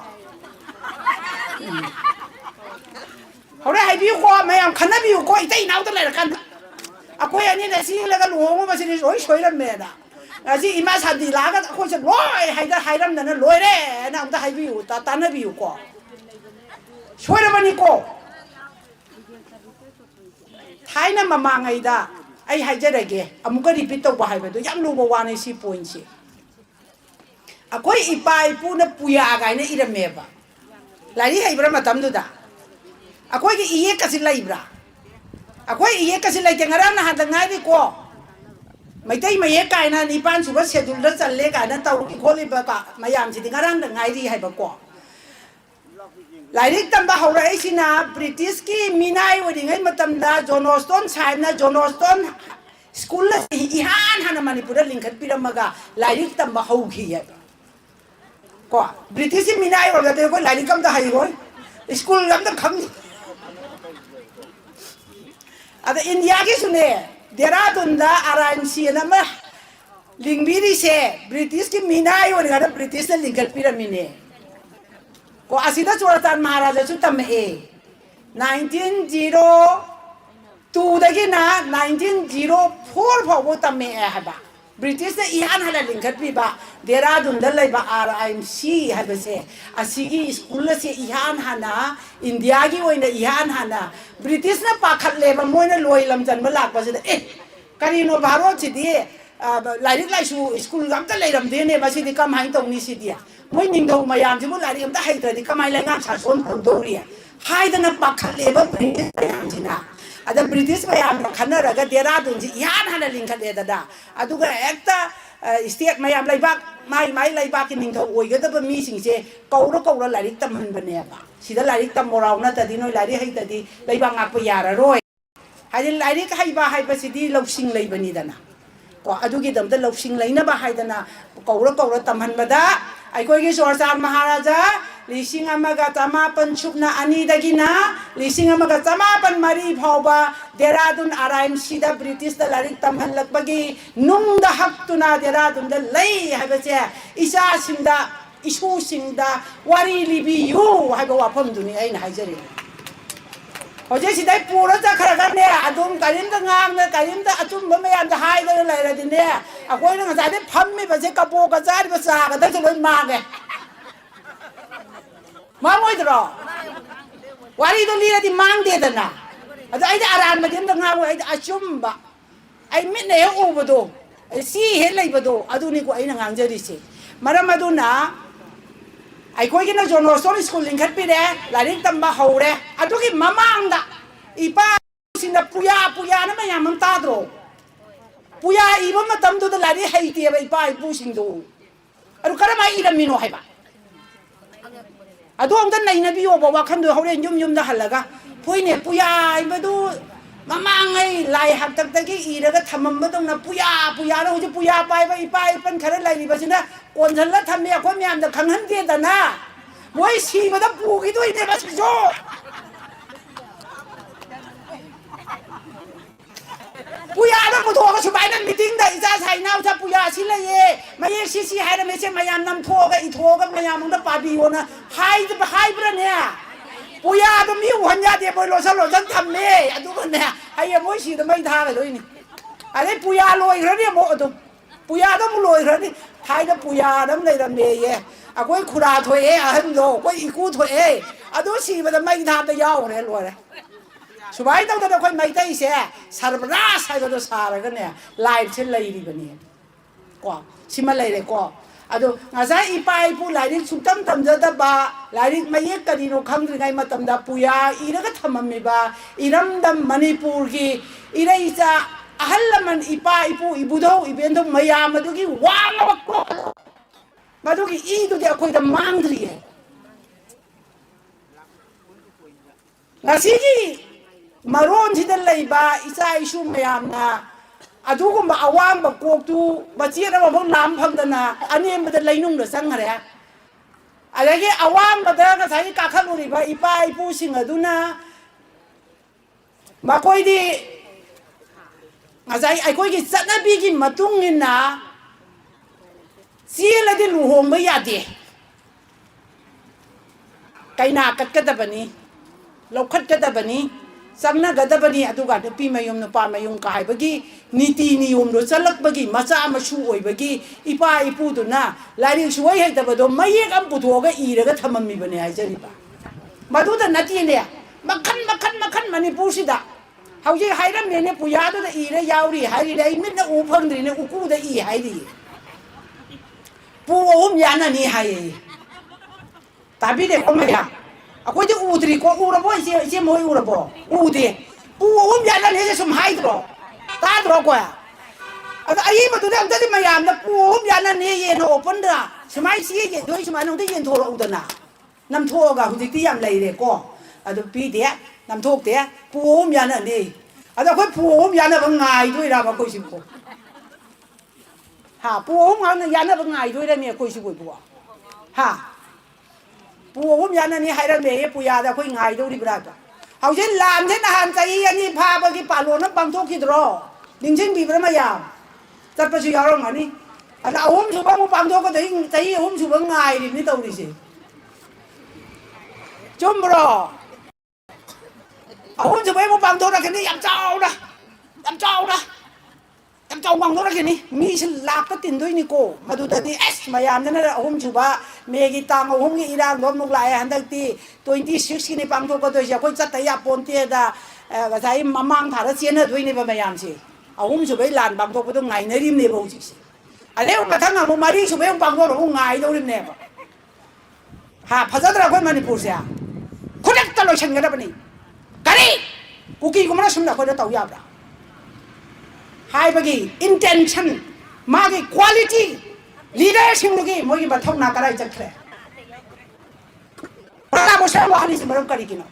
S12: ꯍꯣꯔꯦꯟ ꯍꯥꯏꯕꯤꯌꯨꯀꯣ ꯃꯌꯥꯝ ꯈꯟꯅꯕꯤꯌꯨꯀꯣ 이따 이나우ꯗ ꯂꯩꯔꯀꯥꯟꯗ ꯑꯩꯈꯣꯏ ꯑꯅꯤꯅ ꯆꯦꯜꯂꯒ ꯂꯨꯍꯣꯡꯉꯕꯁꯤꯗꯤ ꯂꯣꯏ ꯁꯣꯏꯔꯝꯃꯦꯅ ꯉꯁꯤ ꯏꯃꯥ ꯁꯥꯟꯇꯤ ꯂꯥꯛꯑꯒ ꯑꯩꯈꯣꯏꯁꯦ ꯂꯣꯏ ꯍꯥꯏꯔꯝꯗꯅ ꯂꯣꯏꯔꯦꯅ ꯑꯝꯇ ꯍꯥꯏꯕꯤꯌꯨ ꯇꯥꯟꯅꯕꯤꯌꯨꯀꯣ ꯁꯣꯏꯔꯕꯅꯤꯀꯣ ꯊꯥꯏꯅ ꯃꯃꯥꯡꯉꯩꯗ ꯑꯩ ꯍꯥꯏꯖꯔꯒꯦ ꯑꯃꯨꯛꯀ ꯔꯤꯄꯤꯠ ꯇꯧꯕ ꯍꯥꯏꯕꯗꯣ ꯌꯥꯝ ꯂꯨꯕ ꯋꯥꯅꯤ ꯁꯤ ꯄꯣꯏꯟꯠꯁꯦ ꯑꯩꯈꯣꯏ ꯏꯄꯥ ꯏꯄꯨꯅ ꯄꯨꯌꯥ ꯒꯥꯏꯅ ꯏꯔꯝꯃꯦꯕ ꯂꯥꯏꯔꯤꯛ ꯍꯩꯕ꯭ꯔꯥ ꯃꯇꯝꯗꯨꯗ ꯑꯩꯈꯣꯏꯒꯤ ꯏꯌꯦꯛꯀꯁꯤ ꯂꯩꯕ꯭ꯔꯥ ꯑꯩꯈꯣꯏ ꯏꯌꯦꯛꯀꯁꯤ ꯂꯩꯇꯦ ꯉꯔꯥꯡ ꯅꯍꯥꯟꯗ ꯉꯥꯏꯔꯤꯀꯣ ꯃꯩꯇꯩ ꯃꯌꯦꯛ ꯀꯥꯏꯅ 9ꯁꯨꯕ ꯁꯦꯗꯨꯜꯗ ꯆꯜꯂꯦ ꯀꯥꯏꯅ ꯇꯧꯔꯤ ꯈꯣꯠꯂꯤꯕ ꯃꯌꯥꯝꯁꯤꯗꯤ ꯉꯔꯥꯡꯗ ꯉꯥꯏꯔꯤ ꯍꯥꯏꯕꯀꯣ ꯂꯥꯏꯔꯤꯛ ꯇꯝꯕ ꯍꯧꯔꯛꯏꯁꯤꯅ ꯕ꯭ꯔꯤꯇꯤꯁꯀꯤ ꯃꯤꯅꯥꯏ ꯑꯣꯏꯔꯤꯉꯩ ꯃꯇꯝꯗ ꯖꯣꯟ ꯍꯣꯁꯇꯣꯟ ꯁꯥꯍꯦꯕꯅ ꯖꯣꯟ ꯍꯣꯁꯇꯣꯟ ꯁ꯭ꯀꯨꯜ 이한 하나 만이पुꯔꯗ ꯂꯤꯡꯈꯠꯄꯤꯔꯝꯃꯒ ꯂꯥꯏꯔꯤꯛ ꯇꯝꯕ ꯍꯧꯈꯤ ꯀꯣ ꯕ꯭ꯔꯤꯇꯤꯁꯀꯤ ꯃꯤꯅꯥꯏ ꯑꯣꯏꯔꯒꯗꯤ ꯑꯩꯈꯣꯏ ꯂꯥꯏꯔꯤꯛ ꯑꯝꯇ ꯍꯩꯔꯣꯏ ꯁ꯭ꯀꯨꯜ ꯑꯝꯇ ꯈꯪꯗꯦ ꯑꯗ ꯏꯟꯗꯤꯌꯥꯒꯤꯁꯨꯅꯦ ꯗꯦꯔꯥꯗꯨꯟꯗ ꯑꯔꯥꯏꯟꯁꯤꯅ ꯑꯃ ꯂꯤꯡꯕꯤꯔꯤꯁꯦ ꯕ꯭ꯔꯤꯇꯤꯁꯀꯤ ꯃꯤꯅꯥꯏ ꯑꯣꯏꯔꯤꯉꯩꯗ ꯕ꯭ꯔꯤꯇꯤꯁꯅ ꯂꯤꯡꯈꯠꯄꯤꯔꯝꯃꯤꯅꯦ ꯀꯣ ꯑꯁꯤꯗ ꯆꯨꯔꯆꯥꯟ ꯃꯍꯥꯔꯥꯖꯥꯁꯨ ꯇꯝꯃꯛꯑꯦ 1902ꯗꯒꯤꯅ 1904 ꯐꯥꯎꯕ ꯇꯝꯃꯛꯑꯦ ꯍꯥꯏꯕ 브리티스나 이한 하나 링크비바 데라둔다 레바 RIMC 하버세 아시기 스쿨러세 이한 하나 인디아기 오이나 이한 하나 브리티스나 파칼레바 모이나 로일람 잔바 락바세다 에 까리노 바로 지디 라이릭 라이슈 스쿨 감다 레이람 데네 바시디 까마이 동니시디야 모이 닝도 마얌지고 라이릭 감다 하이드라디 까마이 랭가 사손 본도리야 하이드나 파칼레바 브리티스 양지나 ada British mayam khanaraga Dehradun ji yan hana lingkhat da aduga ekta state mayam laibak mai laibak ki ningtho oigadaba mi singse kaura lairik tamhan bane ba sida lairik tam morauna tadi noi lairik hai tadi laibak ngak pa yara roi haidin lairik haiba haiba sidi loksing laibani dana ko adugi damda loksing laina ba haidana kaura tamhan bada aikoi gi Chorchan Maharaja Lising amaga tamapan chupna ani dagina lising amaga tamapan mari phauba Dehradun RIMC da British da larik tamhan lakbagi nung da haktuna Dehradun da lei habase isa singda isu singda wari libi yu haiba wafam duni aina haijari hoje sidai pura ta kharaga ne adum karim da ngam ne karim da atum ba mayam da hai da laira din ne akoi na ngade phammi base kapo ka jar ba sa ga da loi ma ge 마모이들어 와리도 리라디 망데다나 아주 아이디 아란 마딘다 nga고 아이디 아춤바 아이 밑내 오버도 시 헬레이버도 아두니고 아이나 강저리시 마라마도나 ꯑꯩꯈꯣꯏꯒꯤꯅ Johnstone school ꯂꯤꯡꯈꯠꯄꯤꯔꯦ ꯂꯥꯏꯔꯤꯛ ꯇꯝꯕ ꯍꯧꯔꯦ ꯑꯗꯨꯒꯤ ꯃꯃꯥꯡꯗ ꯏꯄꯥꯁꯤꯡꯅ ꯄꯨꯌꯥꯅ ꯃꯌꯥꯝ ꯑꯃ ꯇꯥꯗ꯭ꯔꯣ ꯄꯨꯌꯥ 이번 마담도도 라리 하이디에 이빠 이쁘싱도 아루 까라마 이름이노 하이바 아도 엉단 나이나비 오버 와칸도 호렌 좀좀다 할라가 보이네 뿌야 이거도 마망의 라이 학탁탁이 이래가 탐험버동나 뿌야로 호지 뿌야 빠이바 이빠 이쁜 가를 라이 리바시나 꼰살라 탐미야 고미암다 강한디에다나 뭐이 시보다 보기도 이래 가지고 뿌야는 뭐 도가 주바이는 미팅다 이자 사이나우자 뿌야 실례예 마예 시시 하이라 메세 마얌 남 토가 이 토가 마얌도 바비오나 하이브라네 뿌야도 미원야데 로선 탐메 아두거네 하이에 뭐시도 마이 다가 로이니 아래 뿌야 로이 그러니 뭐도 뿌야도 뭐 로이 그러니 하이도 뿌야는 레라메예 아고이 쿠라 토에 아한도 고이 이쿠 토에 아도 시보다 마이 다다 야오래 로래 수바이 당도도 거의 많이 다 있어. 사르브라 사이도도 사라가네. 라이브 칠 라이리거니. 과 심할 라이래 과. 아도 나사 이빠이부 라이리 숙담 담자다 봐. 라이리 마예까지노 강들이가이 마담다 부야 이래가 탐합니다. 이람담 마니푸르기 이래이자 아할라만 이빠이부 이부도 이벤도 마야마두기 와마고. 마두기 이도데 거기다 망들이에. 나시기 마론시다 레이바 이사 이슈 매암나 아두고마 아왕바 꼭두 마치에나 뭐 남팡다나 아니엠바다 레이농도 상하래 아래게 아왕바다 가사이 까칼로리바 이빠 이푸싱 아두나 마코이디 가사이 아이코이기 삿나비기 마뚱이나 시엘라디 루홍바 야데 kaina katkadabani lokhatkadabani samnagadabani aduga nupi mayum nupa mayum kaibagi niti niyum do chalakbagi macha amashu oibagi ipa ipu duna lari suwai haidabado mayek am putoga iraga thamammi bane haijariba maduda nati ne makhan manipur sida hauji hairam ne puyado da ire yauri hairi dai minna u phangdri ne uku da I hairi pu yana ni hai tapi de komaya aku je udri ko urabo je moi urabo ude yana ne sum haidro ta dro ko ya ada ai ma tu dang tadi mayam na yana ne ye no open da semai si ye doi semai nong de yen thoro udana nam tho ga hu ti yam lai de ko adu pi de nam thok de yana ne ada ko yana ba ngai doi ra ba ko sim ko ha yana ba ngai doi ra ne ko si ko bu ha yana ni haira me puya da koi ngai do ri brata haujen lam the na han chai ani pha ba ki palo na bang thok ki dro ningjing bi bra ma ya tat pa chu ya ro ngani ada su ba mo bang thok ko dai chai su ba ngai ri ni tau ri si chum bro su ba mo bang thok ra ke ni yam chau da em chau bang thok ra ke ni mi sin lak ka tin doi ni ko madu da ni es mayam na su ba मेगी तांग होंगे इराक दोम नुक लाए हंदकती 26 की पांग थोक तो कोई चतया पोंते दा गसाई ममांग थारा चेन दोइने बा मयाम से अहुम सुबे लान पांग थोक तो ngai नरिम ने बौ जिसे अरे मथंग अमु मारी सुबे पांग थोक रो ngai दोरिम ने हा फजदरा कोई मणिपुर से खुदक तलो छंगरा बनी करी कुकी गुमना सुमना कोई तौ याबरा हाय बगी इंटेंशन मागी quality leadership lagi moi bathau na karai chakre ora bo sa wali se maram kari kino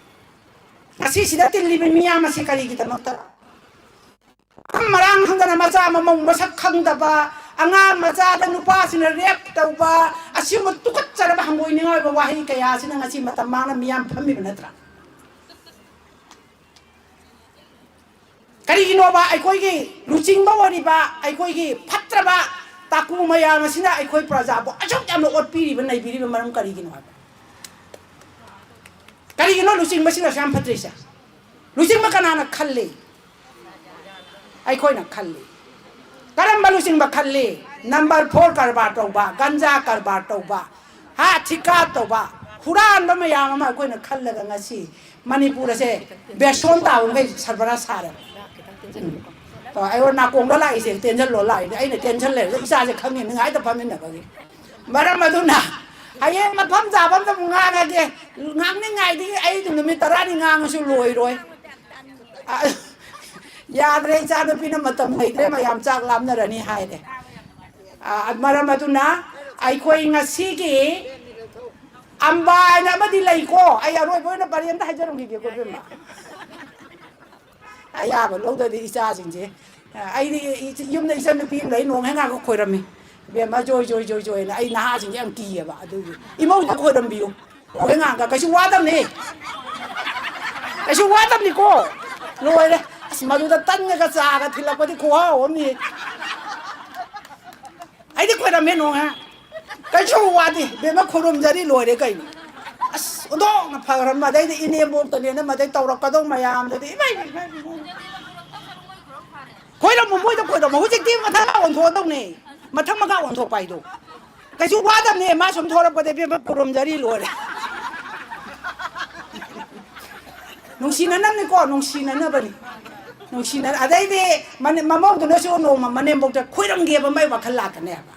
S12: asi sida til libe miya ma se kari kita nota marang hangana macha ma mong masak khangda ba anga macha da nupa sina rep tau ba asi mo tukat chara ba hangoi ni ngoi ba wahi kaya sina ngasi matam ma na miyam phammi banatra kari kino ba ai koi gi luching ba wari ba ai koi gi phatra ba taku maya masina ai khoi praja bo achok jam lo ot piri ban nai piri maram kari gino lusing masina sam patrisa lusing makana na khalle ai khoi na khalle karam ba lusing ba khalle number 4 karba to ba ganja karba to ba ha thika to ba huran ba maya ma khoi na khalle ga ngasi manipur se beson ta un be sarbara sara ai wana kong la ise tension lo lai ai ne tension le isa je khang ni ngai ta phamin na ba gi maram aduna hayeng mafam jabam da ngangage ngangngai di ai du numit tarani ngangasu loi roi yadre cha no pina matam haidre mayam chak lamna rani haide admara matuna ai khoi ngasi gi amba na madi lai ko ai aroi boina pariam da hajarum gi ko bema aya ba lo da di isa sing je ai di yum na isa no pi lai nong hanga ko khoirami be ma joy na ai na ha sing yang ki ba adu imo da khoiram biu ko nga ga ka shi wa dam ni ko loi le madu da tan nga sa ga thila ko di ko ha om ni ai di khoiram me nong ha ka shi wa di be ma khorom jari loi le kai as do na pharam ma dai di ine mo to ne na ma dai tawra ka dong mayam da di mai khoiram mo moi da khoiram mo hu ji ti ma tha on tho dong ni ma thang ma ga on tho pai do ka shi wa dam ni ma som thorap ko de be ma khorom jari loi le nung sinan ni ko nung sinan na ba ni nung sinan adai de man mamau do so no ma manem bok ta khoiram ge ba mai wa khala ka ne ba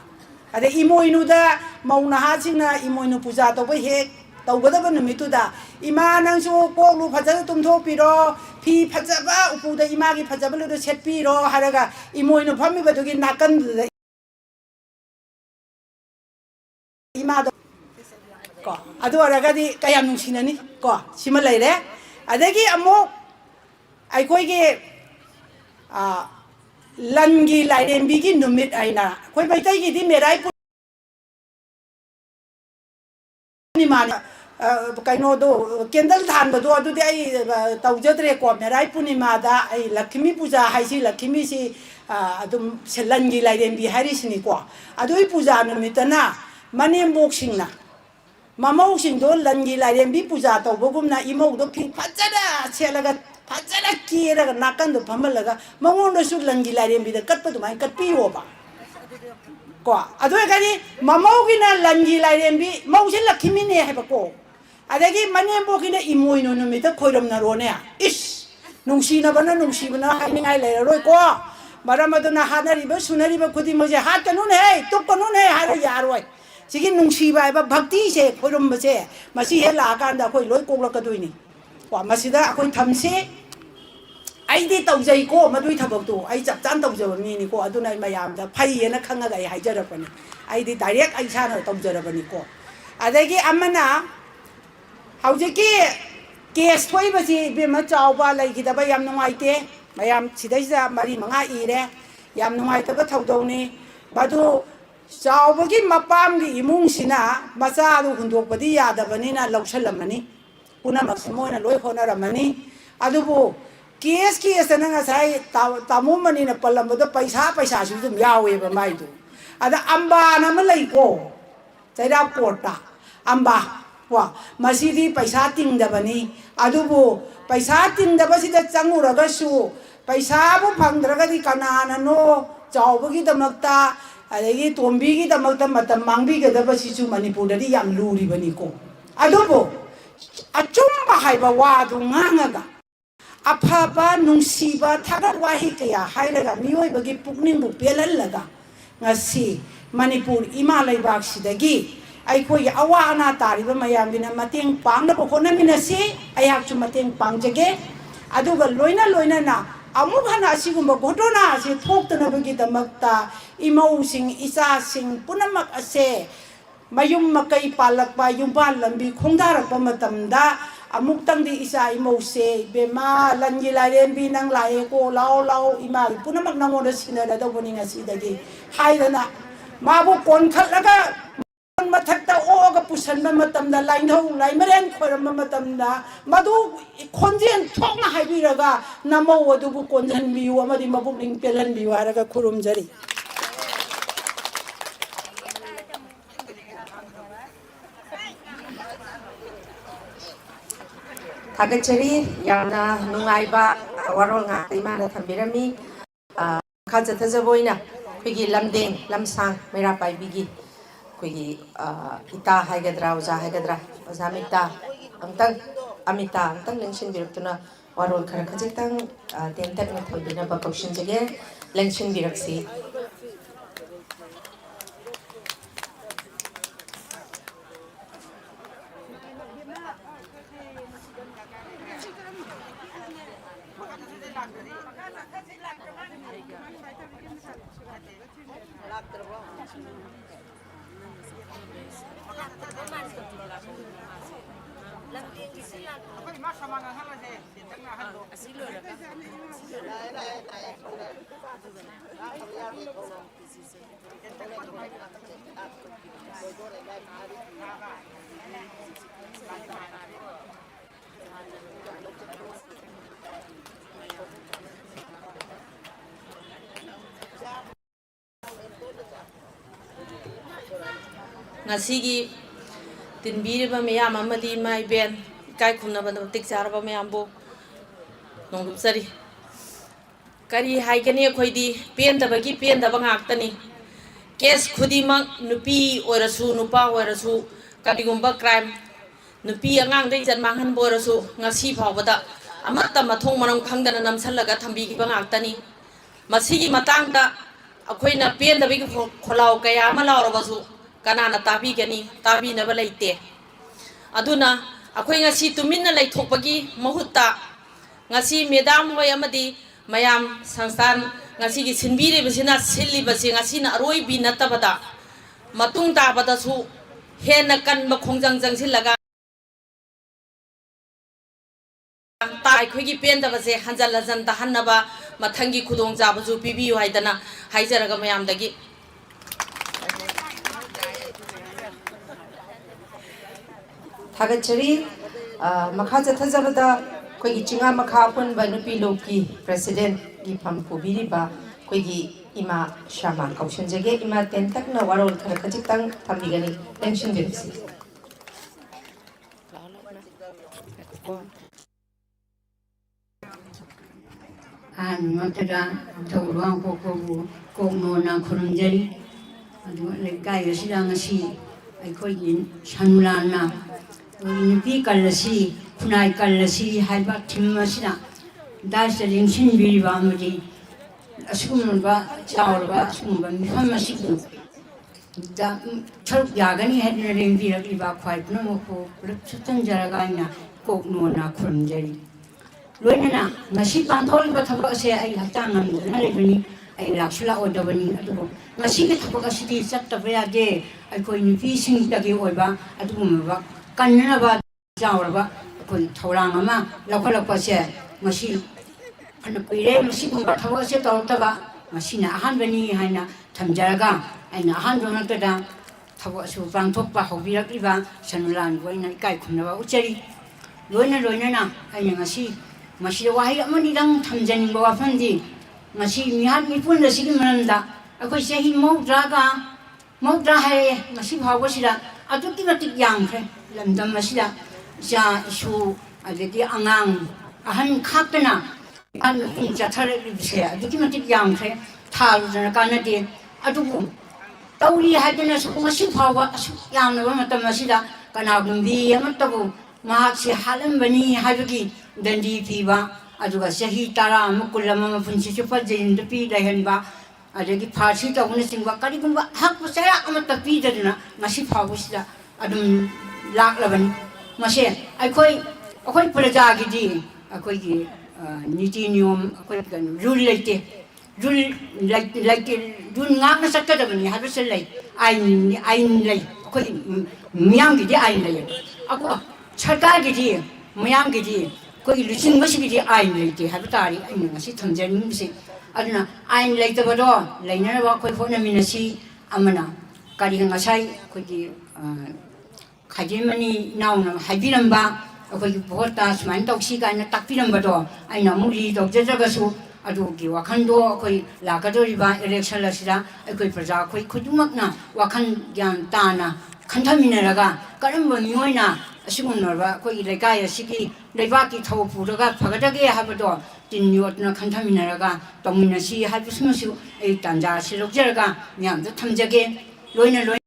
S12: ade imoinu da mauna ha sina imoinu puja to ba he to ga da ba numi tu da ima nang so ko lu phaja tum tho pi ro phi phaja ba upu da ima gi phaja ba lu set pi ro haraga imoinu phami ba to gi nakan da ima do ko adu araga di kayam nung sinani ko sima lai le adagi amok ai koi ge langi lairembi gi numit aina koi bai tai gi di merai ni mani kaino do kendal than ba do adu di ai taujadre ko merai punima da ai lakshmi puja hai si lakshmi si adum langi lairembi hari sini ko adu i puja numitana manem bok singna mamau sing do langi lairembi puja to bogumna imau do phi phajara chelaga phajara kira nakan do phamalaga mangon do su langi lairembi da kat pa dumai kat pi ho ba ko adu ga ni mamau gi na langi lairembi mau se lakshmi ne ha ba ko adagi manem bok ina imoino no me ta khoiram na ro ne is nungsi na bana hai ningai le roi ko maramaduna hanari ba sunari ba khudi mo je hat kanu ne tup kanu ne ha ya roi sigi nungsi ba ba bhakti se khoiram ba se masi he la kan da khoi loi kok la ka doi ni wa masida khoi thamse ai di tau jai ko madui thabak tu ai chap chan tau jaw ni ko aduna mayam da phai na khanga ga ai jara pani ai di direct ai sa na tau jara pani ko adagi amana hauji ki case thoi ba si be ma chaw ba lai ki da ba yam nungai te mayam sidai sa mari manga ire yam nungai ta ba thau dau ni badu chawbagi mapam gi imung sina macha du hundok padi yada banina lawsalamani puna maksimoina loi khona ramani adubu case na nga sai tamu mani na palambo do paisa su dum yawe ba mai du ada amba na ma lai ko chaira porta amba wa masidi paisa ting da bani adubu paisa ting da basi da changuraga su paisa bu phangdraga di kanana no chawbagi damakta adagi tombi gi damakta matam mangbi ga da basi su manipur da di yam luri bani ko adubo achumba haiba wa du ngangaga afaba nungsiba thagat wahi kaya hairaga mioi bagi pukning bu pelalaga ngasi manipur ima laibak sidagi ai khoi awa ana tariba mayam bina mateng pangna ko na minasi ayak chu mateng pangjage aduga loina na amuk hana asigumba gotona ase thoktana bagi damakta imau sing isa sing punamak ase mayum makai palakpa yumpal lambi khongdarakpa matamda amuk tangdi isa imau se bema langi lairembi nang lae ko lao ima punamak nangoda sinada do boni ngasi dagi haidana mabu kon khatlaga mathakta oga pusanba matamda lainhau laimaren khoiramba matamda madu khonjen thokna haibiraga namo adubu konjan biu amadi mabukling pelan biu haraga khurumjari
S4: Thagachari yamna nungaiba warol nga imana thambirami khaja thajaboina khigi lamdeng lamsang mera pai bigi khigi ita haigadra uja haigadra ozamita angtang amita angtang lenshin biruktuna warol khara khajitang tentak na thabina ba kaution jage lenshin biraksi
S2: ngasi tinbiriba mayam amadi mai ben kai khunna ban tik charaba mayam bo nongdup sari kari haikani khoidi pen dabagi pen daba ngaktani case khudima nupi orasu nupa orasu kadigumba crime nupi angang dei jan manghan borasu ngasi phawbada amata mathong manam khangdana namsallaga thambi ki bangaktani masigi matangda akhoina pen dabagi kholau kaya malawrabasu kanana tabi gani tabi na balaite aduna akhoi ngasi tuminna laithokpagi mahutta ngasi medam hoi amadi mayam sangsan ngasi gi sinbire bisina silli basi ngasi na aroi bi natabada matung ta bada su hena kan ba khongjang jang silaga tai khoi gi pen da base hanjal lajan ta hannaba mathangi khudong jabasu pibiyu haidana haijaraga mayam dagi
S4: Thagachari makha chathajabada koi chinga makha pun ba nupi loki president gi pham pubiri ba koi gi ima shama kaushon jage ima ten tak na warol khara khajitang thamigani tension bisi
S13: matara thawang ko ko no na khurunjari adu le kai sidang si ai koi yin sanulana nupi kalasi kunai kalasi haiba thimmasina das ringsin biriba amadi asumba chawrba asumba mifamasi da chal yagani hedna ringbira riba khwai no ko chutan jaraga ina ko no na khurunjari loina masi panthol ba thaba se ai hakta nam na rebani ai laksula odabani adu masi ke thaba asiti chatta bya de ai koi nupi sing dagi oiba adu ba kanna ba jawrba koi thorang ama lakhalakpa se masi ana pire masi ba thaba se tawtaba masi na ahan bani haina thamjaraga aina ahan dona tada thaba su pangthokpa hobirak iba sanulan boina kai khunna ba uchari loina na aina ngasi masi wahi amani dang thamjani ba wafandi masi mihat mipun da sigi mananda akoi sehi mokdra hai masi bhawa sira aduki matik yang kre lamdam masida ja isu adegi angang ahan khapna an jathare bise aduki matik yang kre thal jana kanati aduku tauri hadena su masi bhawa asu yang na matam masida kana gumbi amatabu mahak si halam bani hajugi dandi piba aduga sehi tara mukulama punsi chupa jin pi dahan ba adegi pharsi ta gune singwa kari gumba hak pasara amata pi dadna masi bhawa sida adum lak laban mase akoi praja gi di akoi gi niti niyom akoi kan rule laite rule ngak na sakka da bani habu selai ain lai akoi miyam gi di ain lai ako sarkar gi di miyam gi di koi lusin masi gi di ain laite habu tari ain ngasi thamjan misi aduna ain laite bado laina ba koi phona minasi amana kari ngasai koi gi Kajimani now Habilamba, a Portas, my toxic and a Tapilambado, I know Muli, Dr. Jagasu, Aduki, Wakando, Koi, Lakadoriba, election Lasida, a Koi Praja, could you makna, Wakan Yantana, Contaminaraga, Karamba Muina, a Sumunova, Koi Legaya Siki, Levaki Topu, Pagadagi Habado, Tin Yotna Contaminaraga, Dominasi, Habismusu, a Tanja, Silogeraga, Yam, the Tamjage, Loina.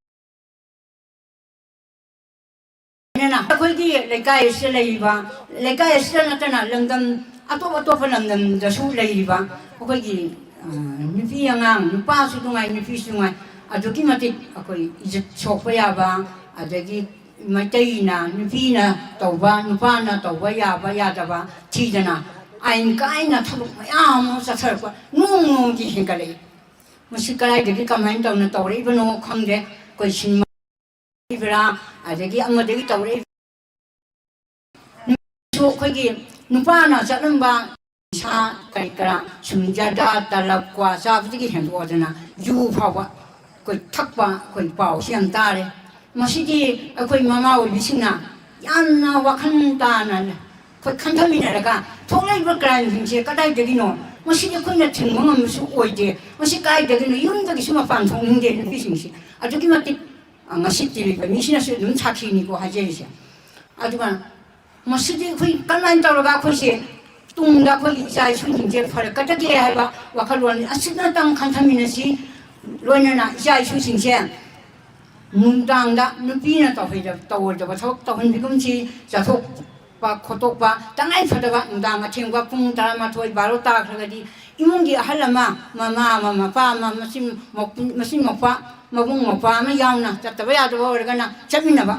S13: Akoi lekai selaiba lekai selanatana langdam atop langdam dasu leiba akoi gi nipi angang nupa su tungai nipi sungai aduki mati akoi ijat sokya ba adagi maitaina nipina tauba nupa na tauba ya daba tidana ain kaina thuluk mayam sathar ko nung gi hingale ꯃꯁꯤ ꯀꯗꯥꯏꯗꯒꯤ ꯀꯃꯥꯏꯅ ꯇꯧꯅ ꯇꯧꯔꯛꯏꯕꯅꯣ ꯈꯪꯗꯦ ꯑꯩꯈꯣꯏ cinema ꯏꯕ꯭ꯔꯥ ꯑꯗꯒꯤ ꯑꯃꯗꯒꯤ ꯇꯧꯔꯛꯏꯕ ꯑꯩꯈꯣꯏꯒꯤ ꯅꯨꯄꯥꯅ ꯆꯠꯂꯝꯕ ꯁꯥ ꯀꯔꯤ ꯀꯔꯥ ꯁꯨꯝ ꯖꯔꯗꯥ ꯇꯂꯞ ꯀ꯭ꯋꯥ ꯆꯥꯕꯗꯒꯤ ꯍꯦꯟꯗꯣꯛꯑꯗꯅ ꯌꯨ ꯐꯥꯎꯕ ꯑꯩꯈꯣꯏ ꯊꯛꯄ ꯑꯩꯈꯣꯏ ꯄꯥꯎꯁꯤ ꯌꯥꯝ ꯇꯥꯔꯦ ꯃꯁꯤꯗꯤ ꯑꯩꯈꯣꯏ ꯃꯃꯥ ꯑꯣꯏꯕꯤꯁꯤꯡꯅ ꯌꯥꯝꯅ ꯋꯥꯈꯜ ꯇꯥꯅ ꯑꯩꯈꯣꯏ ꯈꯟꯊꯃꯤꯟꯅꯔꯒ ꯊꯣꯛꯂꯛꯏꯕ ꯀ꯭ꯔꯥꯏꯝꯁꯤꯡꯁꯦ ꯀꯗꯥꯏꯗꯒꯤꯅꯣ ꯃꯁꯤꯗꯤ ꯑꯩꯈꯣꯏꯅ ꯊꯤꯡꯕ ꯉꯝꯕꯁꯨ ꯑꯣꯏꯗꯦ ꯃꯁꯤ ꯀꯗꯥꯏꯗꯒꯤꯅꯣ ꯌꯨꯝꯗꯒꯤꯁꯨ ꯃꯄꯥꯟ ꯊꯣꯛꯅꯤꯡꯗꯦ ꯅꯨꯄꯤꯁꯤꯡꯁꯤ ꯑꯗꯨꯛꯀꯤ ꯃꯇꯤꯛ ꯉꯁꯤ ꯇꯤꯚꯤꯗ ꯃꯤꯁꯤꯅꯁꯨ ꯑꯗꯨꯝ ꯁꯥꯈꯤꯅꯤꯀꯣ ꯍꯥꯏꯖꯔꯤꯁꯦ ꯑꯗꯨꯒ ꯃꯁꯤꯗꯤ ꯑꯩꯈꯣꯏ ꯀꯃꯥꯏꯅ ꯇꯧꯔꯒ ꯑꯩꯈꯣꯏꯁꯦ ꯇꯨꯡꯗ ꯑꯩꯈꯣꯏꯒꯤ ꯏꯆꯥ ꯏꯁꯨꯁꯤꯡꯁꯦ ꯐꯔꯛꯀꯗꯒꯦ ꯍꯥꯏꯕ ꯋꯥꯈꯜꯂꯣꯟ ꯑꯁꯤꯅꯇꯪ ꯈꯟꯊꯃꯤꯟꯅꯁꯤ ꯂꯣꯏꯅꯅ ꯏꯆꯥ ꯏꯁꯨꯁꯤꯡꯁꯦ ꯅꯨꯡꯗꯥꯡꯗ ꯅꯨꯄꯤꯅ ꯇꯧꯔꯣꯏꯗꯕ ꯊꯕꯛ ꯇꯧꯍꯟꯕꯤꯒꯨꯝꯁꯤ ꯆꯠꯊꯣꯛꯄ ꯈꯣꯠꯇꯣꯛꯄ ꯇꯉꯥꯏ ꯐꯗꯕ ꯅꯨꯡꯗꯥꯡ ꯑꯊꯦꯡꯕ ꯄꯨꯡ 12 12 ꯇꯥꯈ꯭ꯔꯒꯗꯤ ꯏꯃꯨꯡꯒꯤ ꯑꯍꯜ ꯑꯃ ꯃꯃꯥ ꯑꯃ ꯃꯄꯥ ꯑꯃ ꯃꯆꯤꯟ ꯃꯧꯄꯥ ꯃꯕꯨꯡ ꯃꯧꯄ꯭ꯋꯥ ꯑꯃ ꯌꯥꯎꯅ ꯆꯠꯇꯕ ꯌꯥꯗꯕ ꯑꯣꯏꯔꯒꯅ ꯆꯠꯃꯤꯟꯅꯕ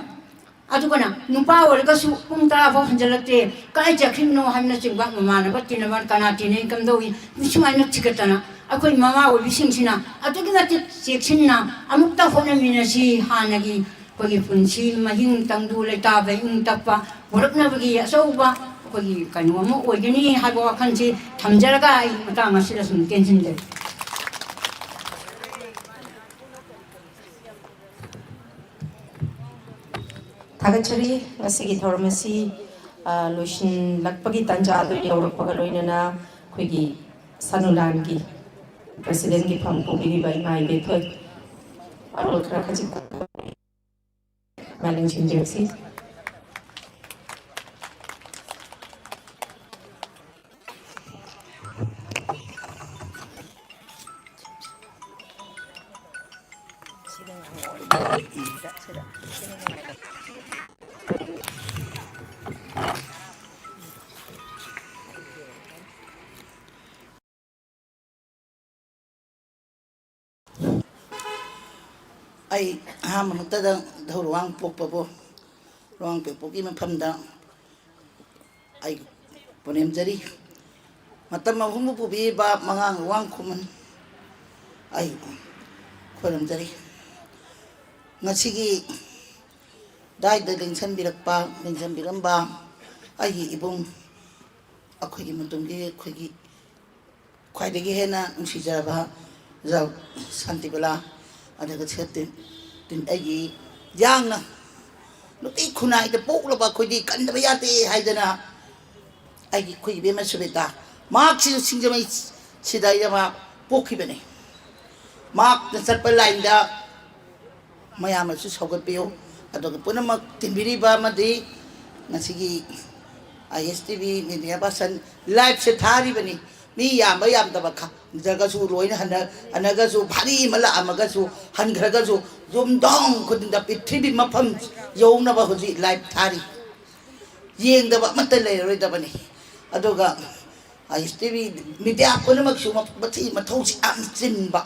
S13: ꯑꯗꯨꯒꯅ ꯅꯨꯄꯥ ꯑꯣꯏꯔꯒꯁꯨ ꯄꯨꯡ 10 ꯐꯥꯎ ꯍꯟꯖꯤꯜꯂꯛꯇꯦ ꯀꯥꯏ ꯆꯠꯈꯤꯕꯅꯣ ꯍꯥꯏꯕꯅꯆꯤꯡꯕ ꯃꯃꯥꯟꯅꯕ ꯇꯤꯟꯅꯕ ꯀꯅꯥ ꯇꯤꯟꯅꯩ ꯀꯝꯗꯧꯏ ꯁꯨꯃꯥꯏꯅ ꯊꯤꯒꯠꯇꯅ ꯑꯩꯈꯣꯏ ꯃꯃꯥ ꯑꯣꯏꯕꯤꯁꯤꯡꯁꯤꯅ ꯑꯗꯨꯛꯀꯤ ꯃꯇꯤꯛ ꯆꯦꯛꯁꯤꯟꯅ ꯑꯃꯨꯛꯇ ꯍꯣꯠꯅꯃꯤꯟꯅꯁꯤ ꯍꯥꯟꯅꯒꯤ ꯑꯩꯈꯣꯏꯒꯤ ꯄꯨꯟꯁꯤ ꯃꯍꯤꯡ ꯇꯪꯗꯨ ꯂꯩꯇꯥꯕ ꯏꯪ ꯇꯞꯄ ꯄꯨꯔꯛꯅꯕꯒꯤ ꯑꯆꯧꯕ ꯑꯩꯈꯣꯏꯒꯤ ꯀꯩꯅꯣ ꯑꯃ ꯑꯣꯏꯒꯅꯤ ꯍꯥꯏꯕ ꯋꯥꯈꯜꯁꯤ ꯊꯝꯖꯔꯒ ꯑꯩ ꯃꯇꯥꯡ ꯑꯁꯤꯗ ꯁꯨꯝ ꯇꯦꯟꯁꯤꯟꯖꯔꯤ
S2: ꯊꯥꯒꯠꯆꯔꯤ ꯉꯁꯤꯒꯤ ꯊꯧꯔꯝ ꯑꯁꯤ ꯂꯣꯏꯁꯤꯜꯂꯛꯄꯒꯤ ꯇꯥꯟꯖꯥꯗ ꯌꯧꯔꯛꯄꯒ ꯂꯣꯏꯅꯅ ꯑꯩꯈꯣꯏꯒꯤ ꯁꯅꯨꯂꯥꯟꯒꯤ ꯄ꯭ꯔꯁꯤꯗꯦꯟꯒꯤ ꯐꯝ ꯄꯨꯕꯤꯔꯤꯕ ꯏꯃꯥ ꯏꯕꯦꯊꯣꯏ ꯑꯔꯣꯜ ꯈꯔ ꯈꯖꯤꯛ ꯃꯥꯂꯦꯝ ꯁꯤꯟꯖꯔꯁꯤ
S1: ꯑꯩ ꯑꯍꯥꯟꯕ ꯃꯛꯇꯗ ꯙꯧꯔꯋꯥꯡ ꯄꯣꯛꯄꯕꯨ ꯔꯋꯥꯡ ꯄꯣꯛꯄꯒꯤ ꯃꯐꯝꯗ ꯑꯩ ꯄꯨꯅꯦꯝꯖꯔꯤ ꯃꯇꯝ ꯑꯍꯨꯝꯕꯨ ꯄꯨꯕꯤꯔꯤꯕ ꯃꯉꯥꯡ ꯂꯨꯋꯥꯡ ꯈꯨꯃꯟ ꯑꯩ ꯈꯣꯏꯔꯝꯖꯔꯤ ꯉꯁꯤꯒꯤ ꯗꯥꯏꯗ ꯂꯦꯡꯁꯟꯕꯤꯔꯝꯕ ꯑꯩꯒꯤ ꯏꯕꯨꯡ ꯑꯩꯈꯣꯏꯒꯤ ꯃꯇꯨꯡꯒꯤ ꯑꯩꯈꯣꯏꯒꯤ ꯈ꯭ꯋꯥꯏꯗꯒꯤ ꯍꯦꯟꯅ ꯅꯨꯡꯁꯤꯖꯔꯕ ꯖꯥꯎ ꯁꯥꯟꯇꯤꯕꯂꯥ ꯑꯗꯨꯒ ꯑꯩꯒꯤ ꯌꯥꯡꯅ ꯅꯨꯄꯤ ꯈꯨꯟꯅꯥꯏꯗ ꯄꯣꯛꯂꯕ ꯑꯩꯈꯣꯏꯗꯤ ꯀꯟꯗꯕ ꯌꯥꯗꯦ ꯍꯥꯏꯗꯅ ꯑꯩꯒꯤ ꯑꯩꯈꯣꯏ ꯏꯕꯦꯝꯃ ꯁꯨꯕꯦꯇꯥ ꯃꯍꯥꯛꯁꯤꯁꯨ ꯁꯤꯡꯖꯃꯩ ꯁꯤꯗꯩꯗ ꯃꯍꯥꯛ ꯄꯣꯛꯈꯤꯕꯅꯤ ꯃꯍꯥꯛꯅ ꯆꯠꯄ ꯂꯥꯏꯟꯗ ꯃꯌꯥꯝꯅꯁꯨ ꯁꯧꯒꯠꯄꯤꯌꯨ ꯑꯗꯨꯒ ꯄꯨꯝꯅꯃꯛ ꯇꯤꯟꯕꯤꯔꯤꯕ ꯑꯃꯗꯤ ꯉꯁꯤꯒꯤ ISTV ꯃꯤꯗꯤꯌꯥ ꯄꯥꯔꯁꯟ ꯂꯥꯏꯚꯁꯦ ꯊꯥꯔꯤꯕꯅꯤ ꯃꯤ ꯌꯥꯝꯕ ꯌꯥꯝꯗꯕ ꯈꯪꯖꯒꯁꯨ ꯂꯣꯏꯅ ꯍꯟꯅꯒꯁꯨ ꯚꯥꯔꯤ ꯑꯃ ꯂꯥꯛꯑꯝꯃꯒꯁꯨ ꯍꯟꯈ꯭ꯔꯒꯁꯨ ꯌꯨꯝꯊꯣꯡ ꯈꯨꯗꯤꯡꯗ ꯄ꯭ꯔꯤꯊꯤꯕꯤ ꯃꯐꯝ ꯌꯧꯅꯕ ꯍꯧꯖꯤꯛ ꯂꯥꯏꯚ ꯊꯥꯔꯤ ꯌꯦꯡꯗꯕ ꯑꯃꯠꯇ ꯂꯩꯔꯔꯣꯏꯗꯕꯅꯤ ꯑꯗꯨꯒ ISTV ꯃꯤꯗꯤꯌꯥ ꯄꯨꯝꯅꯃꯛꯁꯨ ꯃꯊꯧꯁꯤ ꯌꯥꯝ ꯆꯤꯟꯕ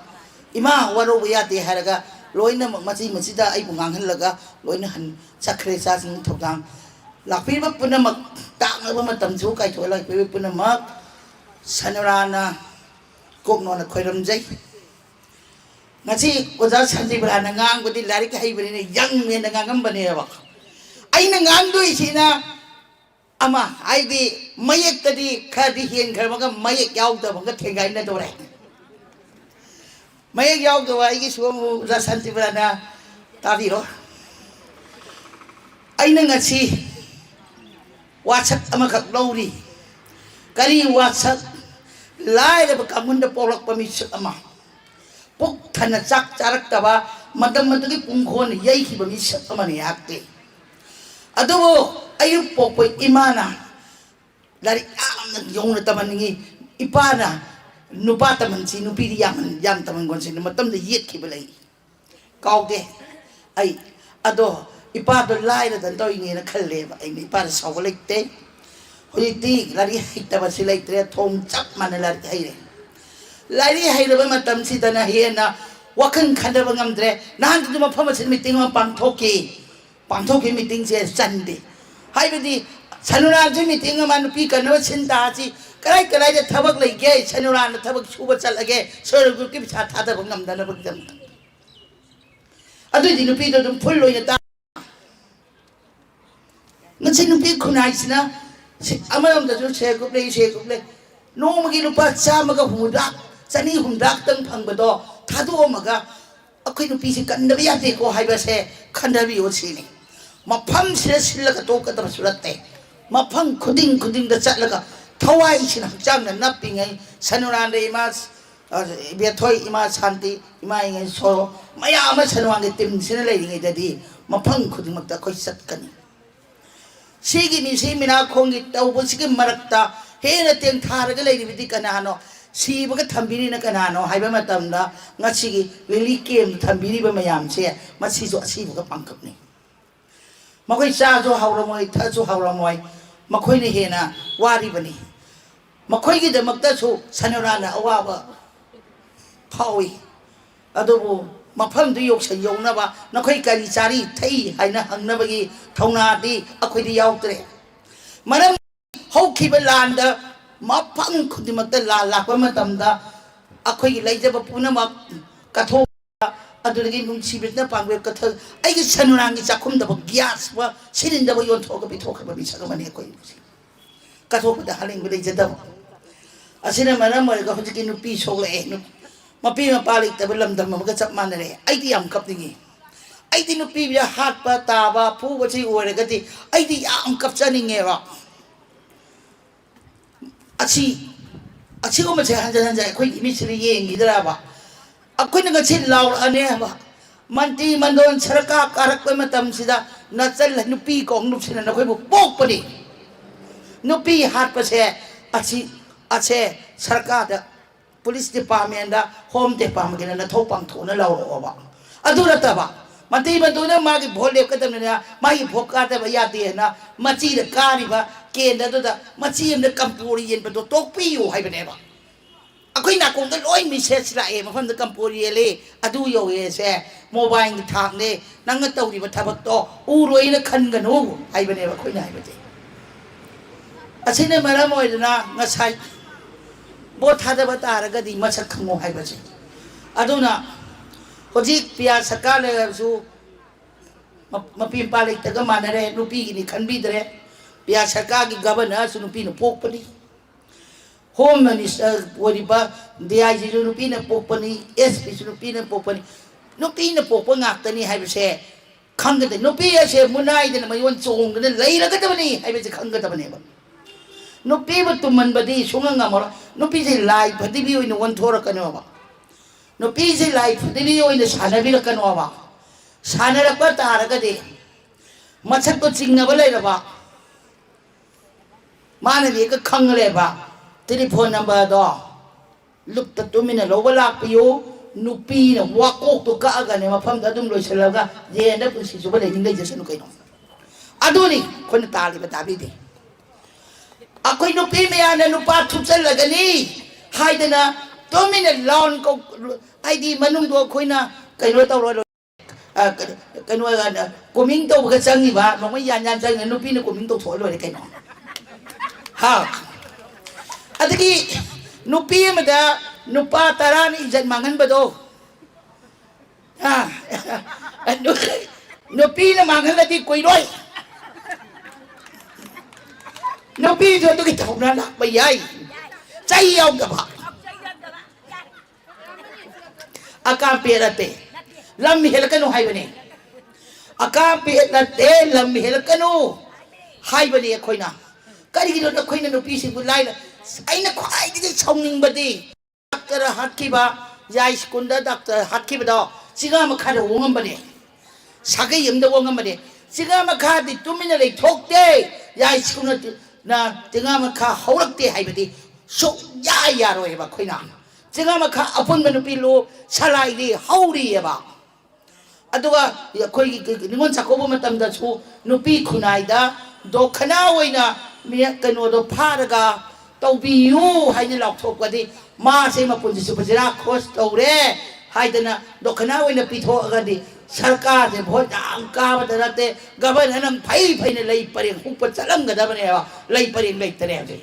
S1: ꯏꯃꯥ ꯋꯥꯔꯧꯕ ꯌꯥꯗꯦ ꯍꯥꯏꯔꯒ ꯂꯣꯏꯅꯃꯛ ꯃꯁꯤꯗ ꯑꯩꯕꯨ ꯉꯥꯡꯍꯜꯂꯒ ꯂꯣꯏꯅ ꯆꯠꯈ꯭ꯔꯦ ꯆꯥꯁꯤꯡ ꯊꯧꯗꯥꯡ ꯂꯥꯛꯄꯤꯔꯤꯕ ꯄꯨꯝꯅꯃꯛ ꯇꯥꯛꯅꯕ ꯃꯇꯝꯁꯨ ꯀꯥꯏꯊꯣꯛꯑ ꯂꯥꯛꯄꯤꯔꯤꯕ ꯄꯨꯝꯅꯃꯛ ꯁꯅꯨꯔꯥꯅ ꯀꯣꯛꯅꯣꯅ ꯈꯣꯏꯔꯝꯖꯩ ꯉꯁꯤ ꯑꯣꯖꯥ ꯁꯟꯖꯤꯕꯂꯥꯅ ꯉꯥꯡꯕꯗꯤ ꯂꯥꯏꯔꯤꯛ ꯍꯩꯕꯅꯤꯅ ꯌꯪꯃꯦꯅ ꯉꯥꯡꯉꯝꯕꯅꯦꯕ ꯑꯩꯅ ꯉꯥꯡꯗꯣꯏꯁꯤꯅ ꯑꯃ ꯍꯥꯏꯗꯤ ꯃꯌꯦꯛꯇꯗꯤ ꯈꯔꯗꯤ ꯍꯦꯟꯈ꯭ꯔꯕꯒ ꯃꯌꯦꯛ ꯌꯥꯎꯗꯕꯒ ꯊꯦꯡꯒꯥꯏꯅꯗꯧꯔꯦ ꯃꯌꯦꯛ ꯌꯥꯎꯗꯕ ꯑꯩꯒꯤ ꯁꯨꯒꯨꯝꯕ ꯑꯣꯖꯥ ꯁꯟꯖꯤꯕꯂꯥꯅ ꯇꯥꯕꯤꯔꯣ ꯑꯩꯅ ꯉꯁꯤ ꯋꯥꯁꯛ ꯑꯃꯈꯛ ꯂꯧꯔꯤ ꯀꯔꯤ ꯋꯥꯁꯛ ꯂꯥꯏꯔꯕ ꯀꯥꯡꯕꯨꯗ ꯄꯣꯛꯂꯛꯄ ꯃꯤꯁꯛ ꯑꯃ ꯄꯨꯛ ꯊꯟꯅ ꯆꯥꯛ ꯆꯥꯔꯛꯇꯕ ꯃꯇꯝ ꯑꯗꯨꯒꯤ ꯄꯨꯡꯈꯣꯟꯅ ꯌꯩꯈꯤꯕ ꯃꯤꯁꯛ ꯑꯃꯅꯤ ꯑꯩꯍꯥꯛꯇꯤ ꯑꯗꯨꯕꯨ ꯑꯌꯨꯛ ꯄꯣꯛꯄ ꯏꯃꯥꯅ ꯂꯥꯏꯔꯤꯛ ꯌꯥꯝꯅ ꯌꯧꯅ ꯇꯝꯍꯟꯅꯤꯡꯉꯤ ꯏꯄꯥꯅ ꯅꯨꯄꯥ ꯇꯝꯍꯟꯁꯤ ꯅꯨꯄꯤꯗꯤ ꯌꯥꯝ ꯇꯝꯍꯟꯒꯣꯟꯁꯤꯅ ꯃꯇꯝꯗ ꯌꯦꯠꯈꯤꯕ ꯂꯩ ꯀꯥꯎꯗꯦ ꯑꯩ ꯑꯗꯣ ꯏꯄꯥꯗꯣ ꯂꯥꯏꯔꯗꯅ ꯇꯧꯔꯤꯅꯦꯅ ꯈꯜꯂꯦꯕ ꯑꯩꯅ ꯏꯄꯥꯗ ꯁꯥꯎꯕ ꯂꯩꯇꯦ ꯍꯧꯖꯤꯛꯇꯤ ꯂꯥꯏꯔꯤꯛ ꯍꯩꯇꯕꯁꯤ ꯂꯩꯇ꯭ꯔꯦ ꯊꯣꯡ ꯆꯞ ꯃꯥꯟꯅ ꯂꯥꯏꯔꯤꯛ ꯍꯩꯔꯦ ꯂꯥꯏꯔꯤꯛ ꯍꯩꯔꯕ ꯃꯇꯝꯁꯤꯗꯅ ꯍꯦꯟꯅ ꯋꯥꯈꯜ ꯈꯟꯗꯕ ꯉꯝꯗ꯭ꯔꯦ ꯅꯍꯥꯟꯗꯨ ꯃꯐꯝ ꯑꯁꯤꯗ ꯃꯤꯇꯤꯡ ꯑꯃ ꯄꯥꯡꯊꯣꯛꯈꯤ ꯃꯤꯇꯤꯡꯁꯦ ꯆꯟꯗꯦ ꯍꯥꯏꯕꯗꯤ Sanuranji meeting man pi kana sindaji karai karai the thabak lege sanuran thabak suba chalage sir group ki pha tha da ngam da na bam adu di nupi do dum phul loina ta ngasi nupi khunai sina amaram da ju she group le no magi lupa cha maga hudak chani humdak tang phang bado thadu maga akhoi nupi si kan da ya te ko haiba se khanda bi o chini mafam sila sila ka to ka ta sulatte mafam khuding da chatlaga thawai sin hakjang na napingai sanuran de imas Biathoi ima Santi ima ingai so maya ama sanwang ke tim sina lai ngai dadi mafam khuding makta khoi satkani sigi mi si mina khongi tau bo sigi marakta he na teng thar ga lai bidi kana no si ba ka thambiri na kana no haiba matam da ngachigi lili kem thambiri ba mayam se ma si jo si ba ka pangkap ni makhoi cha jo hauramoi tha jo hauramoi makhoi ne he na wari bani makhoi gi de makta su sanurana awaba Pawi, adobo, mafam du yok sen yok na ba, na koi kari cari thai hai na hang na bagi thona di akoi di yauk tre. Manam hau ki belanda mafam khudi makta la la pa matam da akoi lai jaba puna mak katho adu lagi nung sibit na pangwe katho ai ki sanurang ki chakum da ba gas ba sirin da ba yon thok bi thok ba bi sa mani akoi katho da haling bi jada asina manam mo ka hujiki nu pi sok le Mapi mapalik ta belam dam mga chap manare ai di am kap ningi ai di nupi bia hat pa ta ba pu ba chi ore gati ai di am kap chaninge ba achi ko ma che han jan khoi mi sri ye ngi dra ba akhoi na chi law ane ba manti mandon sarka karak pa matam sida na chal nupi kong nup sina na khoi bu pok pa ni nupi hat pa che ache sarka da Police department da home department na thopang thona law ba adura ta ba mati banduna ma gi bhole ka tam na ma gi bhoka ta ba ya te na machi da ka ri ba ke da da machi em da kampuri yen ba to tok pi yo hai ba ne ba akoi na kong da loi message la e ma pham da kampuri le adu yo ye se mobile gi thak ne nang ga taw ri ba thabak to u roi na khan ga no hai ba ne ba khoi na hai ba te asine mara moi na ngasai Bo thada ba taraga di masak khango hai ba che aduna hojik pia sakale su mapim palik taga manare nupi gi ni khanbi dre pia saka gi governor su nupi no pok pani home minister wori ba dia ji nupi na pok pani sp su nupi na pok pani nupi na pok pa ngak tani hai ba che khang ga de nupi ya che munai de na mayon chong ga lai ra ga ta bani hai ba che khang ga ta bani ba Nupi ba tuman ba di sunga nga mora nupi si live ba di biyo ina wantora ka nawa ba nupi si live di biyo ina sana bila ka nawa ba sana ra ba tara ka di masak ko ching na ba lai ra ba mana di ka khang le ba telephone number do lup ta tumina lo ba lak piyo nupi na wakok to ka aga ne mafam da dum lo sala ga je na pu si su ba le ding dai je sanu kai no aduni kon ta li ba ta bi di Ako'y nupi maya na nupa tutsal lagani. Hay na tomin na lawn ko ay di manung do ako'y na kayo tao ro kayo na kuming to baga sang iba mamay yan sang nupi na kuming to solo ni kayo. Ha. At ki nupi mada nupa taran ijan mangan ba do. Ha. Nupi na mangan lagi ko'y roy. Nupi jo tu kita na nak bayai, cai yaw ka ba? Akam perate, lam mihel kanu hai bani. Akam perate lam mihel kanu hai bani akoi na. Kari kita na akoi na nupi si bulai na. Ay na kuai kita chongning badi. Doctor hat ki ba, jai skunda doctor hat ki ba do. Siga makada wongam bani. Sagai yam da wongam bani. Siga makadi tumina lay thok de. Jai skunda na tinga ma kha haurak te hai badi so ya ro ba khoi na tinga ma kha apun ma nupi lo salai ri hauri ba aduga khoi gi ningon cha ko bo matam da chu nupi khunai da do khana oina mi kano do pharaga tau bi yu hai ni lok thok ba di ma se ma pun ji su pajira khos tau re 하이드나 도크나 오이나 피토가디 सरकार vote काबदे governor Fai फैने लई परें hoop चलमगदबने लई परें लेतने हजे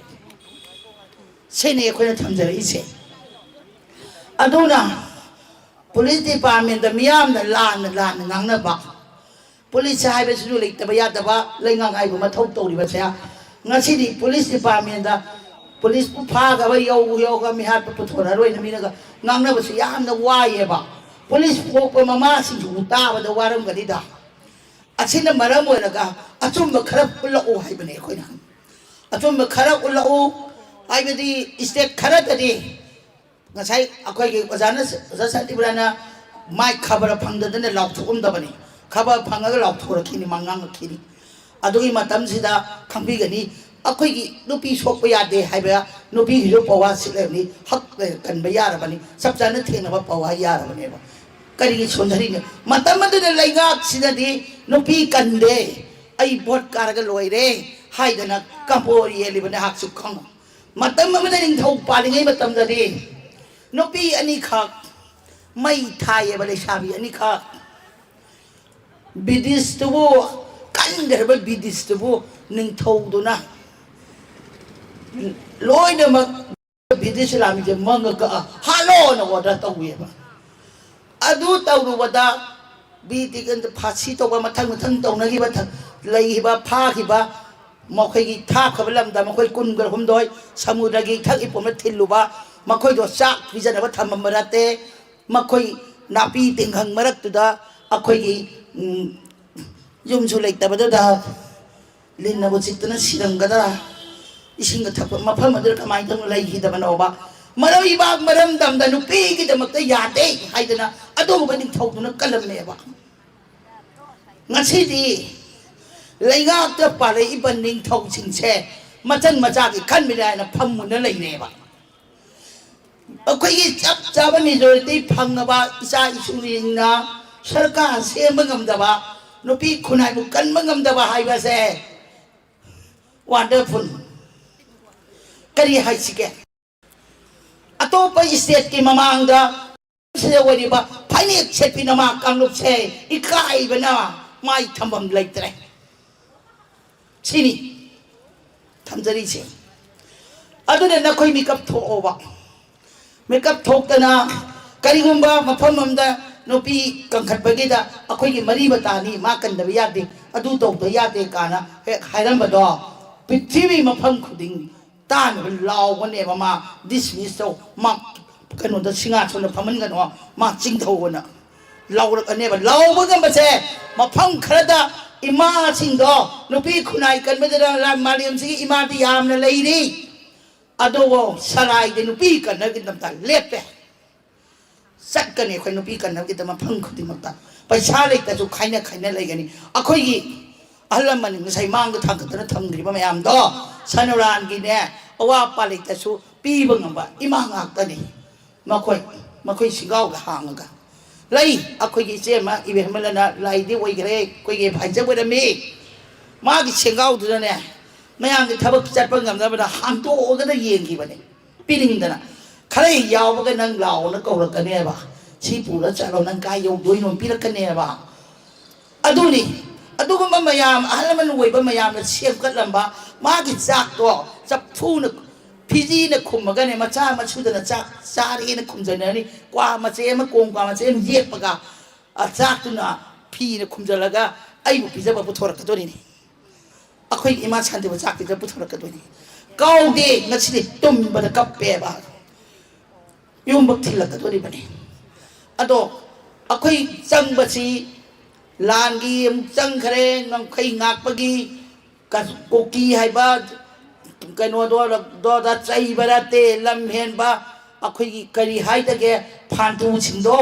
S1: सेने अखोइना थमजरइसे अदुना police department द मियाम द लान ngangnaba पुलिस हाइबसु लेतबा यादबा लेंगांग हाइबु मथौ तौरिबसे ngasidi पुलिस डिपार्टमेंट द पुलिस पु फागबा योगा मिहात पुथोररोइना मिनगा ngangnabसु यामना वायेबा पुलिस पोप ममा सिंजु ताबद वारम गदिदा असिना मरम ओरगा अचुम खरा पुल्लो हाइबने खोइना अचुम खरा उल्लो हाइबदी स्टेट खरा ददि ngasai akhoi ge ojana jasatibrana mai khabar phangdadane laukthumdabani khabar phangaga laukthorkhini mangang khini adugi matam sida khangbi gani akhoi gi nupi sokpa yade haiba nupi hijo pawa sileni hak kan ba yarabani sabjana thena ba pawa yarabani ba kari sondari ne matam madune laigak sidadi nupi kande ai bot karaga loire haidana kapori elibane haksu khang matam madane ning thau palingai matam dadi Nopi ani khak mai thai bale shabi ani khak bidis tubo kander ba bidis tubo ning thau duna loi na ma bidis lami je manga ka halo na wada tawi ba adu tawru wada bidi kan phasi to ba mathang taw na gi ba lai ba pha gi ba mokhai gi tha khabalam da mokhai kun gar hum doi samudra gi thak ipom thilu ba makhoi do sak pijana ba tham marate makhoi napi tinghang marak tu da akhoi gi yum su lek ta ba da lin na bo chitna sirang ga da ising ga thap ma pham ma kamai tang lai hi da ba no ba maroi ba maram dam da nu pi gi da mak ta ya de hai da na ado ba ning thau na kalam ne ba ngasi di laiga ta pa le iban ning thau ching che machan macha gi khan mi da na pham mun na lai ne ba अखोई चप चाब majority फंगबा इसा इशुरिंगना सरकार same गमदबा नुपी खुनाइबु कन्म गमदबा हाइबासे wonderful करी हाइसिके अतोप state की ममांगदा से वरिबा फाइनेक सेपिनमा कांगलुपसे इकाइबना माइ थंबम लेतरे सिनी थमजरीसे अदुने नखोई मिकअप थोओबा makeup थोकना करीगुंबा मफम हमदा नोपी कंखट बगेदा अखोई की मरी बतानी मा कंदब यादे अदु तौद यादे काना हे हायरम बदो पृथ्वी मफम खुदिंग तान लाव बने मा डिसमिस तो मा कनो द सिंगा सोन फमन गनो मा चिंग थौना लाव अने बा लाव बगम बसे मफम खरदा इमा सिंगो नोपी खुनाई कन बदरा ला मालियम सी इमा दी यामना लेरी अदो सराय दे नुपी कन्ना कि नमता लेपे सकने खोय नुपी कन्ना कि तमा फंग खुदि मता पैसा लेता जो खाइना खाइना लेगनी अखोय गी अहलमन ngसai mang ga thang ka thamgri ba mayam do sanuran gi ne awa palikta su pi bang ba imang ak ta ni makhoi singau ga hang ga lai akhoi gi che ma ibe malana lai de wai gre koi ge phai ja ba mi ma gi singau du ne mayam gi thabak chat pa ngam da ba han to ga da yen gi ba ne piling da na khare yaw ba ga nang law na ko ra ka ne ba chi pu la cha lo nang kai yo doi no pi la ka ne ba adu ni adu ko ma mayam ahalaman wei ba mayam na siam kat lamba ma gi chak to chap thu na piji na khum ma ga ne ma cha ma chu da na chak sa ri na khum ja na ni kwa ma che ma kong kwa ma che yek pa ga a chak tu na phi na khum ja la ga ai bu pi ja ba pu thor ka to ni अखोई इमा छांदे बचा के जब पुथर का दोनी cow दे नछले तुम बद cup पे बा युम बक्ति लग का दोनी बने अदो अखोई चंग बची लांगी चंग खरे नम खई ngak पगी का कोकी है बा कनो दो दा चाई बराते लम हेन बा अखोई करी हाय दगे फांतु छिंदो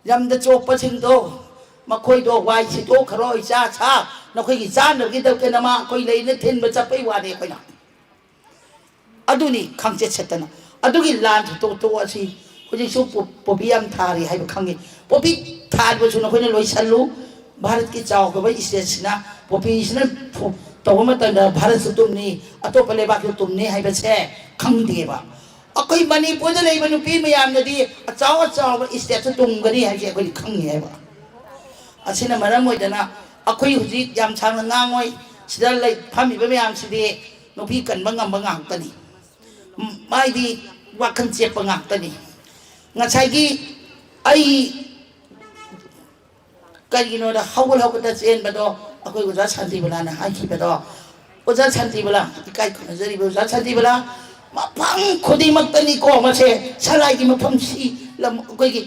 S1: यम द चोप छिंदो मखोई दो वाई छिदो खरो इसा छा नखोई की जान की दब के नमा कोई ले ने थिन बचा पे वादे कोई ना अदुनी खंगचे छतना अदुगी लान तो तो असि खुजी सु पोपियम थारी हाय खंगे पोपी थार बसु नखोई ने लोई सल्लु भारत की चाव को भाई स्टेट्सना पोपी इसने तो हम त भारत से तुमनी अतो पले बाकी तुमने हाय बसे खंग दिए बा ꯑꯩꯈꯣꯏ ꯃꯅꯤꯄꯨꯔꯗ ꯂꯩꯕ ꯅꯨꯄꯤ ꯃꯌꯥꯝꯅꯗꯤ ꯑꯆꯧ ꯑꯆꯧꯕ ꯏꯁꯇꯦꯠꯇ ꯇꯨꯡꯒꯅꯤ ꯍꯥꯏꯕꯁꯦ ꯑꯩꯈꯣꯏꯗꯤ ꯈꯪꯉꯦꯕ ꯑꯁꯤꯅ ꯃꯔꯝ ꯑꯣꯏꯗꯅ ꯑꯩꯈꯣꯏ ꯍꯧꯖꯤꯛ ꯌꯥꯝ ꯁꯥꯡꯅ ꯉꯥꯡꯉꯣꯏ ꯁꯤꯗ ꯂꯩ ꯐꯝꯃꯤꯕ ꯃꯌꯥꯝꯁꯤꯗꯤ ꯅꯨꯄꯤ ꯀꯟꯕ ꯉꯝꯕ ꯉꯥꯛꯇꯅꯤ ꯃꯥꯏꯗꯤ ꯋꯥꯈꯜ ꯆꯦꯞꯄ ꯉꯥꯛꯇꯅꯤ ꯉꯁꯥꯏꯒꯤ ꯑꯩ ꯀꯔꯤꯒꯤꯅꯣꯗ ꯍꯧꯒꯠꯇ ꯆꯦꯟꯕꯗꯣ ꯑꯩꯈꯣꯏ ꯑꯣꯖꯥ ꯁꯥꯟꯇꯤꯕꯂꯥꯅ ꯍꯥꯏꯈꯤꯕꯗꯣ ꯑꯣꯖꯥ ꯁꯥꯟꯇꯤꯕꯂꯥ ꯏꯀꯥꯏ ꯈꯨꯝꯅꯖꯔꯤꯕ ꯑꯣꯖꯥ ꯁꯥꯟꯇꯤꯕꯂꯥ ꯃꯐꯝ ꯈꯨꯗꯤꯡꯃꯛꯇꯅꯤꯀꯣ ꯃꯁꯦ ꯁꯂꯥꯏꯒꯤ ꯃꯐꯝꯁꯤ ꯂꯝ ꯑꯩꯈꯣꯏꯒꯤ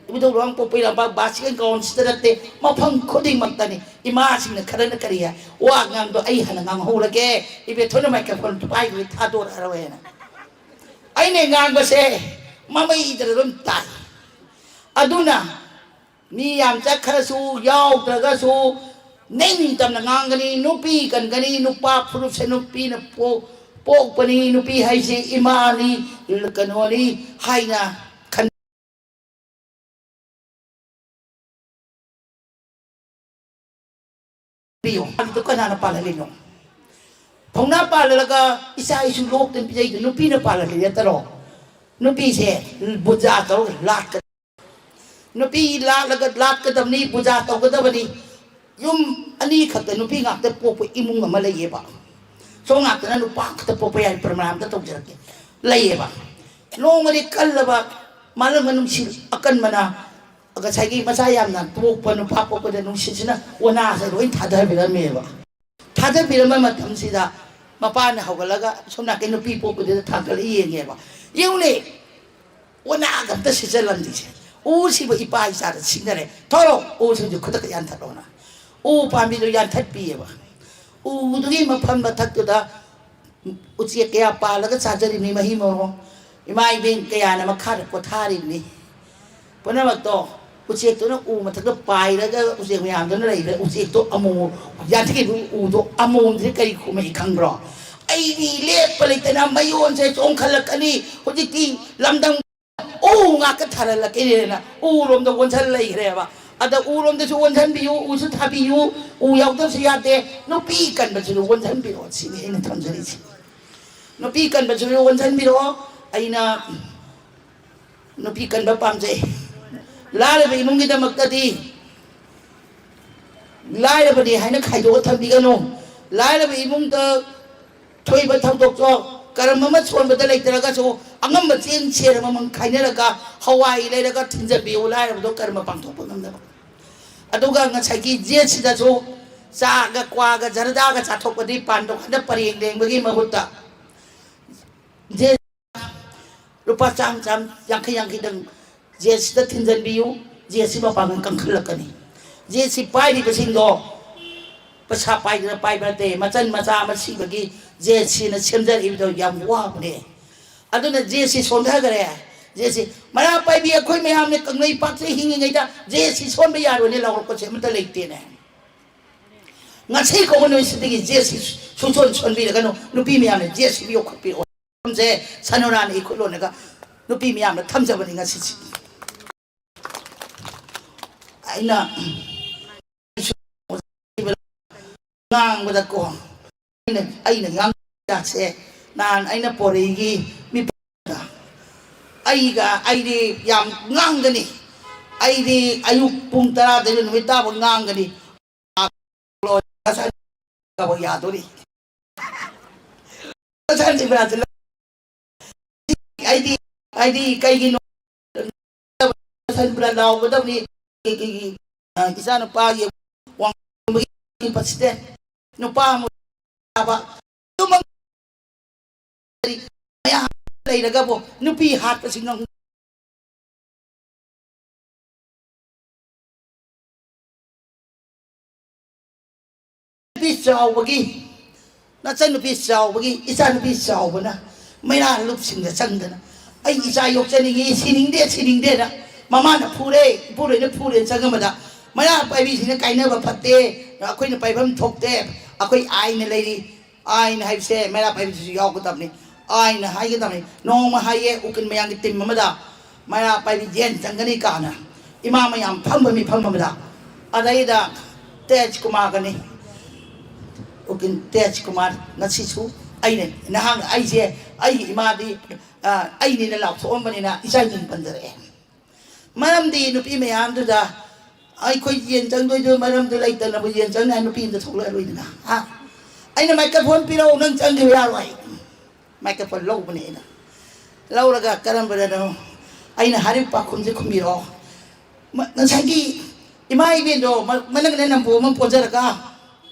S1: ꯏꯕꯨꯙꯧ ꯄꯣꯛꯄꯩ ꯂꯝꯄꯥꯛ ꯕꯥꯁꯤꯀꯦꯟ ꯒ꯭ꯔꯥꯎꯟꯁꯤꯗ ꯅꯠꯇꯦ ꯃꯐꯝ ꯈꯨꯗꯤꯡꯃꯛꯇꯅꯤ ꯏꯃꯥꯁꯤꯡꯅ ꯈꯔꯅ ꯀꯔꯤ ꯍꯥꯏ ꯋꯥ ꯉꯥꯡꯗꯣ ꯑꯩ ꯍꯥꯟꯅ ꯉꯥꯡꯍꯧꯔꯒꯦ ꯏꯕꯦꯊꯣꯏꯅ ꯃꯥꯏꯀ꯭ꯔꯣꯐꯣꯟ ꯄꯥꯏꯕꯒꯤ ꯊꯥꯗꯣꯔꯛꯑꯔꯣꯏꯅ ꯑꯩꯅ ꯉꯥꯡꯕꯁꯦ ꯃꯃꯩꯗ ꯑꯗꯨꯝ ꯇꯥꯏ ꯑꯗꯨꯅ ꯃꯤ ꯌꯥꯝ ꯆꯠꯈ꯭ꯔꯁꯨ ꯌꯥꯎꯗ꯭ꯔꯒꯁꯨ ꯅꯤꯡꯇꯝꯅ ꯉꯥꯡꯒꯅꯤ ꯅꯨꯄꯤ ꯀꯟꯒꯅꯤ ꯅꯨꯄꯥ ꯐꯨꯔꯨꯞꯁꯦ ꯅꯨꯄꯤꯅ ꯄꯣꯛꯄꯅꯤ ꯅꯨꯄꯤ ꯍꯥꯏꯁꯦ ꯏꯃꯥꯅꯤ ꯀꯩꯅꯣꯅꯤ ꯍꯥꯏꯅ ꯈꯟꯕꯤꯌꯨ ꯑꯗꯨ ꯀꯅꯥꯅ ꯄꯥꯜꯍꯜꯂꯤꯅꯣ ꯊꯧꯅꯥ ꯄꯥꯜꯍꯜꯂꯒ ꯏꯆꯥ ꯏꯁꯨ ꯂꯣꯛꯇꯅ ꯄꯤꯖꯩꯗꯣ ꯅꯨꯄꯤꯅ ꯄꯥꯜꯍꯜꯂꯤ ꯅꯠꯇꯔꯣ ꯅꯨꯄꯤꯁꯦ ꯕꯨꯖꯥ ꯇꯧꯔꯒ ꯂꯥꯠꯀꯗꯕꯅꯤ nupi lat kadamni puja tawgadabani yum ani khakta nupi ngakta popo imung ama layeba so ngakta na nupa khakta popo yan permanam ta tawjarake layeba nongari kallaba malam manungsil akan mana aga saigi masayam na popo nupa popo da nungsisina wana sa roin thadar birameba thadar birama matam sida mapa na hawalaga somna ke nupi popo da thakal yengeba yune wana gamta sijalam dise 우시고 이빠이 사를 신나래 더러 우승주 그렇게 yantat로나 우 밤이도 yantat비에봐 우들이 뭐 판바탁도다 우지에 깨야 빠라가 자절이니 뭐 힘으로 이마이 뱅 깨야나 막 카르고 타리니 보내막도 우지에 또는 우 마탁도 빠이라가 우지에 그냥도는 레이래 우지에 또 아무 야트게 우도 아무들이 까리 고메 강브로 아이니 레플레이트나 마이온세 좀 칼락하니 호지티 람당 오 ngaka tharala kirena urom da wonsan lai greba ada urom da wonsan biu usu thabiu u yaw da siyate no pi kan ba su wonsan biro sini ina thamjari si no pi kan ba su wonsan biro aina no pi kan ba pamje lale be mungi da maktadi lale ba di haina khaido thambi gano lale be mung da thoi ba thawdok jo karamama chon ba da lai taraga so angam ba chen cher ma mang khaina raga hawai lai raga thinja bi ulai ba do karma pang thok pang da aduga nga chagi je chida so sa ga kwa ga jarda ga cha thok pa di pan do khada pareng deng ba gi mahutta je rupa cham cham yang khi dang je sida thinjan bi yu je si ba pang kang khalakani je si pai di ba sing do pasa pai da pai ba te machan macha ma si ba gi je si na chemjar i do yam wa ne aduna jesi sondha gare jesi mara pai bi khoi me hamne kangai pak se hingi ngai da jesi son be yaro ne law ko che mata leite ne ngase ko no sidigi jesi son bi ga no nupi me hamne jesi bi ko pi o je sanora ne ko lo ne ga nupi me hamne thamja bani ngasi chi aina ngang ba da ko aina ngang da se nan aina porigi mi aiga aidi yam ngangani aidi ayuk pung tara de no mita bo ngangani lo asa ka bo ya dori asa ni bra de aidi kai gi no san bra law bo da ni ki kisana pa ye wang mi pasite no pa mo ba tumang ya lai daga bo nupi hat pa singang nupi saw bagi na chan nupi saw bagi isa nupi saw bana mai na lup sing da chang da ai isa yok chan ni sining de na mama na pure na chang ma da mai na pai bi sin kai na ba phatte na khoi na pai bam thok te akoi ai na lai ai na hai se mai na pai bi su yaw ko tab ni ai na hai ga ni no ma hai ye ukin mayang ki tim ma da maya pai bi jen changani ka na ima ma yam pham mi pham ma da adai da tej kumar ga ni ukin tej kumar na si chu ai ne na hang ai je ai ima di ꯑꯩꯅꯤꯅ ꯂꯥꯎꯊꯣꯛꯑꯝꯕꯅꯤꯅ ꯏꯆꯥ ꯃꯤꯡ ꯄꯟꯖꯔꯛꯑꯦ ꯃꯔꯝꯗꯤ ꯅꯨꯄꯤ ꯃꯌꯥꯝꯗꯨꯗ ꯑꯩꯈꯣꯏ ꯌꯦꯟ ꯆꯪꯗꯣꯏꯗꯣ ꯃꯔꯝꯗꯨ ꯂꯩꯇꯅꯕꯨ ꯌꯦꯟ ꯆꯪꯅ ꯅꯨꯄꯤ ꯑꯃꯗ ꯊꯣꯛꯂꯛꯑꯔꯣꯏꯗꯅ ꯑꯩꯅ ꯃꯥꯏꯀ꯭ꯔꯣꯐꯣꯟ ꯄꯤꯔꯛꯎ ꯅꯪ ꯆꯪꯈꯤꯕ ꯌꯥꯔꯣꯏ ꯃꯥꯏꯀ꯭ꯔꯣꯐꯣꯟ ꯂꯧꯕꯅꯦ ꯑꯩꯅ ꯂꯧꯔꯒ ꯀꯔꯝꯕꯗꯅꯣ ꯑꯩꯅ ꯍꯥꯏꯔꯤꯕ ꯄꯥꯎꯈꯨꯝꯁꯦ ꯈꯨꯝꯕꯤꯔꯛꯑꯣ ꯉꯁꯥꯏꯒꯤ ꯏꯃꯥ ꯏꯕꯦꯟꯗꯣ ꯃꯅꯪꯅ ꯅꯝꯕꯨ ꯑꯃ ꯄꯣꯟꯖꯔꯒ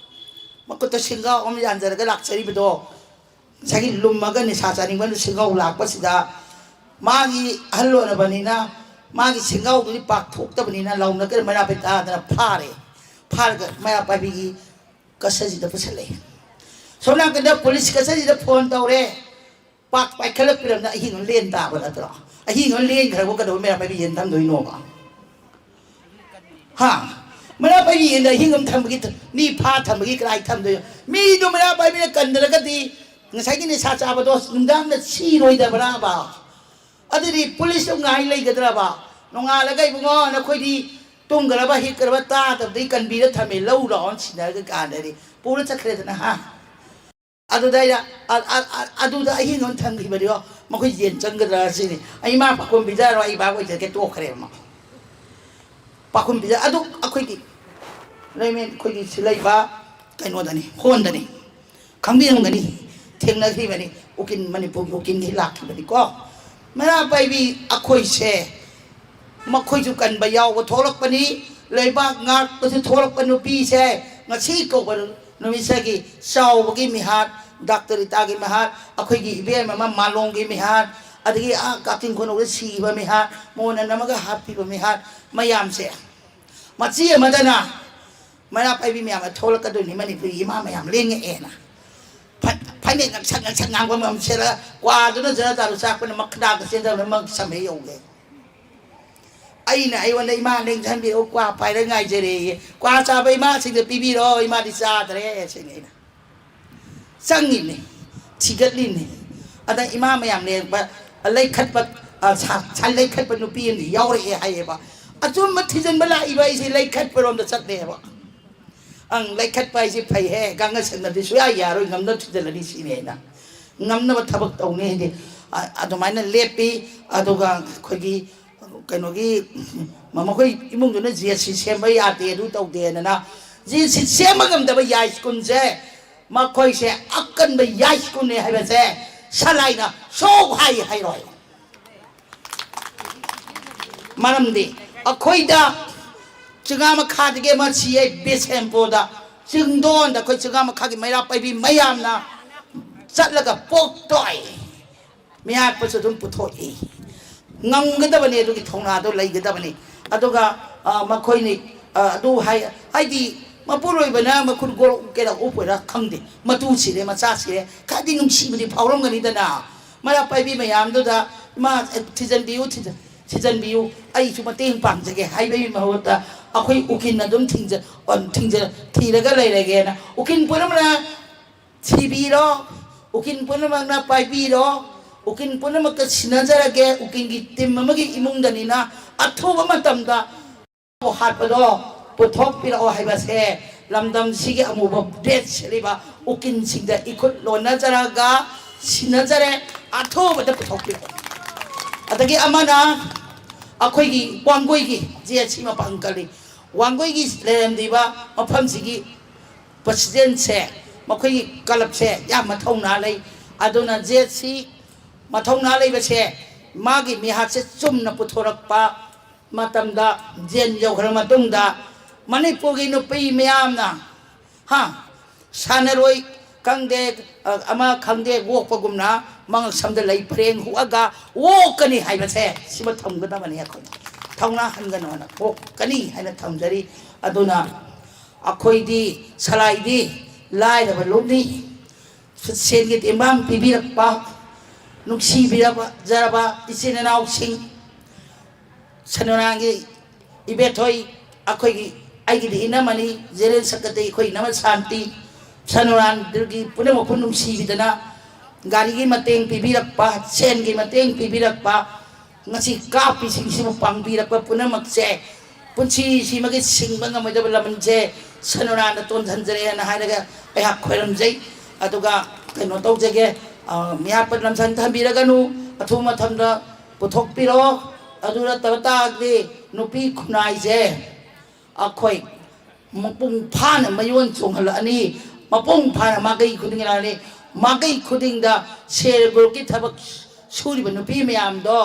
S1: ꯃꯈꯨꯠꯇ ꯁꯤꯡꯒꯥꯎ ꯑꯃ ꯌꯥꯟꯖꯔꯒ ꯂꯥꯛꯆꯔꯤꯕꯗꯣ ꯉꯁꯥꯏꯒꯤ lummaga ꯅꯤꯁꯥ ꯆꯥꯅꯤꯡꯕꯅ ꯁꯤꯡꯒꯥꯎ ꯂꯥꯛꯄꯁꯤꯗ ꯃꯥꯒꯤ ꯑꯍꯜ ꯑꯣꯏꯔꯕꯅꯤꯅ ꯃꯥꯒꯤ ꯁꯤꯡꯒꯥꯎꯗꯨꯗꯤ ꯄꯥꯛꯊꯣꯛꯇꯕꯅꯤꯅ ꯂꯥꯎꯅꯒ ꯃꯩꯔꯥ ꯄꯥꯏ ꯇꯥꯗꯅ ꯐꯥꯔꯒ ꯃꯩꯔꯥ ꯄꯥꯏꯕꯤꯒꯤ ꯀꯁꯇꯗꯤꯗ ꯄꯨꯁꯜꯂꯛꯑꯦ ꯁꯣꯝ ꯅꯥꯀꯟꯗ ꯄꯨꯂꯤꯁ ꯀꯁꯇꯗꯤꯗ ꯐꯣꯟ ꯇꯧꯔꯦ ꯄꯥꯛ ꯄꯥꯏꯈꯠꯂꯛꯄꯤꯔꯝꯅ ꯑꯍꯤꯡ ꯑꯃ ꯂꯦꯟ ꯇꯥꯕ ꯅꯠꯇ꯭ꯔꯣ ꯑꯍꯤꯡ ꯑꯃ ꯂꯦꯟꯈ꯭ꯔꯕ ꯀꯩꯗꯧꯕ ꯃꯩꯔꯥ ꯄꯥꯏꯕꯤ ꯌꯦꯟ ꯊꯝꯗꯣꯏꯅꯣꯕ ꯃꯩꯔꯥ ꯄꯥꯏꯕꯤ ꯌꯦꯟꯗ ꯑꯍꯤꯡ ꯑꯃ ꯊꯝꯕꯒꯤ ꯃꯤ ꯐꯥ ꯊꯝꯕꯒꯤ ꯀꯗꯥꯏ ꯊꯝꯗꯣꯏꯅꯣ ꯃꯤꯗꯨ ꯃꯩꯔꯥ ꯄꯥꯏꯕꯤꯅ ꯀꯟꯗ꯭ꯔꯒꯗꯤ ꯉꯁꯥꯏꯒꯤ ꯅꯤꯁꯥ ꯆꯥꯕꯗꯣ ꯅꯨꯡꯗꯥꯡꯗ ꯁꯤꯔꯣꯏꯗꯕ꯭ꯔꯥꯕ ꯑꯗꯨꯗꯤ ꯄꯨꯂꯤꯁꯇꯨ ꯉꯥꯏ ꯂꯩꯒꯗ꯭ꯔꯕ ꯅꯣꯡꯉꯥꯜꯂꯒ ꯏꯕꯨꯡꯉꯣ ꯅꯈꯣꯏꯗꯤ ꯇꯨꯝꯈ꯭ꯔꯕ ꯍꯤꯞꯈ꯭ꯔꯕ ꯇꯥꯗꯕꯗꯩ ꯀꯟꯕꯤꯔ ꯊꯝꯃꯦ ꯂꯧ ꯂꯥꯛꯑꯣ ꯁꯤꯟꯅꯔꯒ ꯀꯥꯟꯗꯗꯤ ꯄꯨꯔ ꯆꯠꯈ꯭ꯔꯦꯗꯅ ꯑꯗꯨꯗ ꯑꯩꯅ ꯑꯗꯨꯗ ꯑꯍꯤꯡ ꯑꯃ ꯊꯝꯈꯤꯕꯗꯣ ꯃꯈꯣꯏ ꯌꯦꯟ ꯆꯪꯒꯗ꯭ꯔꯥ ꯁꯤꯅꯤ ꯑꯩ ꯃꯥ ꯄꯥꯈꯣꯟ ꯄꯤꯖꯔꯣ ꯑꯩ ꯕꯥꯕ ꯑꯣꯏꯖꯒꯦ ꯇꯣꯛꯈ꯭ꯔꯦꯕ ꯄꯥꯈꯣꯟ ꯄꯤꯖ ꯑꯗꯨ ꯑꯩꯈꯣꯏꯒꯤ ꯂꯩꯃꯦꯟ ꯑꯩꯈꯣꯏꯒꯤ ꯁꯤ ꯂꯩꯕ ꯀꯩꯅꯣꯗꯅꯤ ꯍꯣꯟꯗꯅꯤ ꯈꯪꯕꯤꯔꯝꯒꯅꯤ ꯊꯦꯡꯅꯈꯤꯕꯅꯤ ꯎꯀꯤꯜ ꯃꯅꯤꯄꯨꯔꯒꯤ ꯎꯀꯤꯜꯒꯤ ꯂꯥꯛꯈꯤꯕꯅꯤꯀꯣ ꯃꯩꯔꯥ ꯄꯥꯏꯕꯤ ꯑꯩꯈꯣꯏꯁꯦ ꯃꯈꯣꯏꯁꯨ ꯀꯟꯕ ꯌꯥꯎꯕ ꯊꯣꯛꯂꯛꯄꯅꯤ ꯂꯩꯕꯥꯛ ꯉꯥꯛꯄꯁꯨ ꯊꯣꯛꯂꯛꯄ ꯅꯨꯄꯤꯁꯦ ꯉꯁꯤ ꯀꯧꯕ ꯅꯨꯃꯤꯠꯁꯤꯒꯤ ꯆꯥꯎꯕꯒꯤ ꯃꯤꯍꯥꯠ ꯗꯥꯛꯇꯔ ꯔꯤꯇꯥꯒꯤ ꯃꯤꯍꯥꯠ ꯑꯩꯈꯣꯏꯒꯤ ꯏꯕꯦꯝ ꯑꯃ ꯃꯥꯂꯣꯝꯒꯤ ꯃꯤꯍꯥꯠ ꯑꯗꯒꯤ ꯀꯛꯆꯤꯡ ꯈꯨꯅꯧꯗ ꯁꯤꯈꯤꯕ ꯃꯤꯍꯥꯠ ꯃꯣꯟꯅ ꯅꯝꯃꯒ ꯍꯥꯠꯄꯤꯕ ꯃꯤꯍꯥꯠ ꯃꯌꯥꯝꯁꯦ ꯃꯆꯤ ꯑꯃꯗꯅ ꯃꯩꯔꯥ ꯄꯥꯏꯕꯤ ꯃꯌꯥꯝꯅ ꯊꯣꯛꯂꯛꯀꯗꯣꯏꯅꯤ ꯃꯅꯤꯄꯨꯔꯤ ꯏꯃꯥ ꯃꯌꯥꯝ ꯂꯦꯡꯉꯛꯑꯦꯅ ꯐꯅꯦꯛ ꯉꯛꯁꯛ ꯉꯛꯁꯛ ꯉꯥꯡꯕ ꯃꯌꯥꯝ ꯁꯦꯠꯂꯒ ꯀ꯭ꯋꯥꯗꯨꯅ ꯖꯔ ꯖꯥꯔꯨ ꯆꯥꯛꯄꯅ ꯃꯈꯗꯥꯒ ꯆꯦꯟꯗꯕꯅ ꯃꯪ ꯁꯝꯃꯦ ꯌꯧꯒꯦ ꯑꯩꯉꯣꯟꯗ ꯏꯃꯥ ꯂꯦꯡꯖꯟꯕꯤꯔꯛꯎ ꯀ꯭ꯋꯥ ꯄꯥꯏꯔ ꯉꯥꯏꯖꯔꯦꯌꯦ ꯀ꯭ꯋꯥ ꯆꯥꯕ ꯏꯃꯥꯁꯤꯡꯗ ꯄꯤꯕꯤꯔꯣ ꯏꯃꯥꯗꯤ ꯆꯥꯗ꯭ꯔꯦ ꯁꯤꯅꯤ ꯑꯩꯅ ꯆꯪꯉꯤꯅꯤ ꯊꯤꯒꯠꯂꯤꯅꯤ ꯑꯗ ꯏꯃꯥ ꯃꯌꯥꯝ ꯂꯦꯡꯕ ꯂꯩꯈꯠꯄ ꯂꯩꯈꯠꯄ ꯅꯨꯄꯤ ꯑꯃꯗꯤ ꯌꯥꯎꯔꯛꯑꯦ ꯍꯥꯏꯌꯦꯕ ꯑꯆꯨꯝꯕ ꯊꯤꯖꯤꯟꯕ ꯂꯥꯛꯏꯕ ꯑꯩꯁꯦ ꯂꯩꯈꯠꯄꯔꯣꯝꯗ ꯆꯠꯂꯦꯕ ꯂꯩꯈꯠꯄ ꯍꯥꯏꯁꯦ ꯐꯩꯍꯦ ꯒꯥꯡꯒ ꯁꯪꯅꯗꯤ ꯁꯨꯡꯌꯥ ꯌꯥꯔꯣꯏ ꯉꯝꯅꯕ ꯊꯤꯖꯤꯜꯂꯅꯤ ꯁꯤꯅꯤ ꯑꯩꯅ ꯉꯝꯅꯕ ꯊꯕꯛ ꯇꯧꯅꯤ ꯍꯥꯏꯗꯤ ꯑꯗꯨꯃꯥꯏꯅ ꯂꯦꯞꯄꯤ ꯑꯗꯨꯒ ꯑꯩꯈꯣꯏꯒꯤ ꯀꯩꯅꯣꯒꯤ ꯃꯈꯣꯏ ꯏꯃꯨꯡꯗꯨꯅ ꯖꯦꯠꯁꯤ ꯁꯦꯝꯕ ꯌꯥꯗꯦ ꯑꯗꯨ ꯇꯧꯗꯦꯗꯅ ꯖꯦꯠꯁꯤ ꯁꯦꯝꯕ ꯉꯝꯗꯕ ꯌꯥꯏ ꯁ꯭ꯀꯨꯜꯁꯦ ꯃꯈꯣꯏꯁꯦ ꯑꯀꯟꯕ ꯌꯥꯏ ꯁ꯭ꯀꯨꯜꯅꯦ ꯍꯥꯏꯕꯁꯦ ꯁꯂꯥꯏꯅ ꯁꯣꯛ ꯍꯥꯏꯔꯣꯏ ꯃꯔꯝꯗꯤ ꯑꯩꯈꯣꯏꯗ ꯆꯤꯡꯉꯥ ꯃꯈꯥꯗꯒꯤ ꯑꯃ ꯁꯤꯌꯦ ꯕꯤꯁꯦꯝꯄꯨꯔꯗ ꯆꯤꯡꯗꯣꯟꯗ ꯑꯩꯈꯣꯏ ꯆꯤꯡꯉꯥ ꯃꯈꯥꯒꯤ ꯃꯩꯔꯥ ꯄꯥꯏꯕꯤ ꯃꯌꯥꯝꯅ ꯆꯠꯂꯒ ꯄꯣꯛꯇꯣꯏ ꯃꯤꯌꯥꯠꯄꯁꯨ ꯑꯗꯨꯝ ꯄꯨꯊꯣꯛꯏ ꯉꯝꯒꯗꯕꯅꯤ ꯑꯗꯨꯒꯤ ꯊꯧꯅꯥꯗꯣ ꯂꯩꯒꯗꯕꯅꯤ ꯑꯗꯨꯒ ꯃꯈꯣꯏꯅꯤ ꯑꯗꯨ ꯍꯥꯏꯗꯤ ꯃꯄꯨꯔꯣꯏꯕꯅ ꯃꯈꯨꯠ ꯀꯩꯗ ꯎꯞꯄꯣꯏꯔꯥ ꯈꯪꯗꯦ ꯃꯇꯨ ꯁꯤꯔꯦ ꯃꯆꯥ ꯁꯤꯔꯦ ꯈꯔꯗꯤ ꯅꯨꯡꯁꯤꯕꯗꯤ ꯐꯥꯎꯔꯝꯒꯅꯤꯗꯅ ꯃꯩꯔꯥ ꯄꯥꯏꯕꯤ ꯃꯌꯥꯝꯗꯨꯗ ꯏꯃꯥ ꯊꯤꯖꯟꯕꯤꯌꯨ ꯑꯩꯁꯨ ꯃꯇꯦꯡ ꯄꯥꯡꯖꯒꯦ ꯍꯥꯏꯕꯒꯤ ꯃꯍꯨꯠꯇ ꯑꯩꯈꯣই ꯎꯀꯤꯜꯅ ꯑꯗꯨꯝ ꯊꯤꯔꯒ ꯂꯩꯔꯒꯦꯅ ꯎꯀꯤꯜ ꯄꯨꯝꯅꯃꯛꯅ ꯊꯤꯕꯤꯔꯣ ꯎꯀꯤꯜ ꯄꯨꯝꯅꯃꯛꯅ ꯄꯥꯏꯕꯤꯔꯣ ꯎꯀꯤꯜ ꯄꯨꯝꯅꯃꯛꯀ ꯁꯤꯟꯅꯖꯔꯒꯦ ꯎꯀꯤꯜꯒꯤ ꯇꯤꯝ ꯑꯃꯒꯤ ꯏꯃꯨꯡꯗꯅꯤꯅ ꯑꯊꯨꯕ ꯃꯇꯝꯗ ꯍꯥꯠꯄꯗꯣ ꯄꯨꯊꯣꯛꯄꯤꯔꯛꯑꯣ ꯍꯥꯏꯕꯁꯦ ꯂꯝꯗꯝꯁꯤꯒꯤ ꯑꯃꯨꯕ ꯗꯦꯠ ꯁꯦꯠꯂꯤꯕ ꯎꯀꯤꯜꯁꯤꯡꯗ ꯏꯈꯨꯠ ꯂꯣꯟꯅꯖꯔꯒ ꯁꯤꯟꯅꯖꯔꯦ ꯑꯊꯨꯕꯗ ꯄꯨꯊꯣꯛꯄꯤꯔꯛꯑꯣ ꯑꯗꯒꯤ ꯑꯃꯅ ꯑꯩꯈꯣꯏꯒꯤ ꯋꯥꯡꯒꯣꯏꯒꯤ ꯖꯦꯠꯁꯤ ꯃꯄꯥꯡ ꯀꯜꯂꯤ ꯋꯥꯡꯒꯣꯏꯒꯤ ꯂꯩꯔꯝꯂꯤꯕ ꯃꯐꯝꯁꯤꯒꯤ ꯄ꯭ꯔꯁꯤꯗꯦꯟꯁꯦ ꯃꯈꯣꯏꯒꯤ ꯀꯂꯕꯁꯦ ꯌꯥꯝ ꯃꯊꯧꯅꯥ ꯂꯩ ꯑꯗꯨꯅ ꯖꯦꯠꯁꯤ ꯃꯊꯧꯅꯥ ꯂꯩꯕꯁꯦ ꯃꯥꯒꯤ ꯃꯤꯍꯥꯠꯁꯦ ꯆꯨꯝꯅ ꯄꯨꯊꯣꯔꯛꯄ ꯃꯇꯝꯗ ꯖꯦꯜ ꯌꯧꯈ꯭ꯔ ꯃꯇꯨꯡꯗ ꯃꯅꯤꯄꯨꯔꯒꯤ ꯅꯨꯄꯤ ꯃꯌꯥꯝꯅ ꯁꯥꯟꯅꯔꯣꯏ ꯈꯪꯗꯦ ꯑꯃ ꯈꯪꯗꯦ ꯑꯣꯛꯄꯒꯨꯝꯅ ꯃꯉꯛ ꯁꯝꯗ ꯂꯩ ꯄꯔꯦꯡ ꯍꯨꯛꯑꯒ ꯑꯣꯛꯀꯅꯤ ꯍꯥꯏꯕꯁꯦ ꯁꯤꯃ ꯊꯝꯒꯗꯕꯅꯤ ꯑꯩꯈꯣꯏ ꯊꯧꯅꯥ ꯍꯟꯒꯅꯣꯅ ꯑꯣꯛꯀꯅꯤ ꯍꯥꯏꯅ ꯊꯝꯖꯔꯤ ꯑꯗꯨꯅ ꯑꯩꯈꯣꯏꯗꯤ ꯁꯂꯥꯏꯗꯤ ꯂꯥꯏꯔꯕ ꯂꯣꯝꯅꯤ ꯁꯦꯟꯒꯤ ꯇꯦꯡꯕꯥꯡ ꯄꯤꯕꯤꯔꯛꯄ ꯅꯨꯡꯁꯤꯕꯤꯔꯕ ꯏꯆꯤꯟ ꯏꯅꯥꯎꯁꯤꯡ ꯁꯅꯨꯔꯥꯡꯒꯤ ꯏꯕꯦꯊꯣꯏ ꯑꯩꯈꯣꯏꯒꯤ ꯑꯩꯒꯤꯗꯤ ꯏꯅꯝꯃꯅꯤ ꯖꯦꯔꯦꯜ ꯁꯛꯀꯠꯇꯩ ꯑꯩꯈꯣꯏ ꯏꯅꯝꯃ ꯁꯥꯟꯇꯤ ꯁꯅꯨꯔꯥꯡꯗꯨꯒꯤ ꯄꯨꯝꯅꯃꯛꯄꯨ ꯅꯨꯡꯁꯤꯕꯤꯗꯅ ꯒꯥꯔꯤꯒꯤ ꯃꯇꯦꯡ ꯄꯤꯕꯤꯔꯛꯄ ꯁꯦꯟꯒꯤ ꯃꯇꯦꯡ ꯄꯤꯕꯤꯔꯛꯄ ngasi kapi sing simu pangbirak pa puna magse punsi si magi sing mga may dabal laman je sanura na ton sanjare na halaga ay hakweram jay atuga kano tau jage miyapat lam san tambiraga nu ꯑꯊꯨꯕ ꯃꯇꯝꯗ ꯄꯨꯊꯣꯛꯄꯤꯔꯣ ꯑꯗꯨ ꯅꯠꯇꯕ ꯇꯥꯔꯒꯗꯤ ꯅꯨꯄꯤ ꯈꯨꯟꯅꯥꯏꯁꯦ ꯑꯩꯈꯣꯏ ꯃꯄꯨꯡ ꯐꯥꯅ ꯃꯌꯣꯟ ꯆꯣꯡꯍꯜꯂꯛꯑꯅꯤ ꯃꯄꯨꯡ ꯐꯥꯅ ꯃꯥꯏꯀꯩ ꯈꯨꯗꯤꯡ ꯂꯥꯛꯑꯅꯤ ꯃꯥꯏꯀꯩ ꯈꯨꯗꯤꯡꯗ ꯁꯦꯜꯐ ꯒ꯭ꯔꯨꯞꯀꯤ ꯊꯕꯛ ꯁꯨꯔꯤꯕ ꯅꯨꯄꯤ ꯃꯌꯥꯝꯗꯣ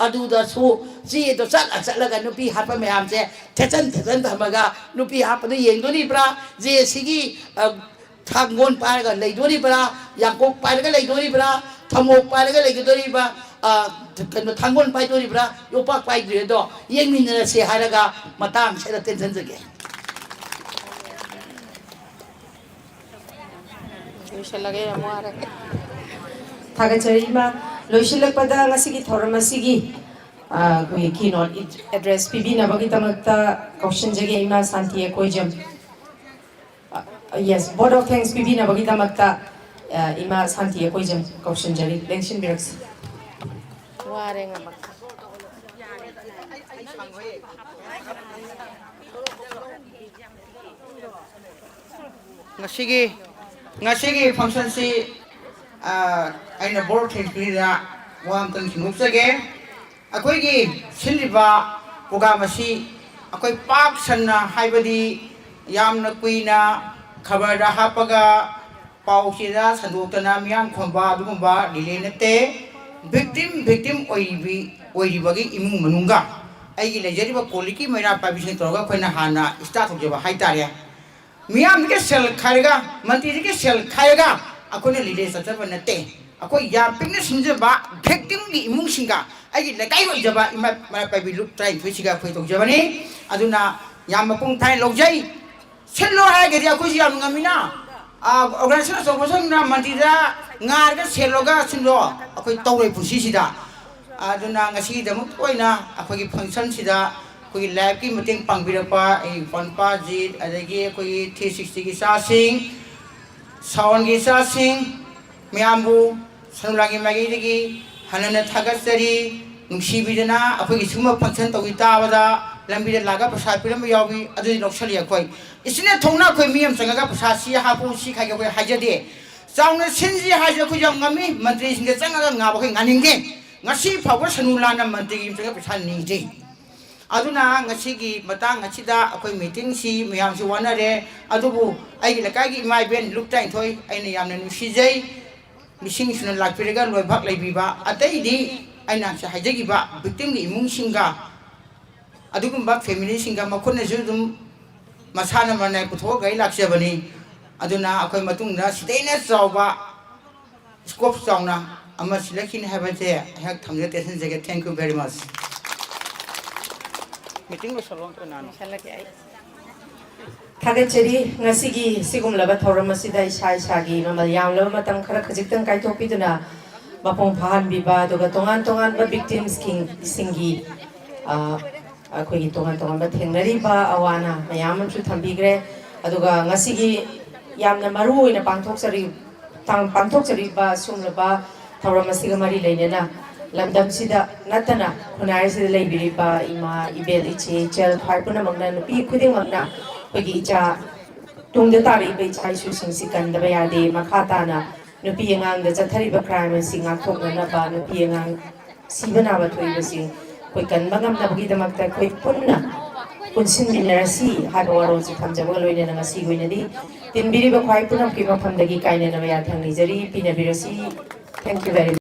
S1: ꯑꯗꯨꯗꯁꯨ ꯆꯦꯗꯣ ꯆꯠꯂꯒ ꯅꯨꯄꯤ ꯍꯥꯠꯄ ꯃꯌꯥꯝꯁꯦ ꯊꯦꯠꯆꯟ ꯊꯝꯃꯒ ꯅꯨꯄꯤ ꯍꯥꯠꯄꯗꯣ ꯌꯦꯡꯗꯣꯔꯤꯕ꯭ꯔꯥ ꯖꯦꯁꯤꯒꯤ ꯊꯥꯡꯒꯣꯟ ꯄꯥꯏꯔꯒ ꯂꯩꯗꯣꯔꯤꯕ꯭ꯔꯥ ꯌꯥꯡꯀꯣꯛ ꯄꯥꯏꯔꯒ ꯂꯩꯗꯣꯔꯤꯕ꯭ꯔꯥ ꯊꯃꯣꯛ ꯄꯥꯏꯔꯒ ꯂꯩꯒꯗꯣꯔꯤꯕ꯭ꯔꯥ ꯀꯩꯅꯣ ꯊꯥꯡꯒꯣꯟ ꯄꯥꯏꯗꯣꯔꯤꯕ꯭ꯔꯥ ꯌꯣꯄꯥꯛ ꯄꯥꯏꯗꯣꯔꯤꯗꯣ ꯌꯦꯡꯃꯤꯟꯅꯔꯁꯦ ꯍꯥꯏꯔꯒ ꯃꯇꯥꯡꯁꯤꯗ ꯇꯦꯟꯁꯤꯟꯖꯒꯦ
S2: ꯂꯣꯏꯁꯤꯜꯂꯒꯦ ꯌꯥꯝ ꯋꯥꯔꯦ
S4: ꯊꯥꯒꯠꯆꯔꯤ ꯏꯃꯥ ꯂꯣꯏꯁꯤꯜꯂꯛꯄꯗ ꯉꯁꯤꯒꯤ ꯊꯧꯔꯝ ꯑꯁꯤꯒꯤ ꯑꯩꯈꯣꯏꯒꯤ ꯀꯤꯅꯣꯠ ꯑꯦꯗ꯭ꯔꯦꯁ ꯄꯤꯕꯤꯅꯕꯒꯤꯗꯃꯛꯇ ꯀꯧꯁꯤꯟꯖꯒꯦ ꯏꯃꯥ ꯁꯥꯟꯇꯤ ꯑꯩꯀꯣꯏꯖꯝ yes board of thanks ꯄꯤꯕꯤꯅꯕꯒꯤꯗꯃꯛꯇ 이마 산티에 고이점 곱신절이 랭신비럭스
S2: 와랭아 막
S5: ngasi function si aina board thingpira wam tang khimupsage akoi gi siliba program asi akoi pak sanna haibadi yamna kuina khabar da hapaga pau sida sanduktana miyam khomba dugumba dile nate victim oiribagi imung manunga aigi lejeriba koliki maina pabisin toga koina hana start hojeba haitare मियाम के cell खाएगा मंत्री के cell खाएगा अकोने लीले सच्चा बनते अको या पिकने सुनजे बा victim की इमुंग सिंगा आई लगाई हो जबा इमा मना पाबी लुक ट्राई फिसिगा फै तो जबने अदुना या मपुंग थाई लोगजाई सेलो है के या कुछ या ngamiना organization सोबसन ना मंत्री दा ngar ga seloga सिंलो अको तौरे पुसी सिदा अदुना ngasi दमुक ओइना अको की फंक्शन सिदा कोई लैब की मीटिंग पांगबिरपा ए फनपा जीत अदगी कोई 360 की सासिंग साउंड की सासिंग मियामबु सनुलागी मागीदगी हनन थागसरी नुंसीबिदना अखोई सुमा फंक्शन तोगी ताबदा लंबिदे लागा प्रसाद पिरम यावि अदि नोक्सली अखोई इसने थोंना कोई मियम संगा प्रसाद सी हापु सी खागे कोई हाजदे चाउने सिनजी हाजे को जम ngami मंत्री सिंगे चंगा ngaba कोई nganinge ngasi फाव सनुलाना मंत्री की संगा प्रसाद निजे अदुना ngasi matang ngachida akoi meeting si miyam si wanare adubu ai lakai gi mai ben luktai thoi aina yamna nusijai mising suna lakpirega loi bhak leibiba atai di aina sa hajagi ba victim gi imung singa adugum ba family singa makhone ju dum masana manai putho gai lakjabani aduna akoi matung na sidaina chawba scope chawna ama silakhin habate hak thamje tension jage thank you very much meeting lo salon to nano
S4: 타겟들이 ngasi기 sigumlaba thoram asida isai-isagi mamal yamlaba matang khara khajiktan kaitopiduna mapong phahanbiba aduga tongan ba victims singi akhoi tongan ba thengnariba awana mayam amchu thambigre aduga ngasigi yamna maru oina pangthokchari ba sumlaba thoram asiga mari leinena lamdam sida natana khunai sida leibiriba ima ibel iche chel phaipuna magna nupi khuding magna pagi icha tungda tari be chai su sing sikan da bayade makhata na nupi angang da chathari ba crime singa thokna na ba nupi angang sibana ba thoi ba sing koi kan mangam na bagi damak ta koi punna punsin minerasi haba waro chi thamjaba loine na ngasi goine di tinbiri ba khwai punam ki mafam dagi kaine na ya thangni jari pina birasi thank you very much